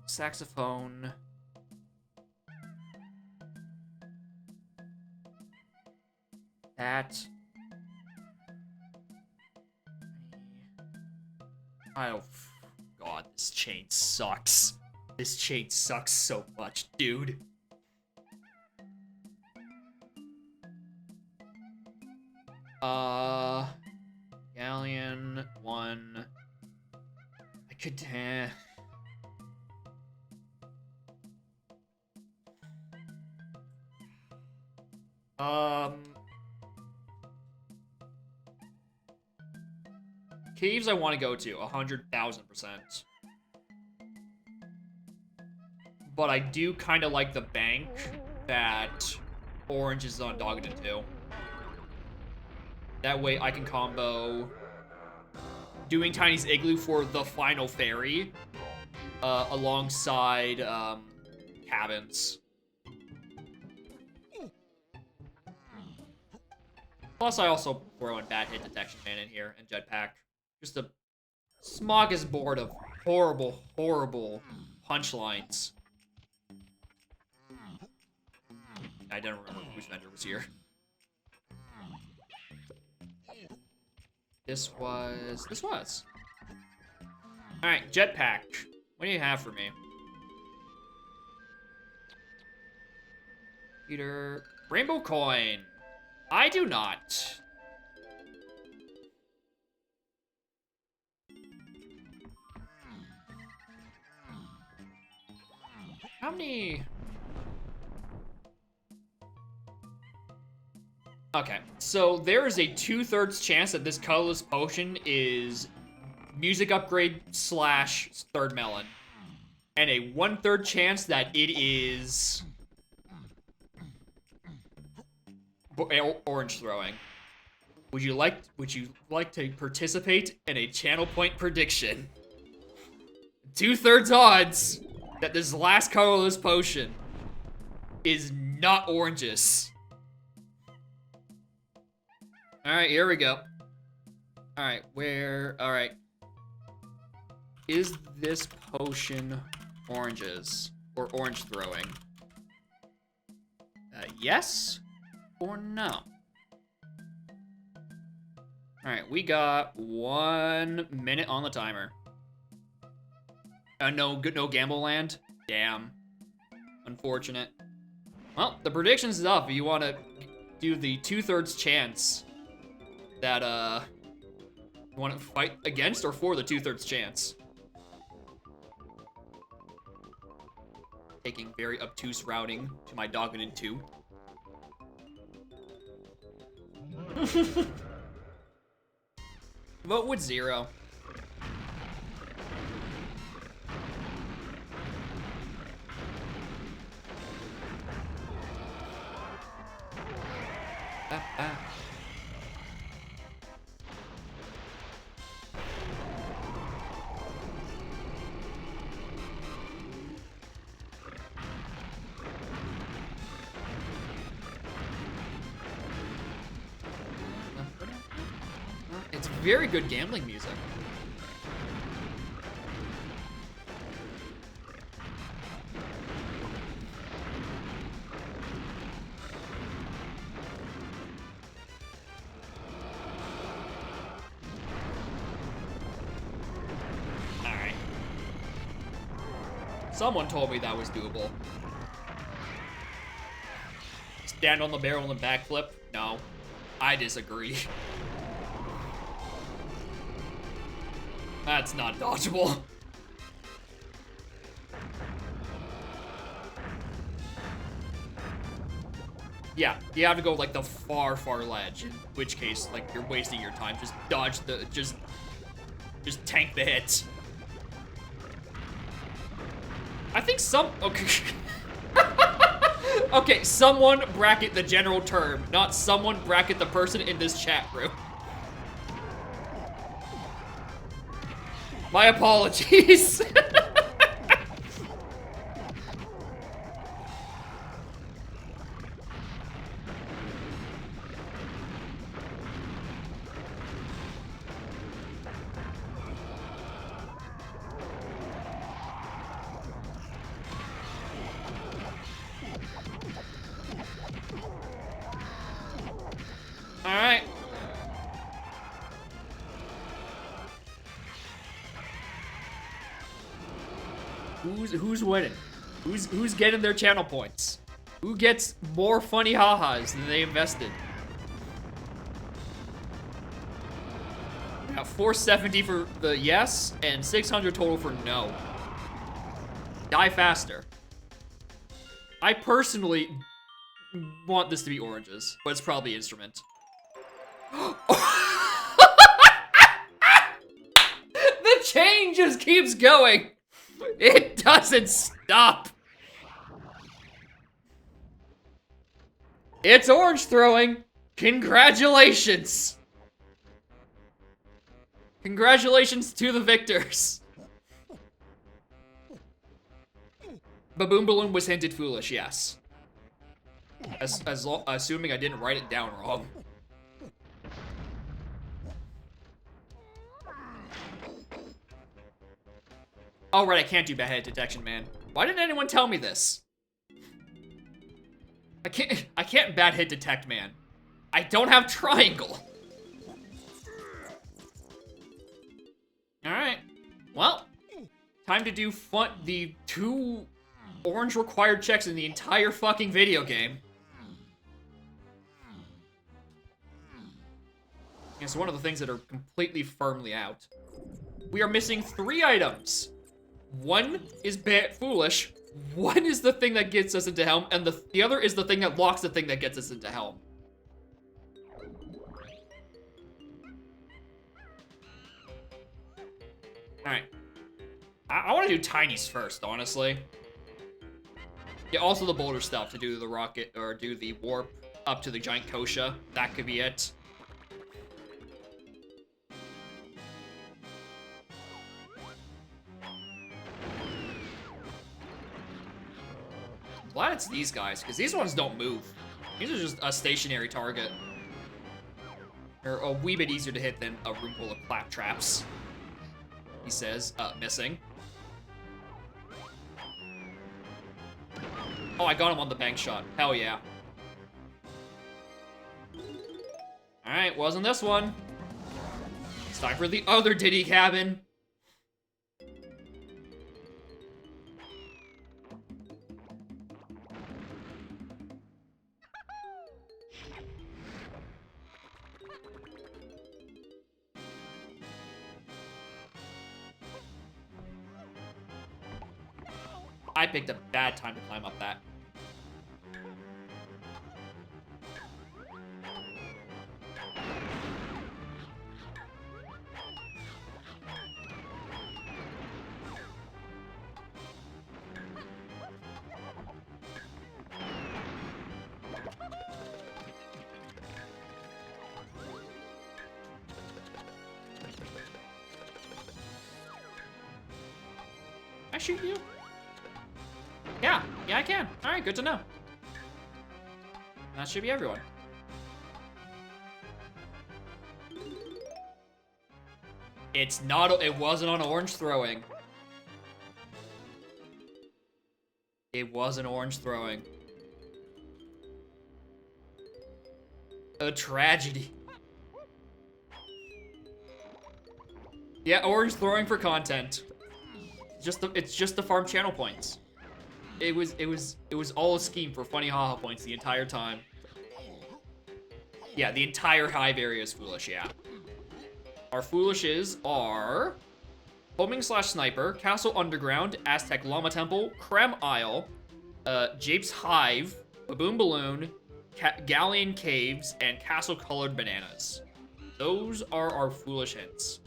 Saxophone. That. Oh, God, this chain sucks. This chain sucks so much, dude. Galleon, 1. I could, Caves I want to go to, 100,000%. But I do kind of like the bank that Orange is on Dogged into. That way I can combo doing Tiny's Igloo for the final fairy alongside cabins. Plus I also throw in Bad Hit Detection Man in here and Jetpack. Just a smorgasbord of horrible, horrible punchlines. I don't remember whose vendor was here. This was. Alright, Jetpack. What do you have for me? Peter. Rainbow Coin. I do not. How many... Okay, so there is a 2/3 chance that this colorless potion is music upgrade / third melon. And a 1/3 chance that it is orange throwing. Would you like to participate in a channel point prediction? 2/3 odds that this last colorless potion is not oranges. Alright, here we go. Alright, alright. Is this potion oranges? Or orange throwing? Yes or no? Alright, we got 1 minute on the timer. No gamble land? Damn. Unfortunate. Well, the prediction's is up. You want to do the 2/3 chance that, you want to fight against or for the 2/3 chance? Taking very obtuse routing to my Dogged in 2. Vote with 0. It's very good gambling music. Alright. Someone told me that was doable. Stand on the barrel and backflip? No. I disagree. That's not dodgeable. Yeah, you have to go like the far ledge, in which case, like, you're wasting your time. Just dodge the, just tank the hits. think some... Okay. Okay, someone bracket the general term, not someone bracket the person in this chat room. My apologies. Alright. Who's winning? Who's getting their channel points? Who gets more funny ha-has than they invested? We got 470 for the yes, and 600 total for no. Die faster. I personally want this to be oranges, but it's probably instrument. The chain just keeps going. It doesn't stop. It's orange throwing. Congratulations. Congratulations to the victors. Baboon Balloon was hinted foolish, yes. Assuming I didn't write it down wrong. Oh, right, I can't do bad head detection, man. Why didn't anyone tell me this? I can't bad hit detect, man. I don't have triangle. Alright. Well, time to do the 2 orange required checks in the entire fucking video game. It's one of the things that are completely firmly out. We are missing 3 items. 1 is foolish, 1 is the thing that gets us into Helm, and the other is the thing that locks the thing that gets us into Helm. Alright. I want to do tinies first, honestly. Yeah, also the boulder stuff to do the rocket, or do the warp up to the giant Kosha. That could be it. Glad it's these guys, because these ones don't move. These are just a stationary target. They're a wee bit easier to hit than a room full of clap traps. He says, missing. Oh, I got him on the bank shot. Hell yeah. Alright, wasn't this one. It's time for the other Diddy cabin. I picked a bad time to climb up that. Can I shoot you? Yeah, I can. All right, good to know. That should be everyone. It's not, it wasn't on orange throwing. It wasn't orange throwing. A tragedy. Yeah, orange throwing for content. It's just the farm channel points. It was all a scheme for funny haha points the entire time. Yeah, the entire hive area is foolish, yeah. Our foolishes are Homing/Sniper, Castle Underground, Aztec Llama Temple, Creme Isle, Jape's Hive, Baboon Balloon, Galleon Caves, and Castle Colored Bananas. Those are our foolish hints.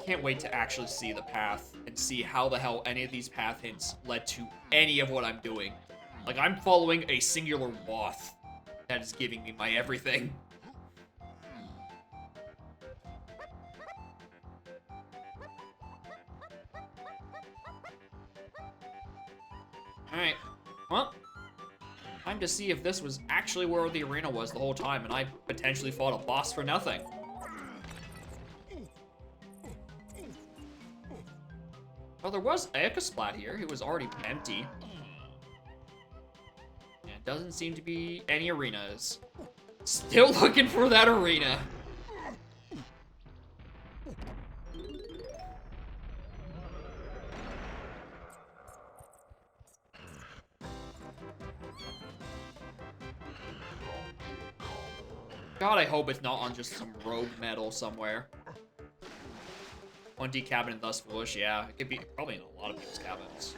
can't wait to actually see the path and see how the hell any of these path hints led to any of what I'm doing. Like, I'm following a singular wath that is giving me my everything. Alright, well, time to see if this was actually where the arena was the whole time, and I potentially fought a boss for nothing. Well, there was Ecosplat here. It was already empty. And it doesn't seem to be any arenas. Still looking for that arena. God, I hope it's not on just some rogue metal somewhere. 1D cabin and thus foolish, yeah. It could be probably in a lot of people's cabins.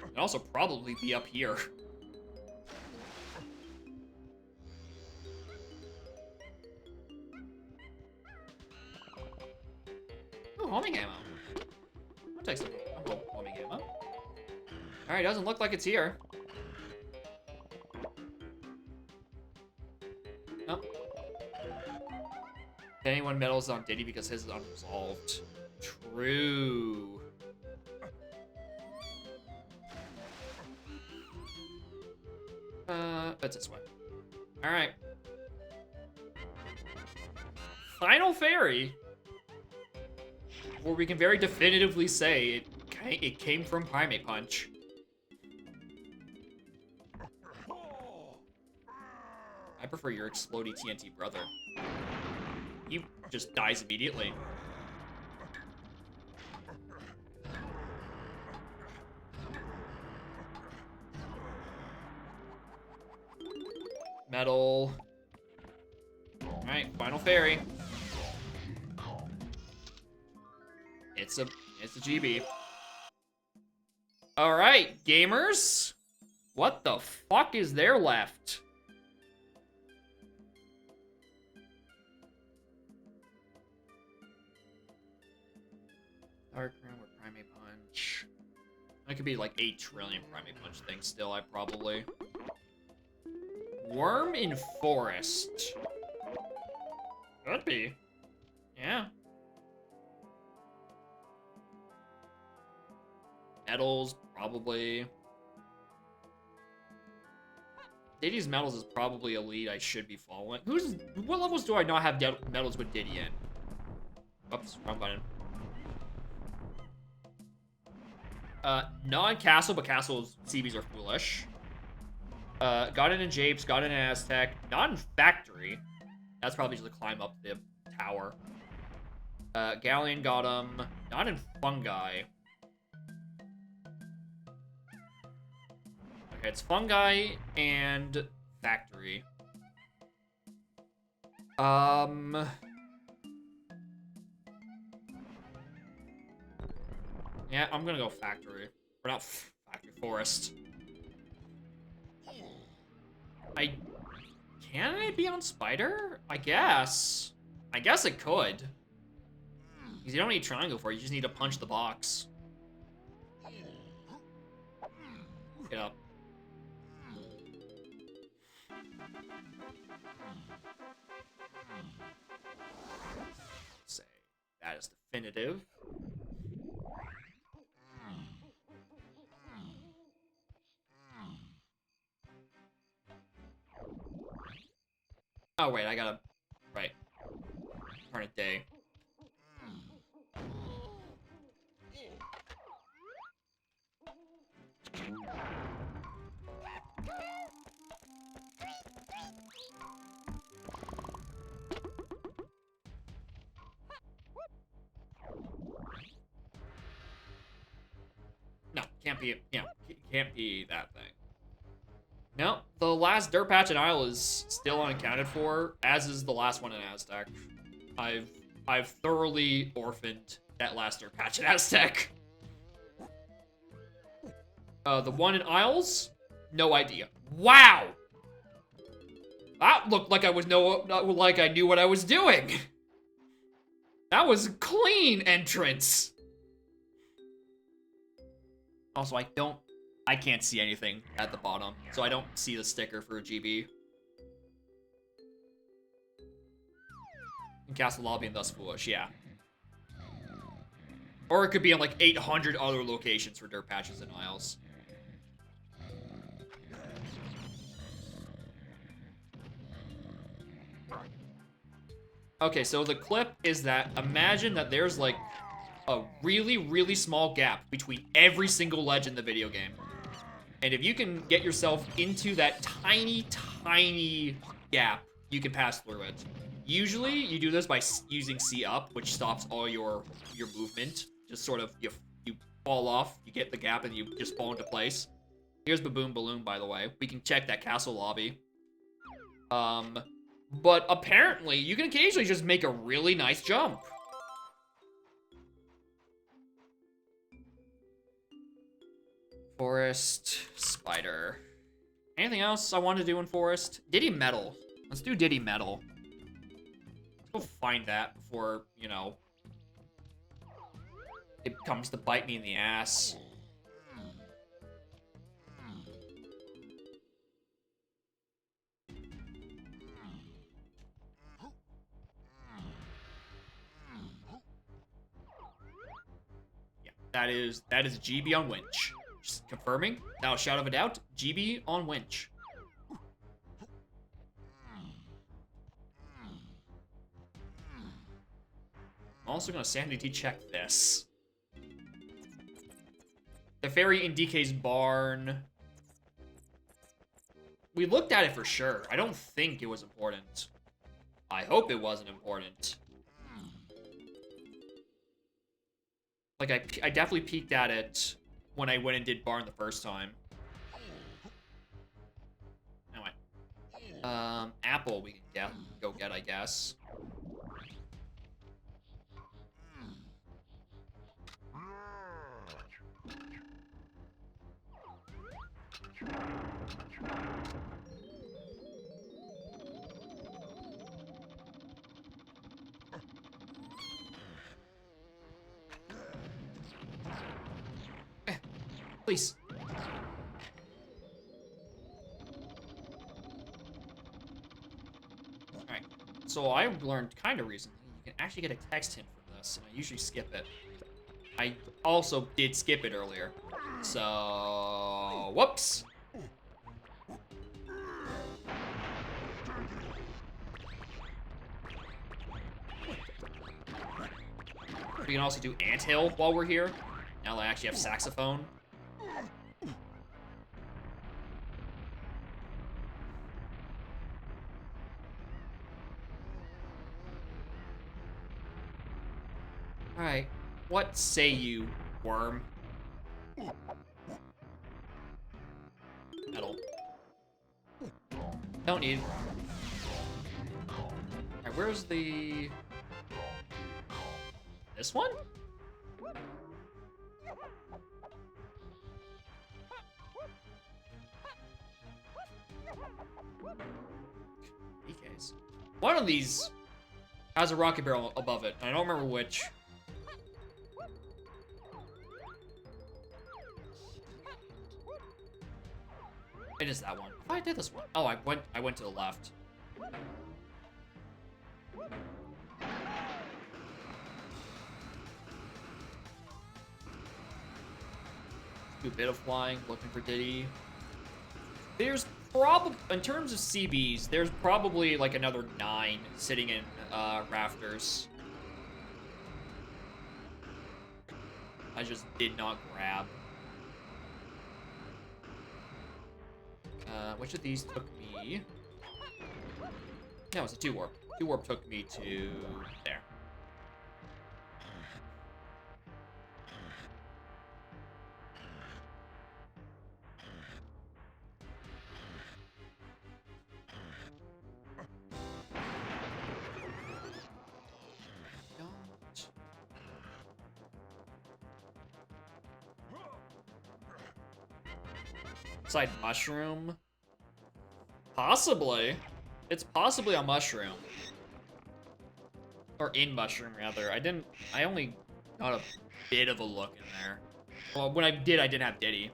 And also probably be up here. Ooh, homing ammo. I'll take some homing ammo. Alright, doesn't look like it's here. Nope. Anyone medals on Diddy because his is unresolved. True. That's this way. Alright. Final Fairy. Where we can very definitively say it came from Primate Punch. I prefer your explodey TNT brother. He just dies immediately. Metal. Alright, Final Fairy. It's a GB. Alright, gamers. What the fuck is there left? Dark Room or Primate Punch. That could be like 8 trillion Primate Punch things still, I probably. Worm in Forest. Could be. Yeah. Metals, probably. Diddy's Metals is probably a lead I should be following. What levels do I not have Metals with Diddy in? Oops, wrong button. Not in Castle, but Castle's CBs are foolish. Got it in Japes, got it in Aztec. Not in Factory. That's probably just a climb up the tower. Galleon got him. Not in Fungi. Okay, it's Fungi and Factory. Yeah, I'm gonna go Factory. Or not Factory, Forest. Can it be on Spider? I guess. I guess it could. Because you don't need triangle for it, you just need to punch the box. Get up. Say that is definitive. Oh wait, I gotta right. Turn it day. No, can't be, can't be that thing. No, the last dirt patch in Isle is still unaccounted for, as is the last one in Aztec. I've thoroughly orphaned that last dirt patch in Aztec. The one in Isles, no idea. Wow! That looked like I knew what I was doing. That was a clean entrance. Also, I can't see anything at the bottom, so I don't see the sticker for a GB. In Castle Lobby and thus Foolish, yeah. Or it could be on like 800 other locations for dirt patches and aisles. Okay, so the clip is that imagine that there's like a really, really small gap between every single ledge in the video game. And if you can get yourself into that tiny, tiny gap, you can pass through it. Usually, you do this by using C up, which stops all your movement. Just sort of, you fall off, you get the gap, and you just fall into place. Here's Baboon Balloon, by the way. We can check that castle lobby. But apparently, you can occasionally just make a really nice jump. Forest, spider. Anything else I want to do in Forest? Diddy Metal. Let's do Diddy Metal. Let's go find that before, you know, it comes to bite me in the ass. Yeah, that is GB on Winch. Just confirming, without a shadow of a doubt, GB on Winch. I'm also gonna sanity check this. The fairy in DK's barn. We looked at it for sure. I don't think it was important. I hope it wasn't important. Like, I definitely peeked at it when I went and did barn the first time. Anyway. Apple we can go get, I guess. Please. Alright. So I learned kind of recently, you can actually get a text hint from this, and I usually skip it. I also did skip it earlier. So, whoops. We can also do Anthill while we're here. Now I actually have Saxophone. Alright. What say you, worm? Metal. Don't need. Alright, where's the... This one? PKs. One of these has a rocket barrel above it. I don't remember which. It is that one. Oh, I did this one. Oh, I went to the left. Do a bit of flying, looking for Diddy. There's probably, in terms of CBs, there's probably like another 9 sitting in rafters. I just did not grab. Which of these took me? No, it's a 2-warp. 2-warp took me to there. Side mushroom? Possibly. It's possibly a mushroom. Or in Mushroom, rather. I only got a bit of a look in there. Well, when I did, I didn't have Diddy.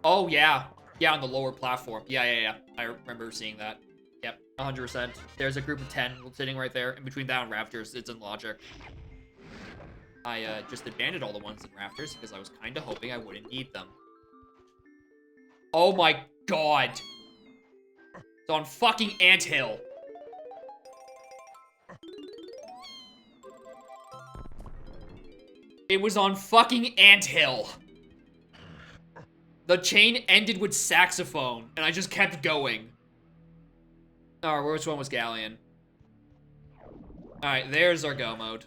Oh, yeah. Yeah, on the lower platform. Yeah. I remember seeing that. Yep, 100%. There's a group of 10 sitting right there. In between that and Raptors, it's in logic. I just abandoned all the ones in Rafters because I was kind of hoping I wouldn't need them. Oh my god. It's on fucking Anthill. It was on fucking Anthill. The chain ended with saxophone, and I just kept going. Alright, which one was Galleon? Alright, there's our go mode.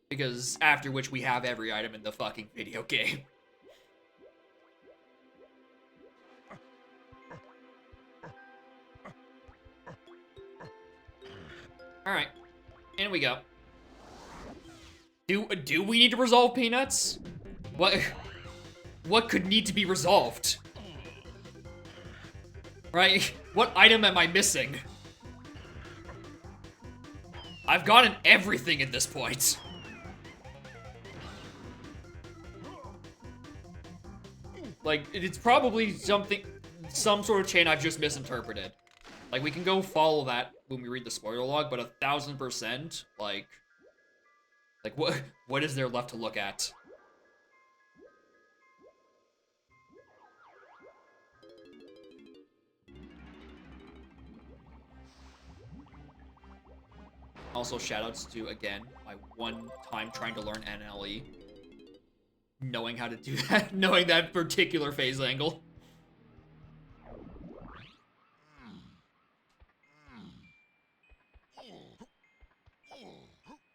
Because after which we have every item in the fucking video game. Alright, in we go. Do we need to resolve Peanuts? What could need to be resolved? Right? What item am I missing? I've gotten everything at this point. Like, it's probably some sort of chain I've just misinterpreted. Like, we can go follow that when we read the spoiler log, but 1000%, like, what is there left to look at? Also, shoutouts to, again, my one time trying to learn NLE. Knowing how to do that, knowing that particular phase angle.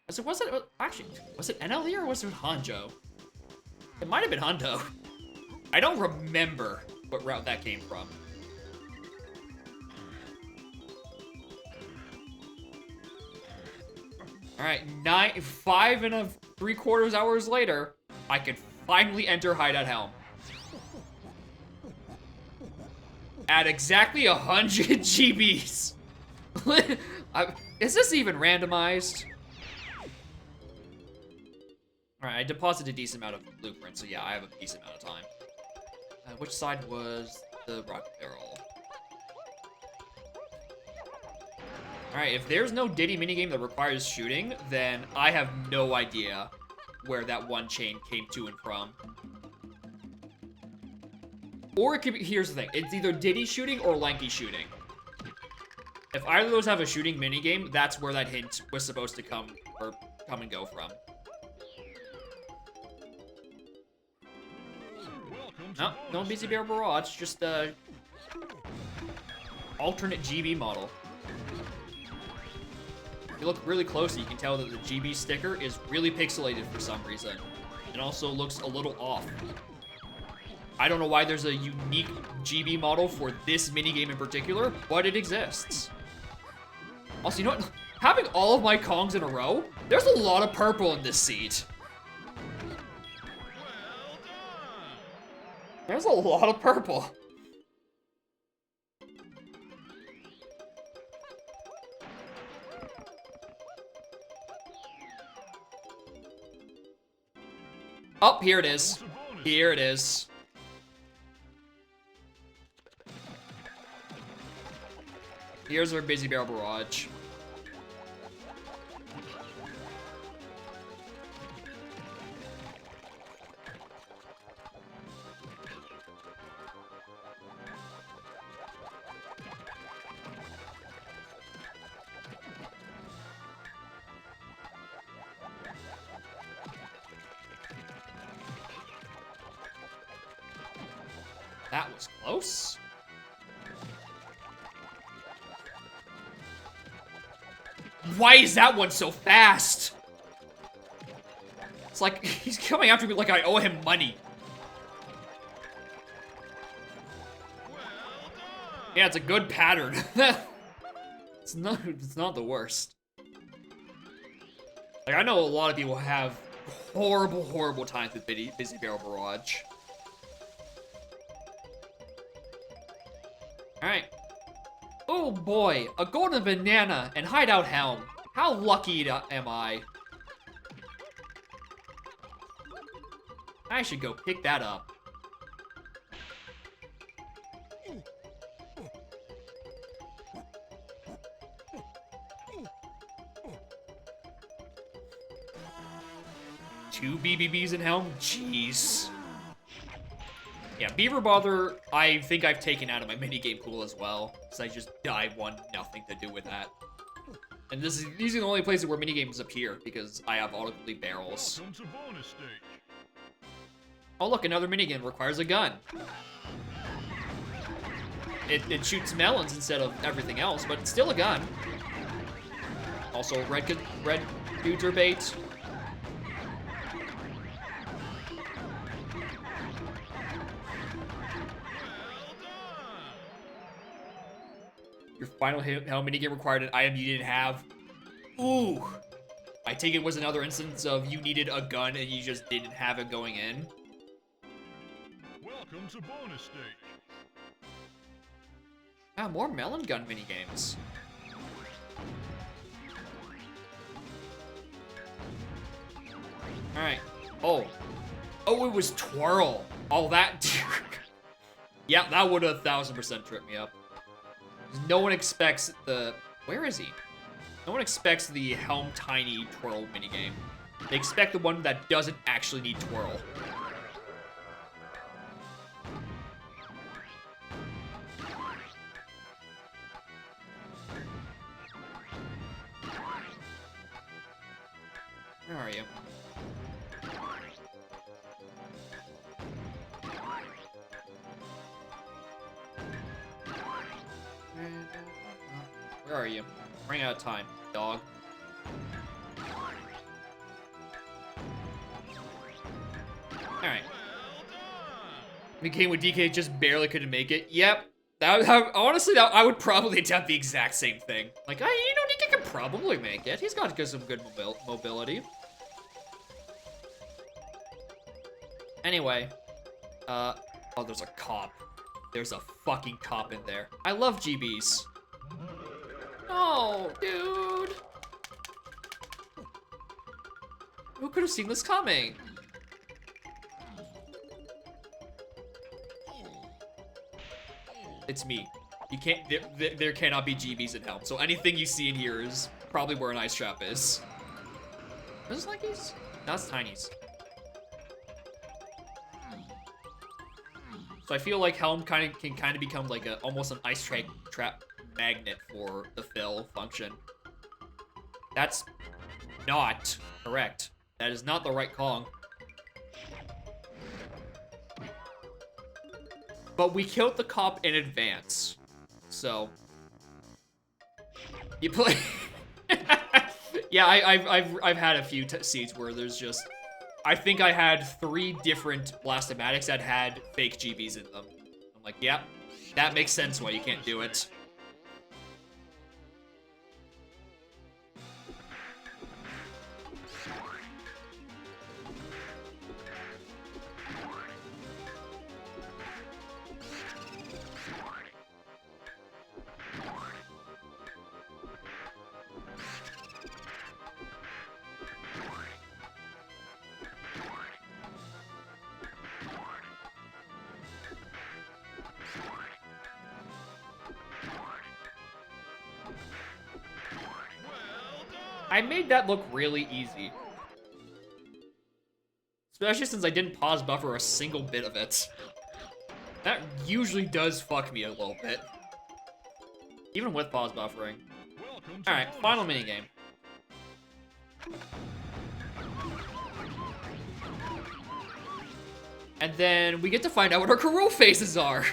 So was it, actually, was it NLE or was it Hanjo? It might have been Hondo. I don't remember what route that came from. Alright, 5 3/4 hours later, I can finally enter Hideout Helm. At exactly 100 GBs. Is this even randomized? Alright, I deposited a decent amount of blueprints, so yeah, I have a decent amount of time. Which side was the rocket barrel? Alright, if there's no Diddy minigame that requires shooting, then I have no idea where that one chain came to and from. Or it could be, here's the thing, it's either Diddy shooting or Lanky shooting. If either of those have a shooting minigame, that's where that hint was supposed to come and go from. No, no Busy Bear Barrage, just alternate GB model. If you look really closely, you can tell that the GB sticker is really pixelated for some reason. It also looks a little off. I don't know why there's a unique GB model for this minigame in particular, but it exists. Also, you know what? Having all of my Kongs in a row, there's a lot of purple in this seed. There's a lot of purple. Oh, here it is. Here it is. Here's our Busy Barrel Barrage. That was close. Why is that one so fast? It's like, he's coming after me like I owe him money. Yeah, it's a good pattern. It's not the worst. Like, I know a lot of people have horrible times with Busy Barrel Barrage. Alright. Oh boy, a golden banana and hideout helm. How lucky am I? I should go pick that up. Two BBBs in helm? Jeez. Yeah, Beaver Bother, I think I've taken out of my minigame pool as well. Because I just died nothing to do with that. And these are the only places where minigames appear, because I have autocomplete barrels. Welcome to bonus stage. Oh look, another minigame requires a gun. It shoots melons instead of everything else, but it's still a gun. Also, red dudes are bait. Your final hell minigame required an item you didn't have. Ooh. I take it was another instance of you needed a gun and you just didn't have it going in. Welcome to bonus stage. Ah, more melon gun minigames. Alright. Oh, it was twirl. Oh, that... yeah, that would have 1000% tripped me up. No one expects the... Where is he? No one expects the Helm Tiny twirl minigame. They expect the one that doesn't actually need twirl. Where are you? Where are you? I'm running out of time, dog. Alright. The game with DK just barely couldn't make it. Yep. Honestly, I would probably attempt the exact same thing. Like, DK could probably make it. He's got some good mobility. Anyway. Oh, there's a cop. There's a fucking cop in there. I love GBs. Oh, dude. Who could have seen this coming? It's me. You can't, there cannot be GBs in Helm. So anything you see in here is probably where an ice trap is. Is this Lucky's? No, that's Tiny's. So I feel like Helm can become like almost an ice trap magnet for the fill function. That's not correct. That is not the right call. But we killed the cop in advance. So you play. Yeah, I've had a few seeds where there's just. I think I had 3 different Blastomatics that had fake GBs in them. I'm like, yep, that makes sense why you can't do it. I made that look really easy. Especially since I didn't pause buffer a single bit of it. That usually does fuck me a little bit. Even with pause buffering. Alright, final minigame. And then we get to find out what our Kuro faces are.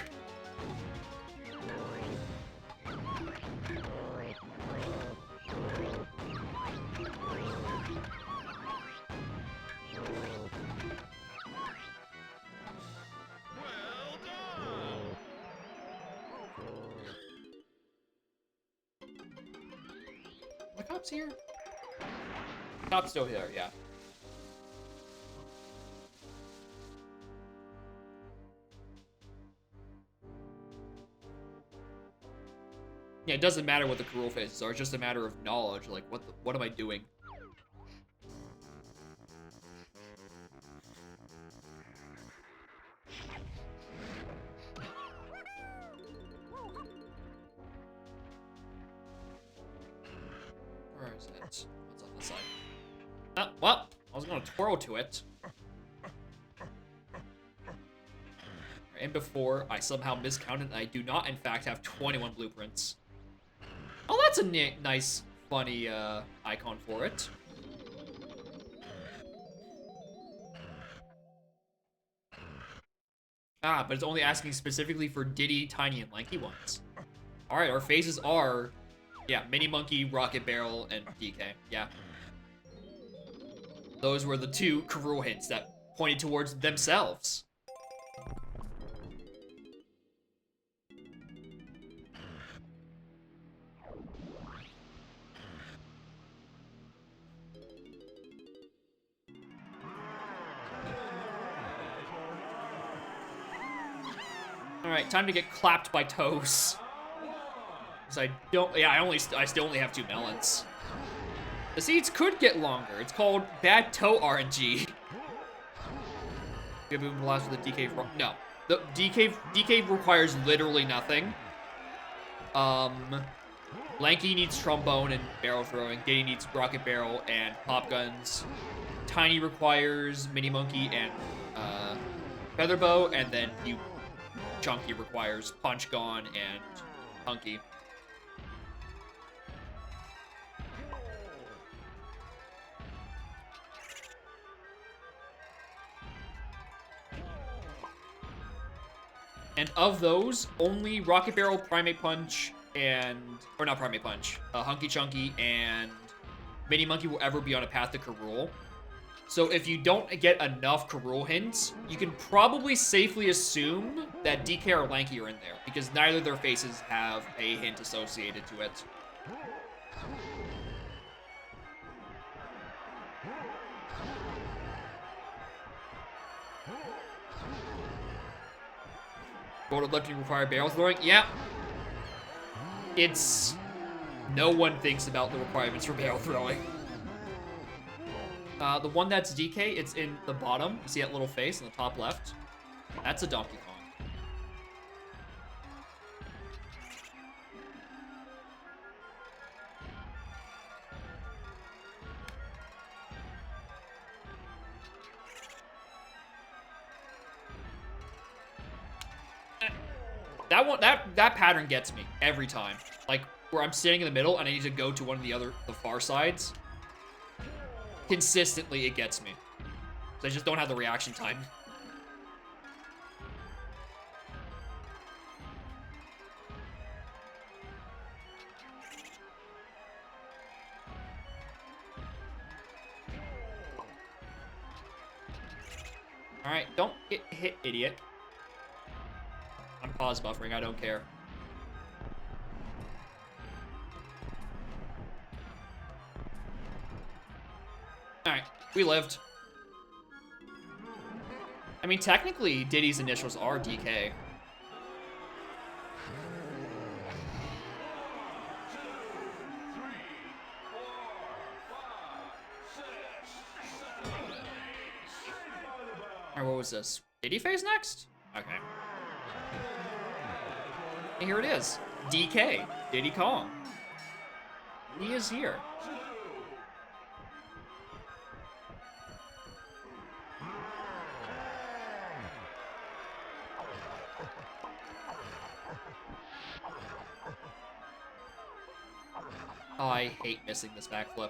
The cop's here? Cop's still here, yeah. Yeah, it doesn't matter what the Karul faces are. It's just a matter of knowledge. Like, what am I doing? Where is it? What's on this side? Well, I was gonna twirl to it. And before, I somehow miscounted, and I do not, in fact, have 21 blueprints. Oh, that's a nice, funny icon for it. Ah, but it's only asking specifically for Diddy, Tiny, and Lanky ones. Alright, our phases are, yeah, Mini Monkey, Rocket Barrel, and DK. Yeah. Those were the two Karul hints that pointed towards themselves. Alright, time to get clapped by toes. Because I don't, yeah, I still only have 2 melons. The seeds could get longer. It's called Bad Toe RNG. Give him blast with the DK. No, the DK requires literally nothing. Lanky needs trombone and barrel throwing. Diddy needs rocket barrel and pop guns. Tiny requires mini monkey and feather bow, and then Chunky requires punch gun and hunky. And of those, only Rocket Barrel, Primate Punch, or not Primate Punch, Hunky Chunky and Mini Monkey will ever be on a path to Karul. So if you don't get enough Karul hints, you can probably safely assume that DK or Lanky are in there, because neither of their faces have a hint associated to it. Rotor lifting require barrel throwing? Yeah. No one thinks about the requirements for barrel throwing. The one that's DK, it's in the bottom. You see that little face in the top left? That's a Donkey Kong. That pattern gets me every time. Like, where I'm sitting in the middle and I need to go to one of the far sides. Consistently, it gets me. So I just don't have the reaction time. Alright, don't get hit, idiot. I'm pause buffering, I don't care. Alright, we lived. I mean, technically, Diddy's initials are DK. Alright, what was this? Diddy phase next? Okay. And here it is. DK. Diddy Kong. He is here. Oh, I hate missing this backflip.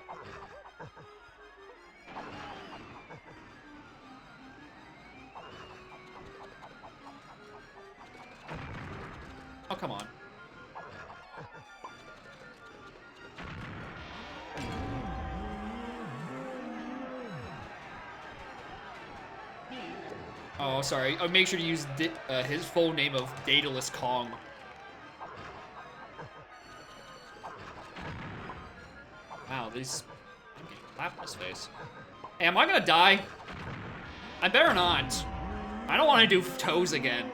Oh, come on. Oh, sorry. Oh, make sure to use his full name of Daedalus Kong. Wow, these... I'm getting clapped in his face. Hey, am I gonna die? I better not. I don't want to do toes again.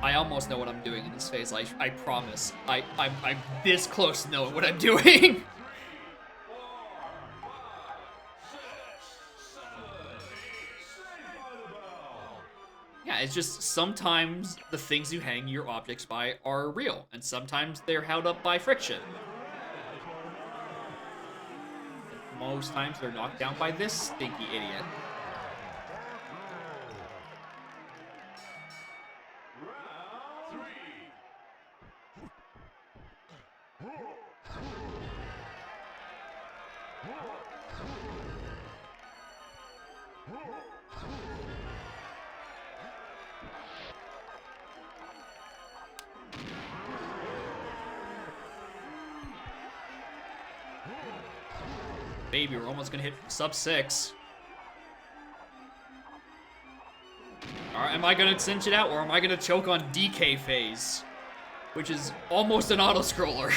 I almost know what I'm doing in this phase. I promise. I'm this close to knowing what I'm doing. Yeah, it's just sometimes the things you hang your objects by are real, and sometimes they're held up by friction. And most times they're knocked down by this stinky idiot. Baby, we're almost gonna hit sub 6. Alright, am I gonna cinch it out, or am I gonna choke on DK phase? Which is almost an auto-scroller.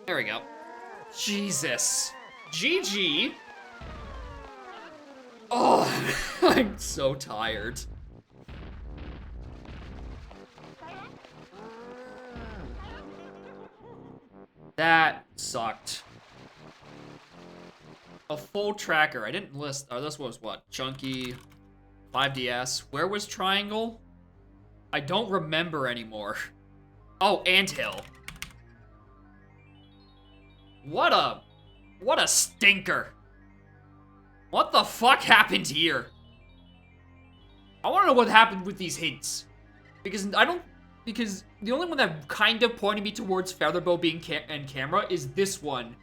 There we go. Jesus. GG. Oh, I'm so tired. That sucked. A full tracker. I didn't list. Oh, this was what? Chunky, 5DS. Where was Triangle? I don't remember anymore. Oh, Anthill. What a stinker. What the fuck happened here? I want to know what happened with these hints. Because the only one that kind of pointed me towards Featherbow being camera is this one.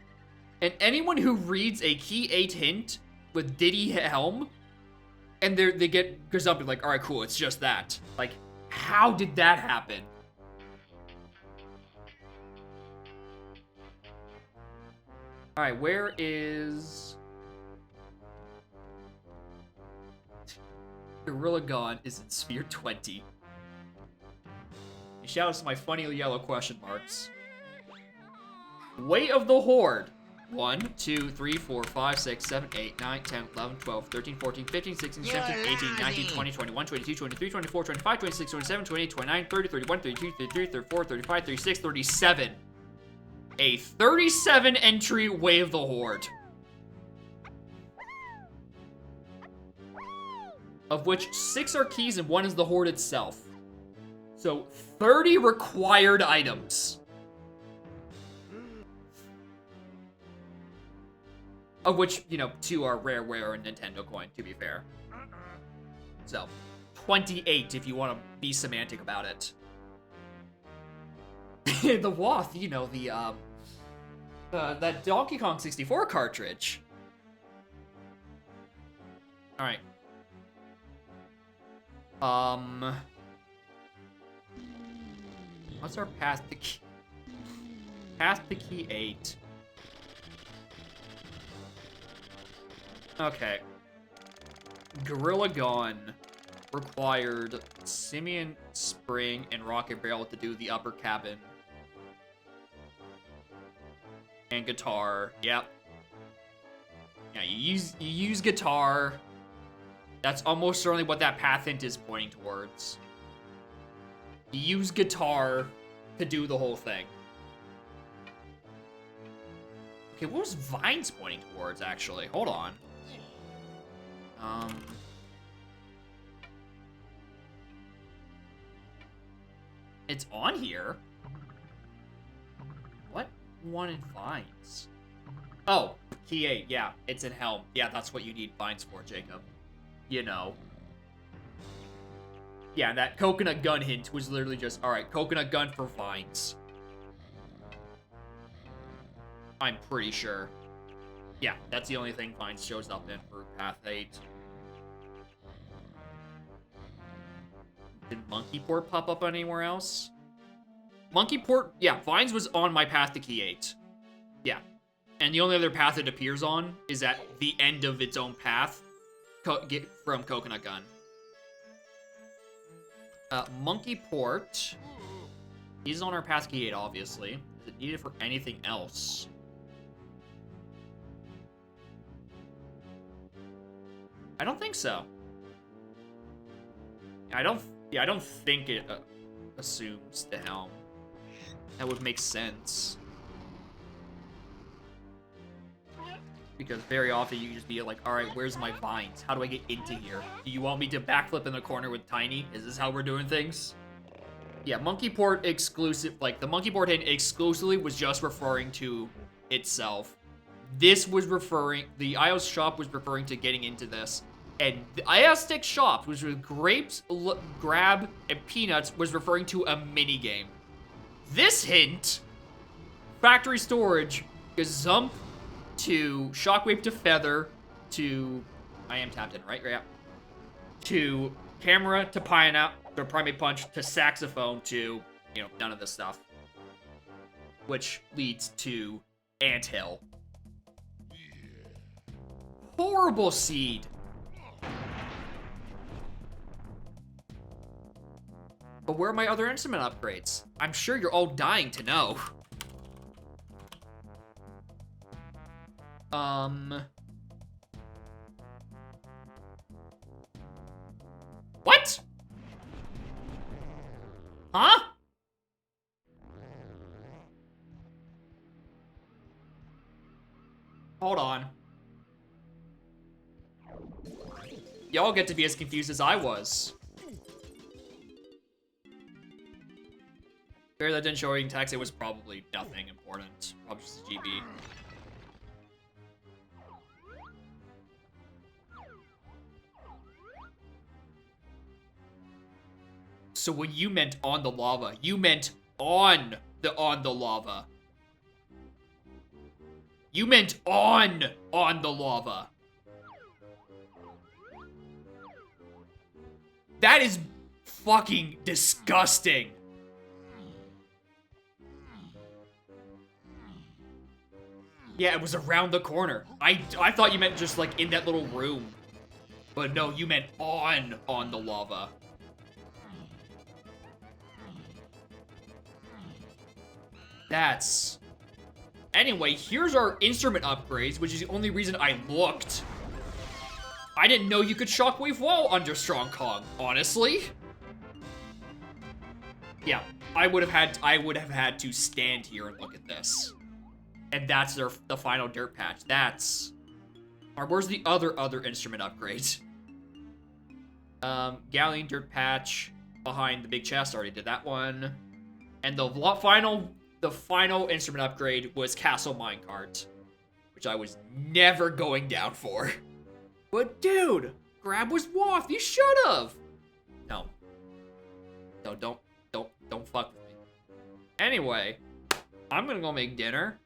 And anyone who reads a key 8 hint with Diddy Helm, and they get gazumped, like, alright, cool, it's just that. Like, how did that happen? Alright, where is... Gorilla Gon is in Sphere 20. Shout out to my funny yellow question marks. Weight of the Horde. 1, 2, 3, 4, 5, 6, 7, 8, 9, 10, 11, 12, 13, 14, 15, 16, 17, 18, 19, 20, 21, 22, 23, 24, 25, 26, 27, 28, 29, 30, 31, 32, 33, 34, 35, 36, 37. A 37 entry Way of the Horde. Of which 6 are keys and 1 is the Horde itself. So 30 required items. Of which, 2 are rareware and Nintendo coin, to be fair. So, 28 if you want to be semantic about it. The Wath, that Donkey Kong 64 cartridge. Alright. What's our path to key? Path to key 8. Okay. Gorilla Gon required Simian Spring and Rocket Barrel to do the upper cabin. And guitar. Yep. Yeah, you use guitar. That's almost certainly what that path hint is pointing towards. You use guitar to do the whole thing. Okay, what was Vines pointing towards, actually? Hold on. It's on here. What one in Vines? Oh, key 8, yeah, it's in Helm. Yeah, that's what you need Vines for, Jacob. Yeah, that coconut gun hint was literally just, alright, coconut gun for Vines. I'm pretty sure. Yeah, that's the only thing Vines shows up in for Path 8. Did Monkey Port pop up anywhere else? Monkey Port, yeah, Vines was on my path to Key 8. Yeah. And the only other path it appears on is at the end of its own path from Coconut Gun. Monkey Port He's on our passkey 8, obviously. Is it needed for anything else? I don't think so. I don't think it assumes the helm. That would make sense. Because very often you just be like, alright, where's my vines? How do I get into here? Do you want me to backflip in the corner with Tiny? Is this how we're doing things? Yeah, monkey port exclusive, like the monkey port hint exclusively was just referring to itself. This was referring, the iOS shop was referring to getting into this. And the iOS shop, which was grapes, grab, and peanuts, was referring to a mini game. This hint, factory storage, gazump to shockwave to feather to, I am tapped in, right? Yeah. To camera to pineapple to primate punch to saxophone to, you know, none of this stuff. Which leads to anthill. Horrible seed. But where are my other instrument upgrades? I'm sure you're all dying to know. What? Huh? Hold on. Y'all get to be as confused as I was. Fair that didn't show in text, it was probably nothing important. Probably just a GB. So when you meant on the lava, you meant on the lava. You meant on the lava. That is fucking disgusting. Yeah, it was around the corner. I thought you meant just like in that little room. But no, you meant on the lava. That's... Anyway, here's our instrument upgrades, which is the only reason I looked. I didn't know you could shockwave wall under Strong Kong, honestly. Yeah, I would have had to stand here and look at this. And that's the final dirt patch. That's... Or where's the other instrument upgrades? Galleon dirt patch behind the big chest. Already did that one. And the final instrument upgrade was Castle Minecart, which I was never going down for. But dude, grab was waft. You should have. No. No, don't fuck with me. Anyway, I'm gonna go make dinner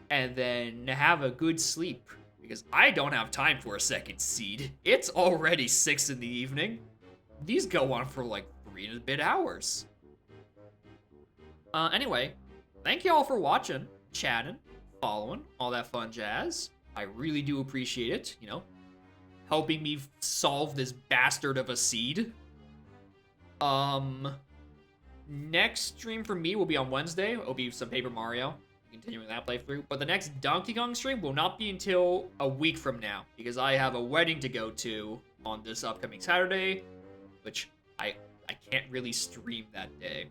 and then have a good sleep because I don't have time for a second seed. It's already 6 in the evening. These go on for like 3 and a bit hours. Anyway, thank you all for watching, chatting, following, all that fun jazz. I really do appreciate it, you know, helping me solve this bastard of a seed. Next stream for me will be on Wednesday. It'll be some Paper Mario, continuing that playthrough. But the next Donkey Kong stream will not be until a week from now, because I have a wedding to go to on this upcoming Saturday, which I can't really stream that day.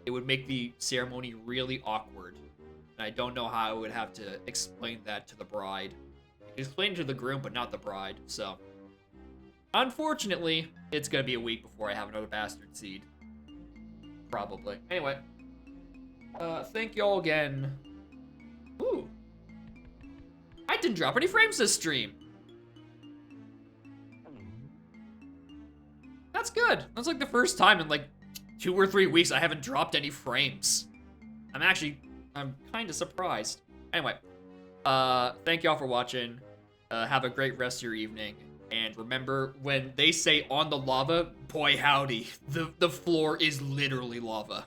It would make the ceremony really awkward. And I don't know how I would have to explain that to the bride. Explain it to the groom, but not the bride, so. Unfortunately, it's gonna be a week before I have another bastard seed. Probably. Anyway. Thank y'all again. Ooh. I didn't drop any frames this stream. That's good. That's like the first time in like 2 or 3 weeks I haven't dropped any frames. I'm kind of surprised. Anyway, thank y'all for watching. Have a great rest of your evening. And remember, when they say on the lava, boy howdy, the floor is literally lava.